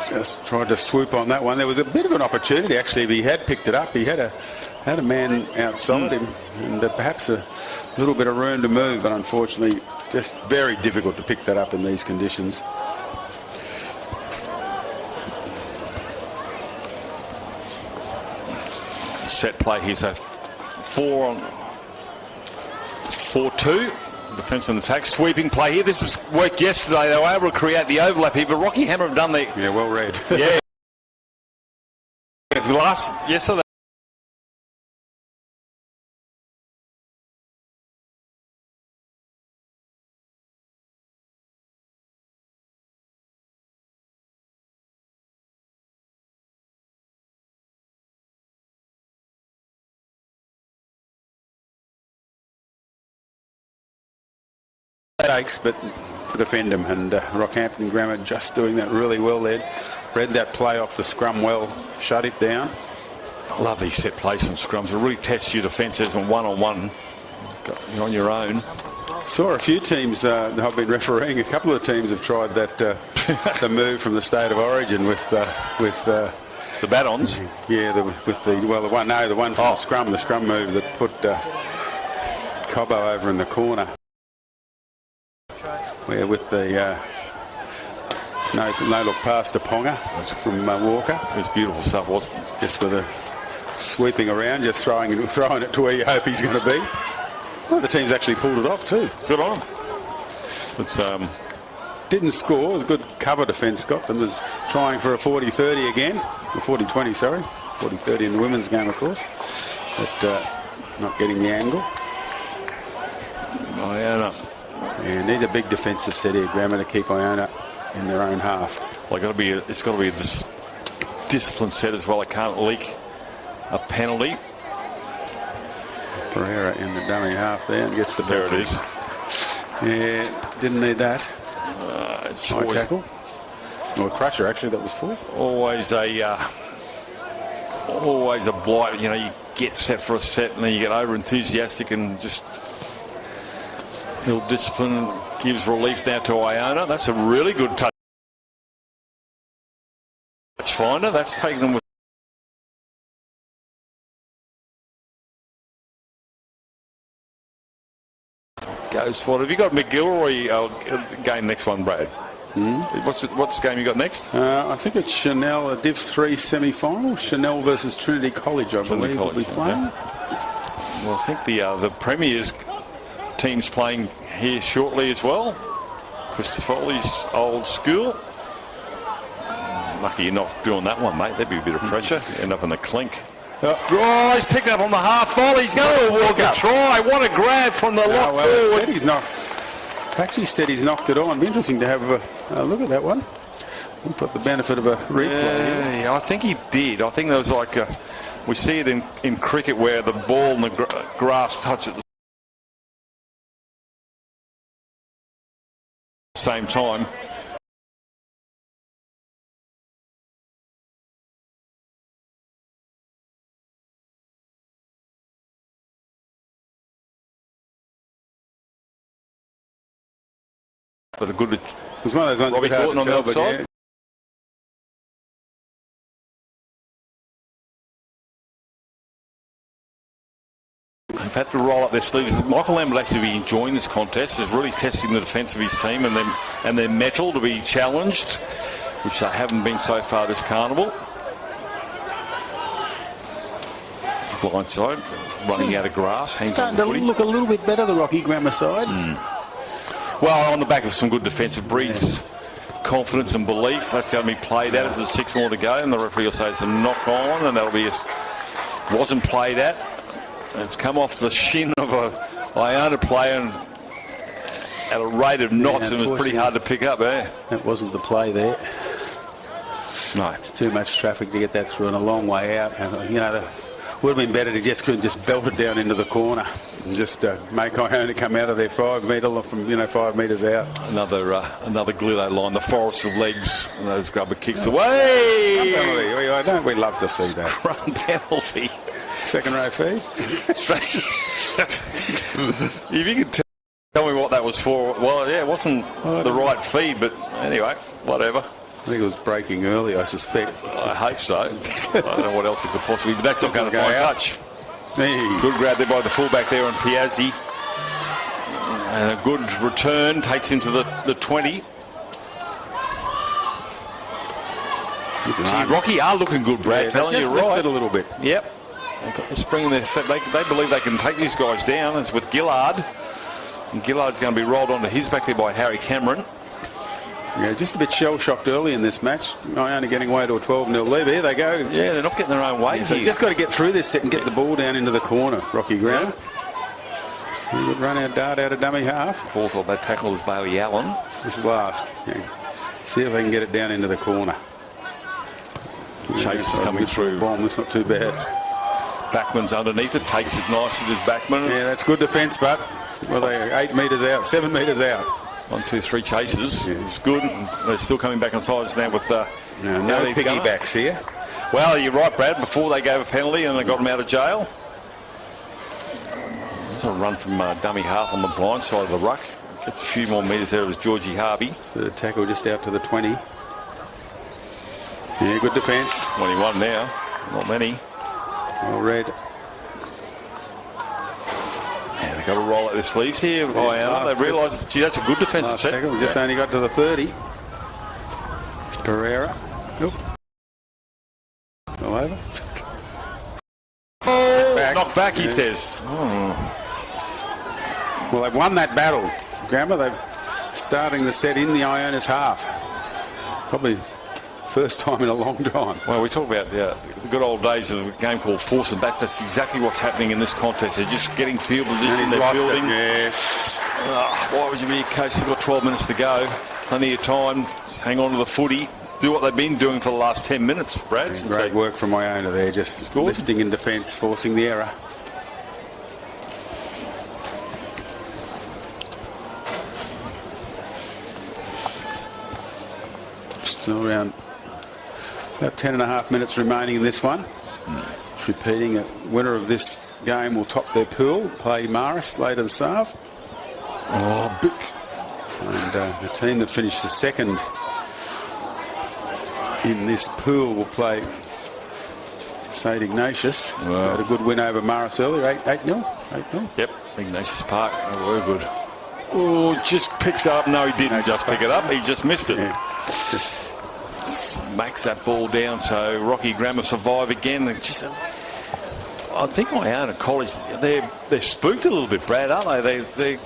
Just tried to swoop on that one. There was a bit of an opportunity, actually, if he had picked it up. He had a man outside him, and perhaps a little bit of room to move, but unfortunately just very difficult to pick that up in these conditions. Set play here, so 4-2. Defence and attack, sweeping play here. This is worked yesterday. They were able to create the overlap here, but Rockhampton have done the... Yeah, well read. Yeah. Yesterday. But defend them, and Rockhampton Grammar just doing that really well there. Read that play off the scrum well, shut it down. I love these set plays and scrums. It really tests your defence as a one-on-one. You're on your own. Saw a few teams, I've been refereeing, a couple of teams have tried that the move from the state of origin with the bat-ons. Yeah, the one from the scrum move that put Cobbo over in the corner. Where with the no look pass to Ponga from Walker. It was beautiful stuff, wasn't it? Just with a sweeping around, just throwing it to where you hope he's going to be. Well, the team's actually pulled it off too. Good on him. It's didn't score. It was a good cover defence. Got them. Was trying for a 40-30 again, a 40-20, sorry, 40-30 in the women's game, of course, but not getting the angle. Iona. Yeah, need a big defensive set here, Grammar, to keep Iona in their own half. Well, it's got to be a disciplined set as well. It can't leak a penalty. Pereira in the dummy half there and gets the there. It is. Yeah, didn't need that. It's high tackle. Or Crusher, actually, that was full. Always a blight. You know, you get set for a set and then you get over enthusiastic and just. Ill discipline gives relief now to Iona. That's a really good touch finder. That's taken them with. Goes for it. Have you got MacKillop or game next one, Brad? What's the game you got next? I think it's Chanel, a Div 3 semi-final. Chanel versus Trinity College, I believe, will be playing. Okay. Well, I think the Premier's team's playing here shortly as well. Christofoli's old school. Lucky you're not doing that one, mate. That'd be a bit of pressure. End up in the clink. Oh, he's picked up on the half volley. He's going to walk a try. What a grab from the lock forward. Said he's actually said he's knocked it on. It'd be interesting to have a look at that one. We've got the benefit of a replay. Yeah, I think he did. I think there was like we see it in cricket where the ball and the grass touch at the same time. But a good. It was one of those ones Robbie Thornton on the outside. They've had to roll up their sleeves. Michael Lamb will actually be enjoying this contest. He's really testing the defence of his team and their mettle to be challenged, which they haven't been so far this carnival. Blindside, running out of grass. Starting to look a little bit better, the Rocky Grammar side. Well, on the back of some good defensive breeds, confidence and belief. That's going to be played out as there's 6 more to go, and the referee will say it's a knock on, and that'll be wasn't played at. It's come off the shin of a Iona player at a rate of knots, and it was pretty hard to pick up. That wasn't the play there. No, it's too much traffic to get that through, and a long way out. And, you know, would have been better to just belt it down into the corner and just make Iona come out of their 5 metre from 5 metres out. Another Glillo line, the forest of legs, and those grubber kicks away. Don't we love to see that? Scrum penalty. Second row feed. If you could tell me what that was for, well, yeah, it wasn't the right feed, but anyway, whatever. I think it was breaking early, I suspect. I hope so. I don't know what else it could possibly be, but that's not going to find touch. Good grab there by the fullback there on Piazzi. And a good return, takes him to the 20. See, Rocky are looking good, Brad. Telling you right. A little bit. Yep. They've got the spring in their step. They believe they can take these guys down. It's with Gillard. And Gillard's going to be rolled onto his back there by Harry Cameron. Yeah, just a bit shell-shocked early in this match. Iona getting away to a 12-0 lead. Here they go. Yeah, they're not getting their own way. So just got to get through this set and get the ball down into the corner, Rocky Grammar. He would run our dart out of dummy half. Falls off that tackle is Bailey Allen. This is last. Yeah. See if they can get it down into the corner. Chase is coming through. Bomb, it's not too bad. Backman's underneath it, takes it nicely to Backman. Yeah, that's good defence, but well, they're 8 metres out, 7 metres out. 1, 2, 3 chases. Yeah. It's good. They're still coming back on sides now with no piggybacks here. Well, you're right, Brad. Before they gave a penalty and they got him out of jail. There's a run from dummy half on the blind side of the ruck. Gets a few more metres there. It was Georgie Harvey. The tackle just out to the 20. Yeah, good defence. 21 now. Not many. Well read. Yeah, they've got to roll out their sleeves here. Iona. They realise, gee, that's a good defensive set. Tackle. Just only got to the 30. Pereira. Nope. All over. Knocked back, he says. Well, they've won that battle. Grammar, they're starting the set in the Iona's half. Probably first time in a long time. Well, we talk about the good old days of a game called Force and Bats. That's exactly what's happening in this contest. They're just getting field position. They're building. Why would you be coach? They've got 12 minutes to go. Plenty of time. Just hang on to the footy. Do what they've been doing for the last 10 minutes, Brad. Great work from Iona there. Just lifting in defence, forcing the error. Still around about 10.5 minutes remaining in this one. Just repeating, a winner of this game will top their pool, play Marist later this half. Oh, big. And the team that finished the second in this pool will play St Ignatius. Wow. Had a good win over Marist earlier, 8-0. 8-0. Yep, Ignatius Park. They were good. Oh, just picks it up. No, he didn't just pick it up. He just missed it. Smacks that ball down, so Rocky Grammar survive again. I think Iona College, they're spooked a little bit, Brad, aren't they?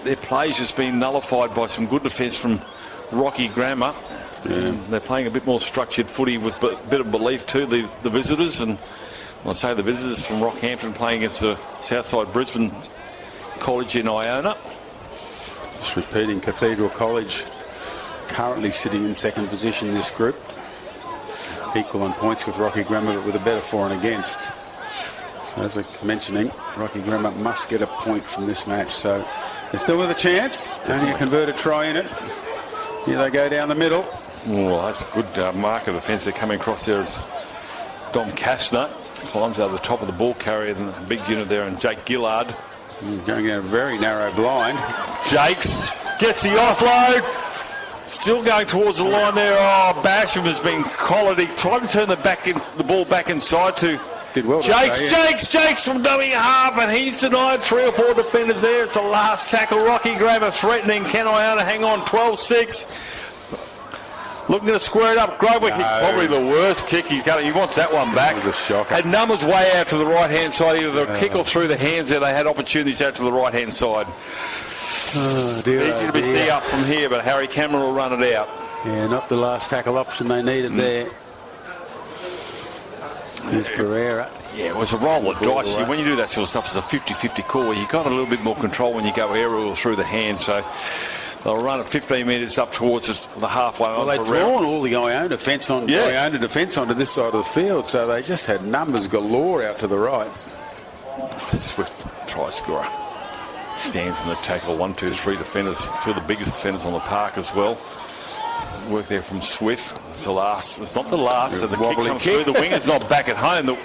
Their play's just been nullified by some good defence from Rocky Grammar. They're playing a bit more structured footy with a bit of belief too, the visitors. And I say the visitors from Rockhampton playing against the Southside Brisbane College in Iona. Just repeating, Cathedral College currently sitting in second position in this group. Equal on points with Rocky Grammar, but with a better for and against. So as I'm mentioning, Rocky Grammar must get a point from this match. So they're still with a chance. Only a converted try in it. Here they go down the middle. Oh, that's a good mark of defence. They're coming across there as Dom Kastner climbs out of the top of the ball carrier, and the big unit there, and Jake Gillard. Going down a very narrow blind. Jakes gets the offload. Still going towards the line there. Oh, Basham has been collared. He tried to turn the ball back inside to did well. Jakes from dummy half, and he's denied 3 or 4 defenders there. It's the last tackle. Rocky Grammar threatening. Can Iona hang on? 12-6. Looking to square it up. Grover kick, probably the worst kick he's got. He wants that one back. That was a shocker. Had numbers way out to the right-hand side. Either the kick or through the hands there. They had opportunities out to the right-hand side. Oh, dear. Easy to be see up from here, but Harry Cameron will run it out. Yeah, not the last tackle option they needed there. There's Pereira. Yeah, it was a roll of dice. When you do that sort of stuff, it's a 50-50 call where you've got a little bit more control when you go aerial or through the hand. So they'll run it 15 metres up towards the halfway line. Well, they'd drawn all the Iona defence onto this side of the field, so they just had numbers galore out to the right. Swift try scorer. Stands in the tackle. 1, 2, 3 defenders. 2 of the biggest defenders on the park as well. Work there from Swift. It's the last. It's not the last. So the kick comes through. The winger's not back at home.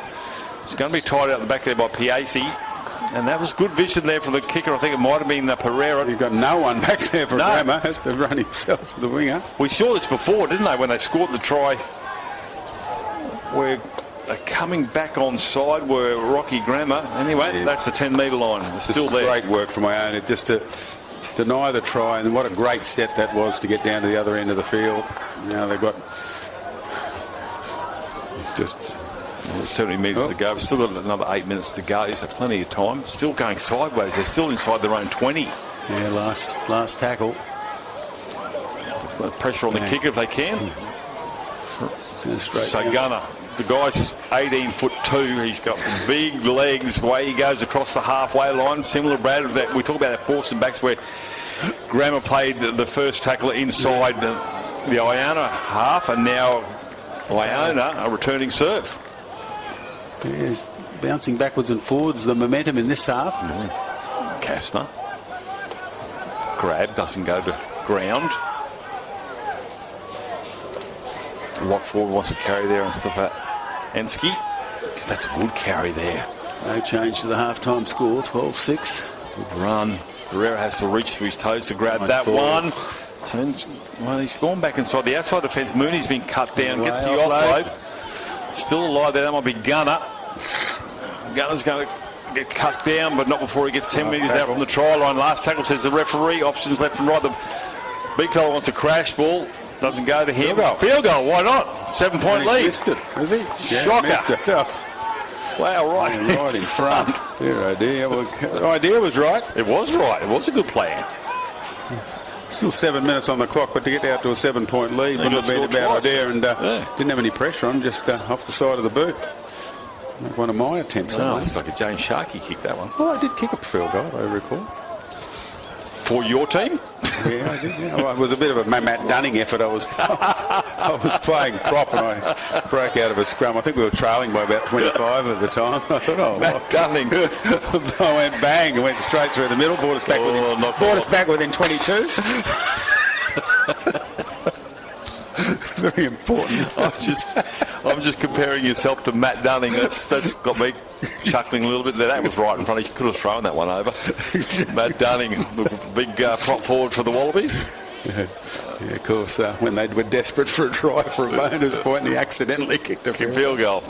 It's going to be tied out the back there by Piasi. And that was good vision there from the kicker. I think it might have been Pereira. You've got no one back there for Grammar. Has to run himself to the winger. We saw this before, didn't they, when they scored the try? Where they're coming back on side where Rocky Grammar. Anyway, that's the 10-metre line. It's still there. Great work from Iona just to deny the try, and what a great set that was to get down to the other end of the field. Now they've got just 70 metres to go. We've still got another 8 minutes to go, so plenty of time. Still going sideways. They're still inside their own 20. Yeah, last tackle. Pressure on the kicker if they can. So Gunner, the guy's 18'2". He's got big legs. Way he goes across the halfway line. Similar, Brad, that we talk about that force and backs where Grammar played the first tackle inside the Iona half, and now Iona a returning serve. He's bouncing backwards and forwards. The momentum in this half. Kastner. Grab doesn't go to ground. Lock forward wants to carry there and stuff like Ensky. That's a good carry there. No change to the half-time score, 12-6. Good run. Pereira has to reach to his toes to grab that one. Turns. Well, he's gone back inside the outside defence. Mooney's been cut down. Gets the offload. Still alive there. That might be Gunner. Gunner's going to get cut down, but not before he gets 10 metres out from the try line. Last tackle, says the referee. Options left and right. The big fella wants a crash ball. Doesn't go to him. Field goal. Why not? 7-point lead. Missed it, has he? Shocker. Missed it. Oh. Wow, right in front. Your idea. Well, the idea was right. It was right. It was a good plan. Still 7 minutes on the clock, but to get out to a 7-point lead wouldn't have been a bad idea, and didn't have any pressure on, just off the side of the boot. Like one of my attempts. It's like a James Sharkey kick, that one. Oh, I did kick a field goal, I recall. For your team? Yeah, I did. Yeah. Well, it was a bit of a Matt Dunning effort. I was playing prop and I broke out of a scrum. I think we were trailing by about 25 at the time. I thought, Matt Dunning. I went bang and went straight through the middle. Brought us back within 22. Very important. I'm just comparing yourself to Matt Dunning. That's got me chuckling a little bit there. That was right in front of you. Could have thrown that one over. Matt Dunning, big prop forward for the Wallabies. Yeah, of course. When they were desperate for a try for a bonus point, he accidentally kicked a field goal.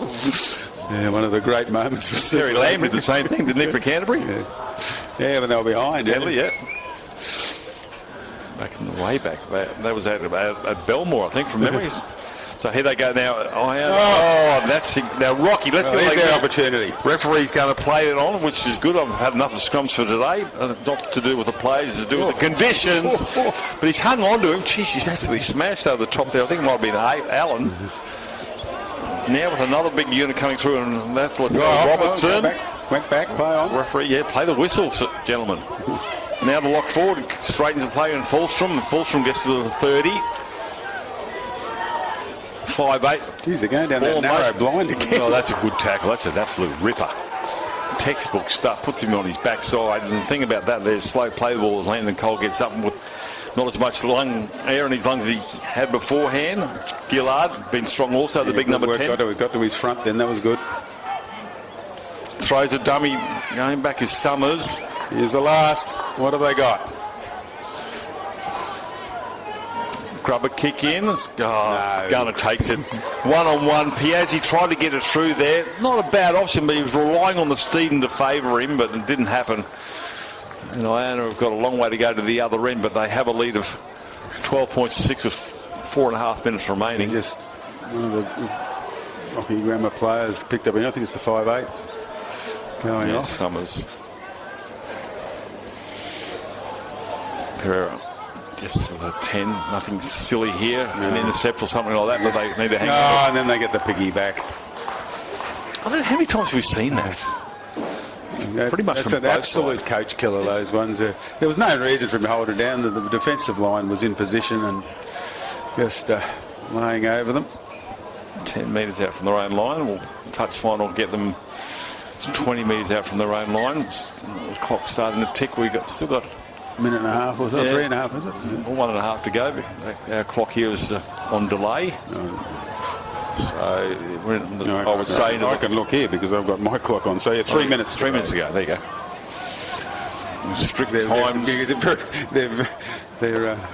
Yeah, one of the great moments. Terry Lamb did the same thing, didn't he, for Canterbury? Yeah, when they were behind. Yeah. Back in the way back. That was at Belmore, I think, from memory. So here they go now. That's now Rocky. Let's get their opportunity. Referee's going to play it on, which is good. I've had enough of scrums for today. Not to do with the players, it's to do with the conditions. But he's hung on to him. Jeez, he's actually smashed over the top there. I think it might have been Allen. Now with another big unit coming through, and that's Robertson. Went back, play on. Referee, play the whistle, gentlemen. Now the lock forward, straightens the play in Fulstrom, and Fulstrom gets to the 30. 5'8". Geez, they're going down that narrow blind again. Oh, that's a good tackle. That's an absolute ripper. Textbook stuff. Puts him on his backside. And the thing about that, there's slow play the ball as Landon Cole gets up with not as much air in his lungs as he had beforehand. Gillard, been strong also, the big number 10. Got to his front then, that was good. Throws a dummy, going back is Summers. Here's the last. What have they got? Grubber kick in. Gunner takes it. One-on-one. Piazzi tried to get it through there. Not a bad option, but he was relying on the Steeden to favour him, but it didn't happen. And Iona have got a long way to go to the other end, but they have a lead of 12.6 with 4.5 minutes remaining. Just one of the Rocky Grammar players picked up, I think it's the 5'8". Going off. Summers. Pereira. Just the 10, nothing silly here, an intercept or something like that, but they need to hang on. And then they get the piggy back. I don't know how many times we've seen that. Pretty much that's an absolute coach killer, those ones. There was no reason for him to hold it down. The defensive line was in position and just laying over them. 10 metres out from their own line. We'll touch fine or get them 20 metres out from their own line. The clock's starting to tick. We've still got minute and a half or so, 3.5, is it? 1.5 to go. Our clock here is on delay. So we're in the, I would say I can look here because I've got my clock on. So 3 minutes. 3 minutes to go. There you go. Strict time. They're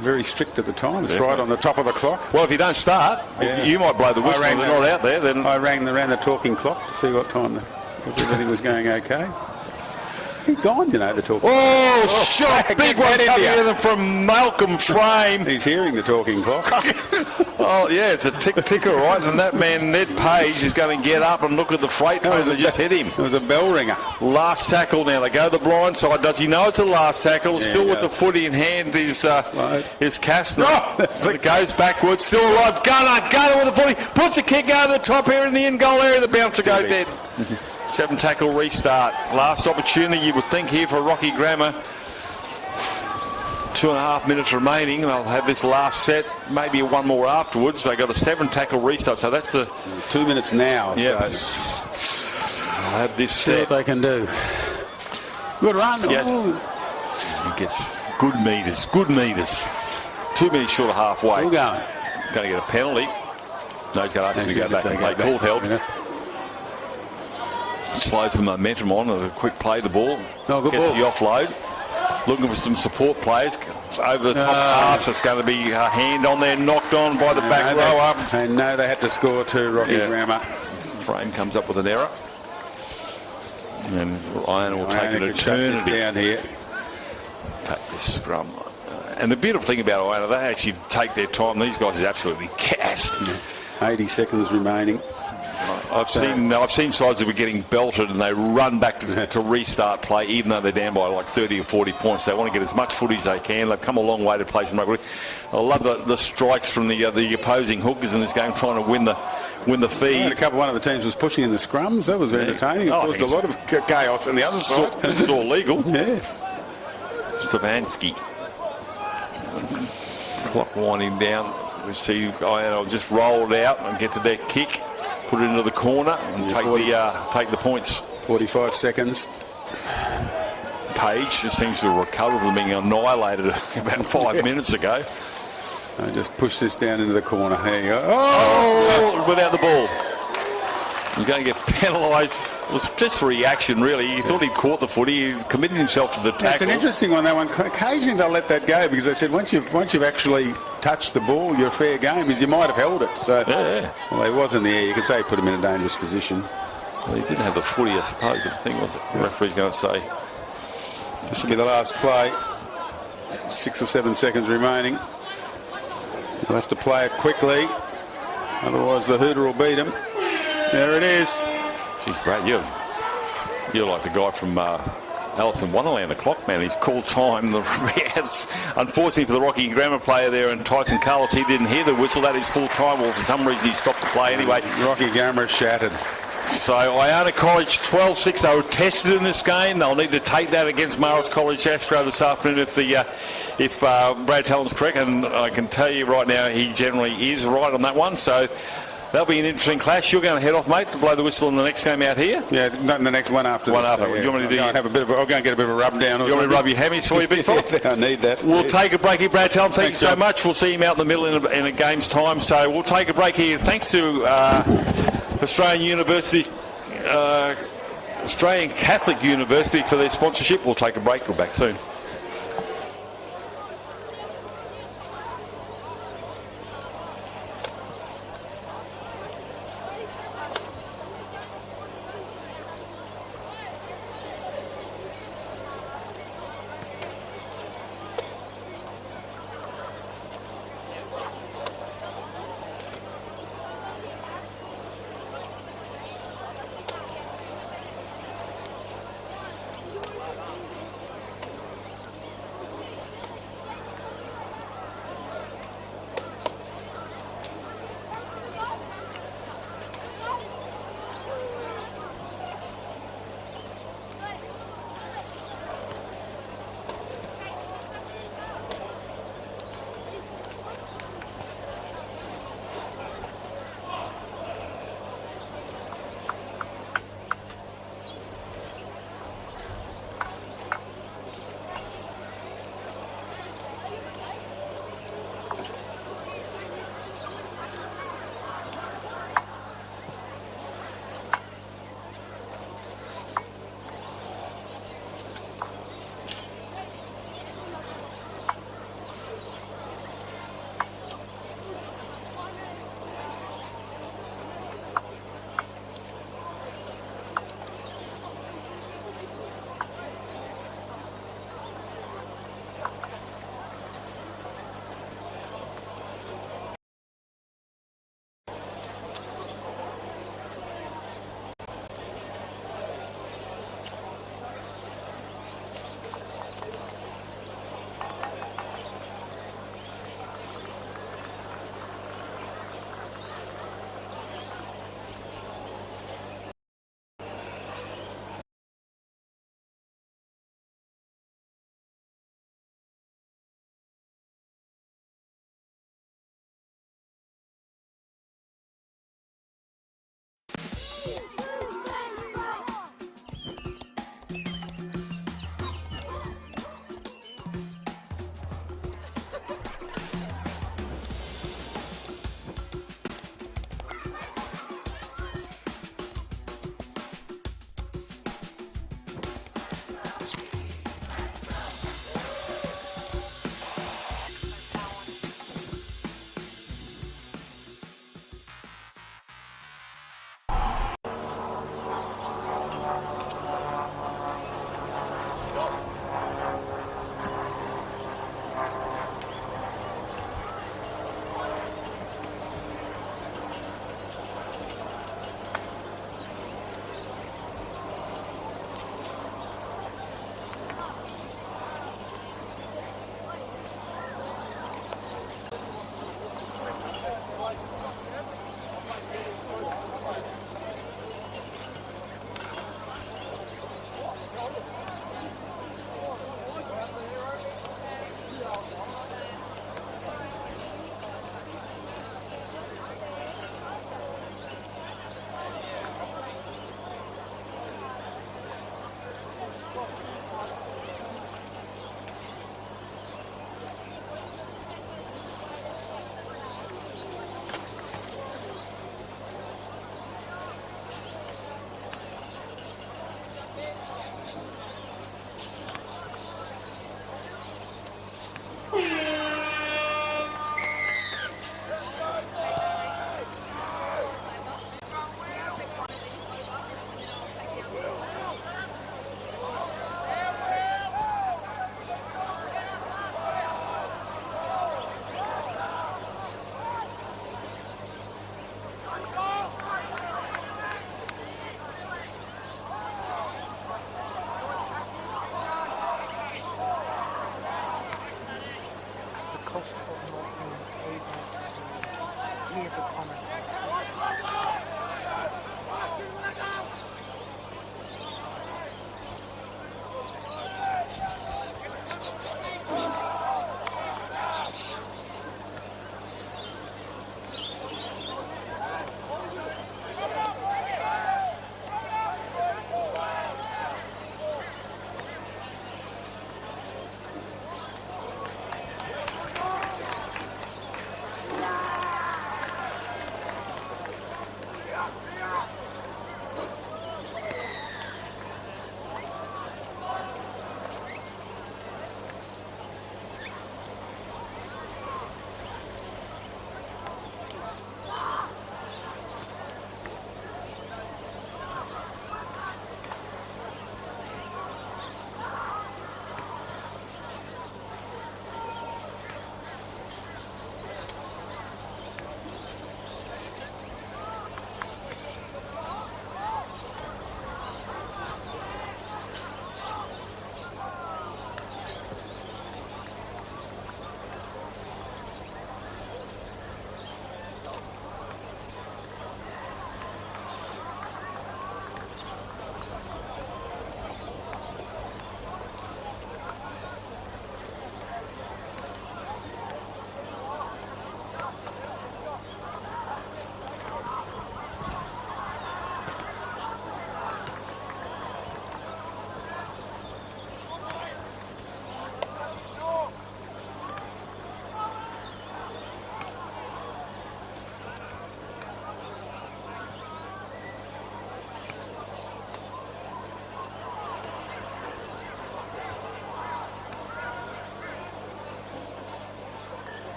very strict at the time. It's right on the top of the clock. Well, if you don't start, you might blow the whistle. They're not out there. Then I ran the talking clock to see what time everything was going okay. He's gone, the talking. Oh, shot! Big one coming in from Malcolm Frame. He's hearing the talking clock. Oh, yeah, it's a ticker, right? And that man, Ned Page, is going to get up and look at the freight train that just hit him. It was a bell ringer. Last tackle now. They go the blind side. Does he know it's a last tackle? Yeah, still with the footy in hand is Kastner. It goes backwards. Still alive. Gunner with the footy. Puts a kick over the top here in the end goal area. The bouncer go dead. 7 tackle restart. Last opportunity you would think here for Rocky Grammar. 2.5 minutes remaining. They'll have this last set, maybe one more afterwards. They got a 7 tackle restart, so that's the 2 minutes now. Yeah, so I'll have this see set. what they can do. Good run. Yes. He gets good meters. 2 minutes short of halfway. Still going. He's going to get a penalty. No, he's going to ask him to go back and play. Call held. Slows the momentum on. A quick play the ball. Good gets ball. the offload. Looking for some support players. Over the top half. It's going to be a hand on there, knocked on by the back row up. They know they had to score too, Rocky Grammar. Frame comes up with an error. And Iona will take an eternity down here. Take this scrum. And the beautiful thing about Iona, they actually take their time. These guys are absolutely gassed. 80 seconds remaining. I've seen sides that were getting belted and they run back to restart play even though they're down by like 30 or 40 points. They want to get as much footy as they can. They've come a long way to play some rugby. I love the strikes from the opposing hookers in this game trying to win the feed. One of the teams was pushing in the scrums. That was entertaining. It caused a lot of chaos on the other side. This is all legal. Yeah. Stefanski. Clock winding down. We see Iona just rolled out and get to their kick. Put it into the corner and take the points. 45 seconds. Page just seems to have recovered from being annihilated about 5 minutes ago. I just pushed this down into the corner. There you go. Oh! Without the ball. He's going to get penalised. It was just a reaction, really. He thought he'd caught the footy. He committed himself to the tackle. It's an interesting one, that one. Occasionally they'll let that go because they said once you've actually touched the ball, you're fair game, because you might have held it. So, well, he was in the air. You could say he put him in a dangerous position. Well, he didn't have the footy, I suppose. But the thing was, the referee's going to say, this will be the last play. 6 or 7 seconds remaining. They'll have to play it quickly, otherwise the hooter will beat him. There it is. She's great. You're like the guy from Alice in Wonderland, the clock man. He's called time. Yes. Unfortunately for the Rocky Grammar player there and Tyson Carlos, he didn't hear the whistle. That is full time. Well, for some reason he stopped the play anyway. Rocky Grammar shattered. So Iona College 12-6. They were tested in this game. They'll need to take that against Marist College Ashgrove this afternoon if Brad Talon's correct. And I can tell you right now, he generally is right on that one. So that'll be an interesting clash. You're going to head off, mate, to blow the whistle in the next game out here? Yeah, not in the next one after this. After. Yeah. You want me to do? I'll go and get a bit of a rub down. You want me to rub your hammies for you, big fella? I need that. We'll take a break here, Brad Talon. Thanks so much. We'll see him out in the middle in a game's time. So we'll take a break here. Thanks to Australian University, Australian Catholic University for their sponsorship. We'll take a break. We'll be back soon.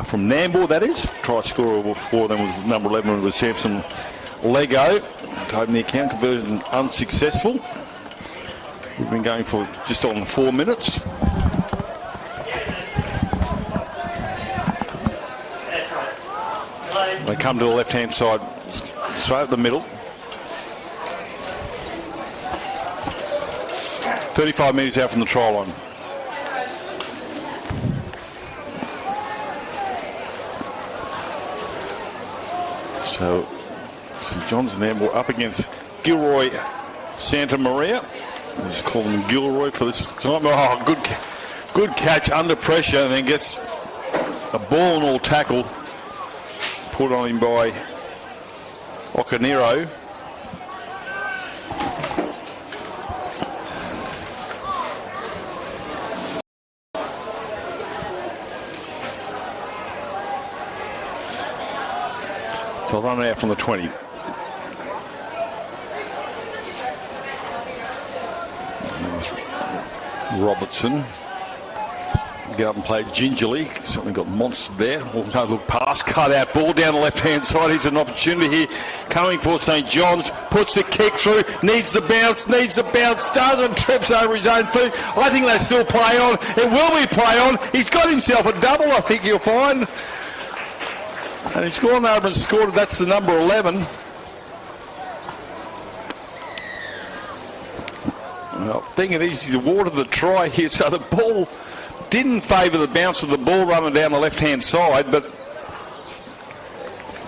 from Nambour, that is. Try scorer for them was number 11 with Samson Lego. To open the account, conversion unsuccessful. We've been going for just on 4 minutes. They come to the left-hand side, straight up the middle. 35 metres out from the try line. So St John's and Amble up against Gilroy Santa Maria. We'll just call them Gilroy for this time. Oh, good catch under pressure, and then gets a ball and all tackle put on him by Ocanero. So run out from the 20. Robertson. Get up and play gingerly. Certainly got monster there. Also look past, cut out ball down the left-hand side. Here's an opportunity here coming for St John's. Puts the kick through, needs the bounce, doesn't, trips over his own feet. I think they still play on. It will be play on. He's got himself a double, I think you'll find. And he's gone over and scored. That's the number 11. Well, thing it is, he's awarded the try here, so the ball didn't favour the bounce of the ball running down the left-hand side, but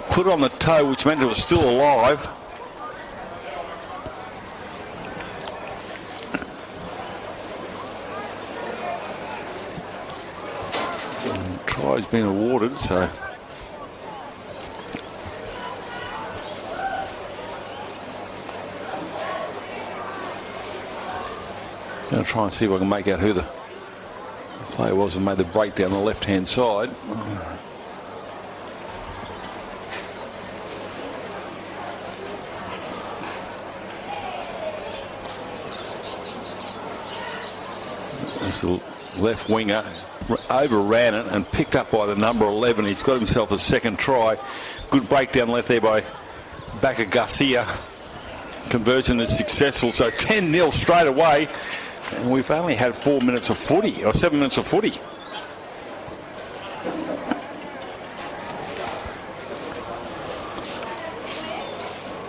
put it on the toe, which meant it was still alive. And the try's been awarded, so... I'm going to try and see if I can make out who the player was and made the break down the left-hand side. As the left winger overran it and picked up by the number 11. He's got himself a second try. Good breakdown left there by Baca Garcia. Conversion is successful, so 10-0 straight away. And we've only had 4 minutes of footy, or 7 minutes of footy.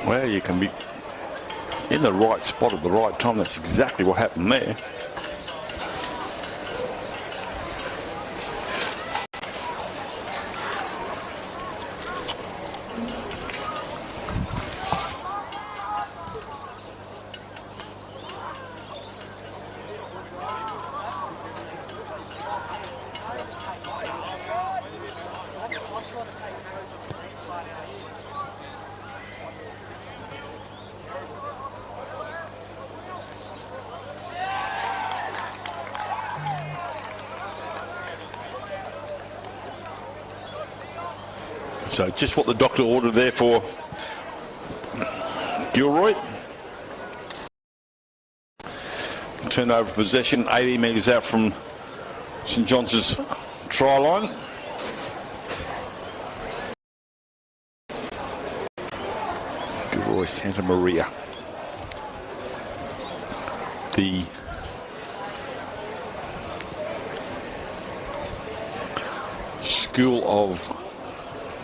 Well, you can be in the right spot at the right time. That's exactly what happened there. So just what the doctor ordered there for Gilroy. Turnover possession, 18 metres out from St John's try line. Gilroy Santa Maria. The school of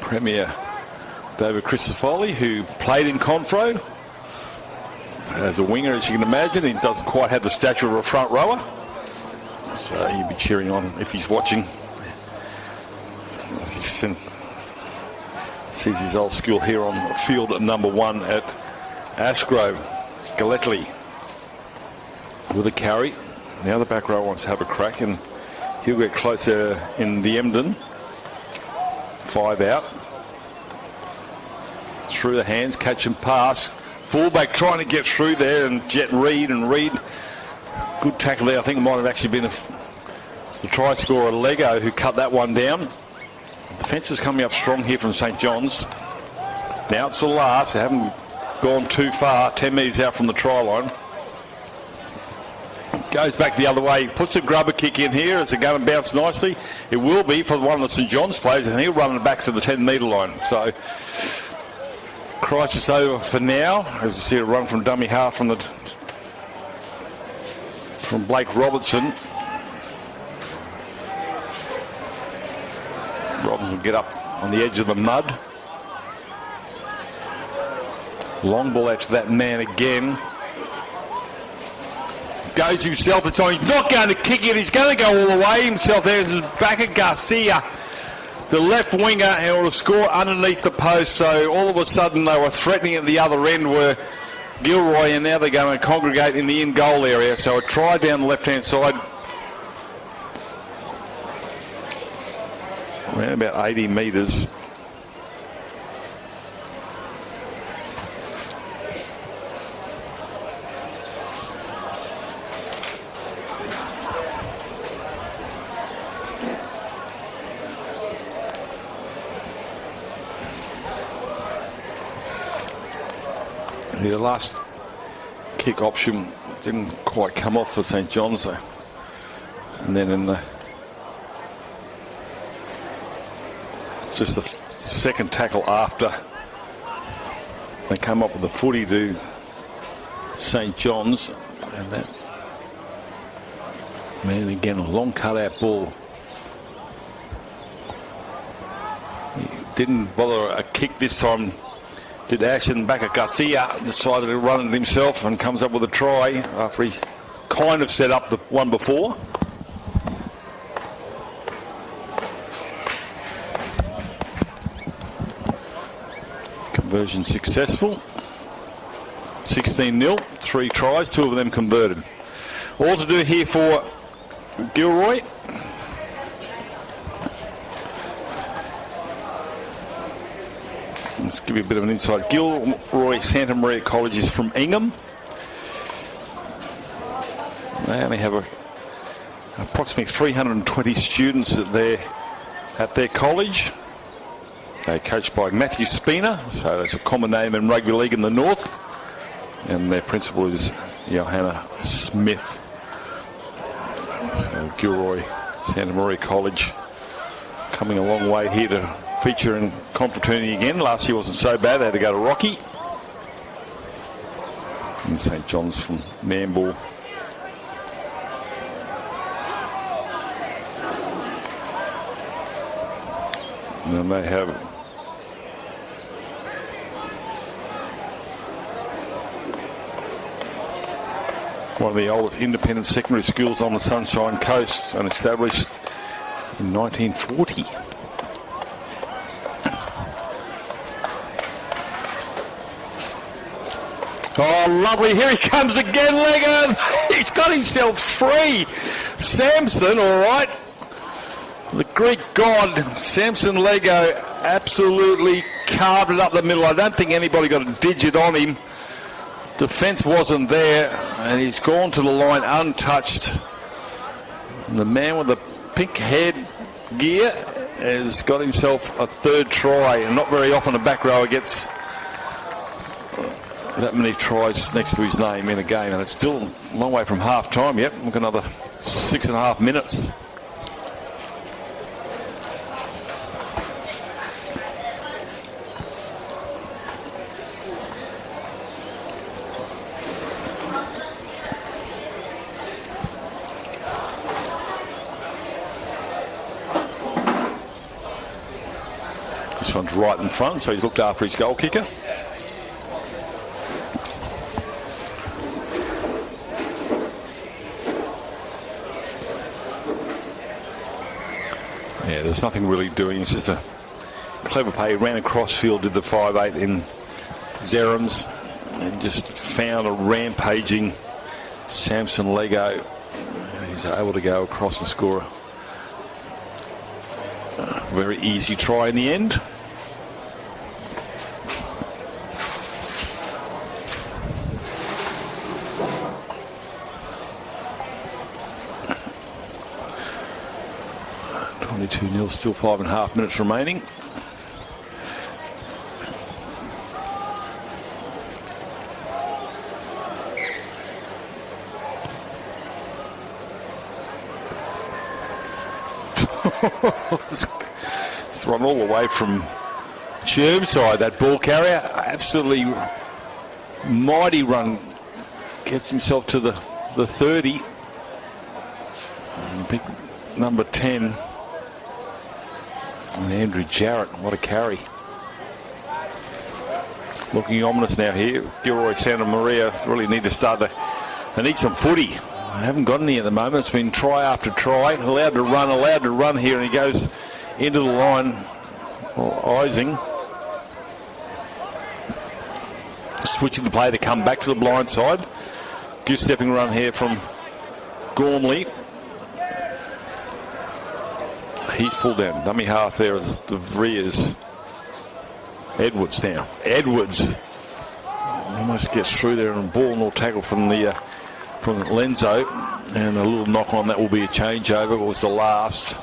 Premier David Christofoli, who played in Confro as a winger, as you can imagine. He doesn't quite have the stature of a front rower, so he'll be cheering on if he's watching. As he sees his old school here on field at number 1 at Ashgrove. Galletli with a carry. Now the back row wants to have a crack, and he'll get closer in the Emden. 5 out. Through the hands, catch and pass. Fullback trying to get through there, and Jet Reed, good tackle there. I think it might have actually been the try scorer Lego who cut that one down. The defence is coming up strong here from St John's. Now it's the last. They haven't gone too far. 10 metres out from the try line. Goes back the other way, puts a grubber kick in here. Is it going to bounce nicely? It will be for one of the St John's players, and he'll run it back to the 10-metre line. So, crisis over for now. As you see a run from dummy half from Blake Robertson. Robertson will get up on the edge of the mud. Long ball out to that man again. Goes himself, it's on. He's not going to kick it. He's going to go all the way himself. There's back at Garcia, the left winger, and will score underneath the post. So all of a sudden they were threatening at the other end were Gilroy, and now they're going to congregate in the in-goal area. So a try down the left-hand side. Around about 80 metres. The last kick option didn't quite come off for St John's, though. And then in the just the second tackle after they come up with the footy to St John's, and that man again, a long cut-out ball. He didn't bother a kick this time. Did Ashton back at Garcia, decided to run it himself and comes up with a try after he kind of set up the one before. Conversion successful. 16-0, 3 tries, 2 of them converted. All to do here for Gilroy. Let's give you a bit of an insight. Gilroy Santa Maria College is from Ingham. They only have approximately 320 students at their college. They're coached by Matthew Spina, so that's a common name in rugby league in the north. And their principal is Johanna Smith. So Gilroy Santa Maria College coming a long way here to feature in Confraternity again. Last year wasn't so bad. They had to go to Rocky. And St John's from Nambour. And then they have one of the oldest independent secondary schools on the Sunshine Coast, and established in 1940. Oh, lovely. Here he comes again, Lego. He's got himself free. Samson, all right. The Greek god, Samson Lego, absolutely carved it up the middle. I don't think anybody got a digit on him. Defence wasn't there, and he's gone to the line untouched. And the man with the pink head gear has got himself a 3rd try, and not very often a back rower gets that many tries next to his name in a game, and it's still a long way from half time yet. Look, another 6.5 minutes. This one's right in front, so he's looked after his goal kicker. Yeah, there's nothing really doing. It's just a clever play. Ran across field, did the 5'8" in Zerams, and just found a rampaging Samson Lego. And he's able to go across and score a very easy try in the end. .2-0, still 5.5 minutes remaining. It's run all the way from Chermside, that ball carrier. Absolutely mighty run. Gets himself to the 30. And big number 10. And Andrew Jarrett, what a carry. Looking ominous now here. Gilroy Santa Maria really need to start they need some footy. I haven't got any at the moment. It's been try after try. Allowed to run here, and he goes into the line. Well, Ising switching the play to come back to the blind side. Good stepping run here from Gormley. He's pulled down. Dummy half there as the Vrias. Edwards now. Edwards almost gets through there, and ball and tackle from Lenzo, and a little knock on that will be a changeover. It was the last.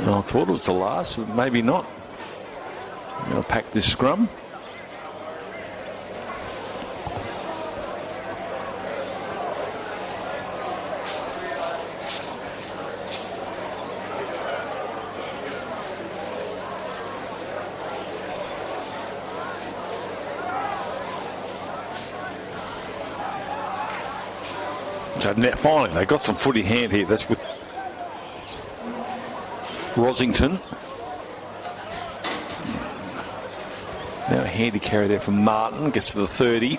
I thought it was the last, but maybe not. I'm going to pack this scrum. So finally, they got some footy hand here. That's with Rosington. Now a handy carry there from Martin. Gets to the 30.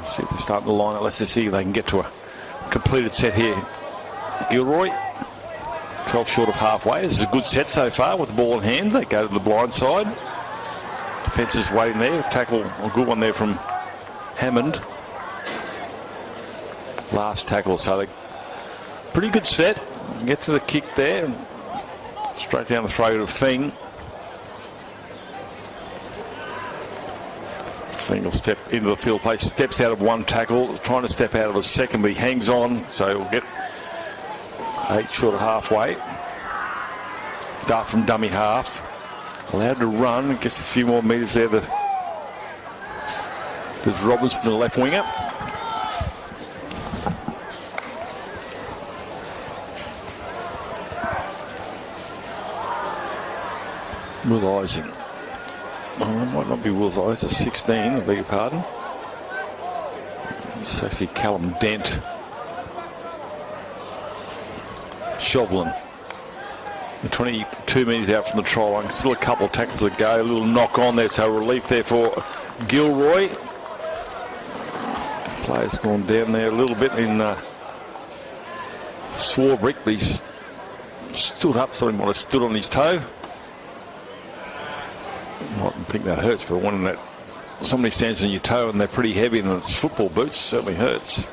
See if they're starting to line it. Let's just see if they can get to a completed set here. Gilroy, 12 short of halfway. This is a good set so far with the ball in hand. They go to the blind side. Defence is waiting there. Tackle, a good one there from Hammond. Last tackle, so they pretty good set. Get to the kick there, and straight down the throat of Fing. Fing will step into the field place, steps out of one tackle, trying to step out of a second, but he hangs on, so he'll get 8 short of halfway. Dart from dummy half, allowed to run, gets a few more metres there. There's Robinson, the left winger. Will Ising. Oh, it might not be Will Ising, 16, I beg your pardon. It's actually Callum Dent. Shovlin. The 22 metres out from the try line. Still a couple of tackles to go. A little knock on there, so relief there for Gilroy. Player's gone down there a little bit in Swarbrick, but he's stood up, so he might have stood on his toe. I don't think that hurts, but when that somebody stands on your toe and they're pretty heavy and it's football boots, it certainly hurts.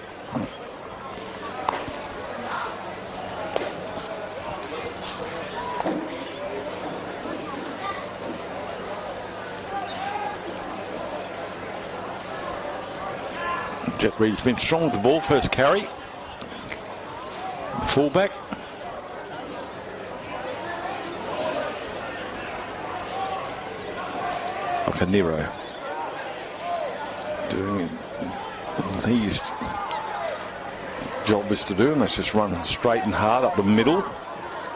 Jet Reed's been strong with the ball. First carry. Fullback. Nero doing his job is to do, and let's just run straight and hard up the middle.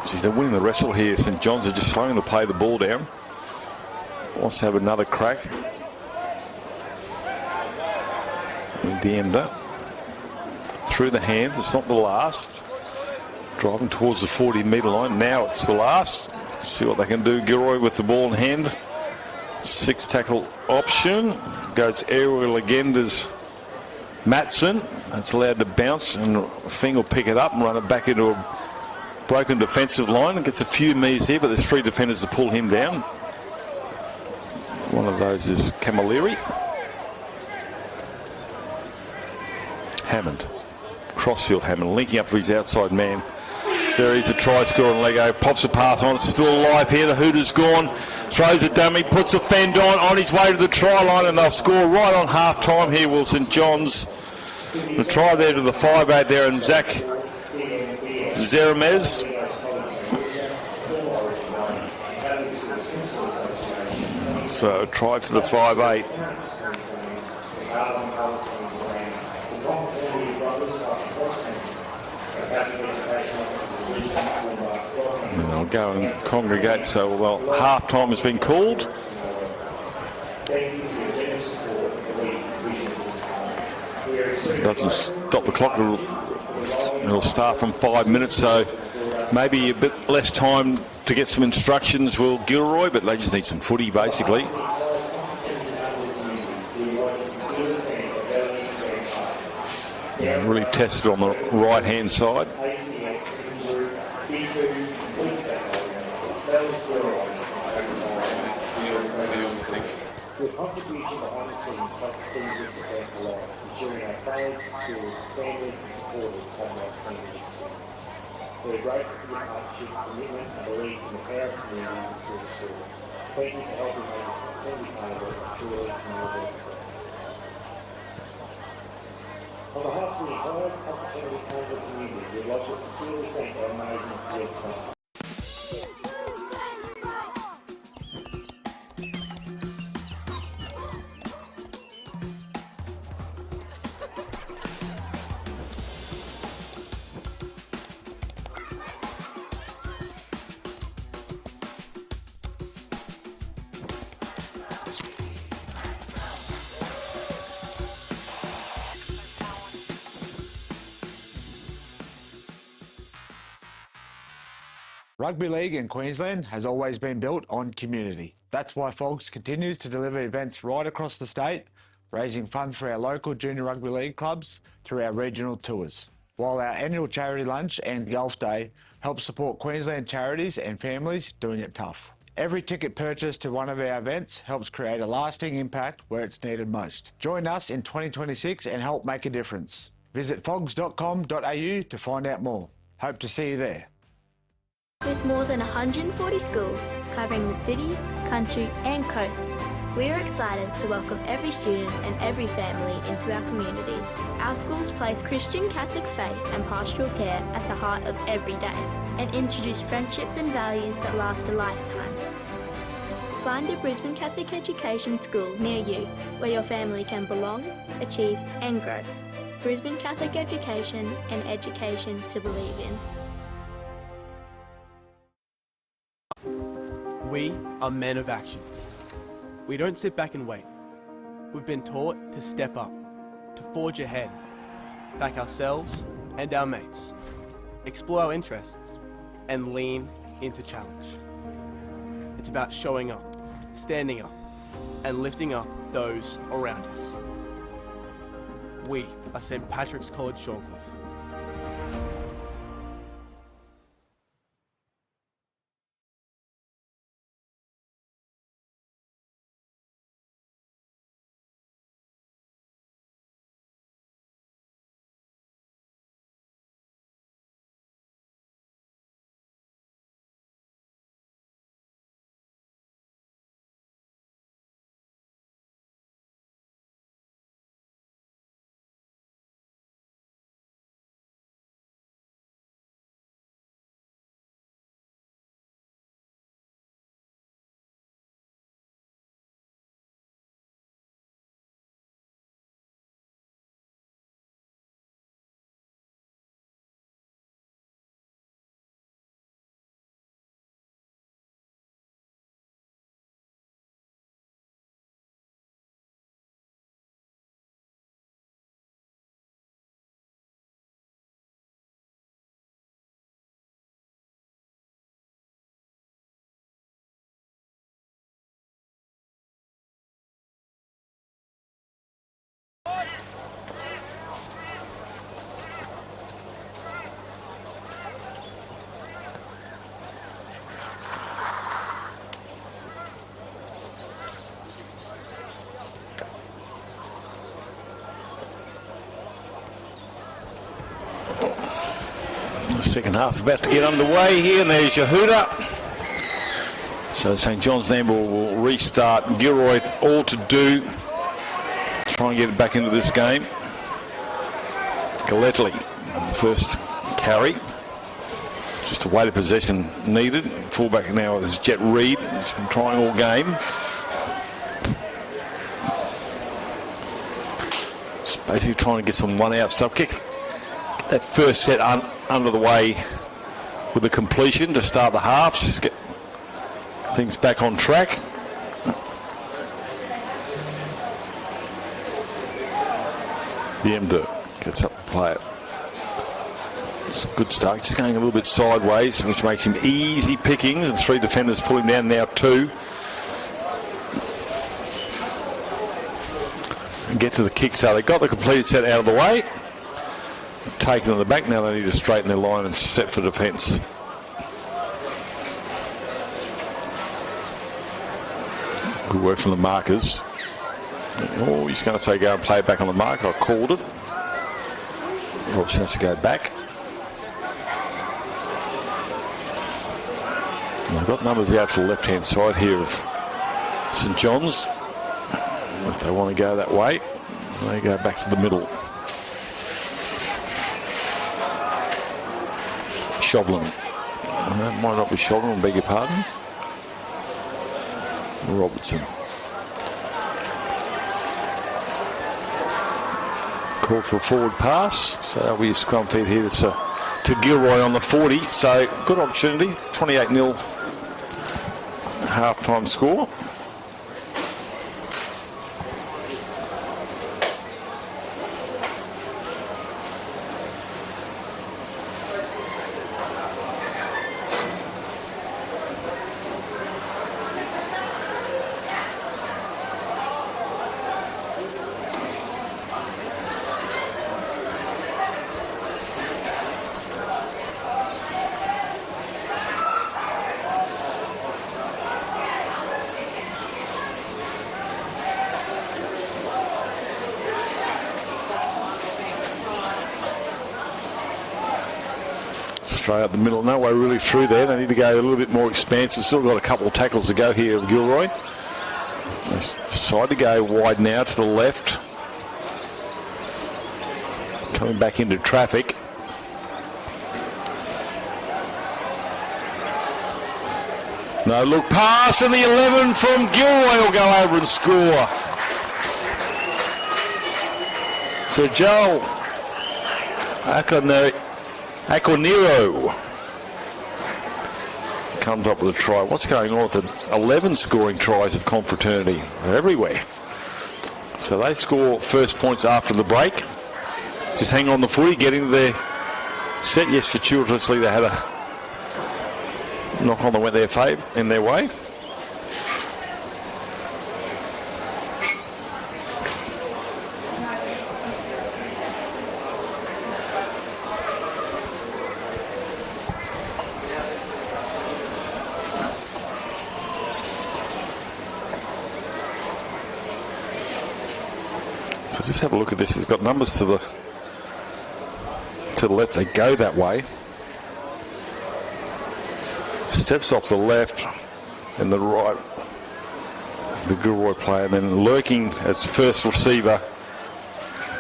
Geez, they're winning the wrestle here. St John's are just slowing to play the ball down. Wants to have another crack. Deenda through the hands. It's not the last. Driving towards the 40-metre line. Now it's the last. See what they can do. Gilroy with the ball in hand. 6 tackle option. Goes aerial again. There's Matson. That's allowed to bounce, and Fing will pick it up and run it back into a broken defensive line. It gets a few metres here, but there's 3 defenders to pull him down. One of those is Camilleri. Hammond. Crossfield Hammond linking up for his outside man. There he's a try scorer on Lego. Pops a pass on. It's still alive here. The Hooters gone. Throws a dummy. Puts a fend on his way to the try line, and they'll score right on half time here, Will St John's. The try there to the 5'8" there, and Zach Zeramez. So try to the 5'8". And they'll go and congregate. So, well, half time has been called. It doesn't stop the clock. It'll start from 5 minutes, so maybe a bit less time to get some instructions, Will Gilroy, but they just need some footy, basically. Yeah, really tested on the right-hand side. The contribution behind the scenes helps these events a lot, ensuring our players, schools, families and supporters have an outstanding experience. We're grateful for your partnership, commitment and belief in the power of community and Silver Schools. Thank you for helping make Confraternity Carnival a truly community event. On behalf of the entire Confraternity Carnival community, we'd like to sincerely thank our amazing field sponsors. Rugby league in Queensland has always been built on community. That's why Fogs continues to deliver events right across the state, raising funds for our local junior rugby league clubs through our regional tours. While our annual charity lunch and golf day help support Queensland charities and families doing it tough. Every ticket purchased to one of our events helps create a lasting impact where it's needed most. Join us in 2026 and help make a difference. Visit fogs.com.au to find out more. Hope to see you there. With more than 140 schools covering the city, country and coasts, we are excited to welcome every student and every family into our communities. Our schools place Christian Catholic faith and pastoral care at the heart of every day and introduce friendships and values that last a lifetime. Find a Brisbane Catholic education school near you where your family can belong, achieve and grow. Brisbane Catholic Education, and education to believe in. We are men of action. We don't sit back and wait. We've been taught to step up, to forge ahead, back ourselves and our mates, explore our interests, and lean into challenge. It's about showing up, standing up, and lifting up those around us. We are St. Patrick's College Shorncliffe. Second half about to get underway here, and there's your hooter. So St John's Nambour will restart. Gilroy all to do. Try and get it back into this game. Galletley, first carry. Just a weighted possession needed. Fullback now is Jet Reed. He's been trying all game. Just basically trying to get some one-out stuff. Kick that first set under the way with the completion to start the half, just get things back on track. Diemde gets up to play it. It's a good start, just going a little bit sideways, which makes him easy pickings, and 3 defenders pull him down, now 2. And get to the kick, so they got the completed set out of the way. Taken on the back, now they need to straighten their line and set for defence. Good work from the markers. Oh, he's going to say go and play it back on the mark. I called it. Robson has to go back. And they've got numbers out to the left-hand side here of St John's. If they want to go that way, they go back to the middle. Shovlin. That might not be Shovlin, I beg your pardon. Robertson. Call for a forward pass, so that'll be a scrum feed here to Gilroy on the 40. So good opportunity, 28-0 half-time score. Straight up the middle, no way really through there. They need to go a little bit more expansive. Still got a couple of tackles to go here, Gilroy. They decide to go wide now to the left. Coming back into traffic. No look pass, and the 11 from Gilroy will go over and score. So Joel Akoniro comes up with a try. What's going on with the 11 scoring tries of Confraternity? They're everywhere. So they score first points after the break. Just hang on the footy, getting their set. Yes, fortuitously they had a knock on that went in their way. So just have a look at this. He's got numbers to the left. They go that way. Steps off the left and the right. The Gilroy player, and then lurking as first receiver,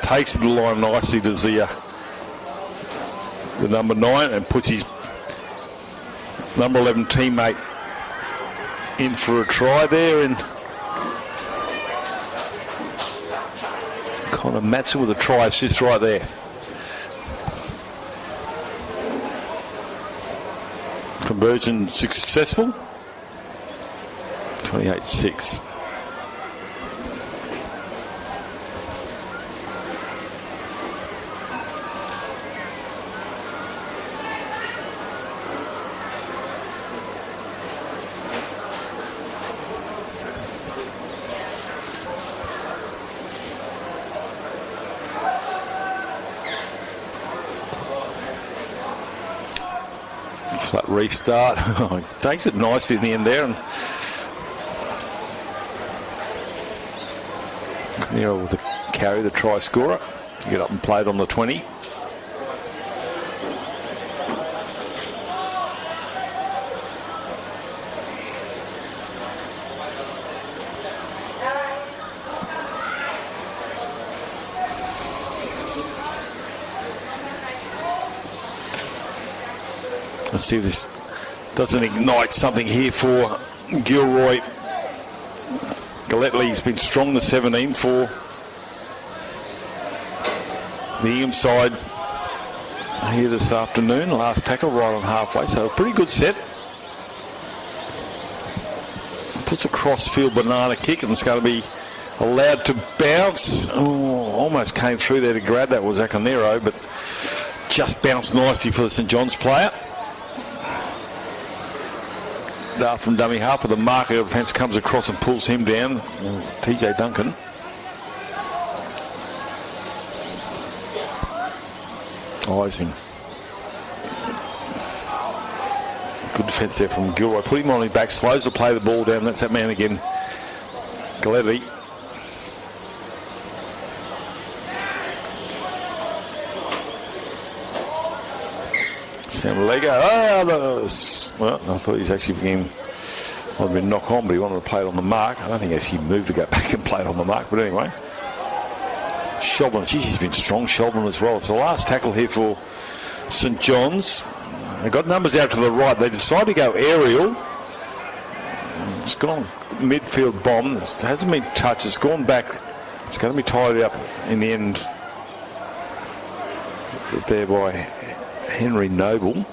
takes the line nicely to the number 9 and puts his number 11 teammate in for a try there. And Connor Matson with a try assist right there. Conversion successful. 28-6. That restart. Takes it nicely in the end there, and with the carry, the try scorer, to get up and play it on the 20. Let's see if this doesn't ignite something here for Gilroy. Galletley's been strong, the 17 for the Ingham side. here this afternoon. Last tackle right on halfway, so a pretty good set. Puts a cross-field banana kick, and it's going to be allowed to bounce. Oh, almost came through there to grab that was Aconero, but just bounced nicely for the St John's player. Dart from dummy half, with the marker of defence comes across and pulls him down. TJ Duncan. Ising. Good defence there from Gilroy. Put him on his back, slows the play the ball down. That's that man again. Galevi. Sam Lego. Well, I thought he was actually being, might have been knock on, but he wanted to play it on the mark. I don't think he actually moved to go back and play it on the mark, but anyway. Shelburne, geez, he's been strong, Shelburne as well. It's the last tackle here for St John's. They got numbers out to the right. They decided to go aerial. It's gone midfield bomb. It hasn't been touched. It's gone back. It's going to be tied up in the end there by Henry Noble.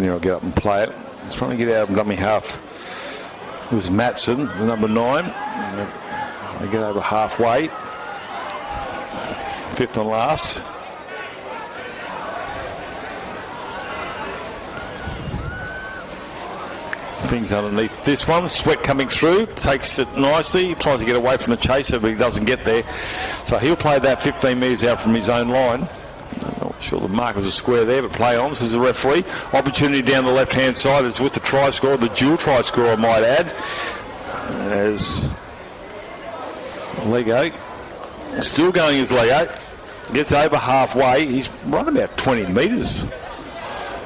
I'll get up and play it. He's trying to get out of dummy half. It was Matson, the number 9. They get over halfway. Fifth and last. Things underneath this one. Sweat coming through. Takes it nicely. Tries to get away from the chaser, but he doesn't get there. So he'll play that 15 metres out from his own line. Sure, the mark was a square there, but play on. This is the referee. Opportunity down the left-hand side is with the try score, the dual try score, I might add. As Lego, still going as Lego, gets over halfway. He's run about 20 metres.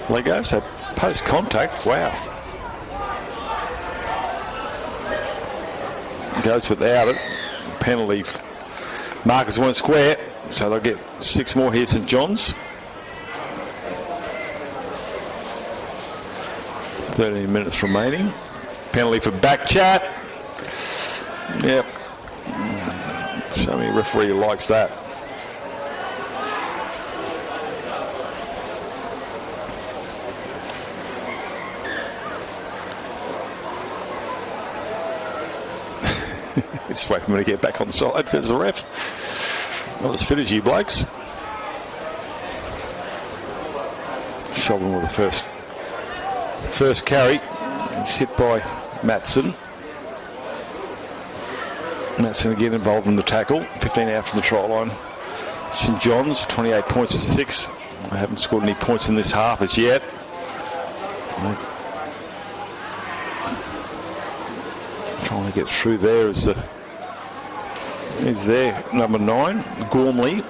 Lego, so post-contact, wow. Goes without it. Penalty. Markers weren't square, so they'll get 6 more here, St John's. 13 minutes remaining. Penalty for back chat. Yep. Show me a referee who likes that. Just wait for me to get back on side, says the ref. Not as fit as you blokes. Shelburne with the first carry. It's hit by Matson. Matson again involved in the tackle. 15 out from the try line. St John's 28 points to 6. They haven't scored any points in this half as yet. Trying to get through there is their number 9, Gormley.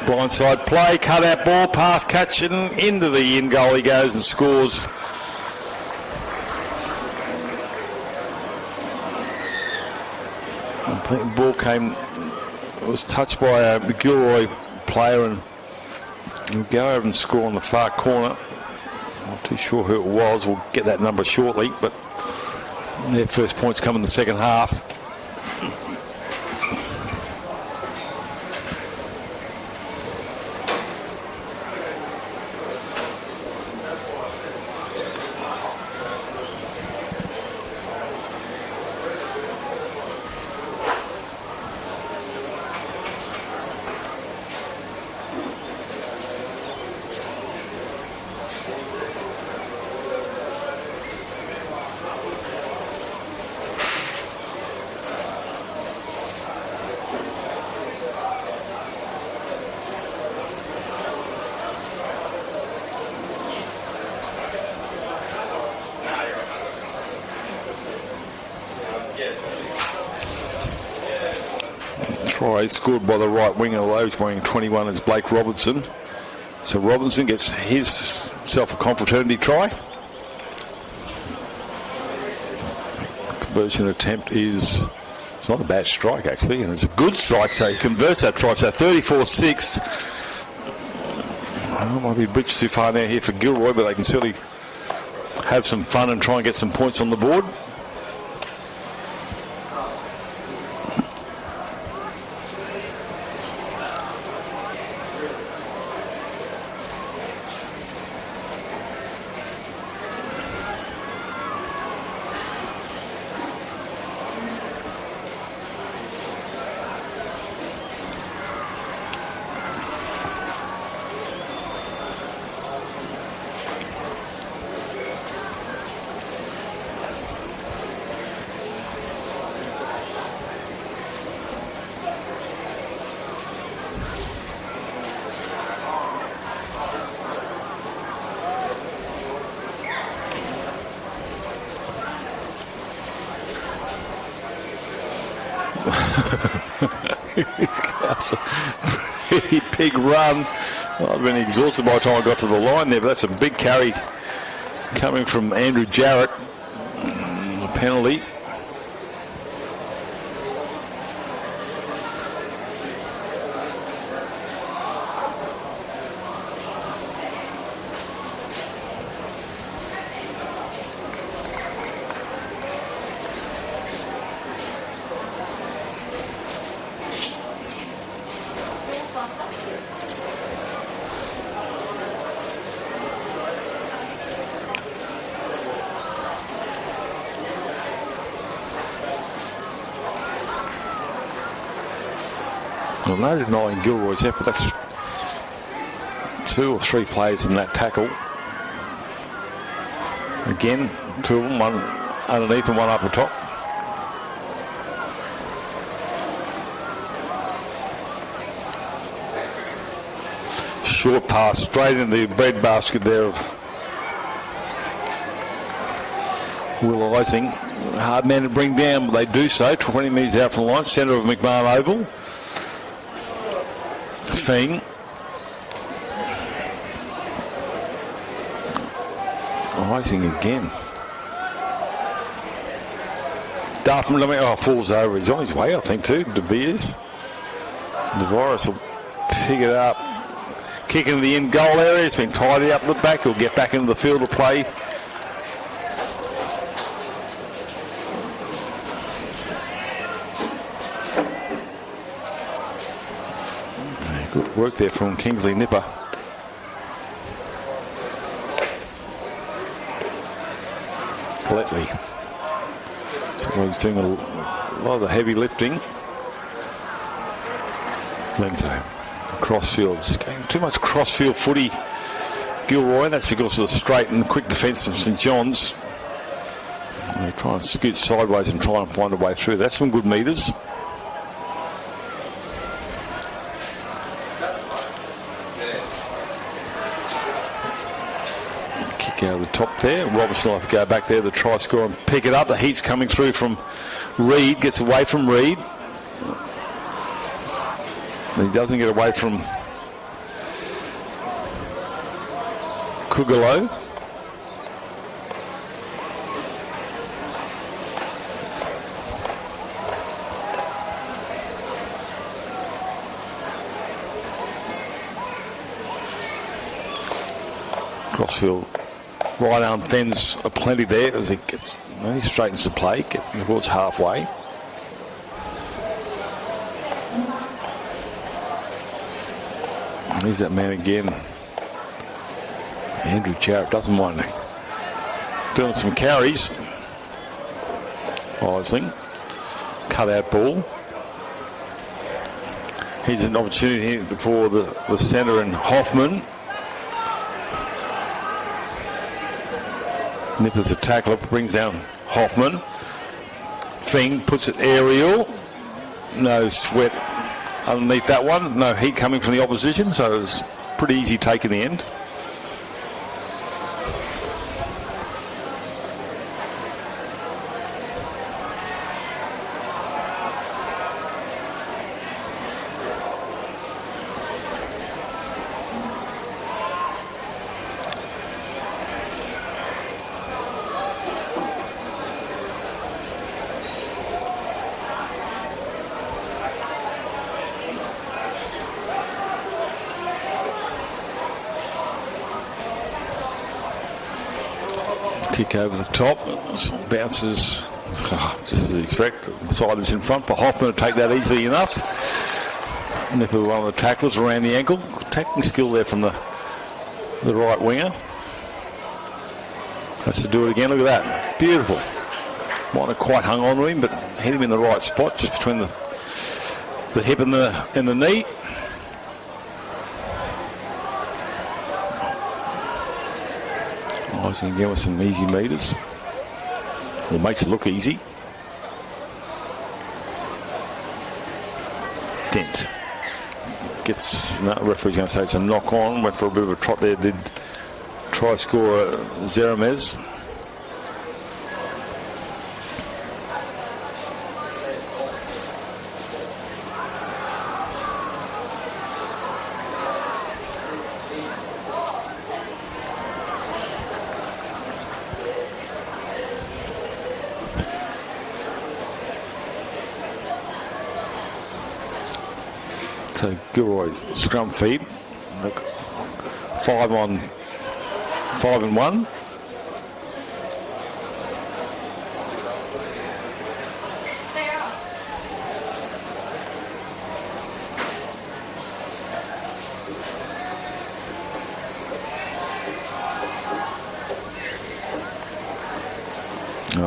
Blindside play, cut out ball, pass catch, and into the in goal he goes and scores. I think the ball was touched by a Gilroy player, and he'll go over and score on the far corner. Not too sure who it was. We'll get that number shortly, but their first points come in the second half. Try scored by the right winger, those wearing 21 is Blake Robinson. So Robinson gets himself a confraternity try. conversion attempt is, it's not a bad strike actually, and it's a good strike, so he converts that try. So 34-6. Well, might be a bit too far now here for Gilroy, but they can certainly have some fun and try and get some points on the board. That's a pretty big run. I've been exhausted by the time I got to the line there, but that's a big carry coming from Andrew Jarrett. A penalty. Well, no denying Gilroy's effort. That's 2 or 3 players in that tackle. Again, 2 of them, one underneath and one up the top. Short pass straight in the breadbasket there of Will Ising. Hard man to bring down, but they do so. 20 metres out from the line, centre of McMahon Oval. Fing. Ising again. Duffman falls over. He's on his way, I think, too. De Beers. The Virus will pick it up. Kick into the end goal area. It's been tidy up the back. He'll get back into the field of play. Good work there from Kingsley Nipper. Gletley. Seems like he's doing a lot of the heavy lifting. Lenzo. Crossfield. Just getting too much crossfield footy, Gilroy, and that's because of the straight and quick defence of St John's. They try and scoot sideways and try and find a way through. That's some good metres. Out of the top there. Robertson will have to go back there, the try score, and pick it up. The heat's coming through from Reid. Gets away from Reid. He doesn't get away from Kugalo. Crossfield. Right arm fends are plenty there as he gets, he straightens the play, getting towards halfway. Here's that man again. Andrew Jarrett doesn't mind doing some carries. Isling. Cut out ball. Here's an opportunity here for the centre and Hoffman. Nipper's a tackler, brings down Hoffman. Fing puts it aerial. No sweat underneath that one. No heat coming from the opposition, so it was pretty easy take in the end. Kick over the top. Bounces just as you expect. The side is in front for Hoffman to take that easily enough. Nip of one of the tacklers around the ankle. Tackling skill there from the right winger. Has to do it again. Look at that. Beautiful. Might have quite hung on to him, but hit him in the right spot, just between the hip and the knee. Rising again with some easy meters. Well, makes it look easy. Dent. Gets, no, referee's going to say it's a knock on. Went for a bit of a trot there. Did try score Zeramez. So Gilroy scrum feed. Look, 5 and 1.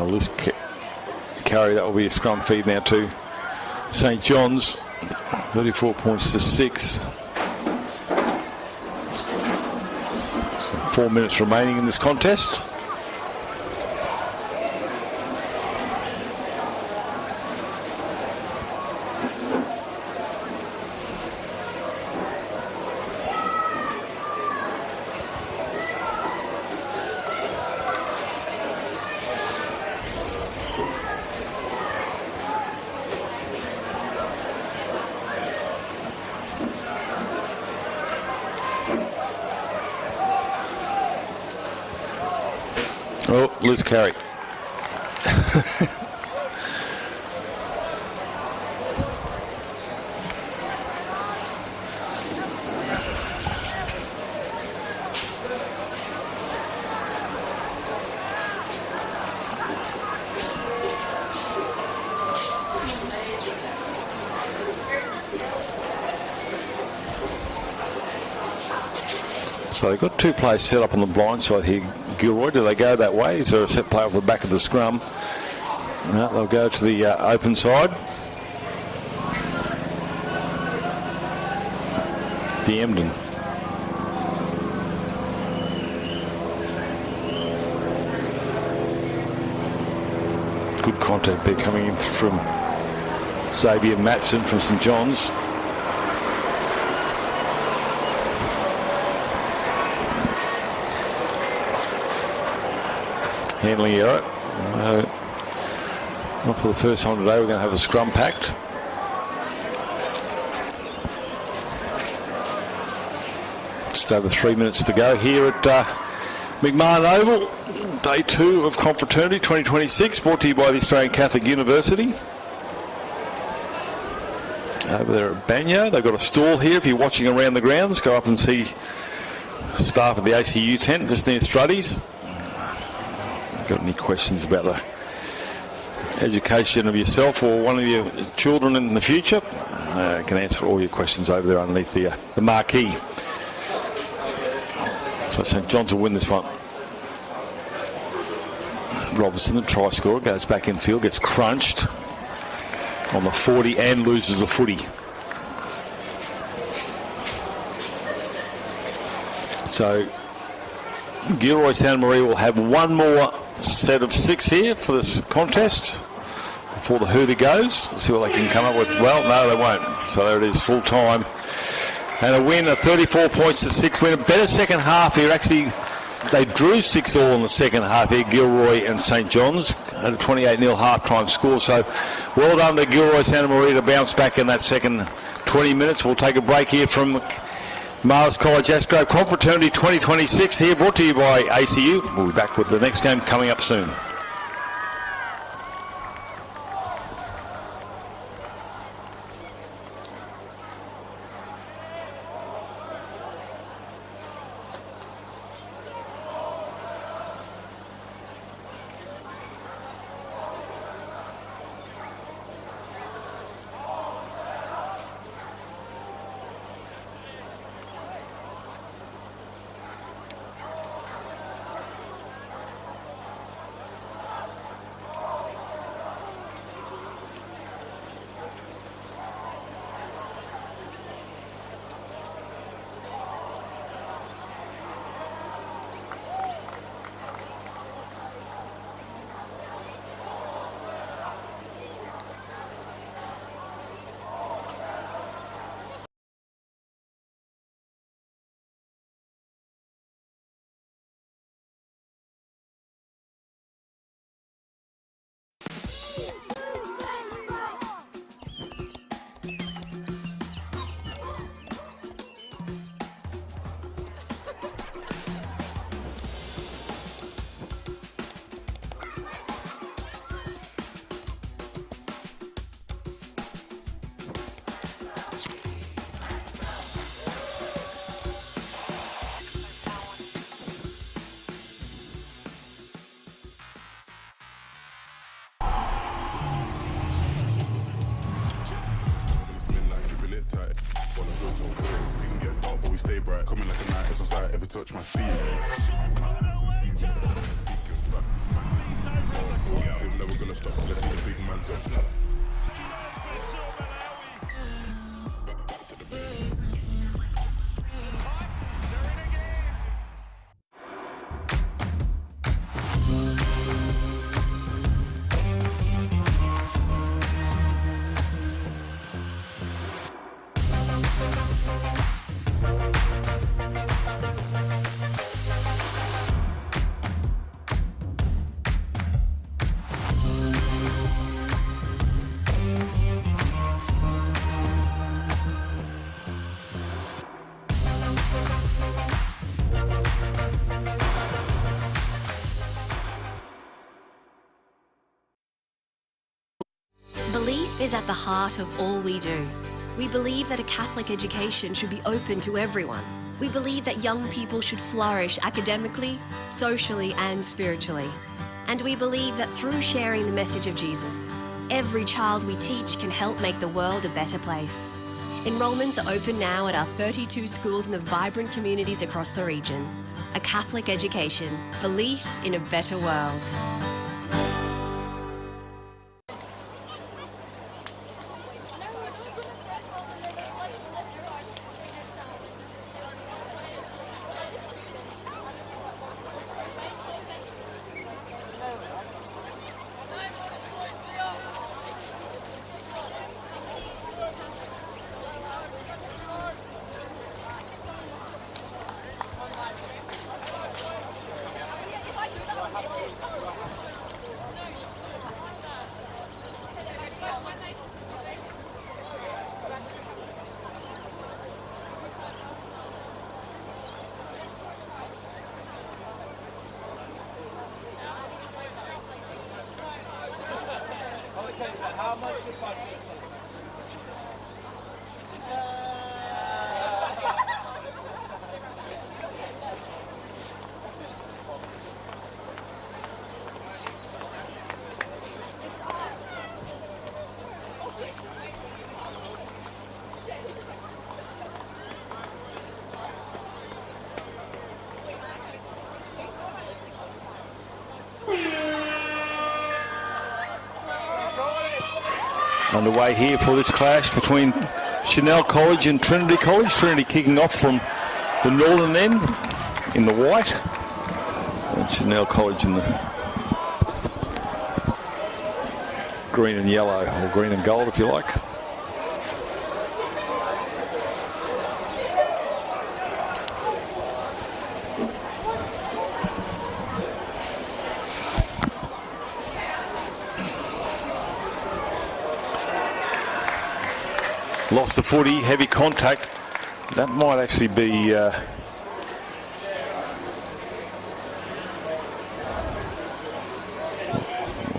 Loose carry, that will be a scrum feed now to St John's. 34 points to 6. So 4 minutes remaining in this contest. Oh, loose carry. So they've got 2 players set up on the blind side here. Gilroy, do they go that way? Is there a set play off the back of the scrum? No, they'll go to the open side. The Emden. Good contact there coming in from Xavier Matson from St John's. Handling error. Not for the first time today. We're going to have a scrum pact. Just over 3 minutes to go here at McMahon Oval. Day 2 of Confraternity 2026, brought to you by the Australian Catholic University. Over there at Banyo, they've got a stall here. If you're watching around the grounds, go up and see staff at the ACU tent just near Struddy's. Got any questions about the education of yourself or one of your children in the future? I can answer all your questions over there underneath the marquee. So St John's will win this one. Robertson, the try scorer, goes back in field, gets crunched on the 40 and loses the footy. So Gilroy Santa Maria will have one more set of 6 here for this contest before the hooter goes. Let's see what they can come up with. Well, no, they won't. So there it is, full time. And a win, a 34 points to 6 win. A better second half here. Actually, they drew 6 all in the second half here, Gilroy and St John's, at a 28-0 half-time score. So well done to Gilroy Santa Maria to bounce back in that second 20 minutes. We'll take a break here from Marist College Ashgrove Confraternity 2026 here, brought to you by ACU. We'll be back with the next game coming up soon. stay bright. Coming like a knight, it's on sight, every touch my feet. Team never gonna stop, let's see the big man's up. Belief is at the heart of all we do. We believe that a Catholic education should be open to everyone. We believe that young people should flourish academically, socially, and spiritually. And we believe that through sharing the message of Jesus, every child we teach can help make the world a better place. Enrolments are open now at our 32 schools in the vibrant communities across the region. A Catholic education, belief in a better world. Underway here for this clash between Chanel College and Trinity College. Trinity kicking off from the northern end in the white, and Chanel College in the green and yellow, or green and gold if you like. Lost the footy, heavy contact. That might actually be well,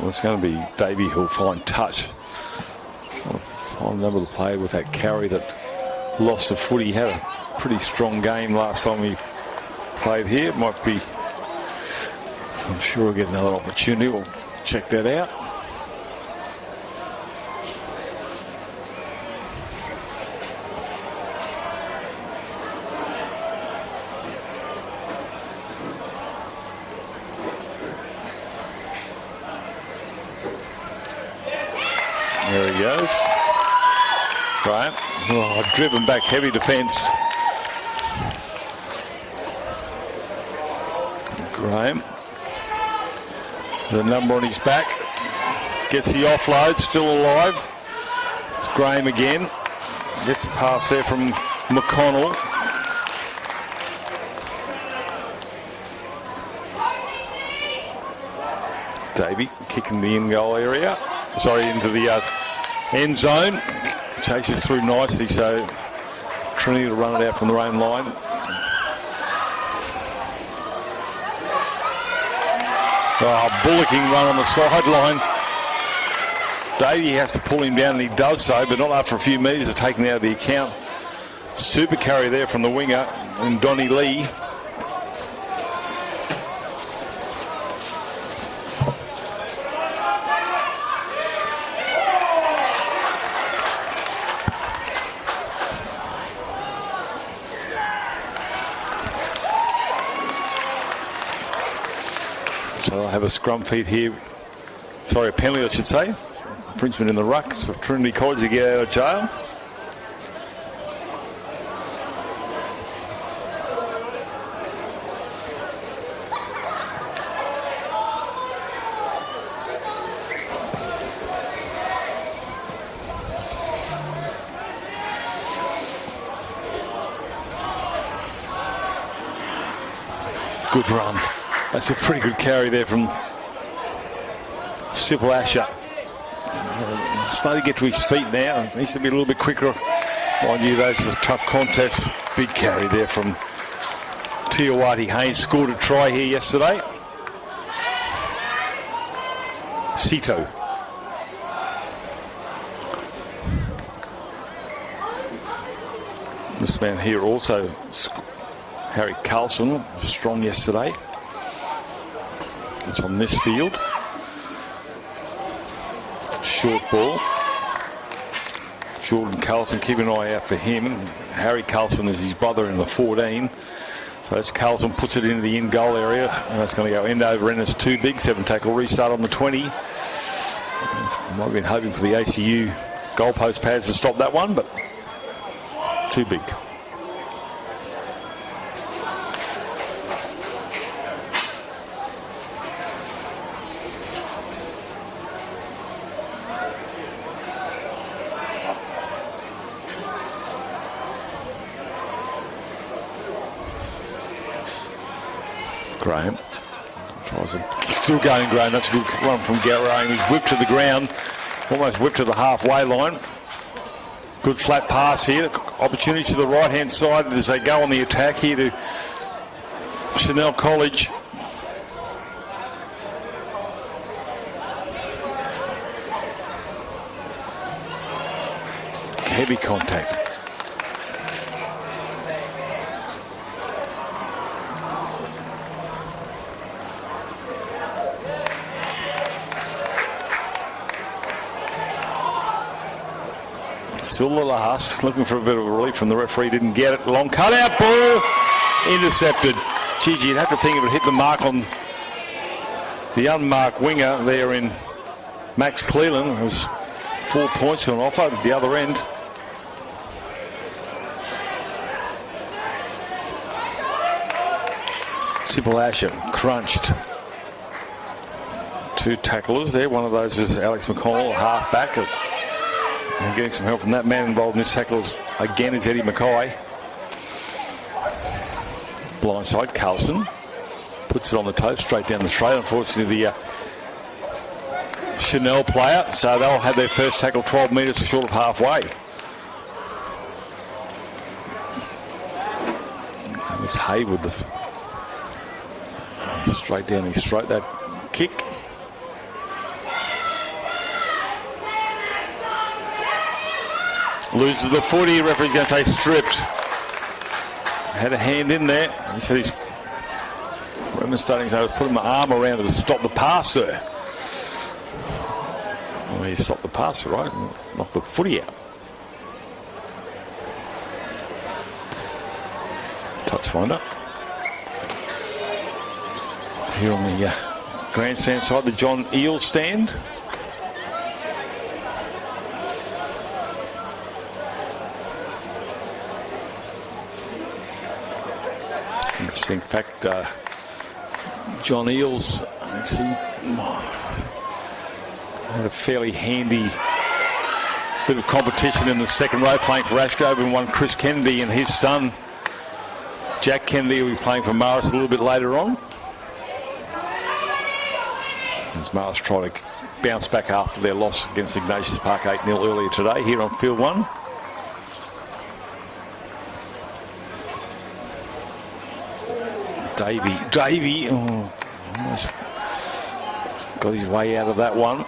it's going to be Davey who'll find touch. I remember the player with that carry that lost the footy. He had a pretty strong game last time he played here. It might be, I'm sure we'll get another opportunity. We'll check that out. There he goes. Graham. Oh, driven back, heavy defence. Graham. The number on his back. Gets the offload, still alive. It's Graham again. Gets the pass there from McConnell. Davey kicking the in-goal area. Sorry, into the end zone. Chases through nicely, so Trinity to run it out from their own line. Oh, bullocking run on the sideline. Davey has to pull him down, and he does so, but not after a few metres of taking out of the account. Super carry there from the winger, and Donnie Lee. have a scrum feed here. Sorry, a penalty, I should say. Infringement in the rucks for Trinity College to get out of jail. Good run. That's a pretty good carry there from Sybil Asher. Starting to get to his feet now. Needs to be a little bit quicker. Mind you, those are tough contests. Big carry there from Tiawati Haynes. Scored a try here yesterday. Sito. This man here also, Harry Carlson, strong yesterday. It's on this field. Short ball. Jordan Carlson, keep an eye out for him. Harry Carlson is his brother in the 14. So that's Carlson, puts it into the in goal area, and that's going to go end over end. It's too big. 7 tackle restart on the 20. Might have been hoping for the ACU goalpost pads to stop that one, but too big. Graham tries it. Still going, Graham. That's a good one from Graham. He's whipped to the ground, almost whipped to the halfway line. Good flat pass here. Opportunity to the right-hand side as they go on the attack here to Chanel College. Heavy contact. Still the last, looking for a bit of a relief from the referee, didn't get it. Long cut out ball, intercepted. Gigi, you'd have to think it would hit the mark on the unmarked winger there in Max Cleland. It was 4 points on offer at the other end. Sybil Asher crunched. 2 tacklers there. One of those was Alex McConnell, half back. And getting some help from that man involved in this tackle again is Eddie Mackay. Blindside, Carlson puts it on the toe, straight down the straight. Unfortunately, the Chanel player, so they'll have their first tackle 12 metres short of halfway. And it's Haywood, straight down his throat, that kick. Loses the footy. Referee's going to say stripped. Had a hand in there. He said he's remonstrating, so I was putting my arm around it to stop the pass, sir. Well, he stopped the pass, right? Knocked the footy out. Touch finder. Here on the grandstand side, the John Eel stand. In fact, John Eels actually had a fairly handy bit of competition in the second row, playing for Ashgrove, and won Chris Kennedy, and his son Jack Kennedy will be playing for Marist a little bit later on. As Marist try to bounce back after their loss against Ignatius Park 8-0 earlier today here on field 1. Davey, almost got his way out of that one.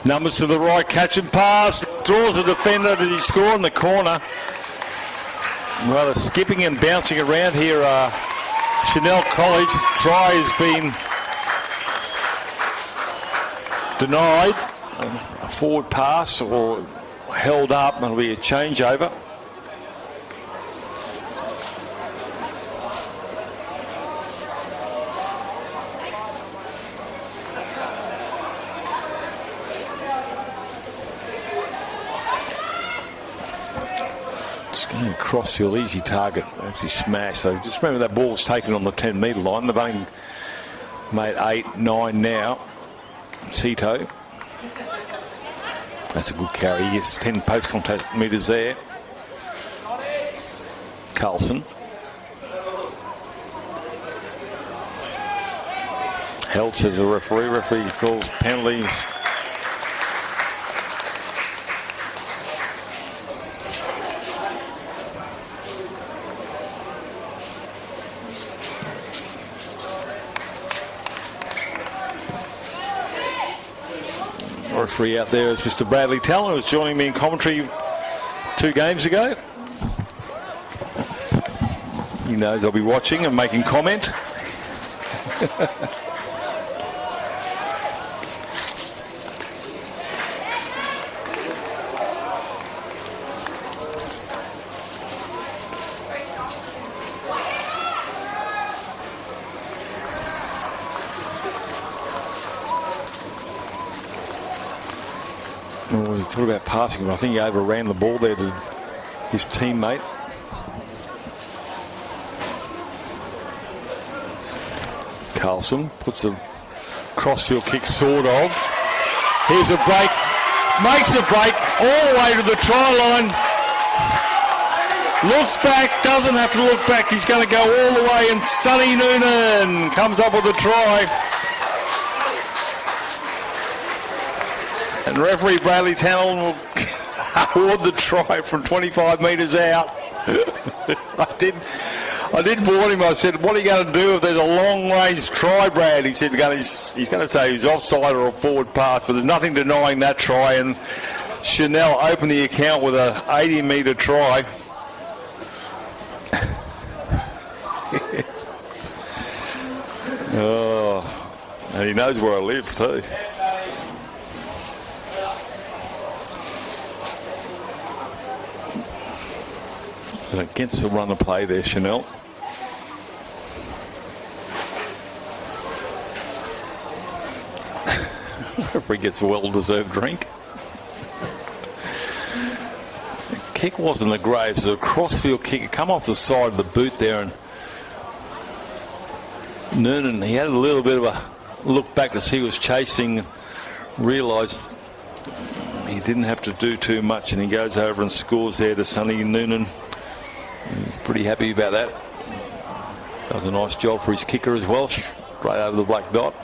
Numbers to the right, catch and pass, draws the defender. Does he score in the corner? Rather skipping and bouncing around here. Chanel College try has been denied. A forward pass or held up, and it'll be a changeover. Going crossfield, easy target, actually smashed. So just remember that ball was taken on the 10-metre line. They've only made 8, 9 now. Cito. That's a good carry. He gets 10 post-contact metres there. Carlson. Held, says the referee. Referee calls penalties. Referee out there is Mr. Bradley Talon, who was joining me in commentary 2 games ago. He knows I'll be watching and making comment. He thought about passing, but I think he overran the ball there to his teammate. Carlson puts a crossfield kick, sort of. Here's a break, makes a break all the way to the try line. Looks back, doesn't have to look back. He's going to go all the way, and Sonny Noonan comes up with a try. And referee Bradley Talon will award the try from 25 metres out. I did warn him. I said, what are you going to do if there's a long-range try, Brad? He said he's going to say he's offside or a forward pass, but there's nothing denying that try. And Chanel opened the account with a 80-metre try. Oh, and he knows where I live too. Against the run of play there, Chanel. Referee gets a well-deserved drink. The kick wasn't the Graves, a crossfield kick. It come off the side of the boot there, and Noonan, he had a little bit of a look back as he was chasing, realised he didn't have to do too much, and he goes over and scores there to Sonny Noonan. He's pretty happy about that. Does a nice job for his kicker as well, straight over the black dot.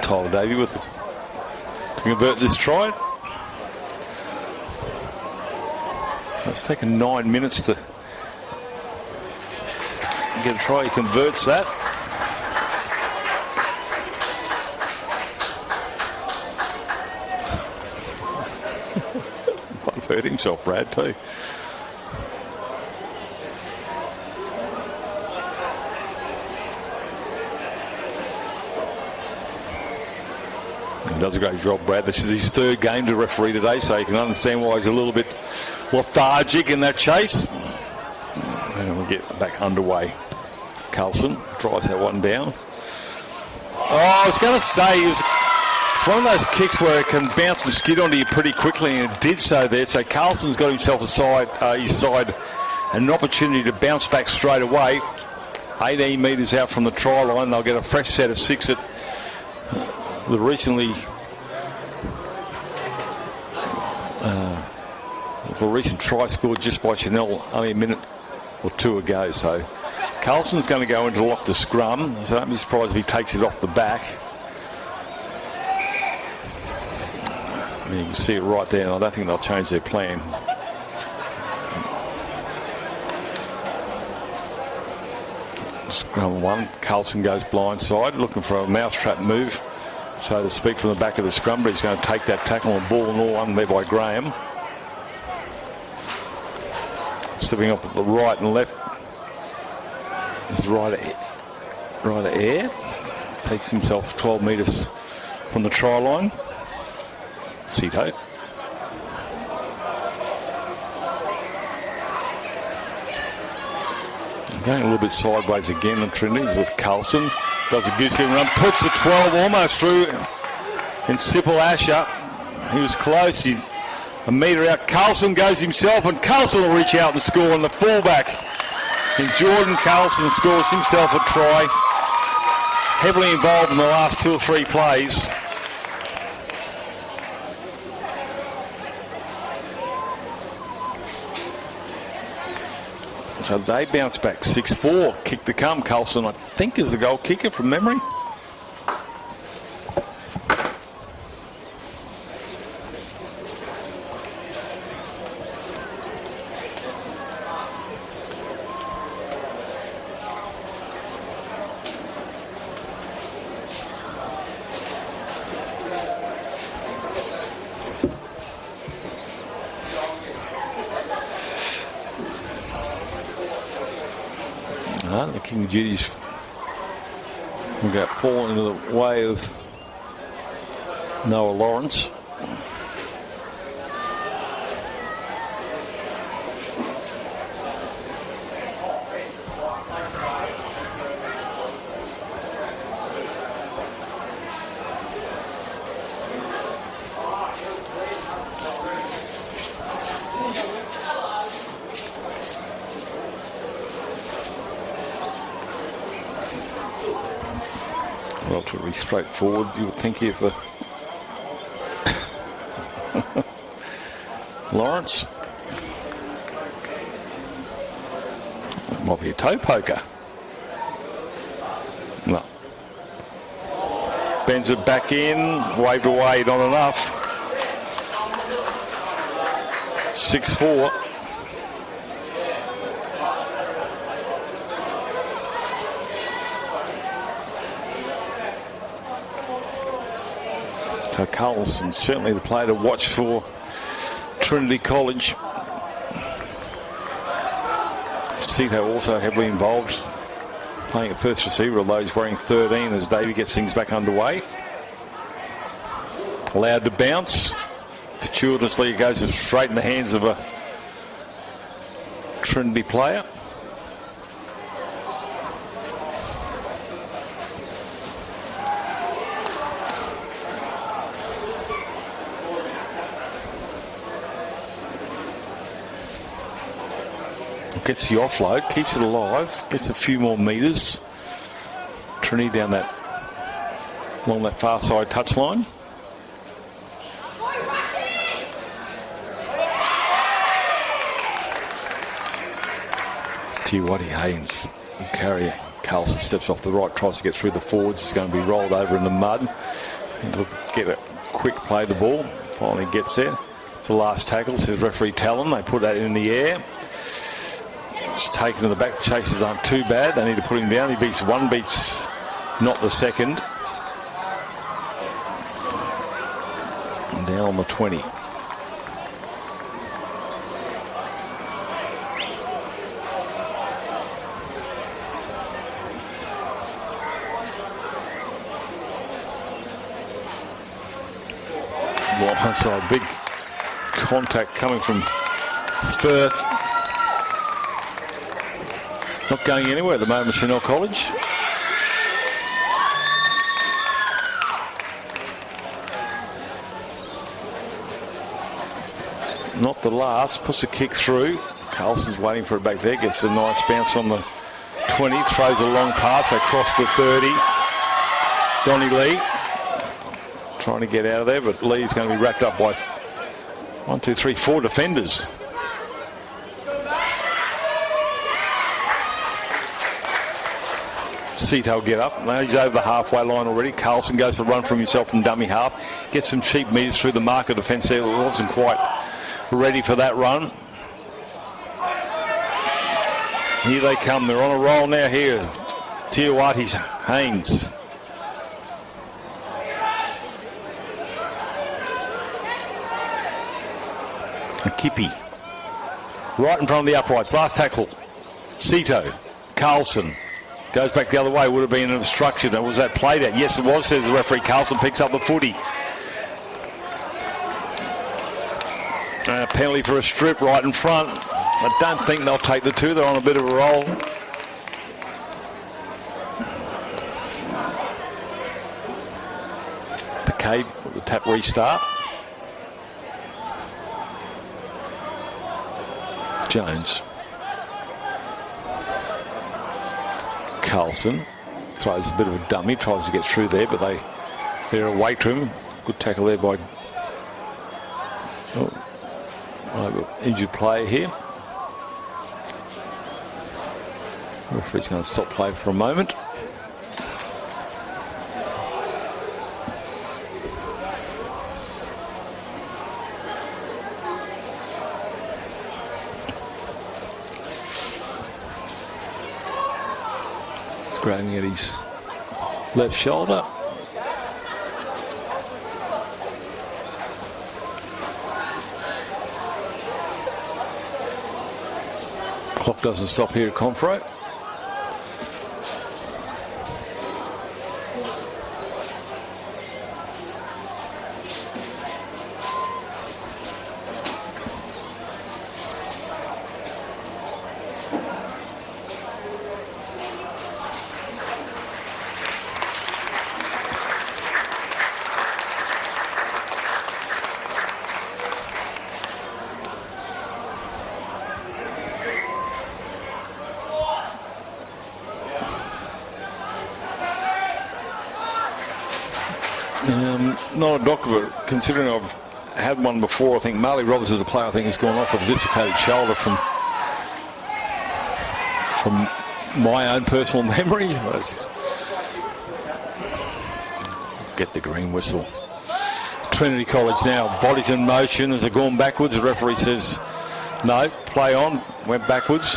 Tyler Davey with to convert this try. So it's taken 9 minutes to get a try. He converts that. Might have hurt himself, Brad, too. He does a great job, Brad. This is his 3rd game to referee today, so you can understand why he's a little bit lethargic in that chase. And we'll get back underway. Carlson tries that one down. Oh, I was going to say, it's one of those kicks where it can bounce and skid onto you pretty quickly, and it did so there. So Carlson's got himself his side, and an opportunity to bounce back straight away. 18 metres out from the try line. They'll get a fresh set of 6 at the recent try scored just by Chanel only a minute or 2 ago. So Carlson's going to go in to lock the scrum, so don't be surprised if he takes it off the back. You can see it right there, and I don't think they'll change their plan. Scrum 1, Carlson goes blindside, looking for a mousetrap move, so to speak, from the back of the scrum, but he's going to take that tackle and ball and all one there by Graham. Stepping up at the right and left is Ryder Air. Takes himself 12 metres from the try line. Cito. Going a little bit sideways again on Trinity with Carlson. Does a goose-getting run, puts the 12 almost through. And Sipple Asher, he was close. He's a metre out. Carlson goes himself, and Carlson will reach out and score on the fullback. And Jordan Carlson scores himself a try. Heavily involved in the last 2 or 3 plays. So they bounce back 6-4. Kick to come. Carlson, I think, is the goal kicker from memory. The King of Duties will get fallen into the way of Noah Lawrence. Relatively straightforward, you would think, here for Lawrence. Might be a toe poker. No. Bends it back in, waved away, not enough. 6-4. So Carlson, certainly the player to watch for Trinity College. Cito also heavily involved, playing at first receiver, although he's wearing 13 as Davey gets things back underway. Allowed to bounce. Fortuitously, it goes straight in the hands of a Trinity player. Gets the offload, keeps it alive, gets a few more metres. Trinity down that, along that far side touchline. Tiwati Haynes, carrier. Carlson steps off the right, tries to get through the forwards. He's going to be rolled over in the mud. He'll get a quick play the ball. Finally gets there. It's the last tackle, says referee Talon. They put that in the air. It's taken to the back. The chasers aren't too bad. They need to put him down. He beats one, beats not the second. And down on the 20. Right side, big contact coming from Firth. Not going anywhere at the moment, Chanel College. Not the last, puts a kick through. Carlson's waiting for it back there, gets a nice bounce on the 20, throws a long pass across the 30. Donnie Lee trying to get out of there, but Lee's going to be wrapped up by 1, 2, 3, 4 defenders. Cito will get up. Now he's over the halfway line already. Carlson goes for a run from himself from dummy half. Gets some cheap metres through the marker defence there. Wasn't quite ready for that run. Here they come. They're on a roll now here. Tiawati's Haynes. Kippy. Right in front of the uprights. Last tackle. Cito. Carlson. Goes back the other way. Would have been an obstruction. Was that played at? Yes, it was, says the referee. Carlson picks up the footy. And a penalty for a strip right in front. I don't think they'll take the two. They're on a bit of a roll. okay with the tap restart. Jones. Carlson throws a bit of a dummy, tries to get through there, but they're away to him. Good tackle there by injured player here. Referee's going to stop play for a moment. It's grabbing at his left shoulder. Clock doesn't stop here at Confraternity. Not a doctor, but considering I've had one before, I think Marley Roberts is the player I think has gone off with a dislocated shoulder from my own personal memory. Get the green whistle. Trinity College now, bodies in motion as they're going backwards. The referee says no, play on, went backwards.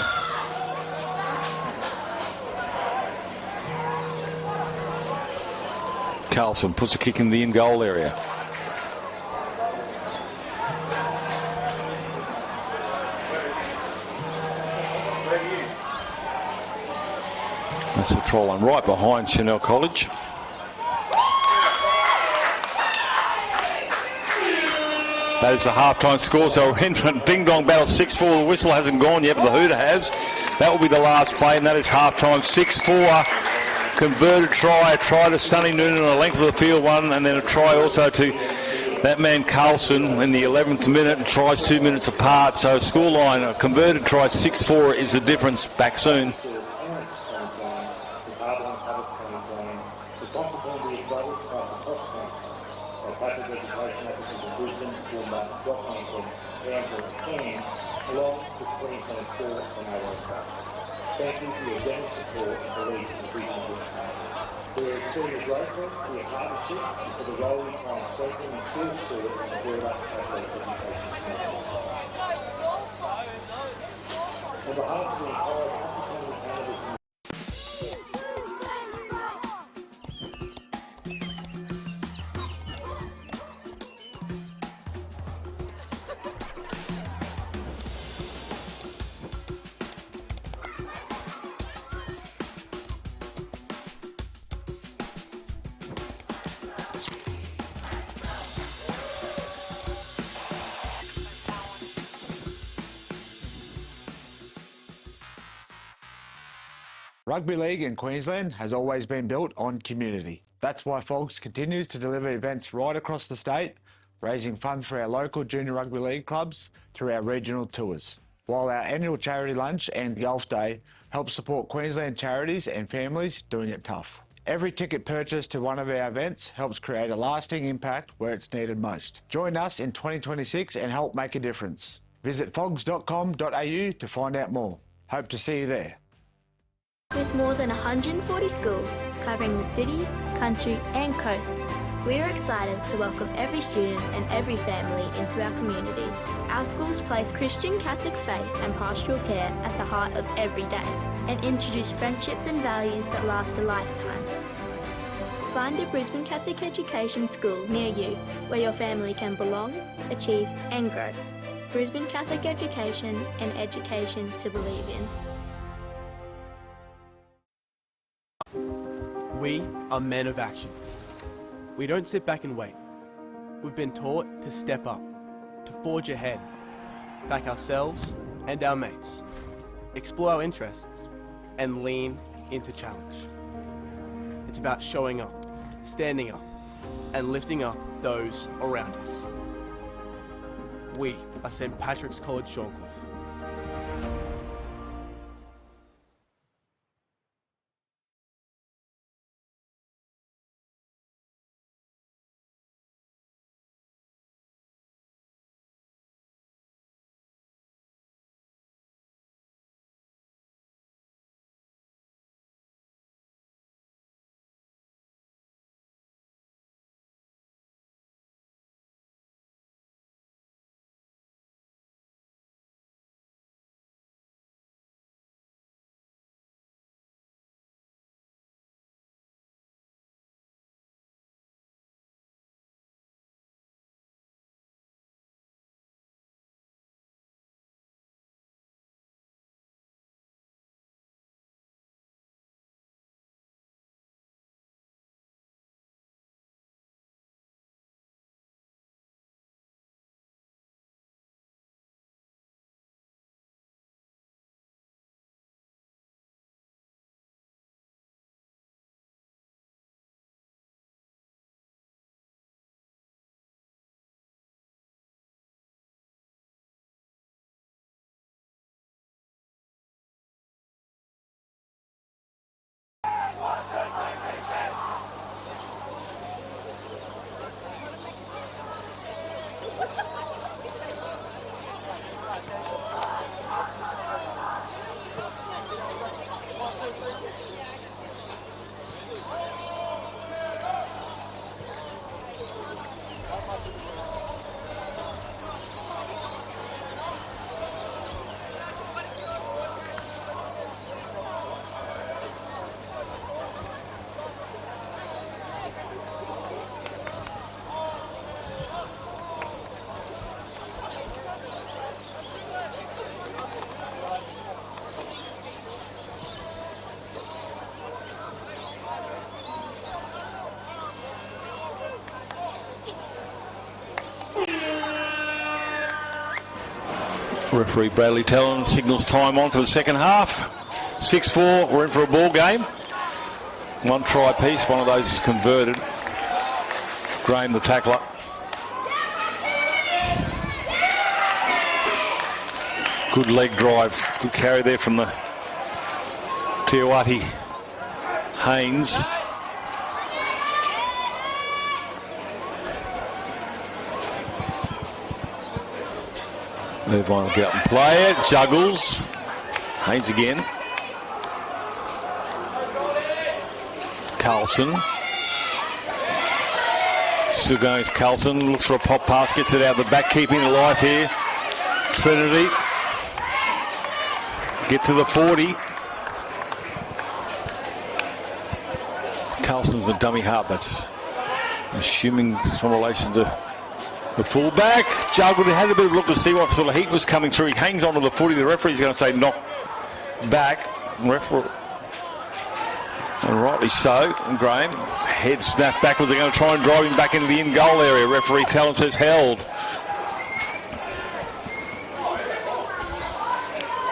Carlson puts a kick in the in-goal area. That's the try line right behind Chanel College. That is the half-time score, so we're in for a ding-dong battle, 6-4. The whistle hasn't gone yet, but the hooter has. That will be the last play, and that is half-time, 6-4. Converted try, a try to Sonny Noonan on the length of the field one, and then a try also to that man Carlson in the 11th minute, and tries 2 minutes apart. So scoreline, a converted try, 6-4 is the difference. Back soon. Thank you for your generous support and belief in the vision of this town. We are extremely grateful for your partnership and for the role you play in shaping and still sport in the build-up Catholic education community. On behalf of the entire Confraternity Carnival community, Rugby league in Queensland has always been built on community. That's why Fogs continues to deliver events right across the state, raising funds for our local junior rugby league clubs through our regional tours. While our annual charity lunch and golf day help support Queensland charities and families doing it tough. Every ticket purchased to one of our events helps create a lasting impact where it's needed most. Join us in 2026 and help make a difference. Visit fogs.com.au to find out more. Hope to see you there. With more than 140 schools covering the city, country and coasts, we are excited to welcome every student and every family into our communities. Our schools place Christian Catholic faith and pastoral care at the heart of every day and introduce friendships and values that last a lifetime. Find a Brisbane Catholic education school near you where your family can belong, achieve and grow. Brisbane Catholic Education, and education to believe in. We are men of action. We don't sit back and wait. We've been taught to step up, to forge ahead, back ourselves and our mates, explore our interests, and lean into challenge. It's about showing up, standing up, and lifting up those around us. We are St. Patrick's College Shorncliffe. Referee Bradley Talon signals time on for the second half. 6-4, we're in for a ball game. One try piece, one of those is converted. Graham the tackler. Good leg drive, good carry there from the Tiawati Haynes. Irvine will get up and play it. Juggles. Haynes again. Carlson. Still going to Carlson. Looks for a pop pass. Gets it out of the back. Keeping it alive here. Trinity. Get to the 40. Carlson's a dummy half. That's assuming some relation to the fullback. Juggled. He had a bit of a look to see what sort of heat was coming through. He hangs onto the footy. The referee's going to say knock back. Referee, and rightly so. And Graham, head snap backwards. They're going to try and drive him back into the in-goal area. Referee Talon says held.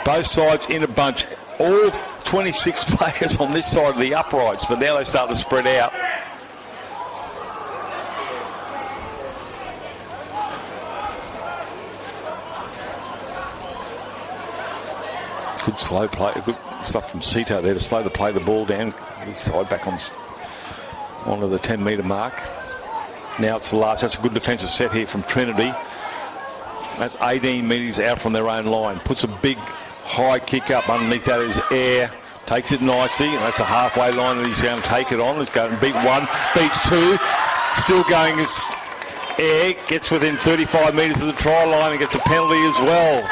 Both sides in a bunch. All 26 players on this side of the uprights, but now they start to spread out. Good slow play, good stuff from Sito there to slow the play, the ball down, side back onto the 10-metre mark. Now it's the last. That's a good defensive set here from Trinity. That's 18 metres out from their own line. Puts a big high kick up underneath that is Air. Takes it nicely, and that's a halfway line that he's going to take it on. He's going to beat one, beats two. Still going as Air gets within 35 metres of the try line and gets a penalty as well.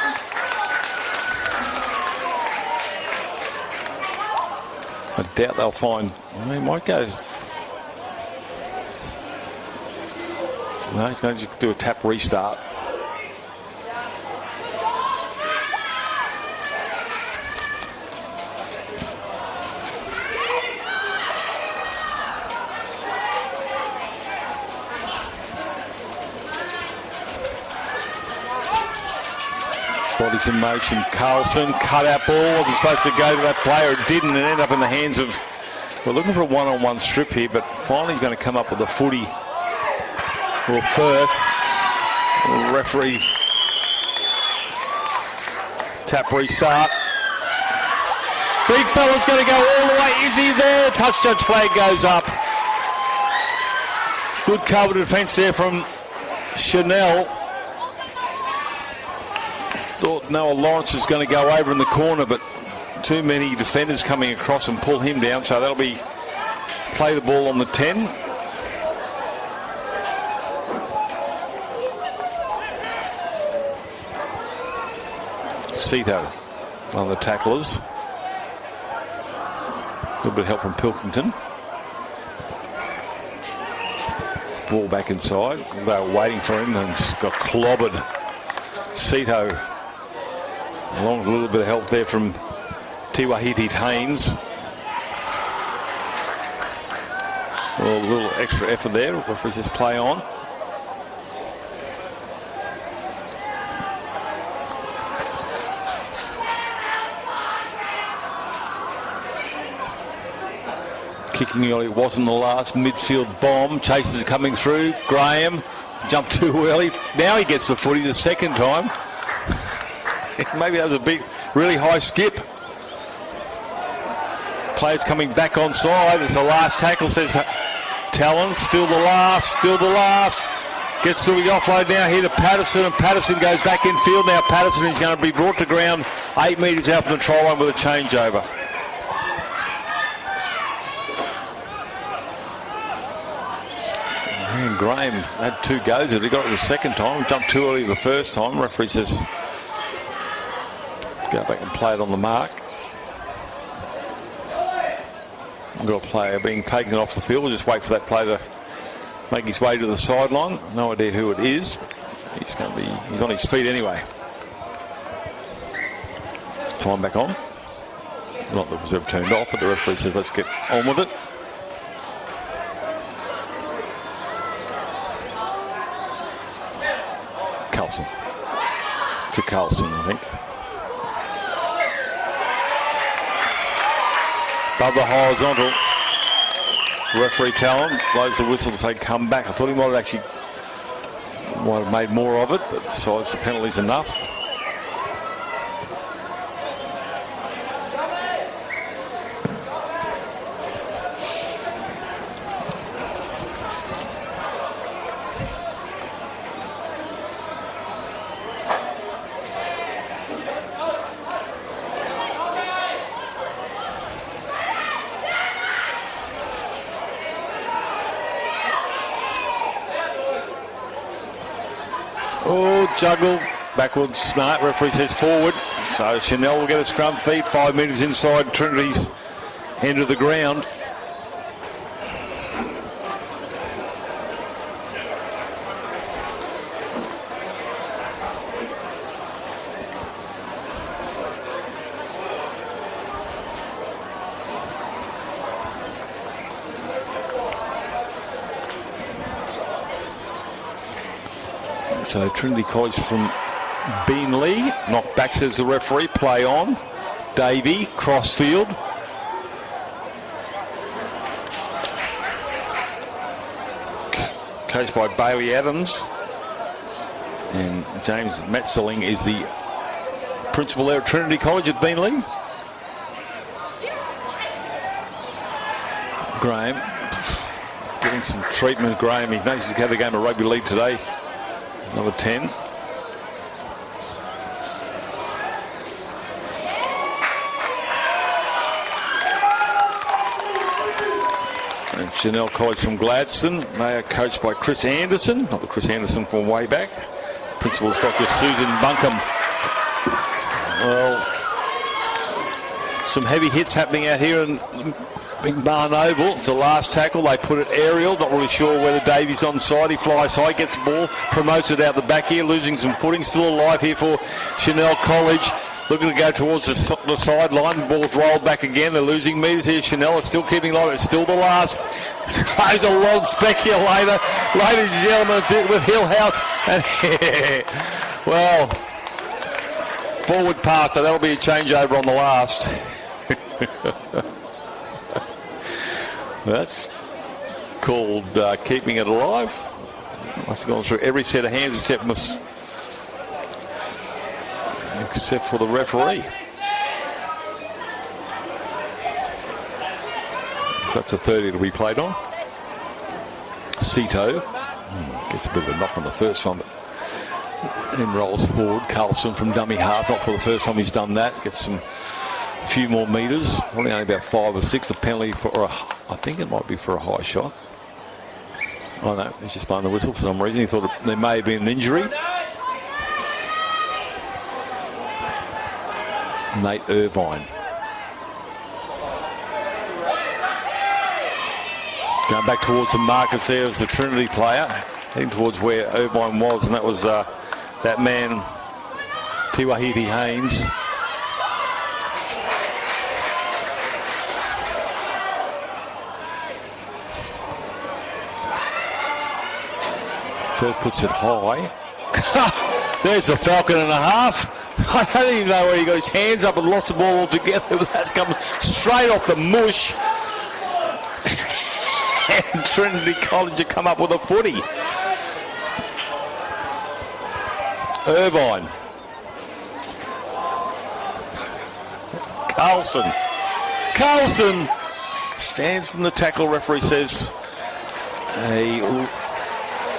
I doubt they'll find. He might go. No, he's going to just do a tap restart. Bodies in motion. Carlson, cut out ball. Wasn't supposed to go to that player. It didn't. It ended up in the hands of. We're looking for a one-on-one strip here, but finally he's going to come up with a footy Well, Firth, referee, tap restart. Big fella's going to go all the way. Is he there? Touch judge flag goes up. Good cover defence there from Chanel. Thought Noah Lawrence was going to go over in the corner, but too many defenders coming across and pull him down, so that'll be play the ball on the 10. Cito, one of the tacklers. A little bit of help from Pilkington. Ball back inside. They were waiting for him and just got clobbered. Cito, along with a little bit of help there from Tiwahiti Haynes. Well, a little extra effort there. Referees just play on. Kicking early wasn't the last midfield bomb. Chasers coming through. Graham jumped too early. Now he gets the footy the second time. Maybe that was a big, really high skip. Players coming back on side. It's the last tackle, says Talon. Still the last. Gets to the offload now here to Patterson, and Patterson goes back in field. Now Patterson is going to be brought to ground 8 metres out from the try line with a changeover. And Graham had 2 goes. He got it the second time. Jumped too early the first time. Referee says go back and play it on the mark. Got a player being taken off the field. We'll just wait for that player to make his way to the sideline. No idea who it is. He's on his feet anyway. Time back on. Not the reserve turned off, but the referee says let's get on with it. Carlson, I think. Above the horizontal. Referee Talon blows the whistle to say come back. I thought he might have made more of it, but decides the penalty's enough. Juggle backwards, smart. Referee says forward. So Chanel will get a scrum feed 5 metres inside Trinity's end of the ground. So Trinity College from Beenleigh. Knocked back, says the referee. Play on. Davey, crossfield. Coached by Bailey Adams. And James Metzeling is the principal there at Trinity College at Beenleigh. Graham getting some treatment. Graham, he knows he's had a game of rugby league today. Number 10. And Chanel College from Gladstone. They are coached by Chris Anderson, not the Chris Anderson from way back. Principal is Dr. Susan Buncombe. Well, some heavy hits happening out here in Big Barn Oval. It's the last tackle. They put it aerial. Not really sure whether Davies onside. He flies high, gets the ball, promotes it out the back here, losing some footing. Still alive here for Chanel College. Looking to go towards the sideline. The ball's rolled back again. They're losing metres here. Chanel is still keeping live. It's still the last. Throws a long speculator. Ladies and gentlemen, it's it with Hillhouse. And well, forward pass. So that'll be a changeover on the last. That's called keeping it alive. Must have gone through every set of hands except for the referee. That's a 30 to be played on. Cito gets a bit of a knock on the first one, but then rolls forward. Carlson from dummy half, not for the first time he's done that. Gets a few more metres, probably only about 5 or 6. A penalty for, I think it might be for a high shot. Oh no, he's just blowing the whistle for some reason. He thought there may have been an injury. Nate Irvine. Going back towards the markers there as the Trinity player, heading towards where Irvine was, and that was that man, Tiwahiti Haynes. First puts it high. There's the Falcon and a half. I don't even know where he got his hands up and lost the ball altogether, but that's coming straight off the mush. And Trinity College have come up with a footy. Irvine. Carlson stands from the tackle. Referee says a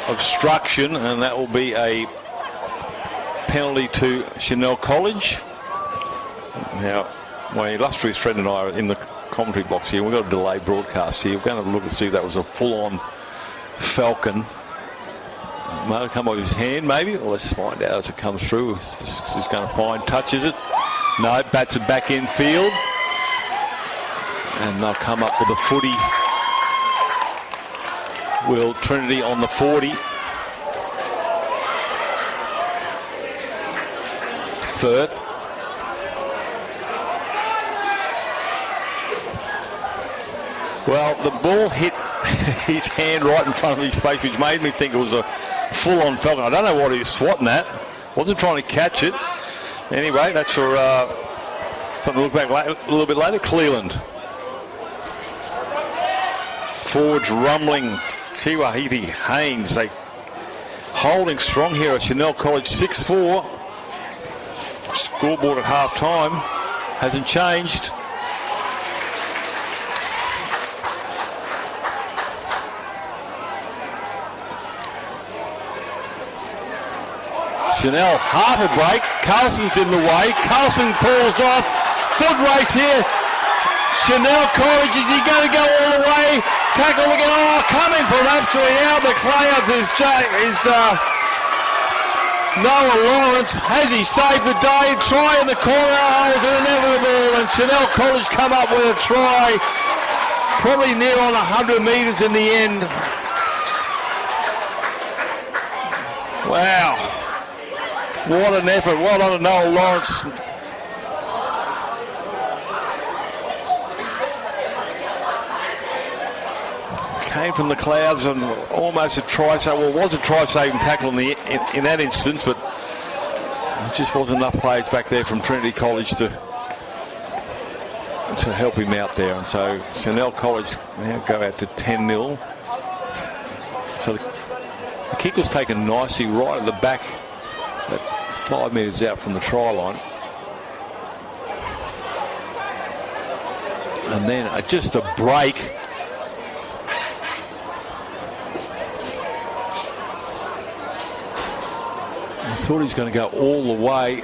obstruction, and that will be a penalty to Chanel College. Now, my illustrious friend and I are in the commentary box here. We've got a delayed broadcast here. We're going to look and see if that was a full-on Falcon. Might have come off his hand, maybe. Well, let's find out as it comes through. He's going to find, touches it. No, bats it back in field. And they'll come up with a footy. Will Trinity on the 40. Firth. Well, the ball hit his hand right in front of his face, which made me think it was a full-on Falcon. I don't know what he was swatting at. Wasn't trying to catch it. Anyway, that's for something to look back a little bit later. Cleveland. Forwards rumbling. Tiwahiti Haynes. They holding strong here at Chanel College 6-4. Scoreboard at half-time hasn't changed. Chanel, half a break. Carlson's in the way. Carlson falls off. Foot race here. Chanel College, is he going to go all the way? Tackle again. Oh, coming from absolutely out of the clouds is Noah Lawrence. Has he saved the day? Try in the corner. Oh, it was inevitable. And Chanel College come up with a try. Probably near on 100 metres in the end. Wow. What an effort. Well done to Noah Lawrence. Came from the clouds and almost a try. So, well, it was a try-saving tackle in that instance, but it just wasn't enough players back there from Trinity College to help him out there. And so Chanel College now go out to 10-0. So the kick was taken nicely right at the back, 5 metres out from the try line. And then just a break. I thought he was going to go all the way.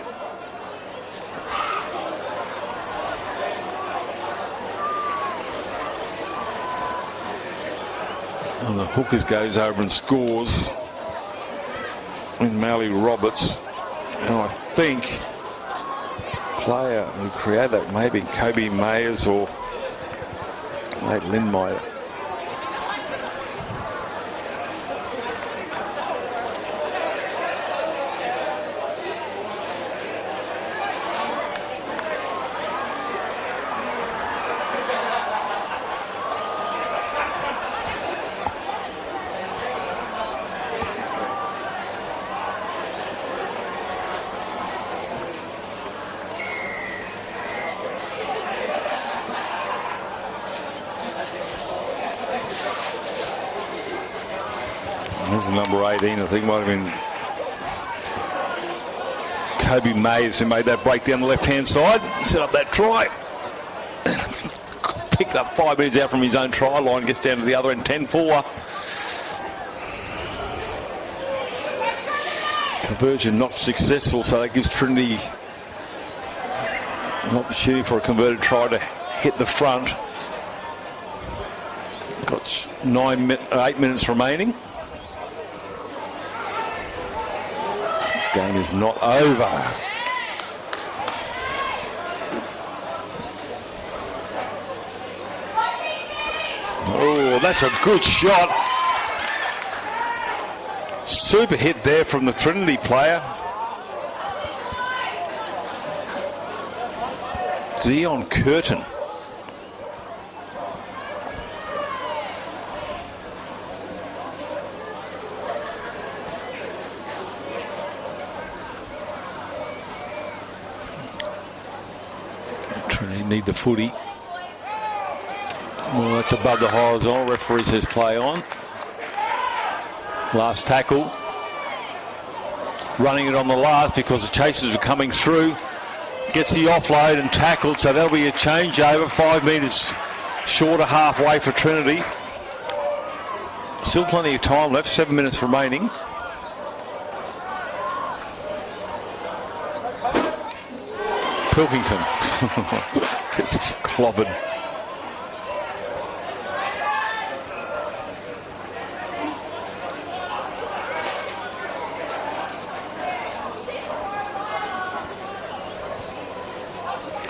And the Hookers goes over and scores in Mally Roberts. And I think player who created that maybe Kobe Mayers or Nate Lindmeyer. was number 18, I think. Might have been Kobe Mays who made that break down the left-hand side, set up that try. Picked up 5 minutes out from his own try line, gets down to the other end, 10-4. Conversion not successful, so that gives Trinity an opportunity for a converted try to hit the front. Got 8 minutes remaining. This game is not over. Oh, that's a good shot. Super hit there from the Trinity player. Zion Curtin. Trinity need the footy. Well, that's above the horizontal. Referee says play on. Last tackle. Running it on the last because the chasers are coming through. Gets the offload and tackled, so that'll be a changeover. 5 metres short of halfway for Trinity. Still plenty of time left, 7 minutes remaining. Pilkington gets clobbered.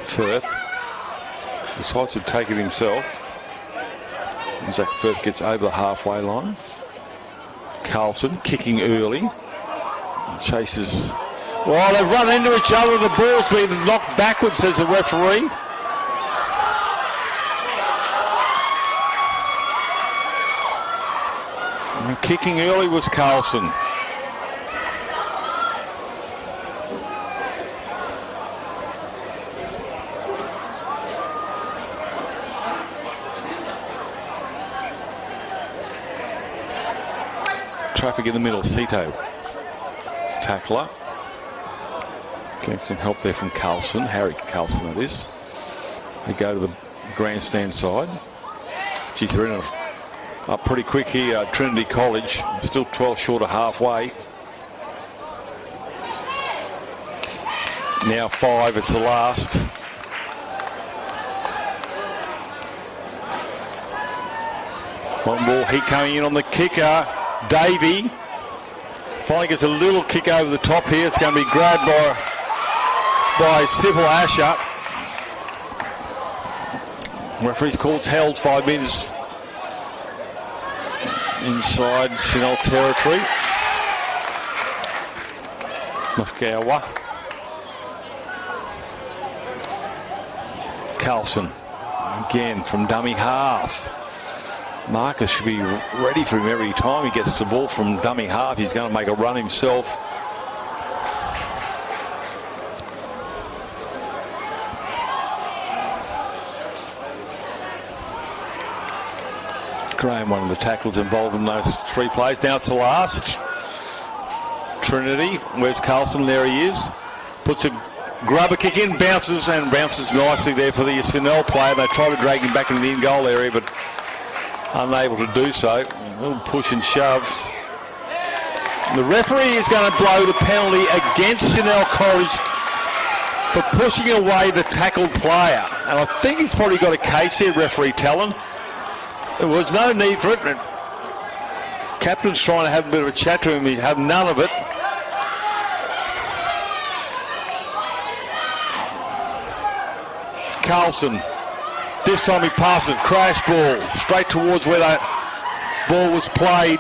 Firth decides to take it himself. Zach Firth gets over the halfway line. Carlson kicking early. Chases. Well, they've run into each other. The ball's been knocked backwards, says the referee. And kicking early was Carlson. Traffic in the middle. Cito. Tackler. Getting some help there from Carlson. Harry Carlson, that is. They go to the grandstand side. Geez, they're in up pretty quick here. Trinity College. Still 12 short of halfway. Now 5. It's the last. One ball. He coming in on the kicker. Davey finally gets a little kick over the top here. It's going to be grabbed by Sybil Asher. Referee's called held 5 metres inside Chanel territory. Muskawa. Carlson again from dummy half. Marcus should be ready for him every time he gets the ball from dummy half. He's going to make a run himself. Graham, one of the tackles involved in those 3 plays. Now it's the last. Trinity, where's Carlson? There he is. Puts a grubber kick in, bounces nicely there for the Chanel player. They try to drag him back into the in-goal area, but unable to do so. A little push and shove. The referee is going to blow the penalty against Chanel College for pushing away the tackled player. And I think he's probably got a case here, referee Talon. There was no need for it. Captain's trying to have a bit of a chat to him. He'd have none of it. Carlson. This time he passes it. Crash ball. Straight towards where that ball was played.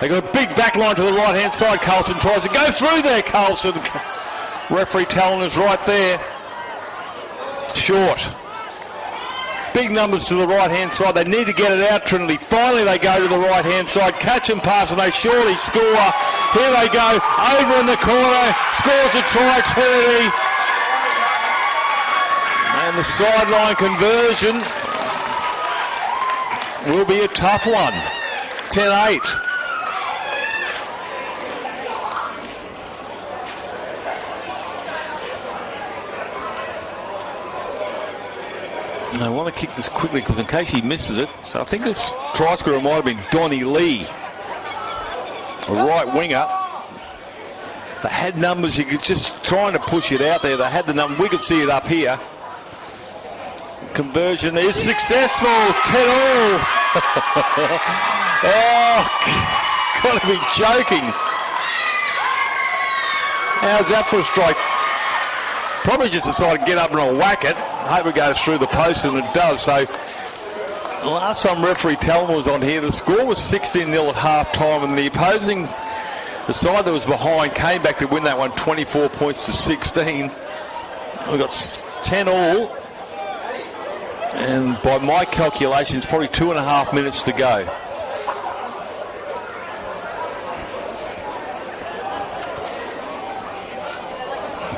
They got a big back line to the right-hand side. Carlson tries to go through there. Carlson. Referee Talon is right there. Short. Big numbers to the right-hand side. They need to get it out, Trinity. Finally, they go to the right-hand side. Catch and pass, and they surely score. Here they go. Over in the corner. Scores a try, Trinity. And the sideline conversion will be a tough one. 10-8. I want to kick this quickly because in case he misses it. So I think this try scorer might have been Donnie Lee, a right winger. They had numbers. You could just trying to push it out there. They had the number. We could see it up here. Conversion is successful. 10-all. Oh, gotta be joking. How's that for a strike? Probably just decided to get up and whack it. Hope it goes through the post, and it does. So, last time referee Talon was on here, the score was 16-0 at half-time, and the side that was behind came back to win that one 24 points to 16. We've got 10-all, and by my calculations, probably 2.5 minutes to go.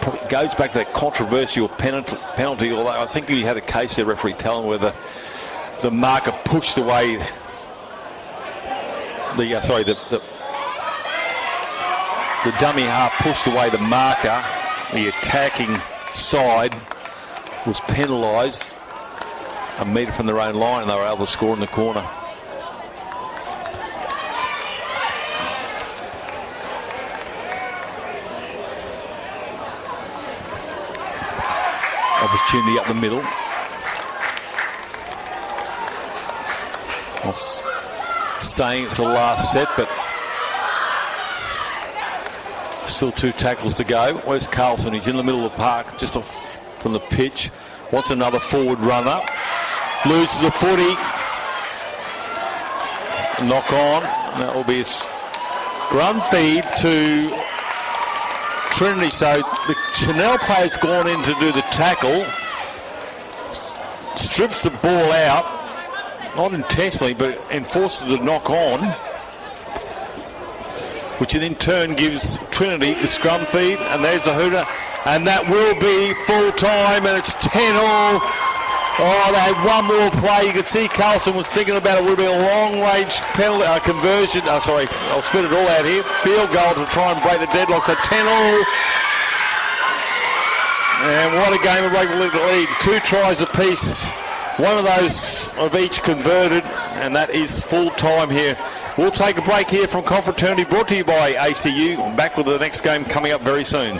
Probably goes back to that controversial penalty, although I think he had a case there, referee Talon, where the marker pushed away the dummy half pushed away the marker. The attacking side was penalised a metre from their own line, and they were able to score in the corner. Opportunity up the middle. Not saying it's the last set, but still 2 tackles to go. Where's Carlson? He's in the middle of the park, just off from the pitch. Wants another forward runner. Loses a footy. Knock on. That will be a scrum feed to Trinity. So the Chanel player's gone in to do the tackle. Strips the ball out. Not intentionally, but enforces a knock on, which in turn gives Trinity the scrum feed, and there's a hooter, and that will be full time, and it's 10-all. Oh, they had one more play. You could see Carlson was thinking about it. Would be a long-range penalty conversion. I'll spit it all out here. Field goal to try and break the deadlock. So 10-all. And what a game of rugby league. 2 tries apiece. One of those of each converted, and that is full time here. We'll take a break here from Confraternity, brought to you by ACU. Back with the next game coming up very soon.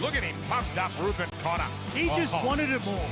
Look at him, pumped up Reuben Connor. He just wanted it more.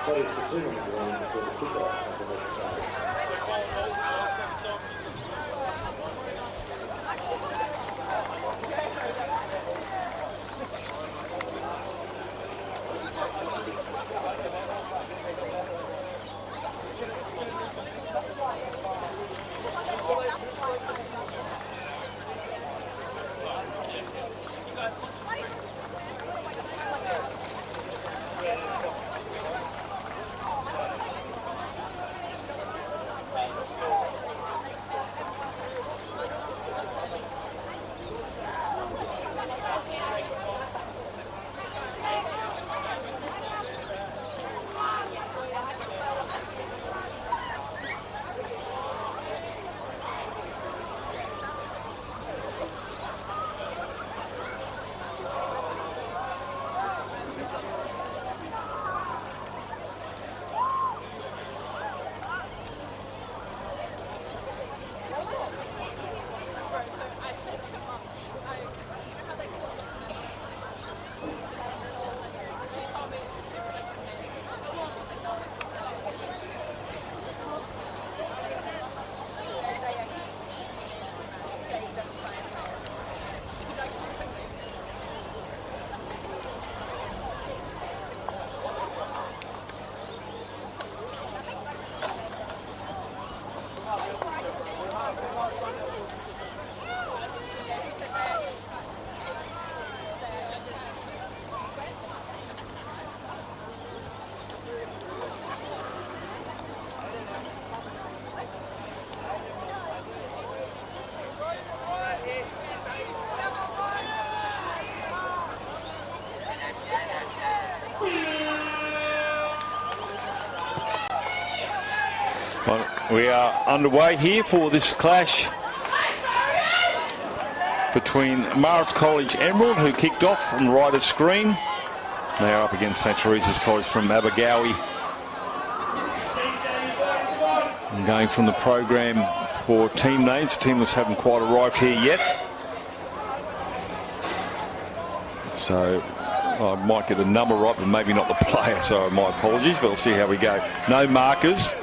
But it's a clear one for the kickoff on the left side. We are underway here for this clash between Marist College Emerald, who kicked off on the right of screen. They are up against St Teresa's College from Abergawi. And going from the program for team names, the team haven't quite arrived here yet. So I might get the number right, but maybe not the player, so my apologies, but we'll see how we go. No markers.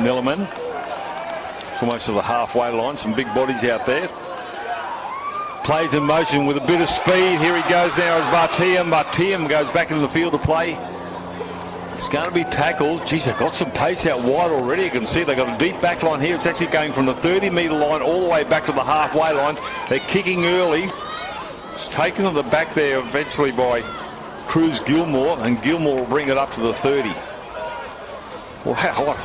Milliman. It's almost to the halfway line. Some big bodies out there. Plays in motion with a bit of speed. Here he goes now as Bartiam. Bartiam goes back into the field to play. It's going to be tackled. Geez, they've got some pace out wide already. You can see they've got a deep back line here. It's actually going from the 30-metre line all the way back to the halfway line. They're kicking early. It's taken to the back there eventually by Cruz Gilmore, and Gilmore will bring it up to the 30. Wow, what a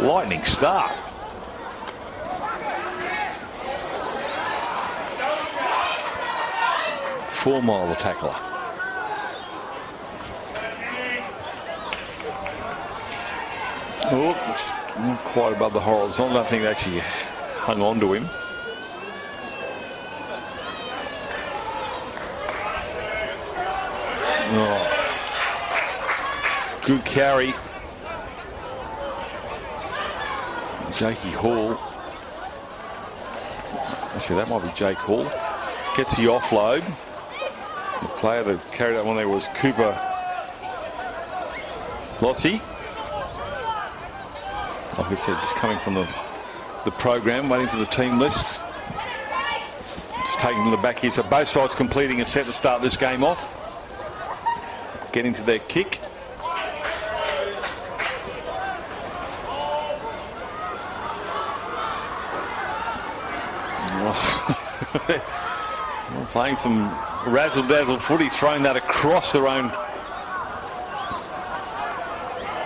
lightning start. Four-mile the tackler. Oh, just not quite above the horizontal. I think they actually hung on to him. Oh. Good carry. Jakey Hall. Actually, that might be Jake Hall. Gets the offload. The player that carried that one there was Cooper Lotzi. Like I said, just coming from the program, waiting for the team list. Just taking the back here. So both sides completing a set to start this game off. Getting to their kick. Playing some razzle-dazzle footy, throwing that across their own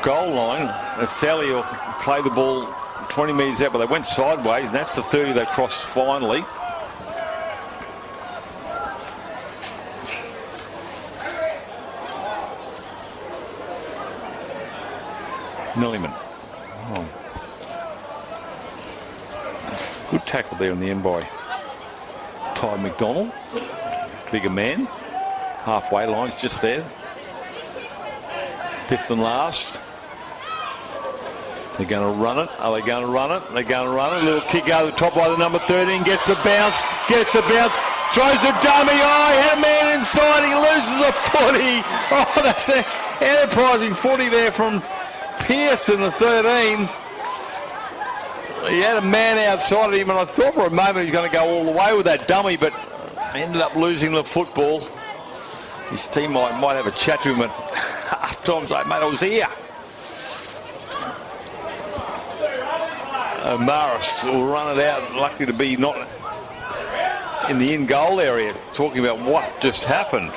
goal line. Sally will play the ball 20 metres out, but they went sideways, and that's the 30 they crossed finally. Milliman. Oh. Good tackle there in the end by Ty McDonald. Bigger man. Halfway line's just there. Fifth and last. They're going to run it. Are they going to run it? They're going to run it. A little kick over the top by the number 13. Gets the bounce. Gets the bounce. Throws the dummy. Oh, he had a man inside. He loses a footy. Oh, that's an enterprising footy there from Pearson, the 13. He had a man outside of him, and I thought for a moment he was going to go all the way with that dummy, but ended up losing the football. His team might have a chat to him at half time, say, mate, I was here. Marist will run it out, lucky to be not in the in-goal area, talking about what just happened.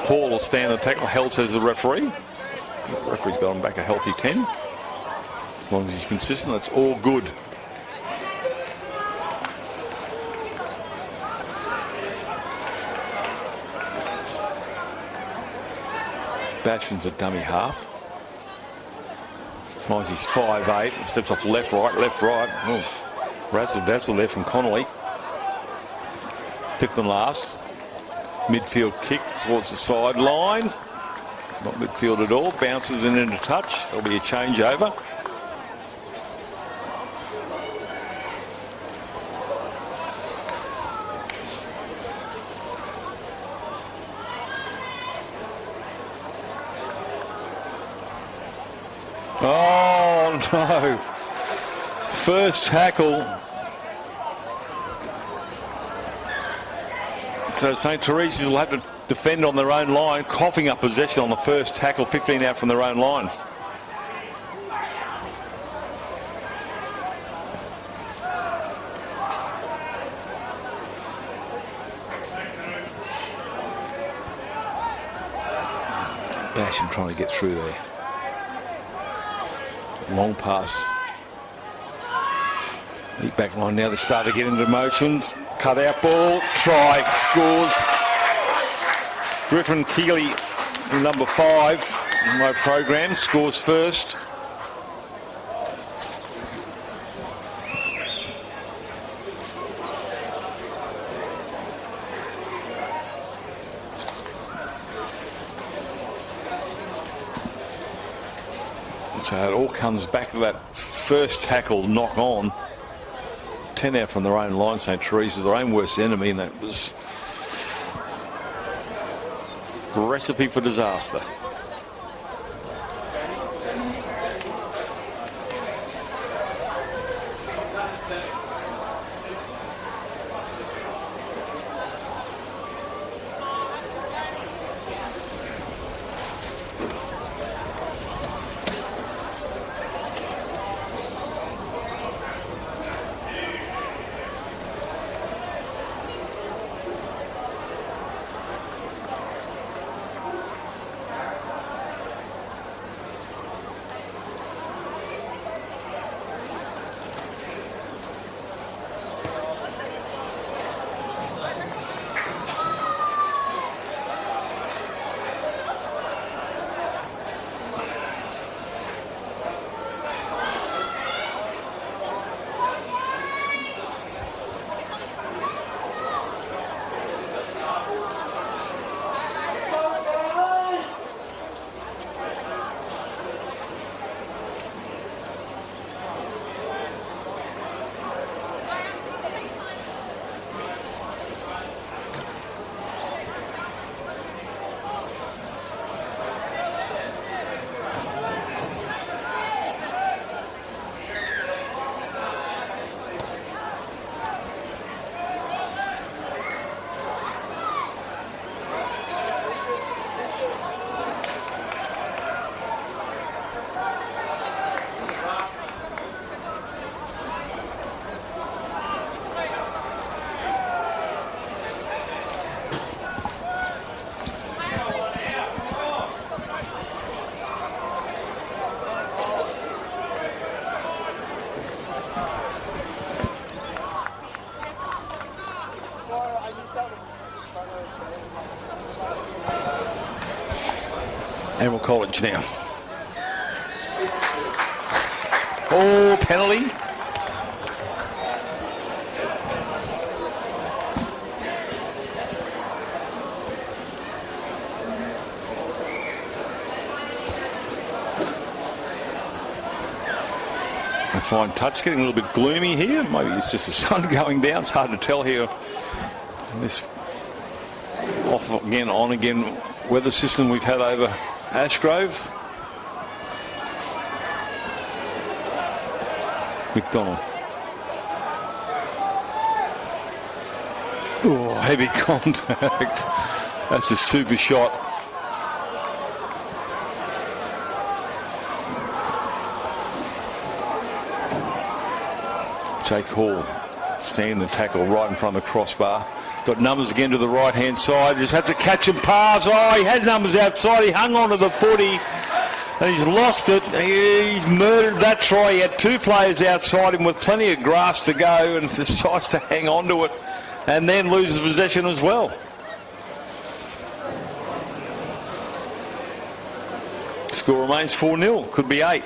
Hall will stand the tackle, held, says the referee. The referee's got him back a healthy 10. As long as he's consistent, that's all good. Bashman's a dummy half. Finds he's 5'8", steps off left, right. Oh, razzle-dazzle there from Connolly. Fifth and last. Midfield kick towards the sideline. Not midfield at all. Bounces in into touch. There'll be a changeover. Oh, no. First tackle. So St Teresa's will have to defend on their own line, coughing up possession on the first tackle, 15 out from their own line. Basham trying to get through there. Long pass. Deep back line now, they start to get into motions. Cut out ball, try, scores. Griffin Keeley, number 5 in my program, scores first. So it all comes back to that first tackle knock on. 10 out from their own line, St. Teresa's their own worst enemy, and that was a recipe for disaster. Animal College now. Oh, penalty. A fine touch, getting a little bit gloomy here. Maybe it's just the sun going down. It's hard to tell here. This off again, on again weather system we've had over Ashgrove. McDonald. Oh, heavy contact. That's a super shot. Jake Hall standing the tackle right in front of the crossbar. Got numbers again to the right-hand side. Just had to catch and pass. Oh, he had numbers outside. He hung on to the footy. And he's lost it. He's murdered that try. He had two players outside him with plenty of grass to go and decides to hang on to it and then loses possession as well. Score remains 4-0. Could be 8.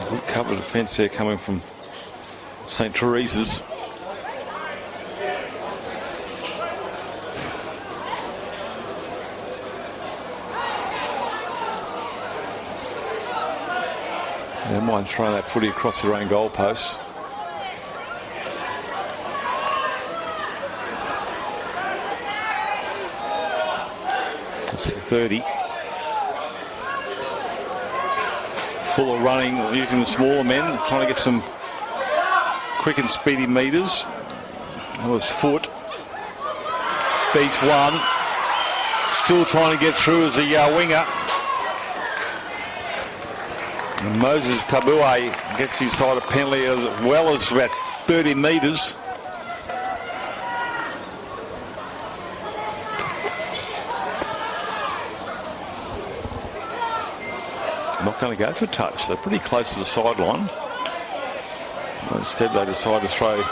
Good cover defence there coming from St. Teresa's. They might throw that footy across their own goalposts. It's 30. Fuller running, using the smaller men, trying to get some quick and speedy metres. That was Foot. Beats one. Still trying to get through as a winger. And Moses Tabue gets his side of penalty as well as about 30 metres. Not going to go for touch. They're pretty close to the sideline. Instead, they decide to throw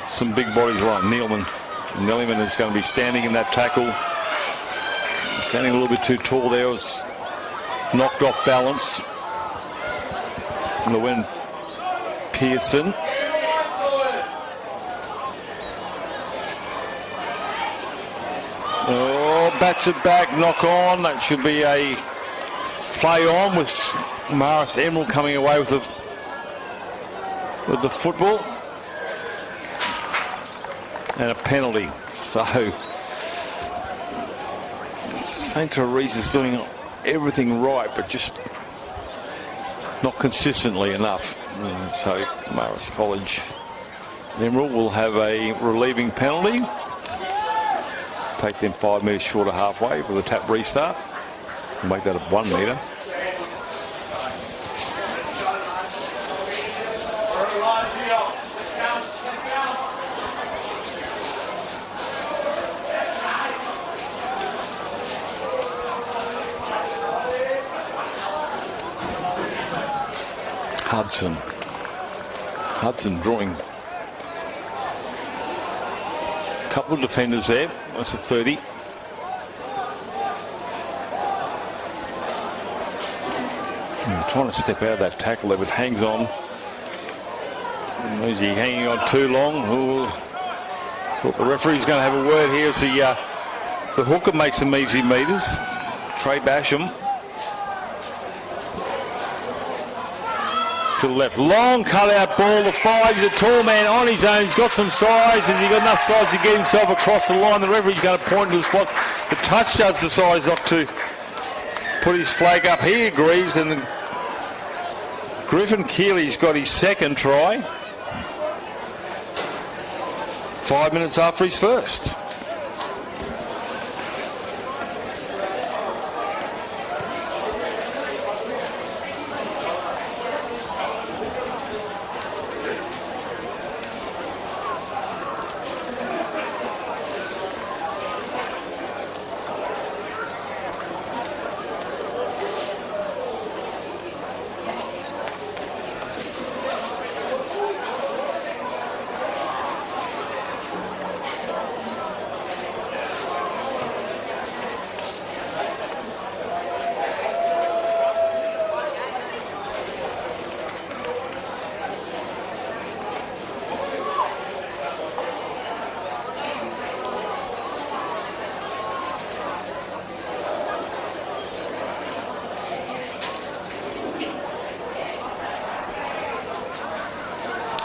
some big bodies right. Neilman is going to be standing in that tackle. Standing a little bit too tall there, was knocked off balance. And the win, Pearson. Oh, bats it back, knock on. That should be a play on with Marist Emerald coming away with the football. And a penalty. So St. Teresa's doing everything right, but just not consistently enough. And so Marist College Emerald will have a relieving penalty. Take them 5 metres short of halfway for the tap restart. Make that a 1 metre. Hudson drawing a couple of defenders there. That's a 30. Trying to step out of that tackle there, but hangs on. Is he hanging on too long? Ooh. Thought the referee's going to have a word here as the hooker makes some easy meters. Trey Basham. To the left. Long cut-out ball. The 5 is a tall man on his own. He's got some size. Has he got enough size to get himself across the line? The referee's going to point to the spot. The touch judge decides not to put his flag up. He agrees, and Griffin Keeley's got his second try. 5 minutes after his first.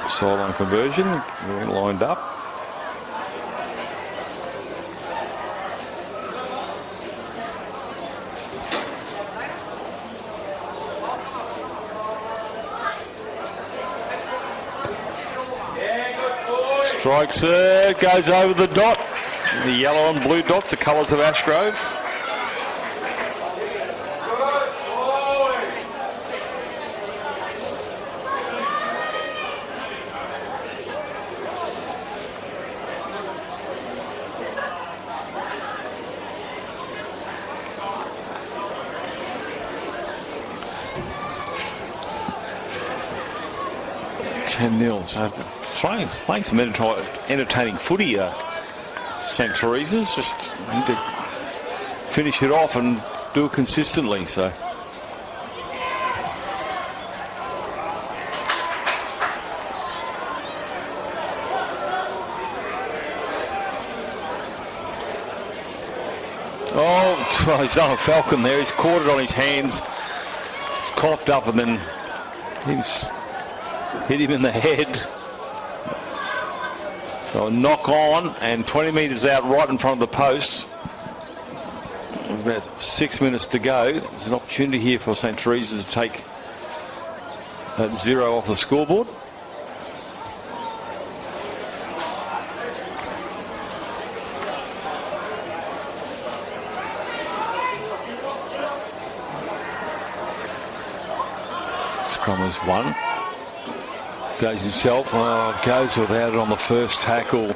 Sideline conversion, lined up. Strikes it, goes over the dot. The yellow and blue dots, the colours of Ashgrove. So playing some entertaining footy. St. Teresa's just need to finish it off and do it consistently. So he's done a falcon there. He's caught it on his hands. He's coughed up and then he's hit him in the head. So a knock on and 20 metres out right in front of the post. About 6 minutes to go. There's an opportunity here for St. Teresa's to take that 0 off the scoreboard. Scrum is 1. Goes himself, goes without it on the first tackle.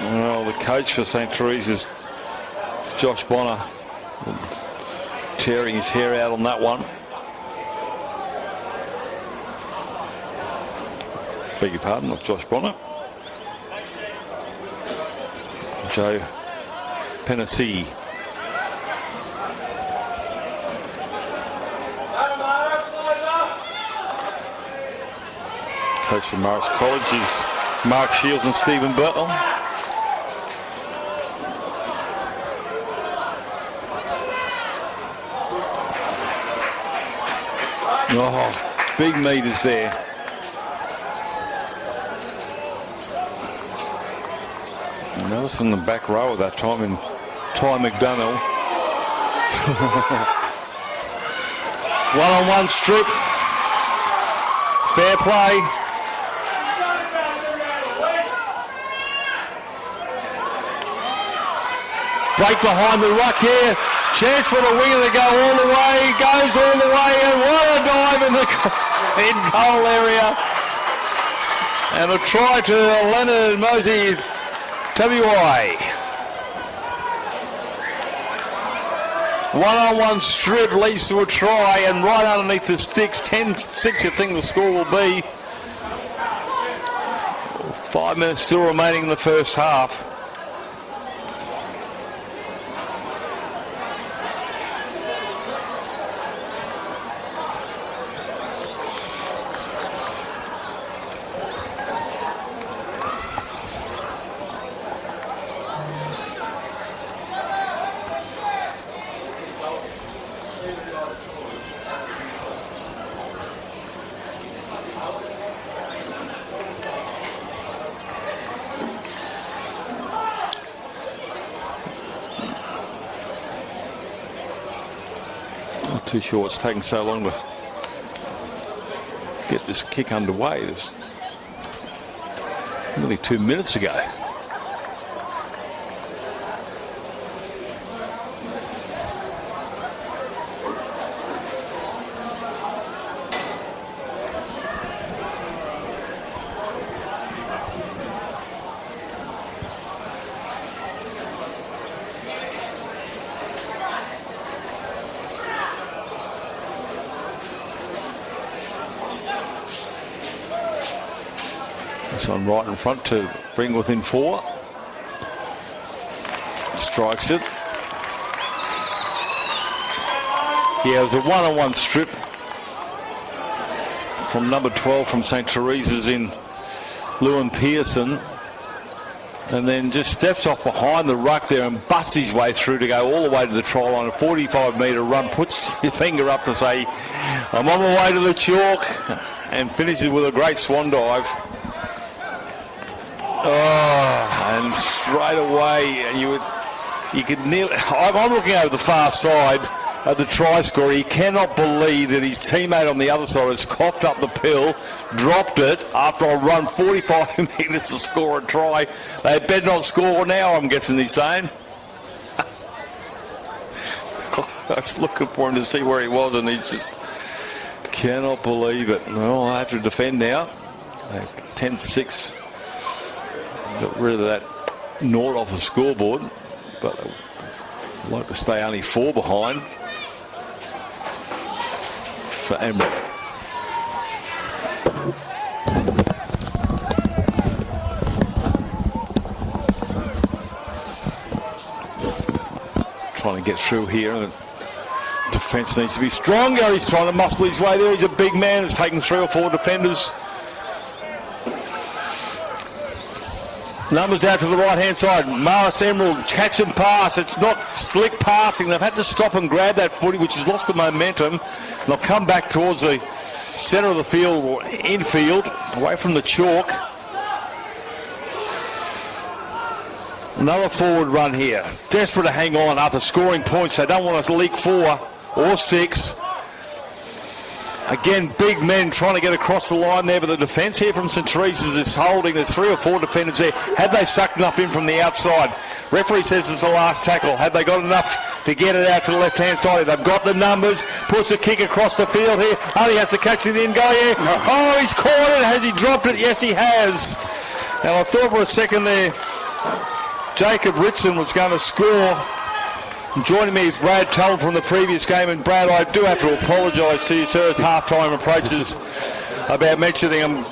Well, the coach for St. Teresa's, Josh Bonner, tearing his hair out on that one. Beg your pardon, not Josh Bonner. Joe Penasee. Coach from Marist College is Mark Shields and Stephen Burtle. Oh, big meters there. And that was from the back row at that time in Ty McDonnell. One-on-one strip. Fair play. Break behind the ruck here. Chance for the winger to go all the way. Goes all the way, and what a dive in the in-goal area. And a try to Leonard Mosey, WA. One-on-one strip leads to a try, and right underneath the sticks, 10-6 you think the score will be. 5 minutes still remaining in the first half. Too sure it's taken so long to get this kick underway. It was nearly 2 minutes ago. On right in front to bring within 4. Strikes it. Yeah, it was a one-on-one strip from number 12 from St. Teresa's in Lewin Pearson, and then just steps off behind the ruck there and busts his way through to go all the way to the try line. A 45-metre run, puts your finger up to say, I'm on the way to the chalk, and finishes with a great swan dive. Oh, and straight away, you could nearly. I'm looking over the far side at the try scorer. He cannot believe that his teammate on the other side has coughed up the pill, dropped it after a run 45 metres to score a try. They had better not score now, I'm guessing he's saying. I was looking for him to see where he was, and he just cannot believe it. Well, I have to defend now. 10-6. Got rid of that naught off the scoreboard, but I'd like to stay only 4 behind. So Emerald. Trying to get through here, and the defence needs to be stronger. He's trying to muscle his way there. He's a big man. He's taking 3 or 4 defenders. Numbers out to the right-hand side. Marist Emerald, catch and pass. It's not slick passing. They've had to stop and grab that footy, which has lost the momentum. They'll come back towards the centre of the field, or infield, away from the chalk. Another forward run here. Desperate to hang on after scoring points. They don't want us to leak 4 or 6. Again, big men trying to get across the line there, but the defence here from St. Teresa's is holding. There's 3 or 4 defenders there. Had they sucked enough in from the outside? Referee says it's the last tackle. Had they got enough to get it out to the left-hand side? They've got the numbers. Puts a kick across the field here. Only has to catch it in. Go here. Oh, he's caught it. Has he dropped it? Yes, he has. And I thought for a second there Jacob Ritson was going to score. Joining me is Brad Tull from the previous game. And Brad, I do have to apologise to you, sir, as half-time approaches, about mentioning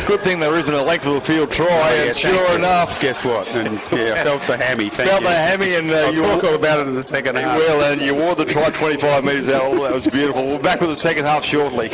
Good thing there isn't a length of the field try, and sure enough. Guess what? And I felt the hammy. Felt the hammy, and I'll talk all about it in the second half. Well, and you wore the try 25 metres out. Oh, that was beautiful. We're back with the second half shortly.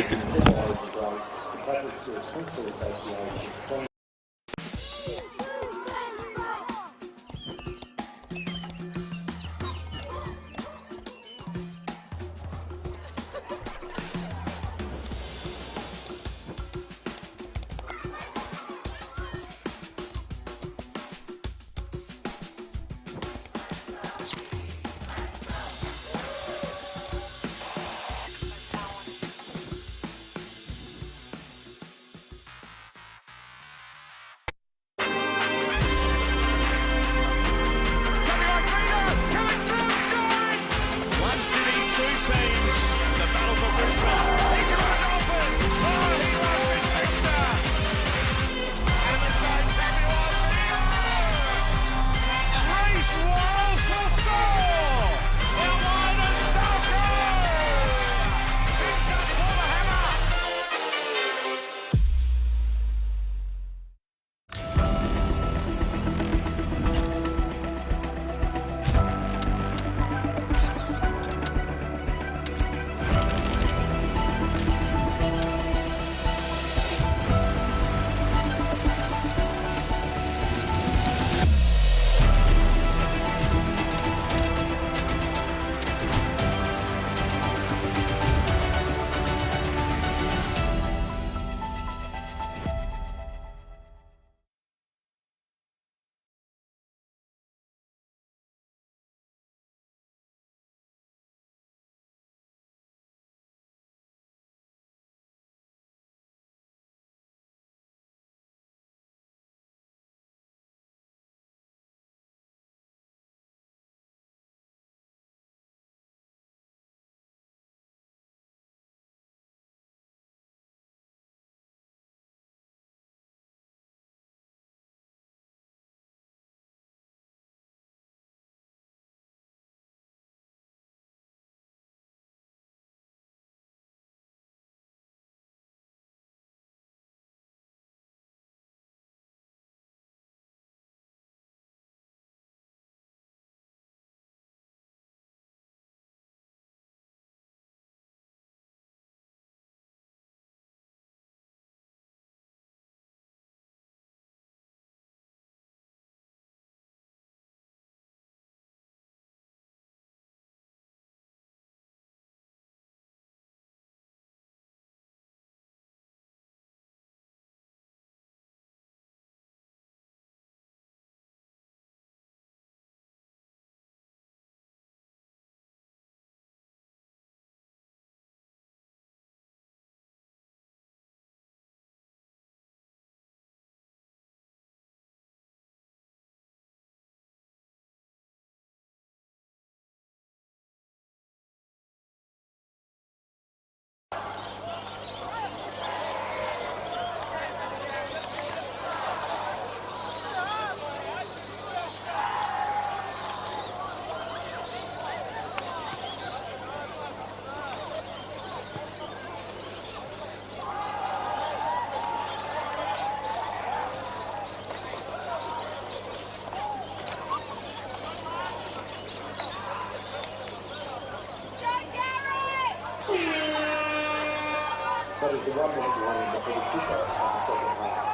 That is the 1 minute warning before the kickoff of the second half.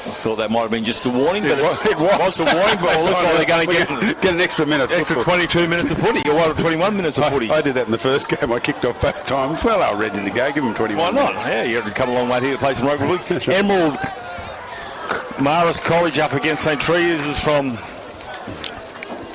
I thought that might have been just a warning, but it was a warning, but it looks like they're going to get an extra minute. Extra 22 minutes of footy, or 21 minutes of footy. I did that in the first game. I kicked off both times. Well, I was ready to go. Give them 21 minutes. Why not? Yeah, you have to come a long way here to play some rugby league. Emerald Marist College up against St. Teresa's from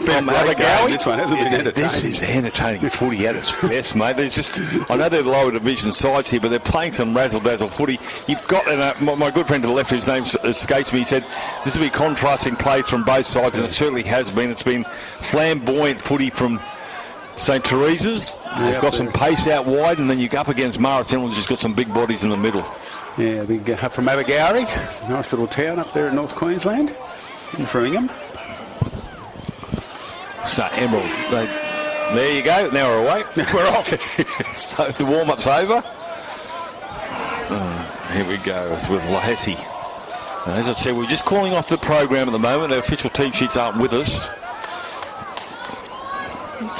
Abergawi. This one hasn't been entertaining. This is entertaining footy at its best, mate. There's just, I know they're lower division sides here, but they're playing some razzle-dazzle footy. You've got, and my good friend to the left, whose name escapes me, he said this will be contrasting plays from both sides, and it certainly has been. It's been flamboyant footy from St. Teresa's. They've got some pace out wide, and then you go up against Marist, and just got some big bodies in the middle. Yeah, big from Abergawi, nice little town up there in North Queensland, in Framingham. So Emerald, There you go. Now we're away. We're off. So the warm-up's over. Here we go. It's with Laheti. As I said, we're just calling off the program at the moment. The official team sheets aren't with us.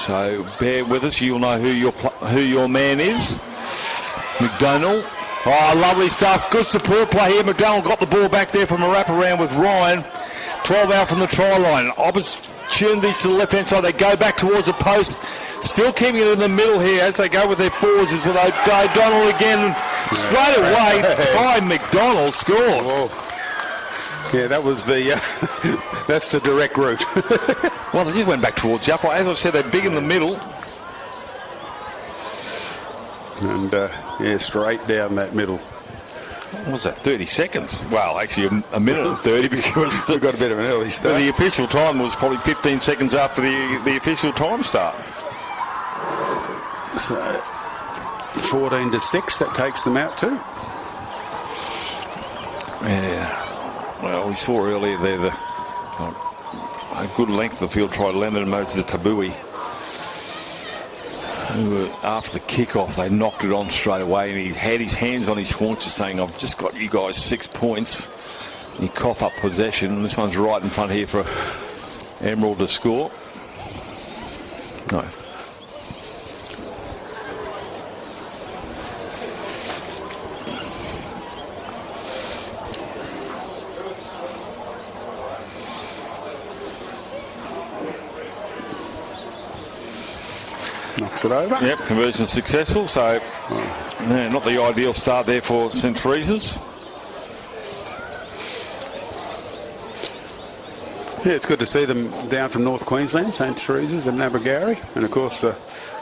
So bear with us. You'll know who your man is. McDonald. Oh, lovely stuff. Good support play here. McDonald got the ball back there from a wraparound with Ryan. 12 out from the try line. Opportunities to the left-hand side. They go back towards the post. Still keeping it in the middle here as they go with their forwards. Is with O'Donnell again. Straight away, Ty McDonald scores. Whoa. Yeah, that was the that's the direct route. Well, they just went back towards the upright. As I said, they're big in the middle. And, yeah, straight down that middle. What was that, 30 seconds? Well, actually a minute and 30 because we got a bit of an early start. The official time was probably 15 seconds after the official time start. So 14-6, that takes them out too. Yeah. Well, we saw earlier there a good length of the field tried Leonard and Moses Tabui, who after the kick-off they knocked it on straight away, and he had his hands on his haunches saying, I've just got you guys 6 points. And he coughed up possession, and this one's right in front here for Emerald to score. No. Knocks it over. Yep, conversion successful, so not the ideal start there for St. Teresa's. Yeah, it's good to see them down from North Queensland, St. Teresa's and Nabagari, and of course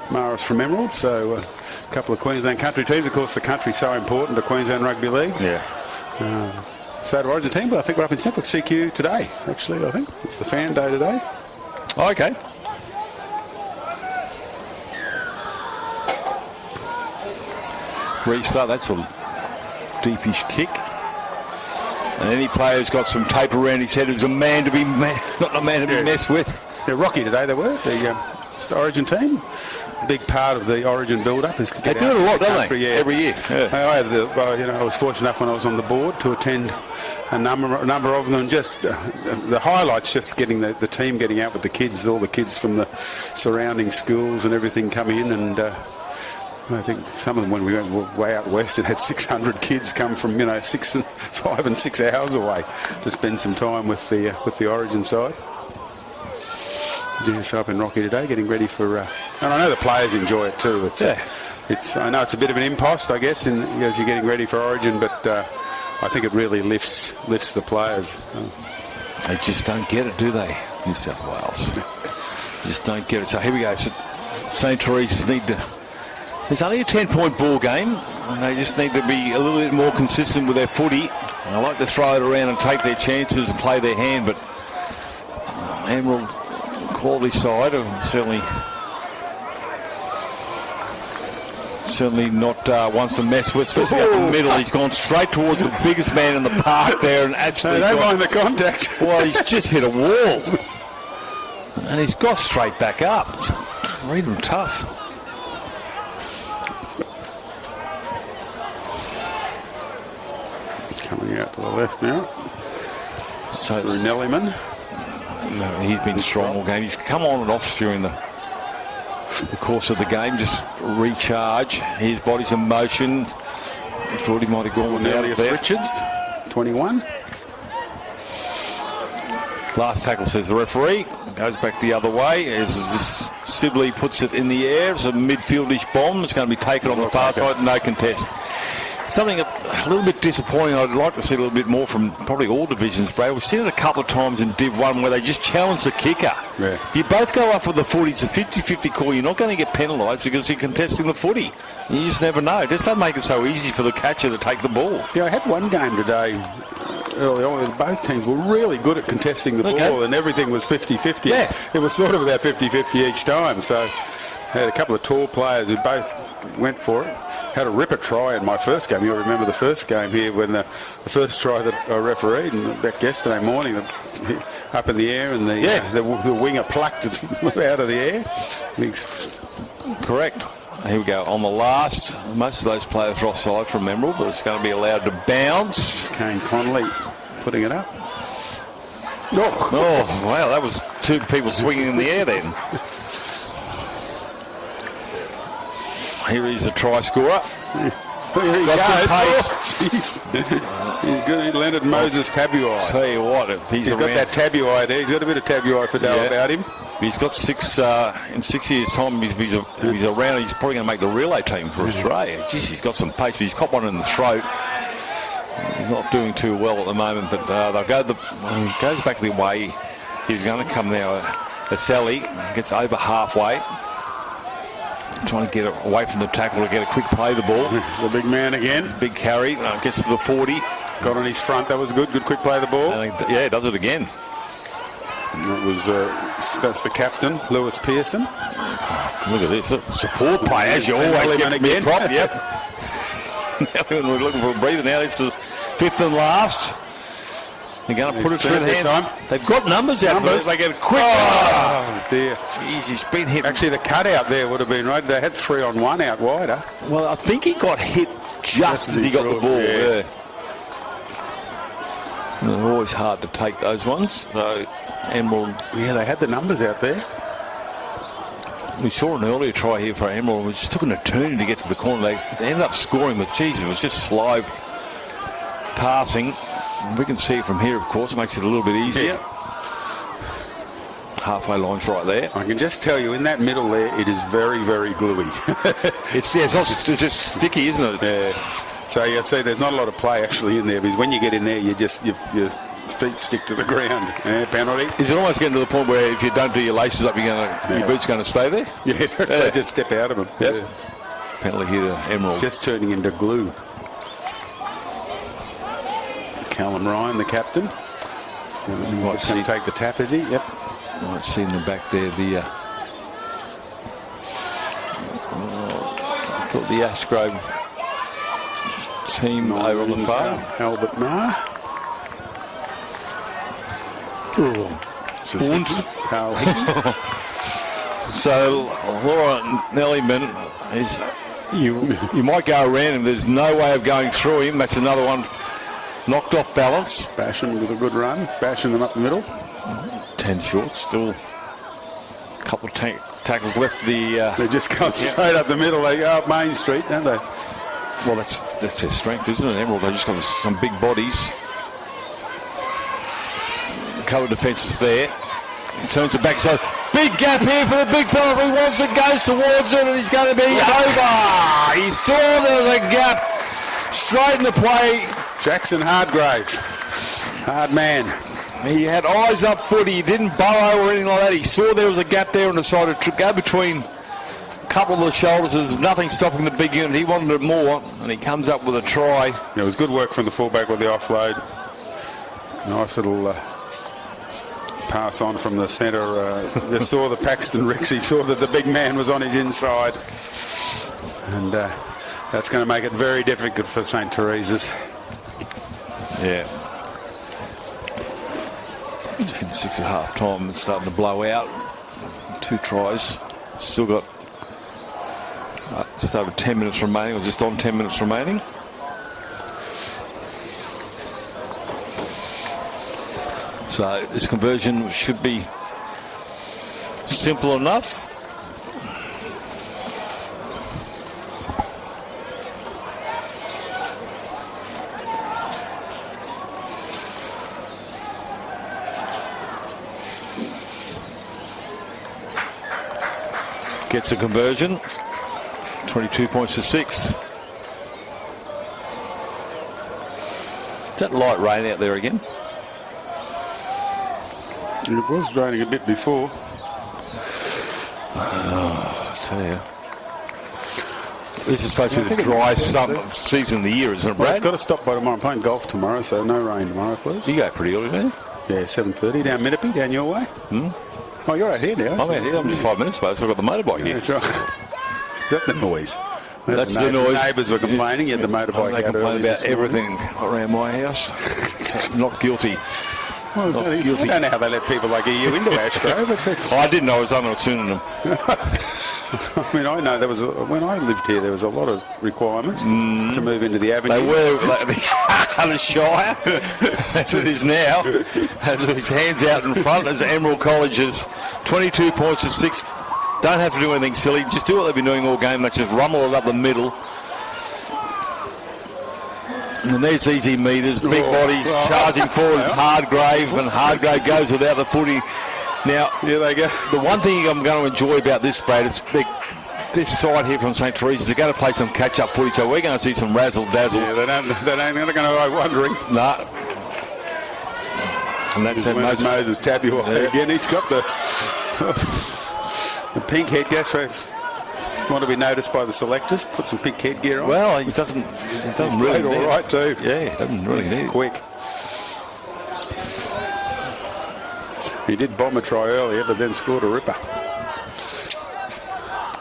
Marist from Emerald, so a couple of Queensland country teams. Of course, the country's so important to Queensland Rugby League. Yeah. So to Origin team, but I think we're up in Central CQ today, actually, I think. It's the fan day today. Oh, okay. Restart, that's a deepish kick. And any player who's got some tape around his head is a man to be not a man to be messed with. They're rocky today, they were, the Origin team. A big part of the Origin build-up is to get they out do it a lot, don't country. they? Yeah, every year. Yeah. I was fortunate enough when I was on the board to attend a number of them. Just the highlights, just getting the team getting out with the kids, all the kids from the surrounding schools and everything come in, and I think some of them, when we went way out west, it had 600 kids come from 5 and 6 hours away to spend some time with the Origin side. Yes, up in Rocky today, getting ready for, and I know the players enjoy it too. I know it's a bit of an impost, I guess, as you're getting ready for Origin, but I think it really lifts the players. They just don't get it, do they, New South Wales? Just don't get it. So here we go. So St. Teresa's need to. It's only a 10-point ball game, and they just need to be a little bit more consistent with their footy. I like to throw it around and take their chances and play their hand, but Emerald quality side are certainly not ones to mess with, especially up the middle. He's gone straight towards the biggest man in the park there, and actually don't mind the contact. Well, he's just hit a wall, and he's got straight back up. Just read him tough. Coming out to the left now. So Nellyman. No, he's been strong all game. He's come on and off during the course of the game. Just recharge. His body's in motion. I thought he might have gone with Ignatius Richards, 21. Last tackle, says the referee. Goes back the other way as Sibley puts it in the air. It's a midfieldish bomb. It's going to be taken on the far side. No contest. Something a little bit disappointing. I'd like to see a little bit more from probably all divisions, Brad. We've seen it a couple of times in Div 1 where they just challenge the kicker. Yeah. You both go up for the footy. It's a 50-50 call. You're not going to get penalised because you're contesting the footy. You just never know. Just don't make it so easy for the catcher to take the ball. Yeah, I had one game today early on. Both teams were really good at contesting the ball, and everything was 50-50. Yeah. It was sort of about 50-50 each time. So I had a couple of tall players who both went for it. had a ripper try in my first game. You'll remember the first game here when the first try that I refereed, and back yesterday morning, up in the air, and the winger plucked it out of the air. Correct. Here we go. On the last, most of those players are offside from Emerald, but it's going to be allowed to bounce. Kane Connolly putting it up. Oh, wow, that was two people swinging in the air then. Here is the try scorer. Here he goes. Jeez. Leonard Moses Tabuai. Tell you what, he's got that Tabuai there. He's got a bit of Tabuai for Dale about him. He's got in 6 years' time, he's around. He's probably going to make the relay team for Australia. Jeez, he's got some pace, but he's caught one in the throat. He's not doing too well at the moment, but they'll go. When he goes back the way he's going to come now. Sally gets over halfway, trying to get away from the tackle to get a quick play of the ball. He's a big man again. Big carry, gets to the 40. Got on his front. That was good. Good quick play of the ball. Yeah, does it again. And that was that's the captain, Lewis Pearson. Look at this, support play as you always get again. Prop. Yep. Now we're looking for a breather. Now this is fifth and last. They're going to put it through the hand. They've got numbers out there. They get a quick. Oh dear! Jeez, he's been hit. Actually, the cutout there would have been right. They had 3-on-1 out wider. Well, I think he got hit just as he got the ball. Yeah. They're always hard to take those ones. So Emerald. Yeah, they had the numbers out there. We saw an earlier try here for Emerald, which just took an eternity to get to the corner. They ended up scoring, but geez, it was just slow passing. We can see it from here, of course. It makes it a little bit easier. Yeah. Halfway line's right there. I can just tell you, in that middle there, it is very, very gluey. It's just sticky, isn't it? Yeah. So you see, there's not a lot of play actually in there, because when you get in there, your feet stick to the ground. Penalty. Is it almost getting to the point where if you don't do your laces up, your boots going to stay there? Yeah, they just step out of them. Yep. Yeah. Penalty here to Emerald. Just turning into glue. Callum Ryan, the captain. He's just going to take the tap, is he? Yep. Might see in the back there the. I thought the Ashgrove team over on the far. Albert Marr. So Laura Nellyman is. You might go around him. There's no way of going through him. That's another one. Knocked off balance. Basham with a good run. Bashing them up the middle. 10 short. Still a couple of tackles left. They just go straight up the middle. They go up Main Street, don't they? Well, that's their strength, isn't it, Emerald? They just got some big bodies. The cover defence is there. He turns it back. So big gap here for the big fella. He wants it, goes towards it, and he's going to be over. He saw there's a gap. Straight in the play. Jackson Hardgrave. Hard man. He had eyes up foot. He didn't burrow or anything like that. He saw there was a gap there and decided to go between a couple of the shoulders. There's nothing stopping the big unit. He wanted it more, and he comes up with a try. Yeah, it was good work from the fullback with the offload. Nice little pass on from the centre. They saw the Paxton Ricks. He saw that the big man was on his inside. And that's going to make it very difficult for St. Teresa's. Yeah. 10-6 at half time. It's starting to blow out. 2 tries. Still got just over 10 minutes remaining, or just on 10 minutes remaining. So this conversion should be simple enough. Gets a conversion. 22 points to 6. Is that light rain out there again? It was raining a bit before. Oh, I tell you. This is supposed to be the dry season of the year, isn't it, Brad? Well, it's got to stop by tomorrow. I'm playing golf tomorrow, so no rain tomorrow, please. You go pretty early, don't you? Yeah, 7:30 down Minnipi, down your way. Oh, you're out here now. I'm out here. I'm just 5 minutes away, so I've got the motorbike here. That's right. Is that the noise? That's the noise. Neighbours were complaining. You had the motorbike They out complain early about this morning. everything around my house. Not guilty. Well, Not I guilty. don't know how they let people like you into Ashgrove. I didn't know. I was under a synonym. I mean, I know when I lived here, there was a lot of requirements to move into the avenue. They were the Shire, as it is now. Has his hands out in front as Emerald College is 22 points to 6. Don't have to do anything silly. Just do what they've been doing all game. They just rumble it up the middle. And there's easy meters, big bodies charging forward. It's Hardgrave, and Hardgrave goes without the footy. Now, here they go. The one thing I'm going to enjoy about this, Brad, is this side here from St. Teresa's, they're going to play some catch-up footy, so we're going to see some razzle-dazzle. Yeah, they're not going to go wondering. No. And that's Moses Tabuai again. He's got the pink headgear. So want to be noticed by the selectors. Put some pink headgear on. Well, he doesn't really all right too. Yeah, he doesn't really need it. Quick. He did bomb a try earlier, but then scored a ripper.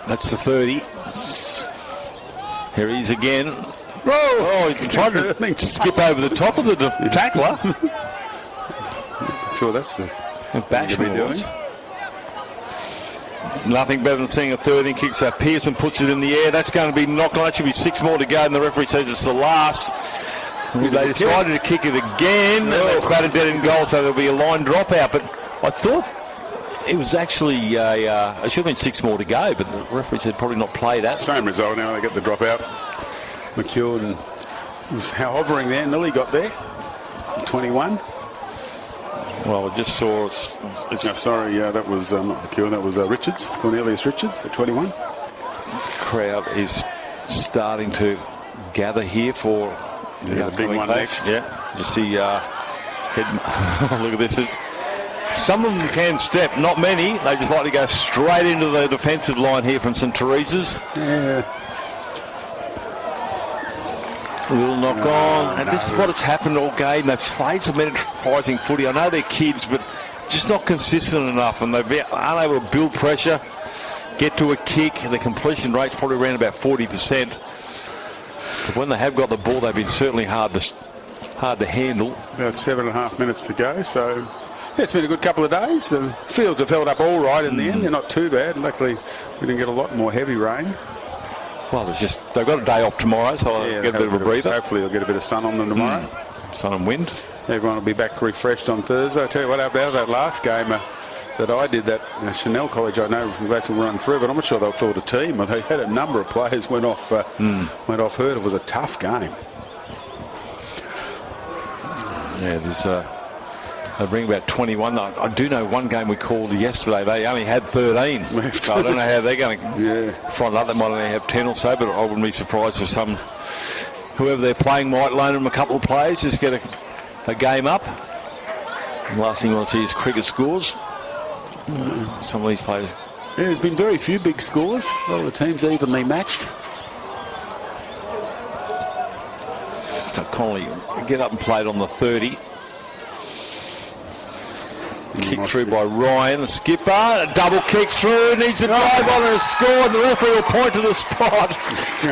That's the 30. Here he is again. Oh, he tried to skip over the top of the tackler. So that's the bashment doing. Nothing better than seeing a 30 kicks that Pearson puts it in the air. That's going to be knocked on. That should be 6 more to go, and the referee says it's the last. They decided to kick it again, and that's batted dead in goal, so there'll be a line dropout. But I thought it was actually it should have been 6 more to go, but the referee said probably not play that. Same result now. They get the dropout. McEwen was hovering there. Nearly got there. 21. Well, I just saw that was not McEwen. That was Richards, Cornelius Richards, the 21. Crowd is starting to gather here for the big one next. Yeah, you see. Look at this. Some of them can step, not many. They just like to go straight into the defensive line here from St. Teresa's. Yeah. A little knock on. And this is what has happened all game. They've played some enterprising footy. I know they're kids, but just not consistent enough. And they've been unable to build pressure, get to a kick. The completion rate's probably around about 40%. But when they have got the ball, they've been certainly hard to handle. About 7.5 minutes to go. So yeah, it's been a good couple of days. The fields have held up all right in the end. They're not too bad. Luckily, we didn't get a lot more heavy rain. Well, they've got a day off tomorrow, so they'll get a bit of a breather. Hopefully they'll get a bit of sun on them tomorrow. Sun and wind. Everyone will be back refreshed on Thursday. I tell you what, about that last game that I did, that Chanel College, I know from Gladstone run through, but I'm not sure they'll field a team. They had a number of players went off hurt. It was a tough game. Yeah, they bring about 21. I do know one game we called yesterday, they only had 13. So I don't know how they're going to front up. They might only have 10 or so, but I wouldn't be surprised if whoever they're playing might loan them a couple of players, just get a game up. And last thing you want to see is cricket scores. Some of these players. Yeah, there's been very few big scores. A lot of the teams evenly matched. So Connolly get up and play it on the 30. Kick through by Ryan, the skipper. A double kick through. Needs to drive on and score. And the referee will point to the spot.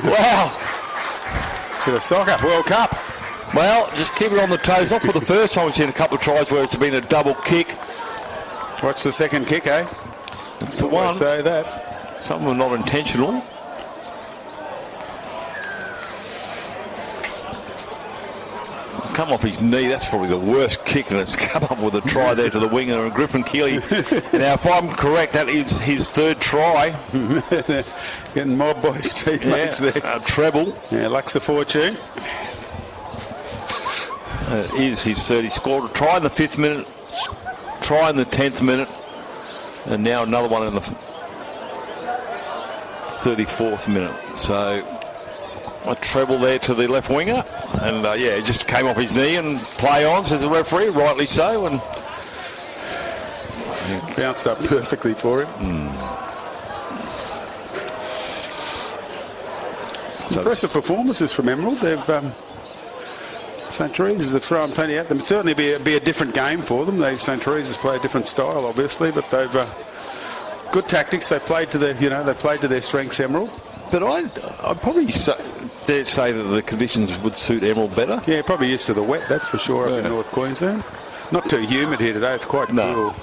Wow. Bit of soccer. World Cup. Well, just keep it on the toes. Not for the first time we've seen a couple of tries where it's been a double kick. Watch the second kick, eh? It's the one. Say that. Some of them not intentional. Come off his knee. That's probably the worst kick, and it's come up with a try there to the winger and Griffin Keeley. Now, if I'm correct, that is his third try. Getting mobbed by his teammates there. A treble. Yeah, Luxa Fortune. It is his third. He scored a try in the 5th minute, try in the 10th minute, and now another one in the 34th minute. So a treble there to the left winger, and it just came off his knee and play on, says the referee, rightly so, and bounced up perfectly for him. Impressive performances from Emerald. They've St. Teresa's have thrown plenty at them. It'd certainly be a different game for them. St. Teresa's play a different style, obviously, but they've good tactics. They played to their strengths, Emerald. but I'd probably dare say that the conditions would suit Emerald better. Yeah, probably used to the wet, that's for sure, up in North Queensland. Not too humid here today, it's quite cool.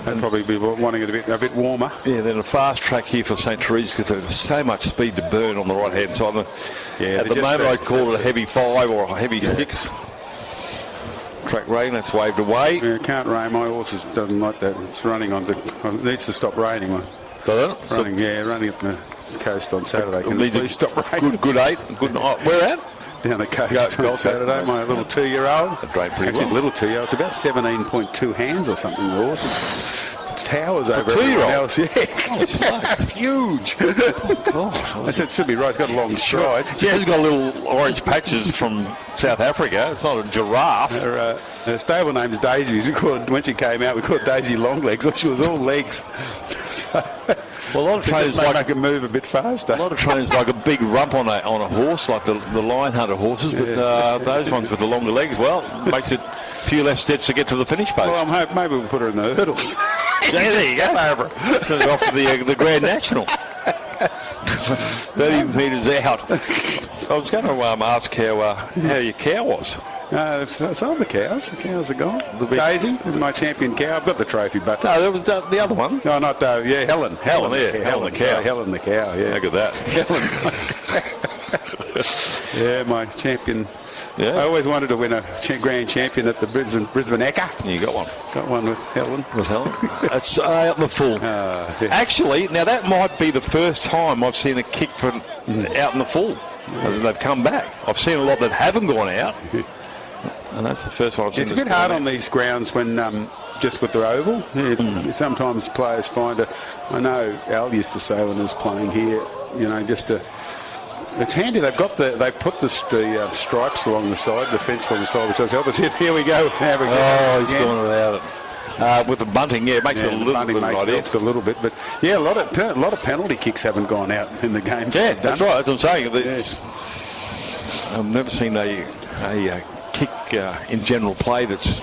They'd probably be wanting it a bit warmer. Yeah, then a fast track here for St. Teresa's because there's so much speed to burn on the right-hand side. At the moment, I'd call it a heavy 5 or a heavy 6. Track rain, that's waved away. Yeah, it can't rain. My horse doesn't like that. It's running on the... It needs to stop raining. Running up the coast on Saturday. Can it please stop raining? Good 8. Good night. Where at? Down the coast on Saturday. My little 2-year-old. Actually, little 2-year-old. It's about 17.2 hands or something, the horse. It towers over 2-year-old. else. Yeah. It's huge. I said it should be right. It's got a long stride. She has got little orange patches from South Africa. It's not a giraffe. Her stable name's Daisy. When she came out, we called Daisy Longlegs. She was all legs. Well, a lot of trainers make it move a bit faster. A lot of trainers like a big rump on a horse, like the Lion Hunter horses, but those ones with the longer legs, well, makes it a few less steps to get to the finish post. Well, I'm hoping maybe we'll put her in the hurdles. Yeah, there you go. Over. Send it off to the Grand National. 30 metres out. I was going to ask how your cow was. Some of the cows. The cows are gone. Daisy, my champion cow. I've got the trophy, but... No, there was the other one. No, not Helen. Helen the cow. Helen the cow, yeah. Look at that. Yeah, my champion... Yeah. I always wanted to win a grand champion at the Brisbane Ekka. You got one. Got one with Helen. That's out in the full. Yeah. Actually, now that might be the first time I've seen a kick from out in the full. They've come back. I've seen a lot that haven't gone out. And that's the first one I've seen. It's a bit hard on these grounds when just with the oval. Sometimes players find it. I know Al used to say when he was playing here, just to... It's handy. They put the stripes along the side, the fence along the side, which does help us. Here we go. He's gone without it. With the bunting, it makes it a little bit helps a little bit, but a lot of penalty kicks haven't gone out in the game. Yeah, that's right. That's what I'm saying. I've never seen a kick in general play that's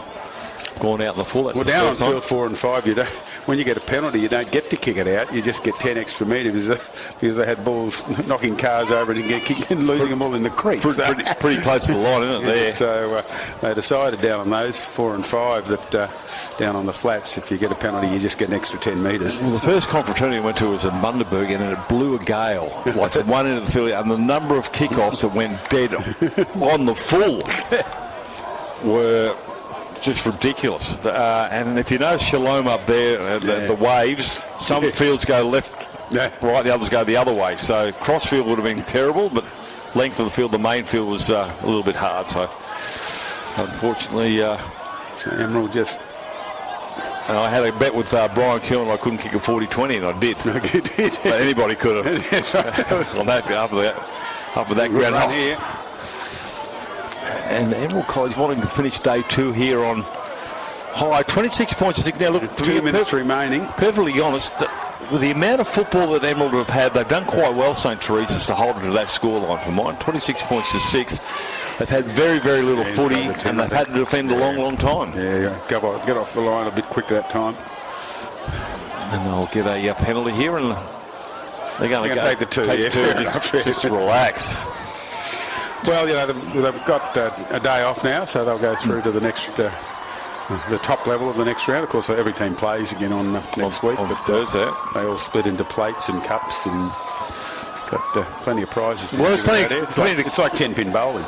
gone out in the full. That's down on field 4 and 5, when you get a penalty, you don't get to kick it out. You just get 10 extra metres because they had balls knocking cars over and losing them all in the creek. Pretty close to the line, isn't it? There. So they decided down on those 4 and 5 that down on the flats, if you get a penalty, you just get an extra 10 metres. Well, the first confraternity I went to was in Bundaberg, and it blew a gale, like from one end of the field, and the number of kickoffs that went dead on the full were just ridiculous. And if you know Shalom up there, the waves, some fields go left, right, the others go the other way. So crossfield would have been terrible, but length of the field, the main field was a little bit hard. So unfortunately, so Emerald just... And I had a bet with Brian Killen I couldn't kick a 40-20, and I did. You did. But anybody could have. On that, after that ground here. And Emerald College wanting to finish day 2 here on high. 26 points to 6. Now, look, 2 minutes remaining. Perfectly honest, with the amount of football that Emerald have had, they've done quite well, St. Teresa's, to hold it to that scoreline for mine. 26 points to 6. They've had very, very little footy, and they've had to defend a long, long time. Yeah, get off the line a bit quicker that time. And they'll get a penalty here, and they're going to take the 2. Just relax. Well, they've got a day off now, so they'll go through to the next, the top level of the next round. Of course, every team plays again on next week. On Thursday. They all split into plates and cups and got plenty of prizes. Well, it's like 10-pin bowling.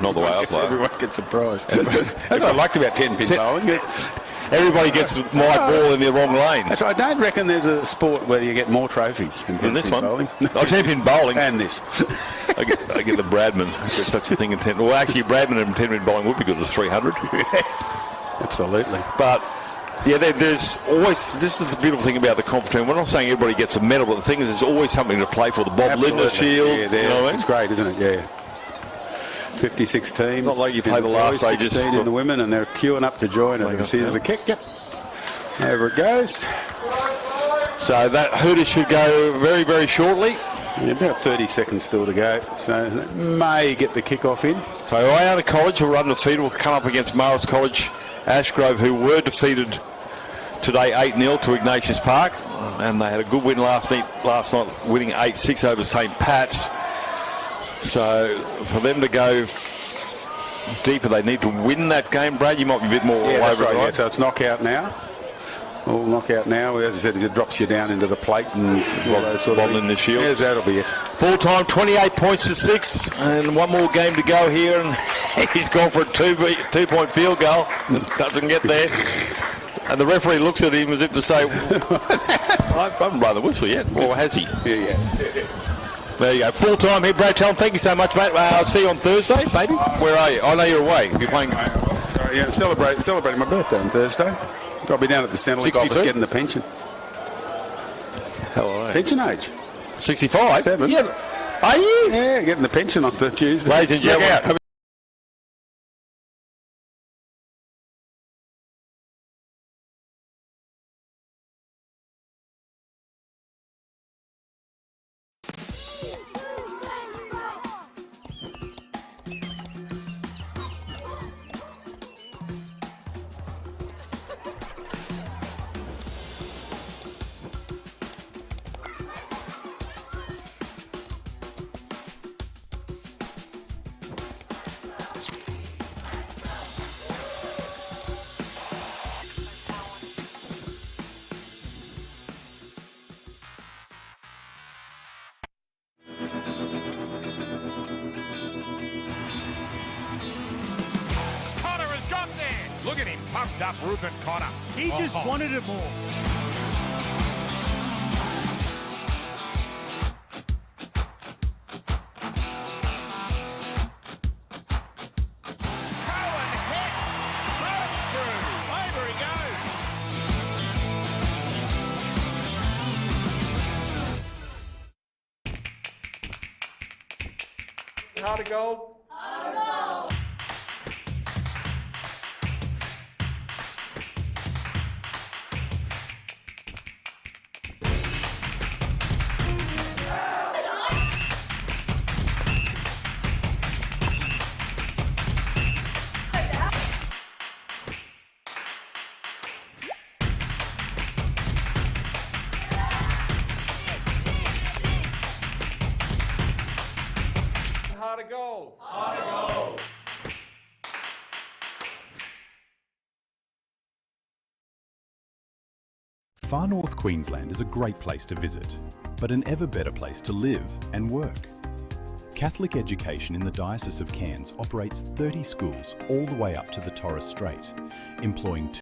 Not the way I play. Everyone gets a prize. That's what I liked about 10-pin bowling. Everybody gets my ball in the wrong lane. I don't reckon there's a sport where you get more trophies than this one. Bowling. 10-pin bowling. And this. I get the Bradman. There's such a thing in 10. Well, actually, Bradman and 10-pin bowling would be good at 300. Absolutely. But, there's always... This is the beautiful thing about the competition. We're not saying everybody gets a medal, but the thing is there's always something to play for. The Bob Lindner Shield. Yeah, you know what I mean? It's great, isn't it? Yeah. 56 teams. Not like you play the last day just 16 in the women, and they're queuing up to join it. Here's the kick. Yep. Over it goes. So that hooter should go very, very shortly. Yeah, about 30 seconds still to go. So that may get the kick-off in. So Iona College, who are undefeated, will come up against Marist College, Ashgrove, who were defeated today 8-0 to Ignatius Park, and they had a good win last night winning 8-6 over St. Pat's. So for them to go deeper, they need to win that game. Brad, you might be a bit more all over it, right? Yeah, so it's knockout now. All knockout now. As I said, it drops you down into the plate and all those sort of in the shield. Yes, that'll be it. Full time, 28 points to 6, and one more game to go here, and he's gone for a two-point field goal. Doesn't get there. And the referee looks at him as if to say, I haven't blown the whistle yet. Or has he? Yeah. There you go. Full time here, Brad Tellon. Thank you so much, mate. I'll see you on Thursday, baby. Where are you? I know you're away. You're playing. Sorry, yeah, celebrating my birthday on Thursday. I'll be down at the Centrelink office getting the pension. Hello. Pension age. 65? 7. Yeah. Are you? Yeah, getting the pension on Tuesday. Ladies and gentlemen. Look at him, pumped up Reuben Connor. He just wanted it more. Cohen Hess bursts through. Over he goes. Heart of gold. Heart of gold. Heart of gold. Far North Queensland is a great place to visit, but an ever better place to live and work. Catholic education in the Diocese of Cairns operates 30 schools all the way up to the Torres Strait, employing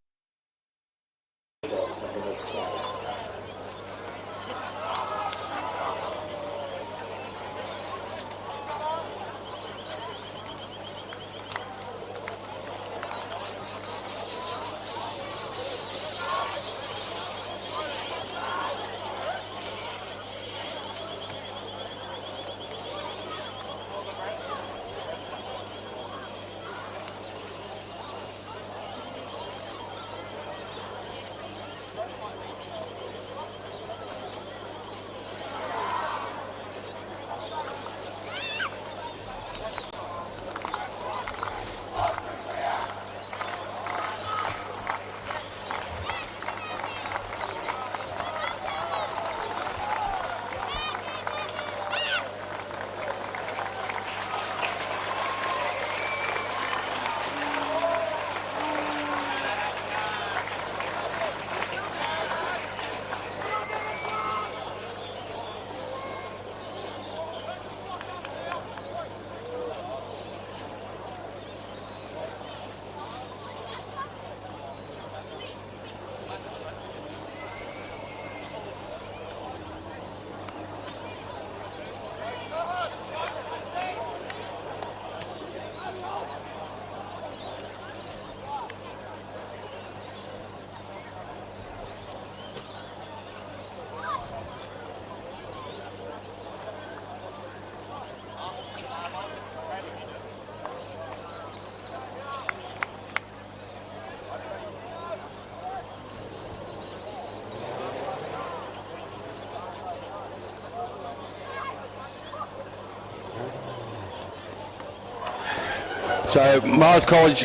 So Mars College,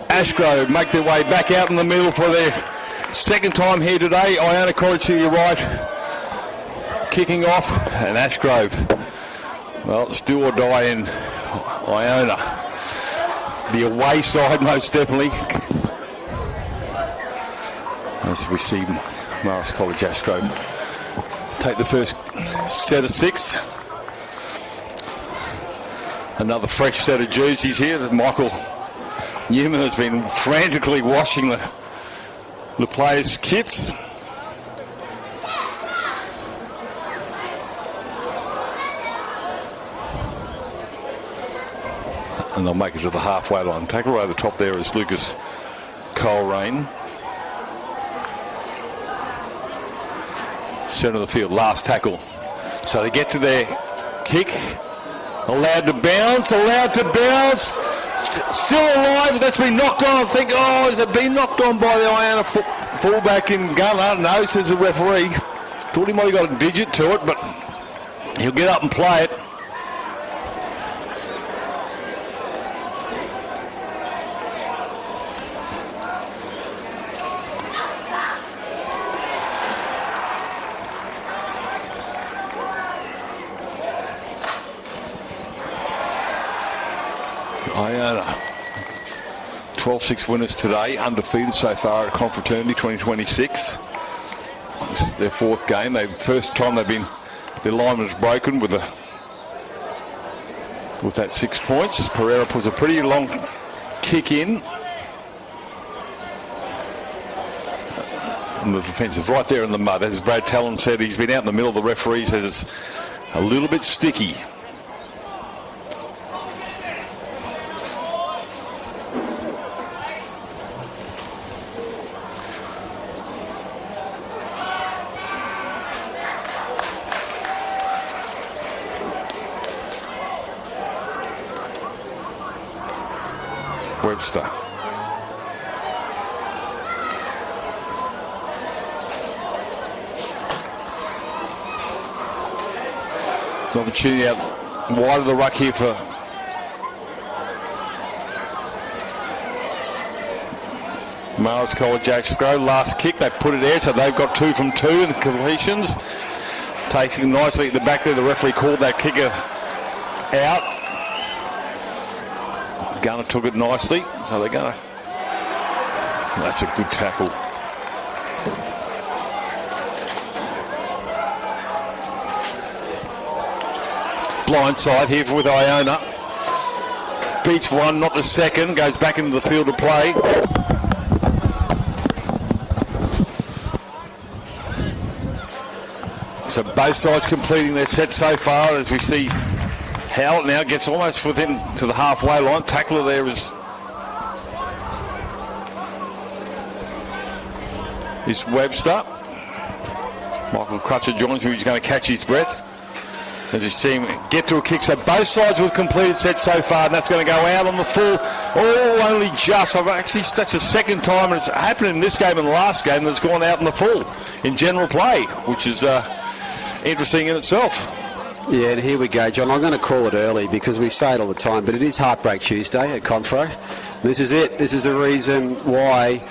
Ashgrove make their way back out in the middle for their Second time here today. Iona College to your right, kicking off, and Ashgrove. Well, it's do or die in Iona. The away side, most definitely. As we see Marist College Ashgrove take the first set of 6. Another fresh set of jerseys here. Michael Newman has been frantically washing the players' kits. And they'll make it to the halfway line. Tackle over the top there is Lucas Coleraine. Centre of the field, last tackle. So they get to their kick. Allowed to bounce. Still alive, that's been knocked on. I think, has it been knocked on by the Iona fullback in Gunner? No, says the referee. Thought he might have got a digit to it, but he'll get up and play it. Iona, 12-6 winners today, undefeated so far at Confraternity 2026. This is their 4th game. First time their line was broken with that 6 points. Pereira puts a pretty long kick in. And the defence is right there in the mud. As Brad Talon said, he's been out in the middle. The referee says it's a little bit sticky. Webster. It's an opportunity out wide of the ruck here for Marist College Ashgrove. Last kick, they put it there, so they've got 2 from 2 in the completions. Taking nicely at the back there. The referee called that kicker out. Gunner took it nicely, so they're going to... That's a good tackle. Blindside here with Iona. Beats one, not the second. Goes back into the field of play. So both sides completing their set so far, as we see Howell now gets almost within to the halfway line. Tackler there is Webster. Michael Crutcher joins me. He's going to catch his breath as you see him get to a kick. So both sides with completed sets so far, and that's going to go out on the full. Only just. Actually, that's the second time, and it's happened in this game and the last game that's gone out in the full in general play, which is interesting in itself. Yeah, and here we go, John. I'm going to call it early because we say it all the time, but it is Heartbreak Tuesday at Confro. This is it. This is the reason why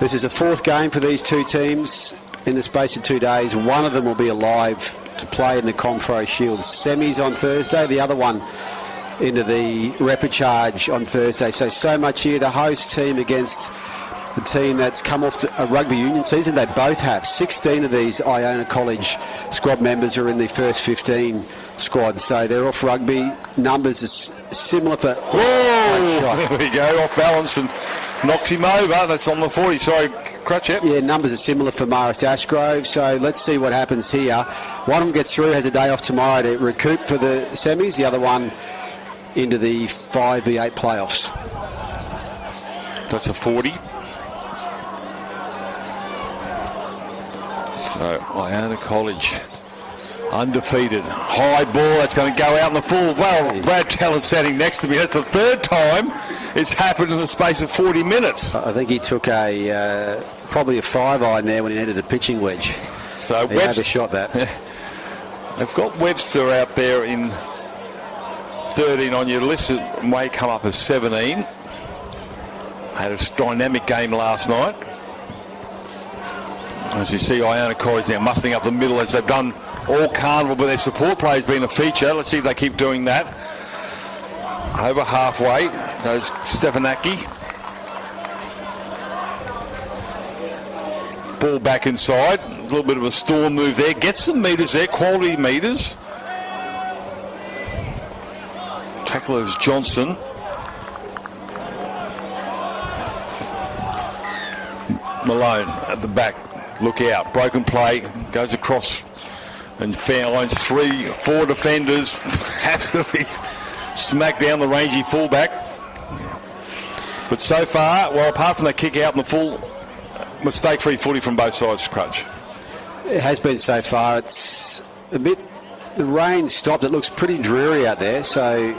this is a 4th game for these 2 teams in the space of 2 days. One of them will be alive to play in the Confro Shield semis on Thursday. The other one into the repechage on Thursday. So much here. The host team against the team that's come off a rugby union season. They both have 16 of these Iona College squad members are in the first 15 squad. So they're off rugby. Numbers are similar for... There we go. Off balance and knocks him over. That's on the 40. Sorry, Crutcher. Yeah, numbers are similar for Marist Ashgrove. So let's see what happens here. One of them gets through, has a day off tomorrow to recoup for the semis. The other one into the 5v8 playoffs. That's a 40. So Iona College undefeated. High ball, that's going to go out in the full. Well, Brad Talon's standing next to me. That's the 3rd time it's happened in the space of 40 minutes. I think he took probably a 5-iron there when he needed a pitching wedge. So he had a shot that. They've got Webster out there in 13 on your list. It may come up as 17. Had a dynamic game last night. As you see, Iona Corey's now muscling up the middle as they've done all carnival, but their support play has been a feature. Let's see if they keep doing that. Over halfway, goes Stefanaki. Ball back inside. A little bit of a storm move there. Gets some metres there, quality metres. Tackler is Johnson. Malone at the back. Look out. Broken play. Goes across and fair lines 3-4 defenders. Absolutely smack down the rangy fullback. But so far, well, apart from that kick out and the full mistake-free footy from both sides, Crutch. It has been so far. It's a bit... The rain stopped. It looks pretty dreary out there, so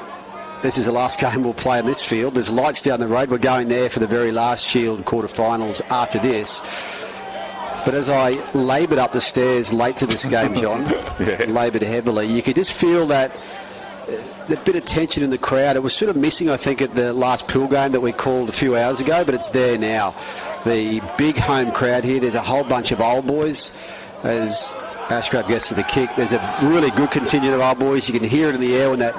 this is the last game we'll play in this field. There's lights down the road. We're going there for the very last Shield quarterfinals after this. But as I laboured up the stairs late to this game, John, laboured heavily, you could just feel that bit of tension in the crowd. It was sort of missing, I think, at the last pool game that we called a few hours ago, but it's there now. The big home crowd here. There's a whole bunch of old boys as Ashgrove gets to the kick. There's a really good contingent of old boys. You can hear it in the air when that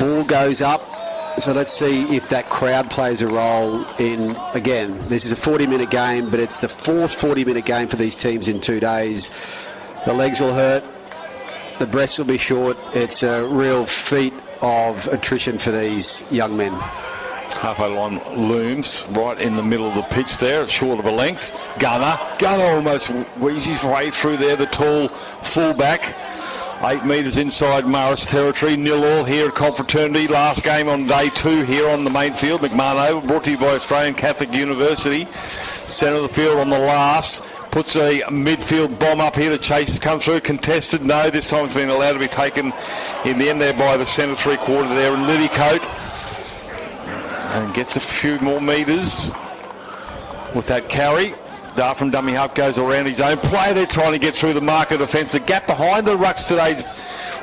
ball goes up. So let's see if that crowd plays a role in, again, this is a 40-minute game, but it's the fourth 40-minute game for these teams in 2 days. The legs will hurt. The breasts will be short. It's a real feat of attrition for these young men. Halfway line looms right in the middle of the pitch there, short of a length. Gunner almost weases his way through there, the tall fullback. 8 metres inside Marist territory, 0-0 here at Confraternity. Last game on day 2 here on the main field. McMahon Oval, brought to you by Australian Catholic University. Centre of the field on the last. Puts a midfield bomb up here. The chasers come through. Contested. No, this time it's been allowed to be taken in the end there by the centre three-quarter there in Liddycoat. And gets a few more metres with that carry. Dart from dummy half goes around his own play. They're trying to get through the marker defence. The gap behind the rucks today,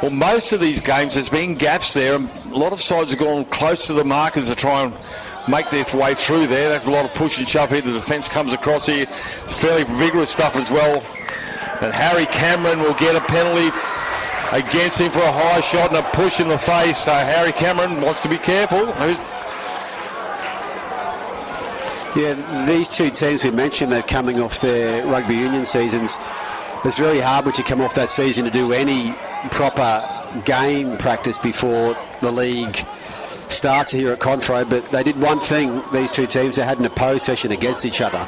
well, most of these games, there's been gaps there. And a lot of sides have gone close to the markers to try and make their way through there. That's a lot of push and shove here. The defence comes across here. It's fairly vigorous stuff as well. And Harry Cameron will get a penalty against him for a high shot and a push in the face. So Harry Cameron wants to be careful. Yeah, these two teams we mentioned are coming off their rugby union seasons. It's very hard when you come off that season to do any proper game practice before the league starts here at Confro, but they did one thing, these two teams. They had an opposed session against each other.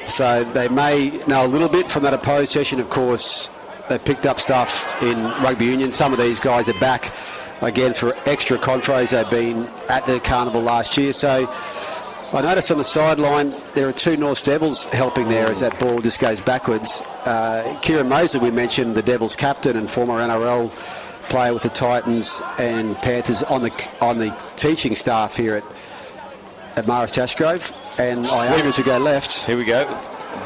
So they may know a little bit from that opposed session. Of course, they picked up stuff in rugby union. Some of these guys are back again for extra Confros. They've been at the carnival last year. So I noticed on the sideline there are 2 North Devils helping there as that ball just goes backwards. Kieran Mosley, we mentioned, the Devils captain and former NRL player with the Titans and Panthers on the teaching staff here at Marist Ashgrove. And Iona's will go left. Here we go.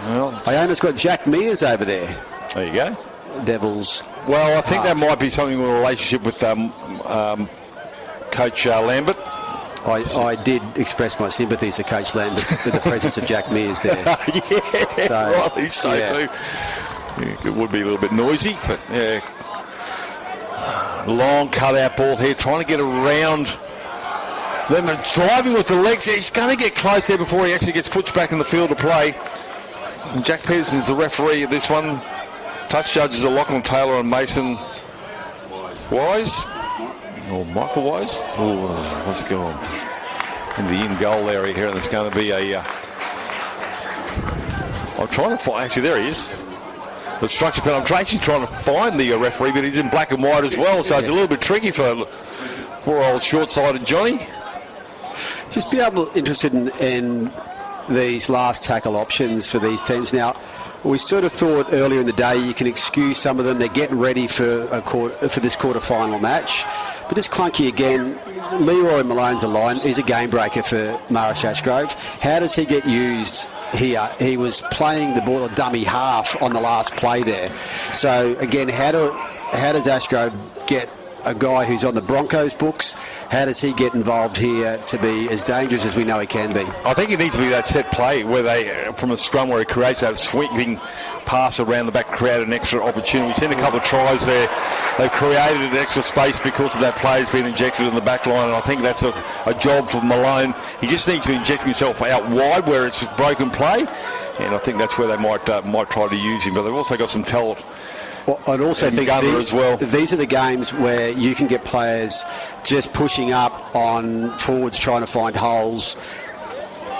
Well, Iona's got Jack Mears over there. There you go. Devils. Well, I think that might be something with a relationship with Coach Lambert. I did express my sympathies to Coach Lambert with the presence of Jack Mears there. Rightly so too. Yeah, it would be a little bit noisy, but yeah. Long cut-out ball here, trying to get around them and driving with the legs. He's going to get close there before he actually gets pushed back in the field of play. And Jack Peterson's the referee of this one. Touch judges are Lachlan Taylor and Mason Wise. Or Michael Wise. Oh, let's go in the in-goal area here, and there's going to be a... I'm trying to find... Actually, there he is. The structure pen. I'm actually trying to find the referee, but he's in black and white as well, so it's a little bit tricky for poor old short-sighted Johnny. Just be interested in these last tackle options for these teams. Now, we sort of thought earlier in the day you can excuse some of them. They're getting ready for this quarter-final match. But it's clunky again. Leroy Malone's a line. He's a game breaker for Marist Ashgrove. How does he get used here? He was playing the ball a dummy half on the last play there. So, again, how does Ashgrove get a guy who's on the Broncos books. How does he get involved here to be as dangerous as we know he can be? I think it needs to be that set play where they, from a scrum where he creates that sweeping pass around the back, create an extra opportunity. We've seen a couple of tries there. They've created an extra space because of that player's been injected in the back line, and I think that's a job for Malone. He just needs to inject himself out wide where it's broken play, and I think that's where they might try to use him. But they've also got some talent. Well, I'd also think as well. These are the games where you can get players just pushing up on forwards trying to find holes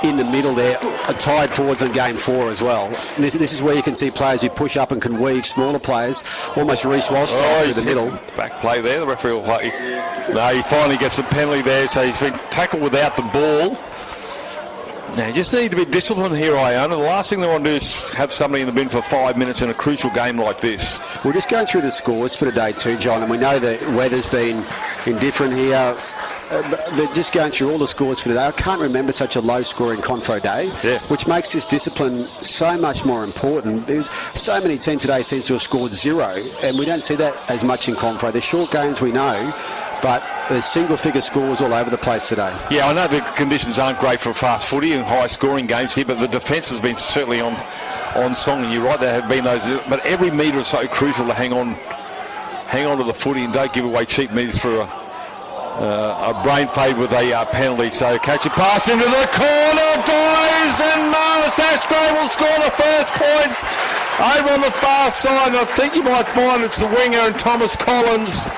in the middle there, tied forwards on game 4 as well. This is where you can see players who push up and can weave smaller players, almost Reece Walsh style through the middle. Back play there, the referee will play. No, he finally gets a penalty there, so he's been tackled without the ball. Now, you just need to be disciplined here, Iona. The last thing they want to do is have somebody in the bin for 5 minutes in a crucial game like this. We're just going through the scores for today too, John, and we know that weather's been indifferent here. But just going through all the scores for today, I can't remember such a low-scoring Confro day, which makes this discipline so much more important. There's so many teams today seem to have scored 0, and we don't see that as much in Confro. They're short games, we know, but there's single-figure scores all over the place today. Yeah, I know the conditions aren't great for fast footy and high-scoring games here, but the defence has been certainly on song, and you're right, there have been those. But every metre is so crucial to hang on to the footy and don't give away cheap metres for a brain fade with a penalty. So catch a pass into the corner, boys, and Marist Ashgrove will score the first points over on the far side. And I think you might find it's the winger and Thomas Collins.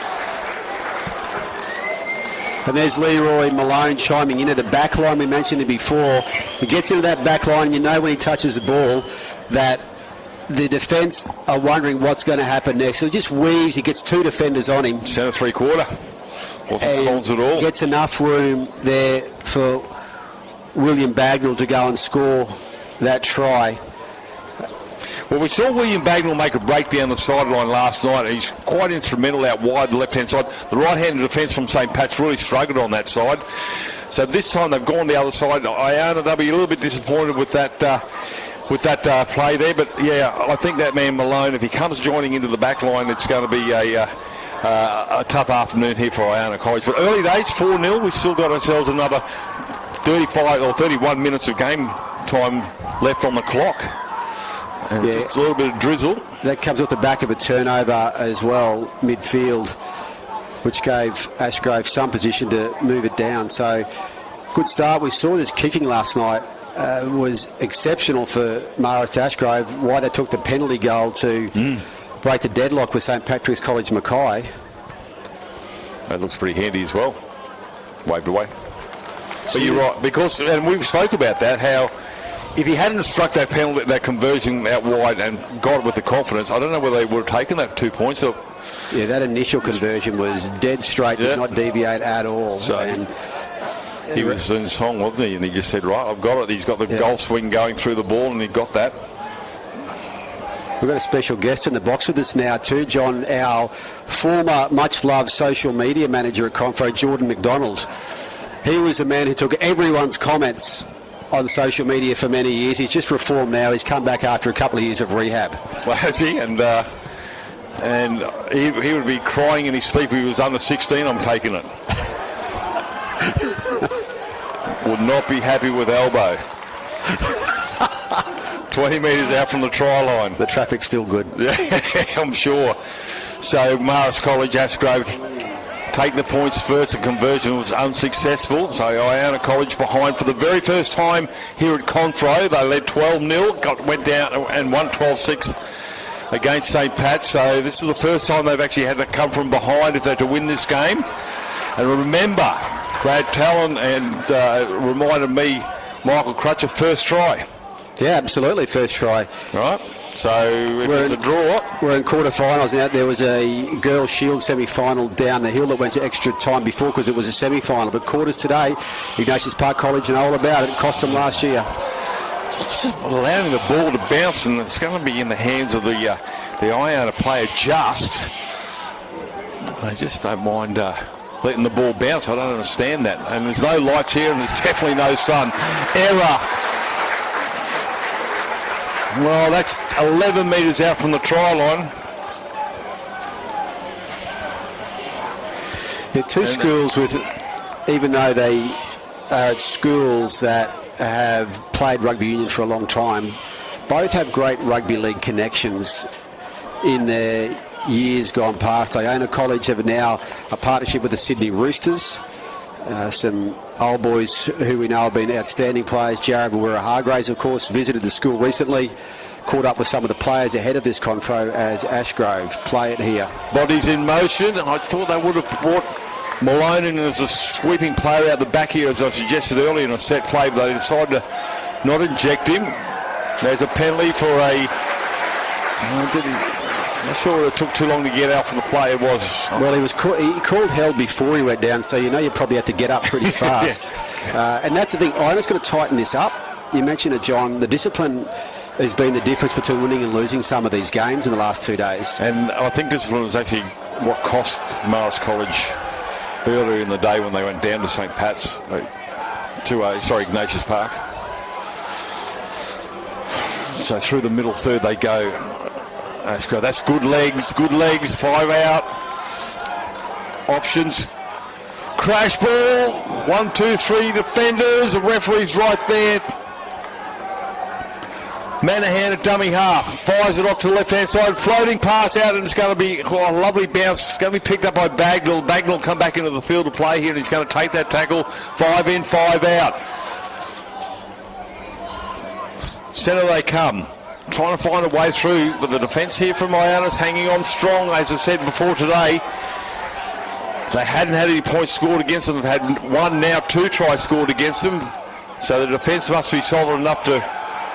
And there's Leroy Malone chiming into the back line. We mentioned it before. He gets into that back line, you know when he touches the ball that the defence are wondering what's going to happen next. So he just weaves, he gets 2 defenders on him. Centre 3/4. Wasn't Collins at all. Gets enough room there for William Bagnall to go and score that try. Well, we saw William Bagnall make a break down the sideline last night. He's quite instrumental out wide, the left-hand side. The right-handed defence from St. Pat's really struggled on that side. So this time they've gone the other side. Iona, they'll be a little bit disappointed with that play there. But, yeah, I think that man Malone, if he comes joining into the back line, it's going to be a tough afternoon here for Iona College. But early days, 4-0. We've still got ourselves another 35 or 31 minutes of game time left on the clock. And just a little bit of drizzle. That comes off the back of a turnover as well, midfield, which gave Ashgrove some position to move it down. So, good start. We saw this kicking last night was exceptional for Marist Ashgrove. Why they took the penalty goal to break the deadlock with St. Patrick's College Mackay. That looks pretty handy as well. Waved away. But you're right, because, and we've spoke about that, how if he hadn't struck that penalty, that conversion out wide and got it with the confidence, I don't know whether they would have taken that 2 points. Or yeah, that initial conversion was dead straight, did not deviate at all. So and he was in song, wasn't he? And he just said, right, I've got it. He's got the goal swing going through the ball, and he got that. We've got a special guest in the box with us now too, John, our former much-loved social media manager at Confro, Jordan McDonald. He was the man who took everyone's comments on social media for many years. He's just reformed now. He's come back after a couple of years of rehab. Well, has he? And he would be crying in his sleep if he was under 16. I'm taking it. Would not be happy with elbow. 20 metres out from the try line. The traffic's still good. Yeah, I'm sure. So Marist College, Ashgrove take the points first. The conversion was unsuccessful. So Iona College behind for the very first time here at Confro. They led 12-0, went down and won 12-6 against St. Pat's. So this is the first time they've actually had to come from behind if they're to win this game. And remember, Brad Talon and reminded me, Michael Crutcher, first try. Yeah, absolutely, first try. Right. So if it's a draw, we're in quarterfinals now. There was a girls' shield semi-final down the hill that went to extra time before because it was a semi-final. But quarters today, Ignatius Park College know all about it. It cost them last year. It's just allowing the ball to bounce, and it's going to be in the hands of the Iona player. They just don't mind letting the ball bounce. I don't understand that. And there's no lights here, and there's definitely no sun. Error. Well, that's 11 metres out from the try line. They're two schools with, even though they are at schools that have played rugby union for a long time, both have great rugby league connections in their years gone past. Iona College have now a partnership with the Sydney Roosters. Some old boys who we know have been outstanding players. Jared Wira-Hargraves, of course, visited the school recently, caught up with some of the players ahead of this confro as Ashgrove play it here. Bodies in motion. I thought they would have brought Malone in as a sweeping player out the back here, as I suggested earlier, in a set play, but they decided to not inject him. There's a penalty for a... I'm not sure it took too long to get out for the play. It was. Well, he called held before he went down, so you know you probably had to get up pretty fast. And that's the thing. Iona's going to tighten this up. You mentioned it, John. The discipline has been the difference between winning and losing some of these games in the last 2 days. And I think discipline was actually what cost Marist College earlier in the day when they went down to St. Pat's, Ignatius Park. So through the middle third they go. Ashgrove, that's good legs, 5 out. Options. Crash ball. 1, 2, 3 defenders. The referee's right there. Manahan at dummy half. Fires it off to the left-hand side. Floating pass out, and it's going to be a lovely bounce. It's going to be picked up by Bagnall. Bagnall will come back into the field of play here, and he's going to take that tackle. 5 in, 5 out. Centre they come. Trying to find a way through, but the defence here from Iona's hanging on strong. As I said before today, they hadn't had any points scored against them. They've had 1, now 2 tries scored against them. So the defence must be solid enough to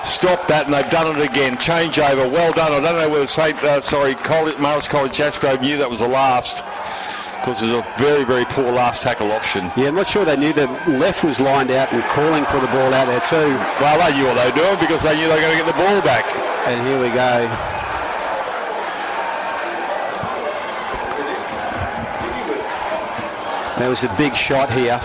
stop that, and they've done it again. Changeover, well done. I don't know whether Marist College Ashgrove knew that was the last, because there's a very, very poor last tackle option. Yeah, I'm not sure they knew the left was lined out and calling for the ball out there too. Well, they knew what they were doing because they knew they were going to get the ball back. And here we go. There was a big shot here.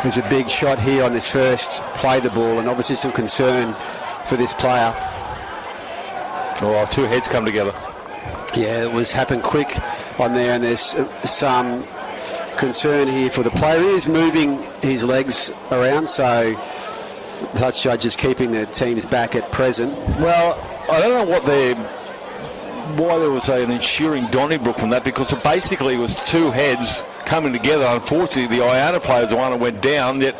There's a big shot here on this first play the ball, and obviously some concern for this player. Oh, 2 heads come together. Yeah, it was happened quick on there, and there's some concern here for the player. He is moving his legs around, so the touch judge is keeping the teams back at present. Well, I don't know why there was an ensuring Donnybrook from that, because it basically was 2 heads coming together. Unfortunately, the Iona player is the one that went down, yet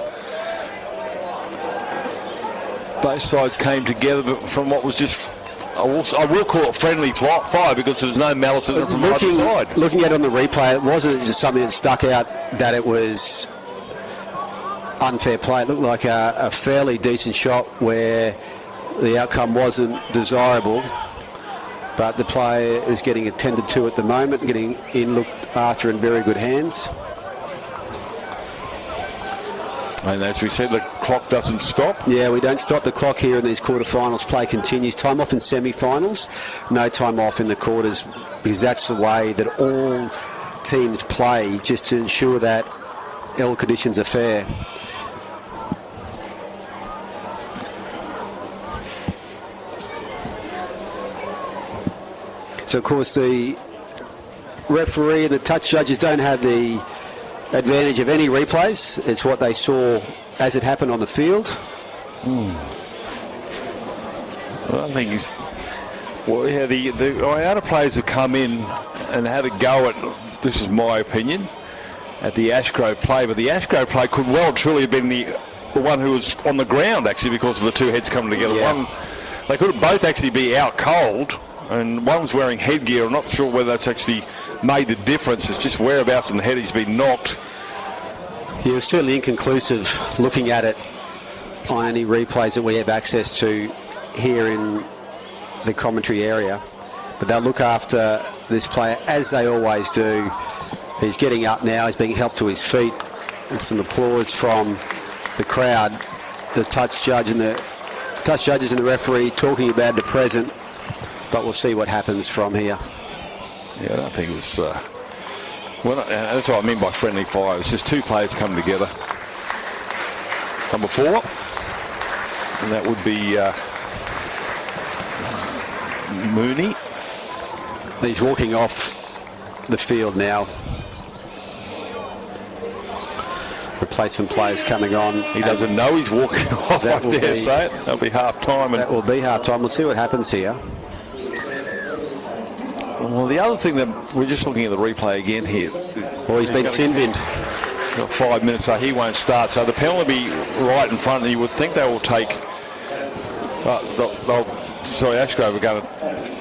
both sides came together, but from what was just... I will call it friendly fire, because there was no malice in it from either side. Looking at it on the replay, it wasn't just something that stuck out that it was unfair play. It looked like a fairly decent shot where the outcome wasn't desirable, but the player is getting attended to at the moment, getting in looked after in very good hands. And as we said, the clock doesn't stop. Yeah, we don't stop the clock here in these quarterfinals. Play continues. Time off in semi-finals. No time off in the quarters, because that's the way that all teams play, just to ensure that all conditions are fair. So, of course, the referee and the touch judges don't have the advantage of any replays. It's what they saw as it happened on the field. Well, I think the Iona players have come in and had a go at, this is my opinion, at the Ashgrove play, but the Ashgrove play could well and truly have been the one who was on the ground, actually, because of the 2 heads coming together. Yeah. They could have both actually be out cold, and one was wearing headgear. I'm not sure whether that's actually made the difference. It's just whereabouts in the head he's been knocked. Yeah, it was certainly inconclusive looking at it on any replays that we have access to here in the commentary area. But they'll look after this player as they always do. He's getting up now. He's being helped to his feet. And some applause from the crowd. The touch judges and the referee talking about the present. But we'll see what happens from here. Yeah, I don't think it was... that's what I mean by friendly fire. It's just 2 players coming together. Number 4. And that would be Mooney. He's walking off the field now. Replacement players coming on. He doesn't know he's walking off, I dare say it. That'll be half-time. That will be half-time. We'll see what happens here. Well, the other thing that we're just looking at the replay again here. Well, he's been sin-binned. Got 5 minutes, so he won't start. So the penalty will be right in front, and you would think they will take. Ashgrove are going to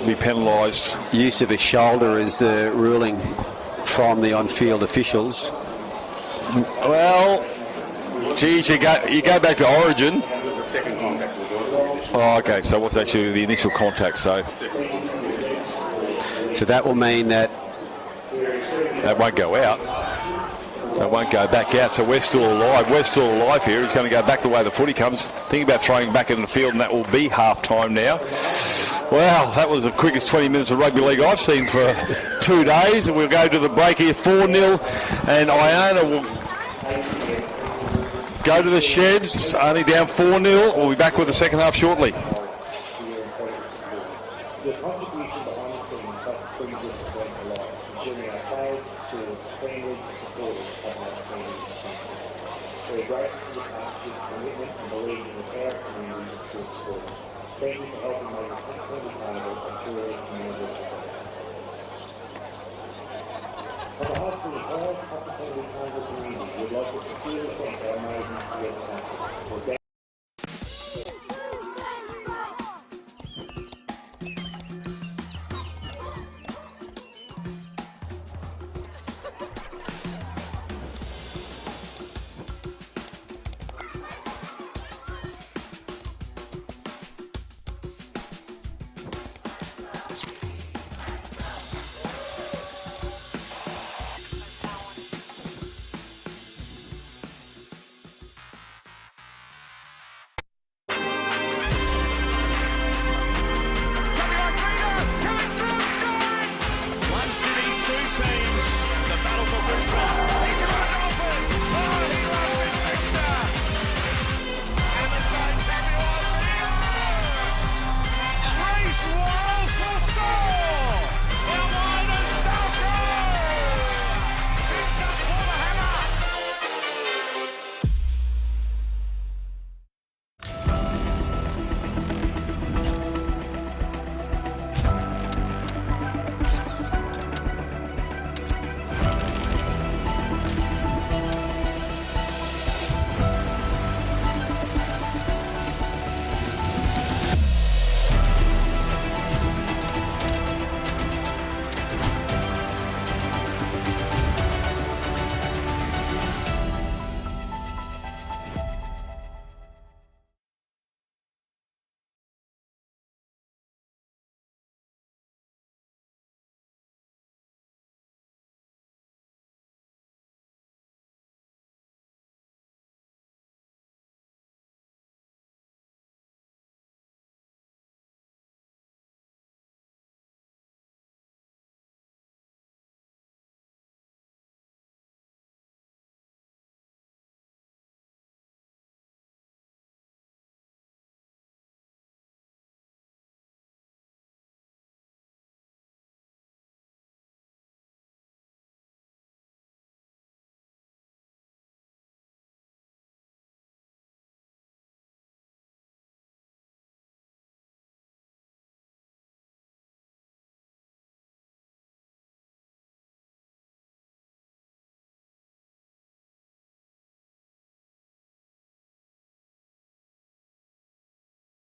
be penalised. Use of his shoulder is the ruling from the on-field officials. Well, geez, you go back to origin. It was the second contact. Oh, okay. So what's actually the initial contact? So that will mean that won't go out. That won't go back out. So we're still alive. We're still alive here. He's going to go back the way the footy comes. Think about throwing back into the field, and that will be half-time now. Wow, that was the quickest 20 minutes of rugby league I've seen for 2 days. And we'll go to the break here, 4-0, and Iona will go to the sheds, only down 4-0. We'll be back with the second half shortly. Your contribution behind the scenes helps bring this event alive, ensuring our players, stewards, families, and supporters have an outstanding experience. We're grateful for your partnership, commitment, and belief in the power of communities of Silk Sport. Thank you for helping make the Confraternity Carnival a truly community event. On behalf of the entire Confraternity Carnival community, we'd like to sincerely thank our amazing field sponsors.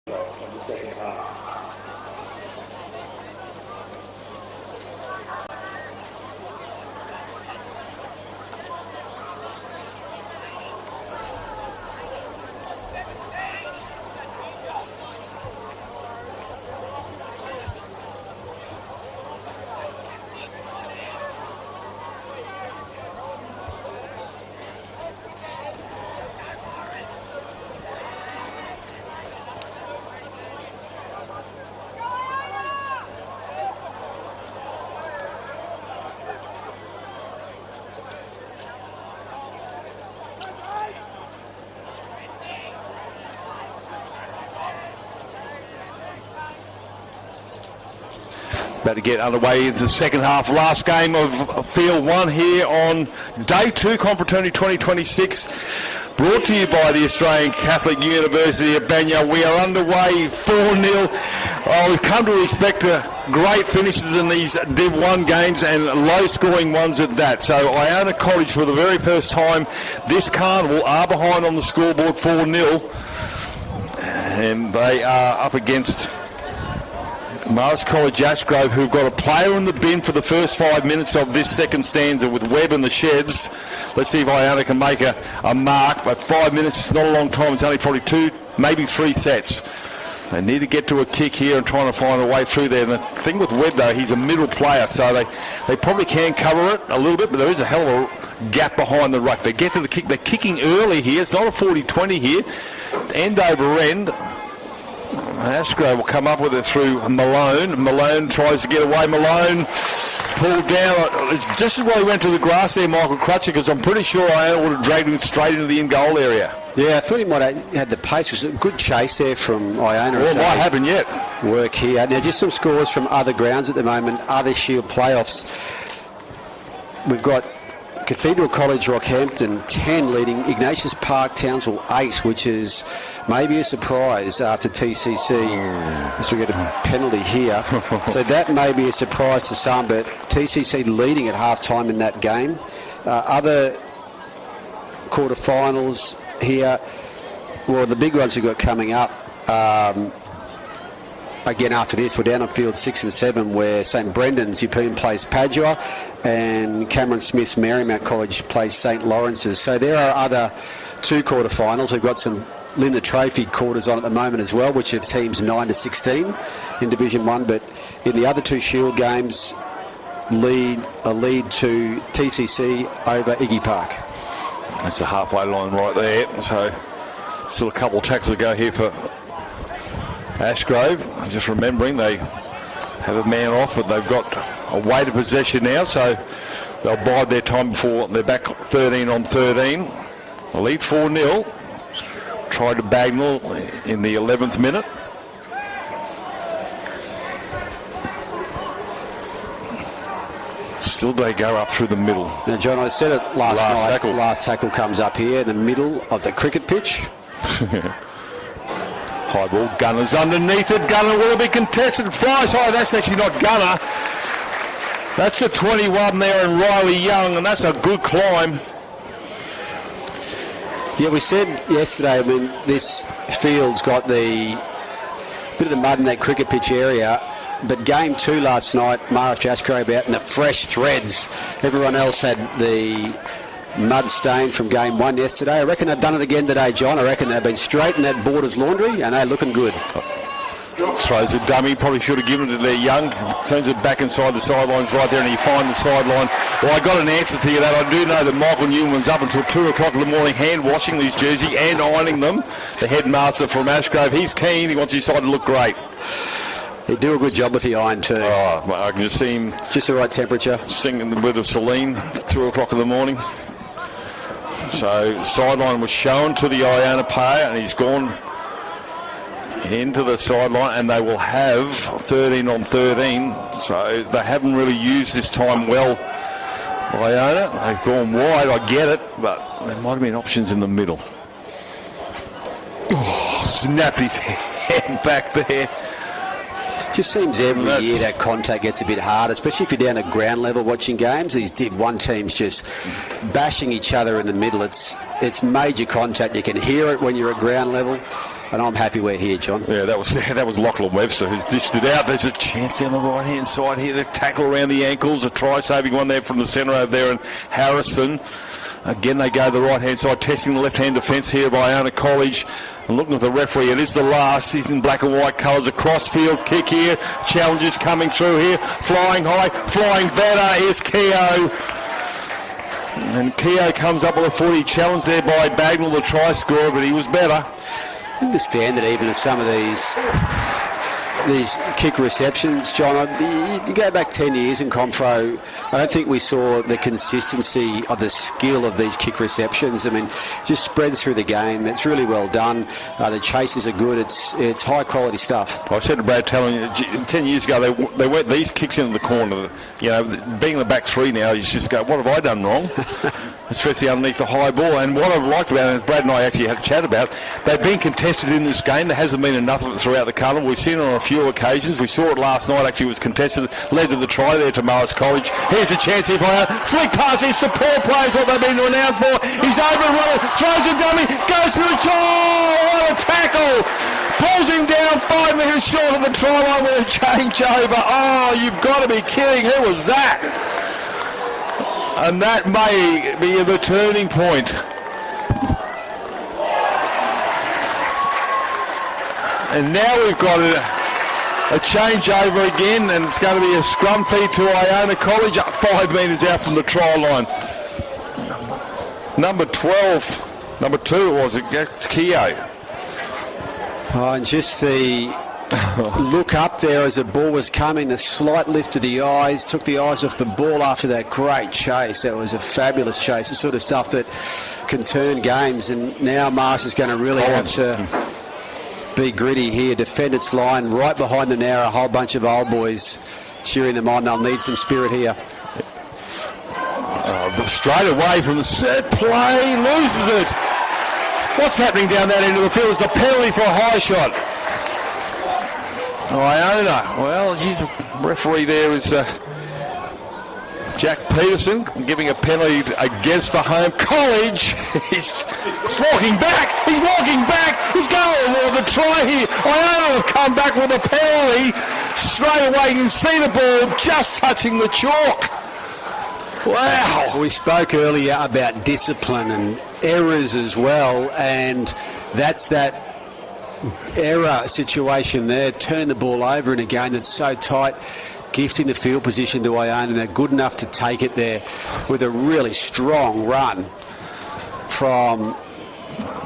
In the second half. About to get underway into the second half. Last game of Field 1 here on Day 2, Confraternity 2026. Brought to you by the Australian Catholic University of Banya. We are underway 4-0. We've come to expect great finishes in these Div 1 games and low-scoring ones at that. So Iona College, for the very first time this carnival, are behind on the scoreboard 4-0. And they are up against Marist College Ashgrove, who've got a player in the bin for the first 5 minutes of this second stanza with Webb in the sheds. Let's see if Iona can make a mark, but 5 minutes is not a long time. It's only probably 2, maybe 3 sets. They need to get to a kick here and trying to find a way through there. And the thing with Webb, though, he's a middle player, so they probably can cover it a little bit, but there is a hell of a gap behind the ruck. They get to the kick. They're kicking early here. It's not a 40-20 here. End over end. Ashgrove will come up with it through Malone. Malone tries to get away. Malone pulled down. It's just as well he went to the grass there, Michael Crutcher, because I'm pretty sure Iona would have dragged him straight into the in-goal area. Yeah, I thought he might have had the pace. It was a good chase there from Iona. Well, it might happen yet. Work here. Now, just some scores from other grounds at the moment, other Shield playoffs. We've got Cathedral College, Rockhampton 10 leading Ignatius Park Townsville 8, which is maybe a surprise after TCC. So we get a penalty here. So that may be a surprise to some, but TCC leading at half-time in that game. Other quarterfinals here, well, the big ones we've got coming up. Again, after this, we're down on field 6 and 7, where St Brendan's European plays Padua and Cameron Smith's Marymount College plays St Lawrence's. So there are other 2 quarterfinals. We've got some Linda Trophy quarters on at the moment as well, which have teams 9 to 16 in Division 1. But in the other 2 Shield games, a lead to TCC over Iggy Park. That's the halfway line right there. So still a couple of tackles to go here for Ashgrove. Just remembering they have a man off, but they've got a weighted possession now, so they'll bide their time before they're back 13 on 13. The lead 4-0. Tried to Bagnall in the 11th minute. Still they go up through the middle. Now, John, I said it last night. Last tackle comes up here in the middle of the cricket pitch. High ball, Gunner's underneath it. Gunner will be contested. Flies high. That's actually not Gunner. That's the 21 there and Riley Young, and that's a good climb. Yeah, we said yesterday, I mean, this field's got the bit of the mud in that cricket pitch area, but game 2 last night, Marist Ashgrove out in the fresh threads. Everyone else had the mud stain from game 1 yesterday. I reckon they've done it again today, John. I reckon they've been straight in that Borders laundry, and they're looking good. Throws a dummy, probably should have given it to their Young. Turns it back inside the sidelines right there, and you find the sideline. Well, I got an answer to you that. I do know that Michael Newman's up until 2 o'clock in the morning hand washing these jerseys and ironing them. The headmaster from Ashgrove, he's keen. He wants his side to look great. They do a good job with the iron too. Oh, I can just see him. Just the right temperature. Singing the bit of Celine, 2 o'clock in the morning. So sideline was shown to the Iona player, and he's gone into the sideline, and they will have 13 on 13. So they haven't really used this time well, Iona. They've gone wide, I get it, but there might have been options in the middle. Oh, snapped his hand back there. Just seems every year that contact gets a bit hard, especially if you're down at ground level watching games. These Div 1 teams just bashing each other in the middle. It's major contact. You can hear it when you're at ground level, and I'm happy we're here, John. Yeah, that was Lachlan Webster who's dished it out. There's a chance down the right-hand side here. The tackle around the ankles, a try-saving one there from the centre over there, and Harrison. Again, they go the right-hand side, testing the left-hand defence here by Iona College. And looking at the referee, it is the last. He's in black and white colours. A cross-field kick here. Challenges coming through here. Flying high, flying better is Keogh. And Keogh comes up with a 40 challenge there by Bagnall, the try scorer, but he was better. I understand that even if some of these these kick receptions, John, you go back 10 years in Confro, I don't think we saw the consistency of the skill of these kick receptions. I mean, just spreads through the game. It's really well done. The chases are good. It's high quality stuff. I said to Brad telling you 10 years ago they went these kicks into the corner. You know, being the back three now, you just go, what have I done wrong? Especially underneath the high ball. And what I've liked about it, as Brad and I actually had a chat about, they've been contested in this game. There hasn't been enough of it throughout the carnival. We've seen it on a few occasions. We saw it last night. Actually, it was contested, led to the try there to Marist College. Here's a chance here for flick pass. His support players, what they've been renowned for. He's over and running, throws a dummy, goes to the try. What a tackle! Pulls him down 5 meters short of the try line with a changeover. Oh, you've got to be kidding! Who was that? And that may be the turning point. And now we've got a changeover again, and it's going to be a scrum feed to Iona College, up 5 metres out from the try line. Number 12, number 2 was it? That's Keogh. Oh, and just the look up there as the ball was coming, the slight lift of the eyes, took the eyes off the ball after that great chase. That was a fabulous chase, the sort of stuff that can turn games. And now Marist is going to really have to be gritty here, defend its line right behind the narrow, a whole bunch of old boys cheering them on. They'll need some spirit here. Straight away from the set play, loses it. What's happening down that end of the field is a penalty for a high shot. Iona, well, geez, the referee there is Jack Peterson giving a penalty against the home college. He's walking back. He's walking back. He's going for the try here. Iona have come back with a penalty. Straight away, you can see the ball just touching the chalk. Wow. We spoke earlier about discipline and errors as well, and that's that error situation there, turning the ball over in a game that's so tight, gifting the field position to Iona, and they're good enough to take it there with a really strong run from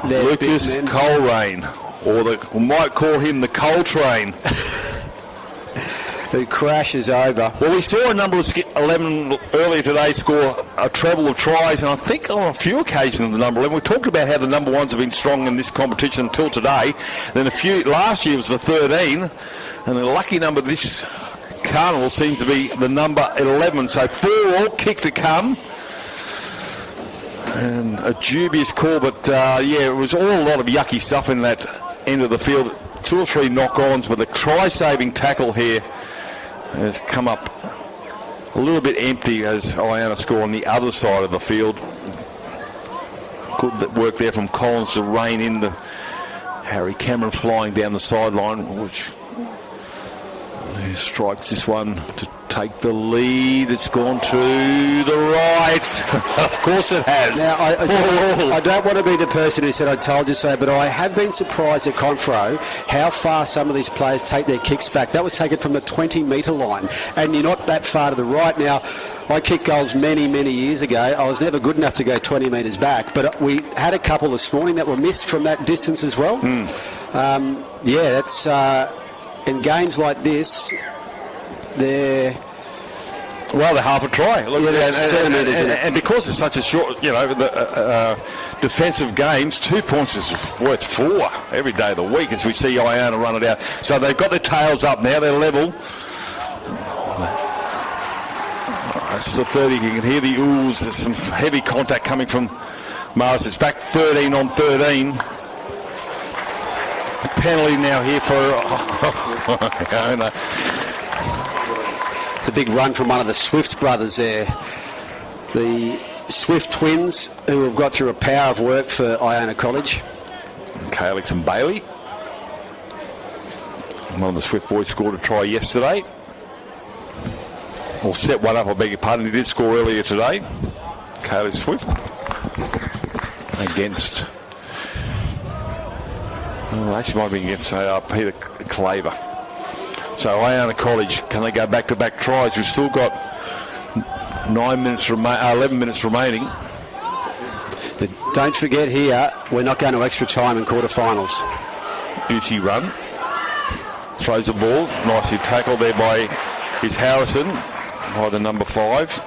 their Lucas Coleraine, or we might call him the Coltrane. Who crashes over. Well, we saw a number of 11 earlier today score a treble of tries, and I think on a few occasions the number 11. We talked about how the number ones have been strong in this competition until today. Then last year was the 13, and the lucky number this carnival seems to be the number 11. So 4 all kick to come. And a dubious call, but yeah, it was all a lot of yucky stuff in that end of the field. 2 or 3 knock-ons, but the try-saving tackle here has come up a little bit empty as Iona score on the other side of the field. Good work there from Collins to rein in the Harry Cameron flying down the sideline, which he strikes this one to take the lead. It's gone to the right. Of course it has. Now, I don't want to be the person who said I told you so, but I have been surprised at Confro how far some of these players take their kicks back. That was taken from the 20-metre line, and you're not that far to the right. Now, I kicked goals many, many years ago. I was never good enough to go 20 metres back, but we had a couple this morning that were missed from that distance as well. Yeah, that's... in games like this, they're half a try. Look, yeah, and because it's such a short, defensive games, 2 points is worth 4 every day of the week as we see Iona run it out. So they've got their tails up now, they're level. It's the 30, you can hear the oohs. There's some heavy contact coming from Marist. It's back 13 on 13. Penalty now here for Iona. It's a big run from one of the Swift brothers there. The Swift twins who have got through a power of work for Iona College. Calix and Bailey. One of the Swift boys scored a try yesterday. Or set one up, I beg your pardon. He did score earlier today. Calix Swift against... actually might be against Peter Clairvaux. So Iona College, can they go back-to-back tries? We've still got 11 minutes remaining. Don't forget here, we're not going to extra time in quarterfinals. Beauty run. throws the ball. Nicely tackled there by Harrison, by the number 5.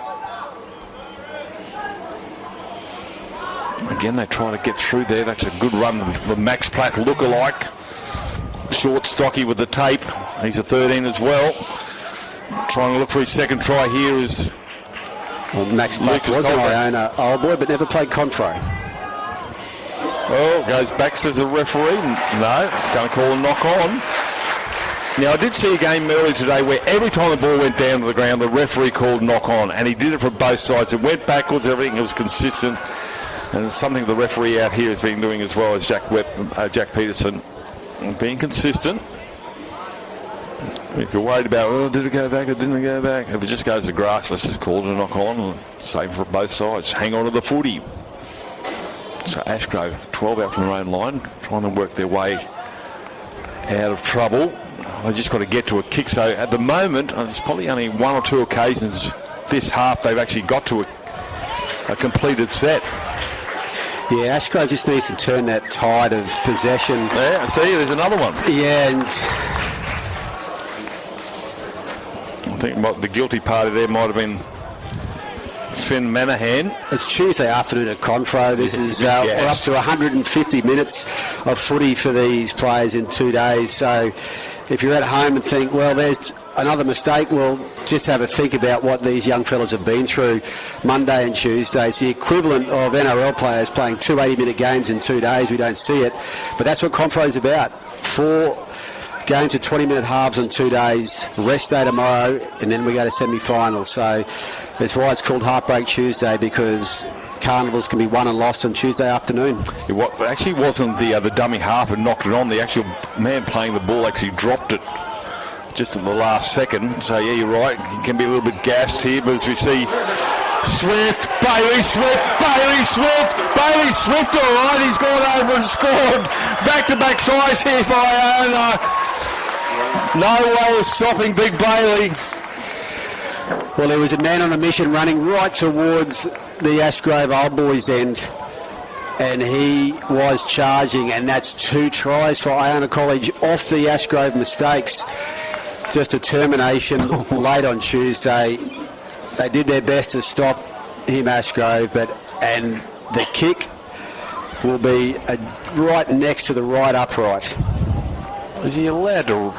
Again, they try to get through there. That's a good run. The Max Platt lookalike. Short, stocky with the tape. He's a 13 as well. Trying to look for his second try here is... Well, Max Platt was an Iona old boy, but never played Confro. Oh, goes back, says the referee. No, it's going to call a knock on. Now, I did see a game earlier today where every time the ball went down to the ground, the referee called knock on, and he did it for both sides. It went backwards, everything. It was consistent. And it's something the referee out here has been doing as well as Jack Peterson. Being consistent. If you're worried about, oh, did it go back or didn't it go back? If it just goes to grass, let's just call it a knock on and save for both sides. Hang on to the footy. So Ashgrove, 12 out from their own line, trying to work their way out of trouble. They just got to get to a kick. So at the moment, there's probably only 1 or 2 occasions this half they've actually got to a completed set. Yeah, Ashgrove just needs to turn that tide of possession. Yeah, I see, there's another one. Yeah, and I think the guilty party there might have been Finn Manahan. It's Tuesday afternoon at Confro. This is we're up to 150 minutes of footy for these players in 2 days. So if you're at home and think, well, there's another mistake, well, just have a think about what these young fellas have been through Monday and Tuesday. It's the equivalent of NRL players playing 2 80-minute games in 2 days. We don't see it, but that's what Confro's about. 4 games of 20-minute halves on 2 days, rest day tomorrow, and then we go to semi-finals. So that's why it's called Heartbreak Tuesday, because carnivals can be won and lost on Tuesday afternoon. It actually wasn't the dummy half and knocked it on. The actual man playing the ball actually dropped it just in the last second. So, yeah, you're right. He can be a little bit gassed here, but as we see, Bailey Swift, all right. He's gone over and scored. Back-to-back tries here for Iona. No way of stopping Big Bailey. Well, there was a man on a mission running right towards the Ashgrove Old Boys end, and he was charging, and that's 2 tries for Iona College off the Ashgrove mistakes. Just a termination late on Tuesday. They did their best to stop him, Ashgrove, and the kick will be right next to the right upright. Is he allowed to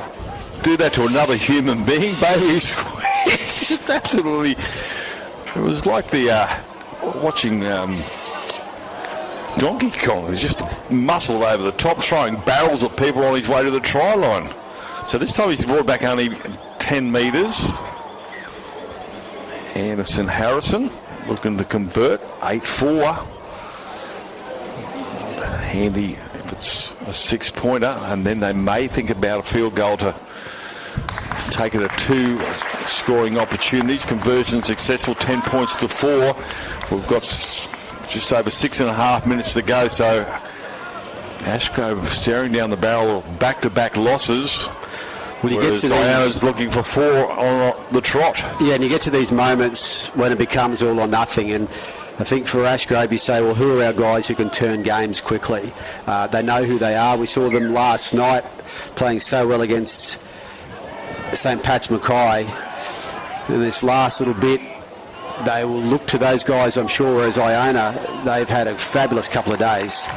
do that to another human being? Bailey Swift, just absolutely. It was like the watching Donkey Kong. It was just muscled over the top, throwing barrels at people on his way to the try line. So this time he's brought back only 10 metres. Anderson Harrison looking to convert, 8-4. Handy if it's a 6-pointer, and then they may think about a field goal to take it at 2 scoring opportunities. Conversion successful, 10 points to 4. We've got just over 6.5 minutes to go, so Ashgrove staring down the barrel of back-to-back losses. When you get to Iona's looking for 4 on the trot. Yeah, and you get to these moments when it becomes all or nothing, and I think for Ashgrove you say, well, who are our guys who can turn games quickly? They know who they are. We saw them last night playing so well against St. Pat's Mackay. In this last little bit, they will look to those guys, I'm sure, whereas Iona, they've had a fabulous couple of days.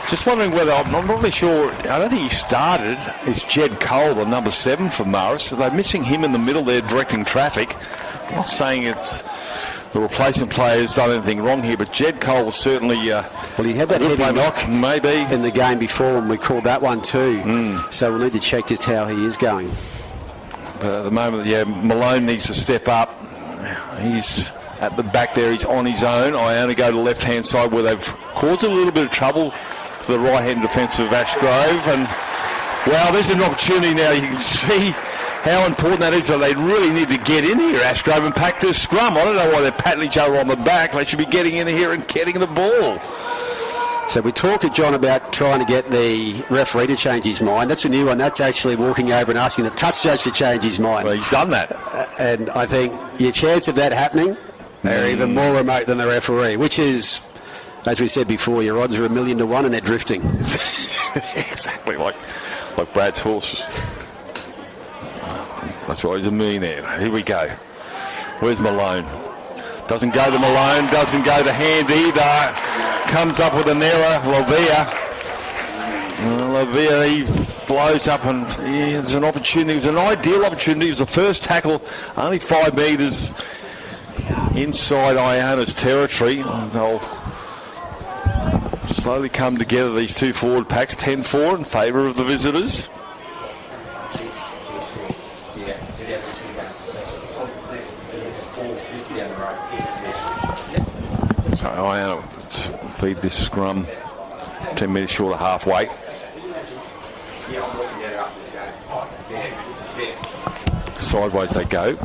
Just wondering whether, I'm not really sure, I don't think he started. It's Jed Cole, the number 7 for Marist. They're missing him in the middle there directing traffic. I'm not saying it's the replacement player's done anything wrong here, but Jed Cole was certainly... well, he had that heavy knock maybe in the game before, and we called that one too. So we'll need to check just how he is going. But at the moment, yeah, Malone needs to step up. He's at the back there. He's on his own. Iona go to the left-hand side where they've caused a little bit of trouble for the right-hand defence of Ashgrove. And, well, there's an opportunity now. You can see how important that is. So they really need to get in here, Ashgrove, and pack this scrum. I don't know why they're patting each other on the back. They should be getting in here and getting the ball. So we talked to John about trying to get the referee to change his mind. That's a new one. That's actually walking over and asking the touch judge to change his mind. Well, he's done that. And I think your chance of that happening are even more remote than the referee, which is, as we said before, your odds are 1,000,000 to 1 and they're drifting. Exactly, like Brad's horses. That's why he's a millionaire. Here we go. Where's Malone? Doesn't go to Malone, doesn't go to Hand either. Comes up with an error, Lavia, he blows up and there's an opportunity. It was an ideal opportunity. It was the first tackle, only 5 metres inside Iona's territory. And they'll slowly come together, these two forward packs. 10-4 in favour of the visitors. So Iona feed this scrum 10 metres short of halfway. Sideways they go.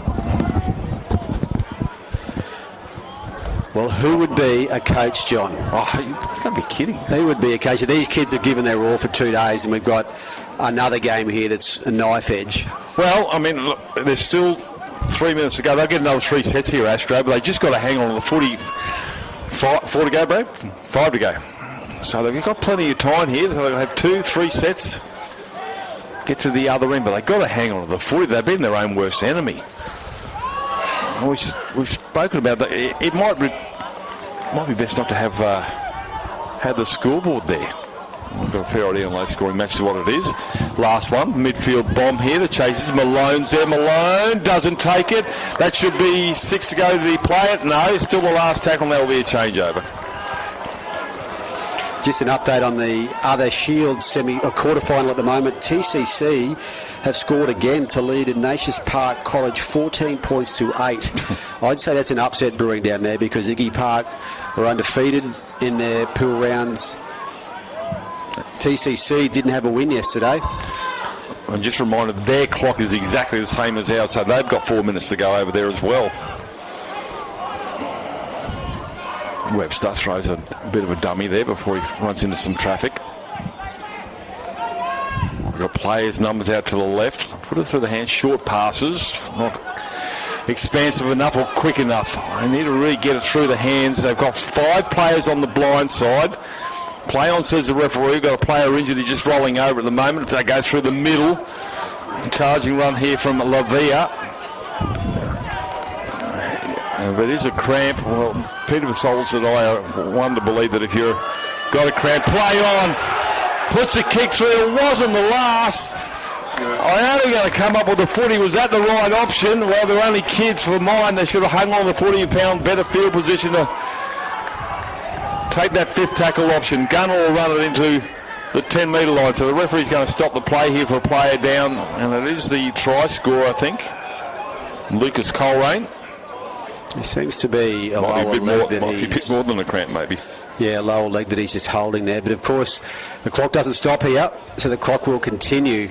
Well, who would be a coach, John? Oh, you can't be kidding. Who would be a coach? These kids have given their all for 2 days, and we've got another game here that's a knife edge. Well, I mean, look, there's still 3 minutes to go. They'll get another 3 sets here, Ashgrove, but they just got to hang on to the footy. 4 to go, Brad? 5 to go. So they've got plenty of time here. So they'll have 2-3 sets. Get to the other end, but they've got to hang on to the footy. They've been their own worst enemy. We've spoken about that. It might be best not to have had the scoreboard there. We've got a fair idea on low scoring match is what it is. Last one, midfield bomb here. The chases. Malone's there. Malone doesn't take it. That should be 6 to go. Did he play it? No, still the last tackle. That will be a changeover. Just an update on the other Shield quarter-final at the moment. TCC have scored again to lead Ignatius Park College 14 points to 8. I'd say that's an upset brewing down there because Iggy Park were undefeated in their pool rounds. TCC didn't have a win yesterday. I'm just reminded their clock is exactly the same as ours, so they've got 4 minutes to go over there as well. Webster throws a bit of a dummy there before he runs into some traffic. We've got players' numbers out to the left. Put it through the hands. Short passes. Not expansive enough or quick enough. They need to really get it through the hands. They've got 5 players on the blind side. Play on, says the referee. We've got a player injured. He's just rolling over at the moment. They go through the middle. Charging run here from Lavia. If it is a cramp, well, Peter Masol said, I want to believe that if you've got a cramp, play on. Puts a kick through. It wasn't the last. Iona going to come up with the footy. Was that the right option? Well, they're only kids for mine. They should have hung on the footy and found better field position to take that 5th tackle option. Gunner will run it into the 10-metre line. So the referee's going to stop the play here for a player down. And it is the try scorer, I think. Lucas Coleraine. There seems to be a lower leg that he's... a bit more than a cramp, maybe. Yeah, a lower leg that he's just holding there. But, of course, the clock doesn't stop here, so the clock will continue.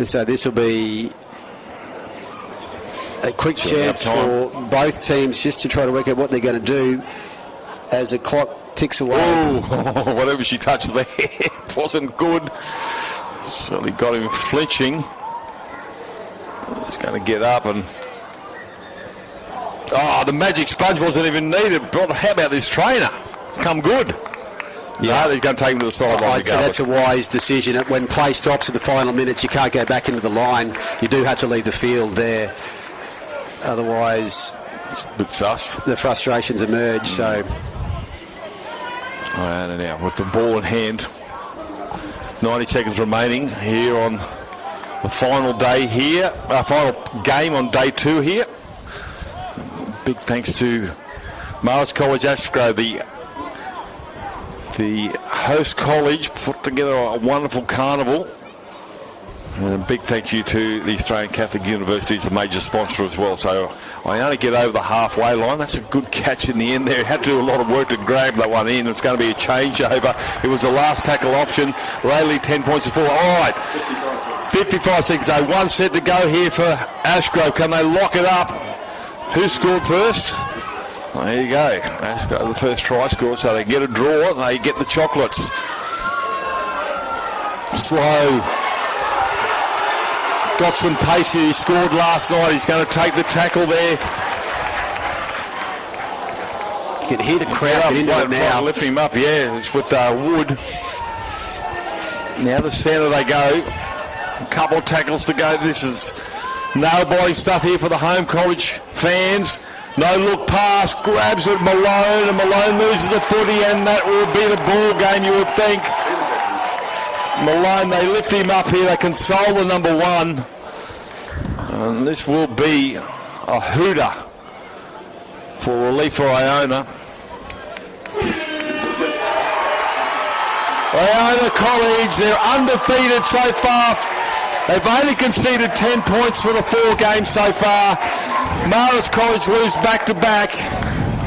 So this will be a quick chance for both teams just to try to work out what they're going to do as the clock ticks away. Oh, whatever she touched there wasn't good. Certainly got him flinching. He's going to get up and... Oh, the magic sponge wasn't even needed. But how about this trainer? Come good. Yeah, he's going to take him to the sideline. I'd say that's a wise decision. When play stops in the final minutes, you can't go back into the line. You do have to leave the field there. Otherwise, it's a bit sus. The frustrations emerge. So, and now with the ball in hand, 90 seconds remaining here on the final day here, final game on day 2 here. Big thanks to Marist College Ashgrove, the host college, put together a wonderful carnival. And a big thank you to the Australian Catholic University, the major sponsor as well. So I only get over the halfway line. That's a good catch in the end there. Had to do a lot of work to grab that one in. It's going to be a changeover. It was the last tackle option. Rayleigh 10 points to 4. All right, 55 seconds. So 1 set to go here for Ashgrove. Can they lock it up? Who scored first? Well, there you go. Ashgrove, the first try scored, so they get a draw. They get the chocolates. Slow. Got some pace here. He scored last night. He's going to take the tackle there. You can hear the crowd get into it now. Lift him up, yeah. It's with Wood. Now the centre they go. A couple of tackles to go. This is nail-biting stuff here for the home college fans. No look pass, grabs at Malone, and Malone loses the footy, and that will be the ball game, you would think. Malone, they lift him up here, they console the number 1. And this will be a hooter for relief for Iona. Iona College, they're undefeated so far. They've only conceded 10 points for the 4 games so far. Marist College lose back-to-back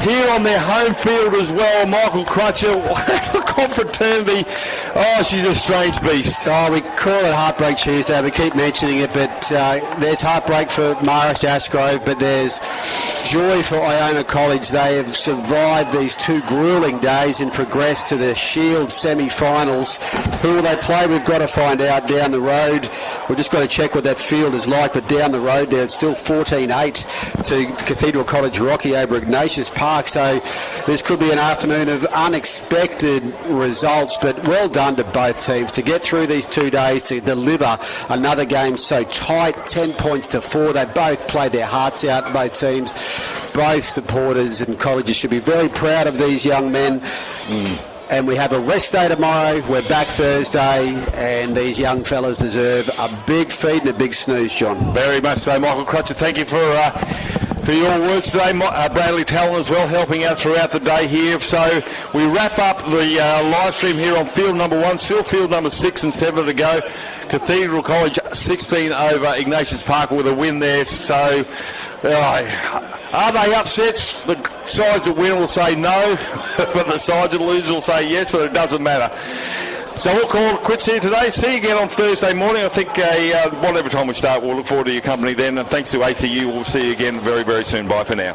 here on their home field as well. Michael Crutcher, Confraternity. Oh, she's a strange beast. Oh, we call it Heartbreak Tuesday. We keep mentioning it, but there's heartbreak for Marist Ashgrove, but there's joy for Iona College. They have survived these 2 gruelling days and progressed to the Shield semi-finals. Who will they play? We've got to find out down the road. We've just got to check what that field is like, but down the road there it's still 14-8 to Cathedral College Rocky over Ignatius Park, so this could be an afternoon of unexpected results, but well done to both teams to get through these 2 days to deliver another game so tight, 10 points to 4. They both played their hearts out, both teams. Both supporters and colleges should be very proud of these young men. And we have a rest day tomorrow. We're back Thursday, and these young fellas deserve a big feed and a big snooze, John. Very much so, Michael Crutcher. Thank you for your words today. Bradley Talon as well, helping out throughout the day here. So we wrap up the live stream here on field number 1, still field number 6 and 7 to go. Cathedral College 16 over Ignatius Park with a win there. So are they upsets? The sides that win will say no, but the sides that lose will say yes, but it doesn't matter. So we'll call it quits here today. See you again on Thursday morning. I think whatever time we start, we'll look forward to your company then. And thanks to ACU. We'll see you again very, very soon. Bye for now.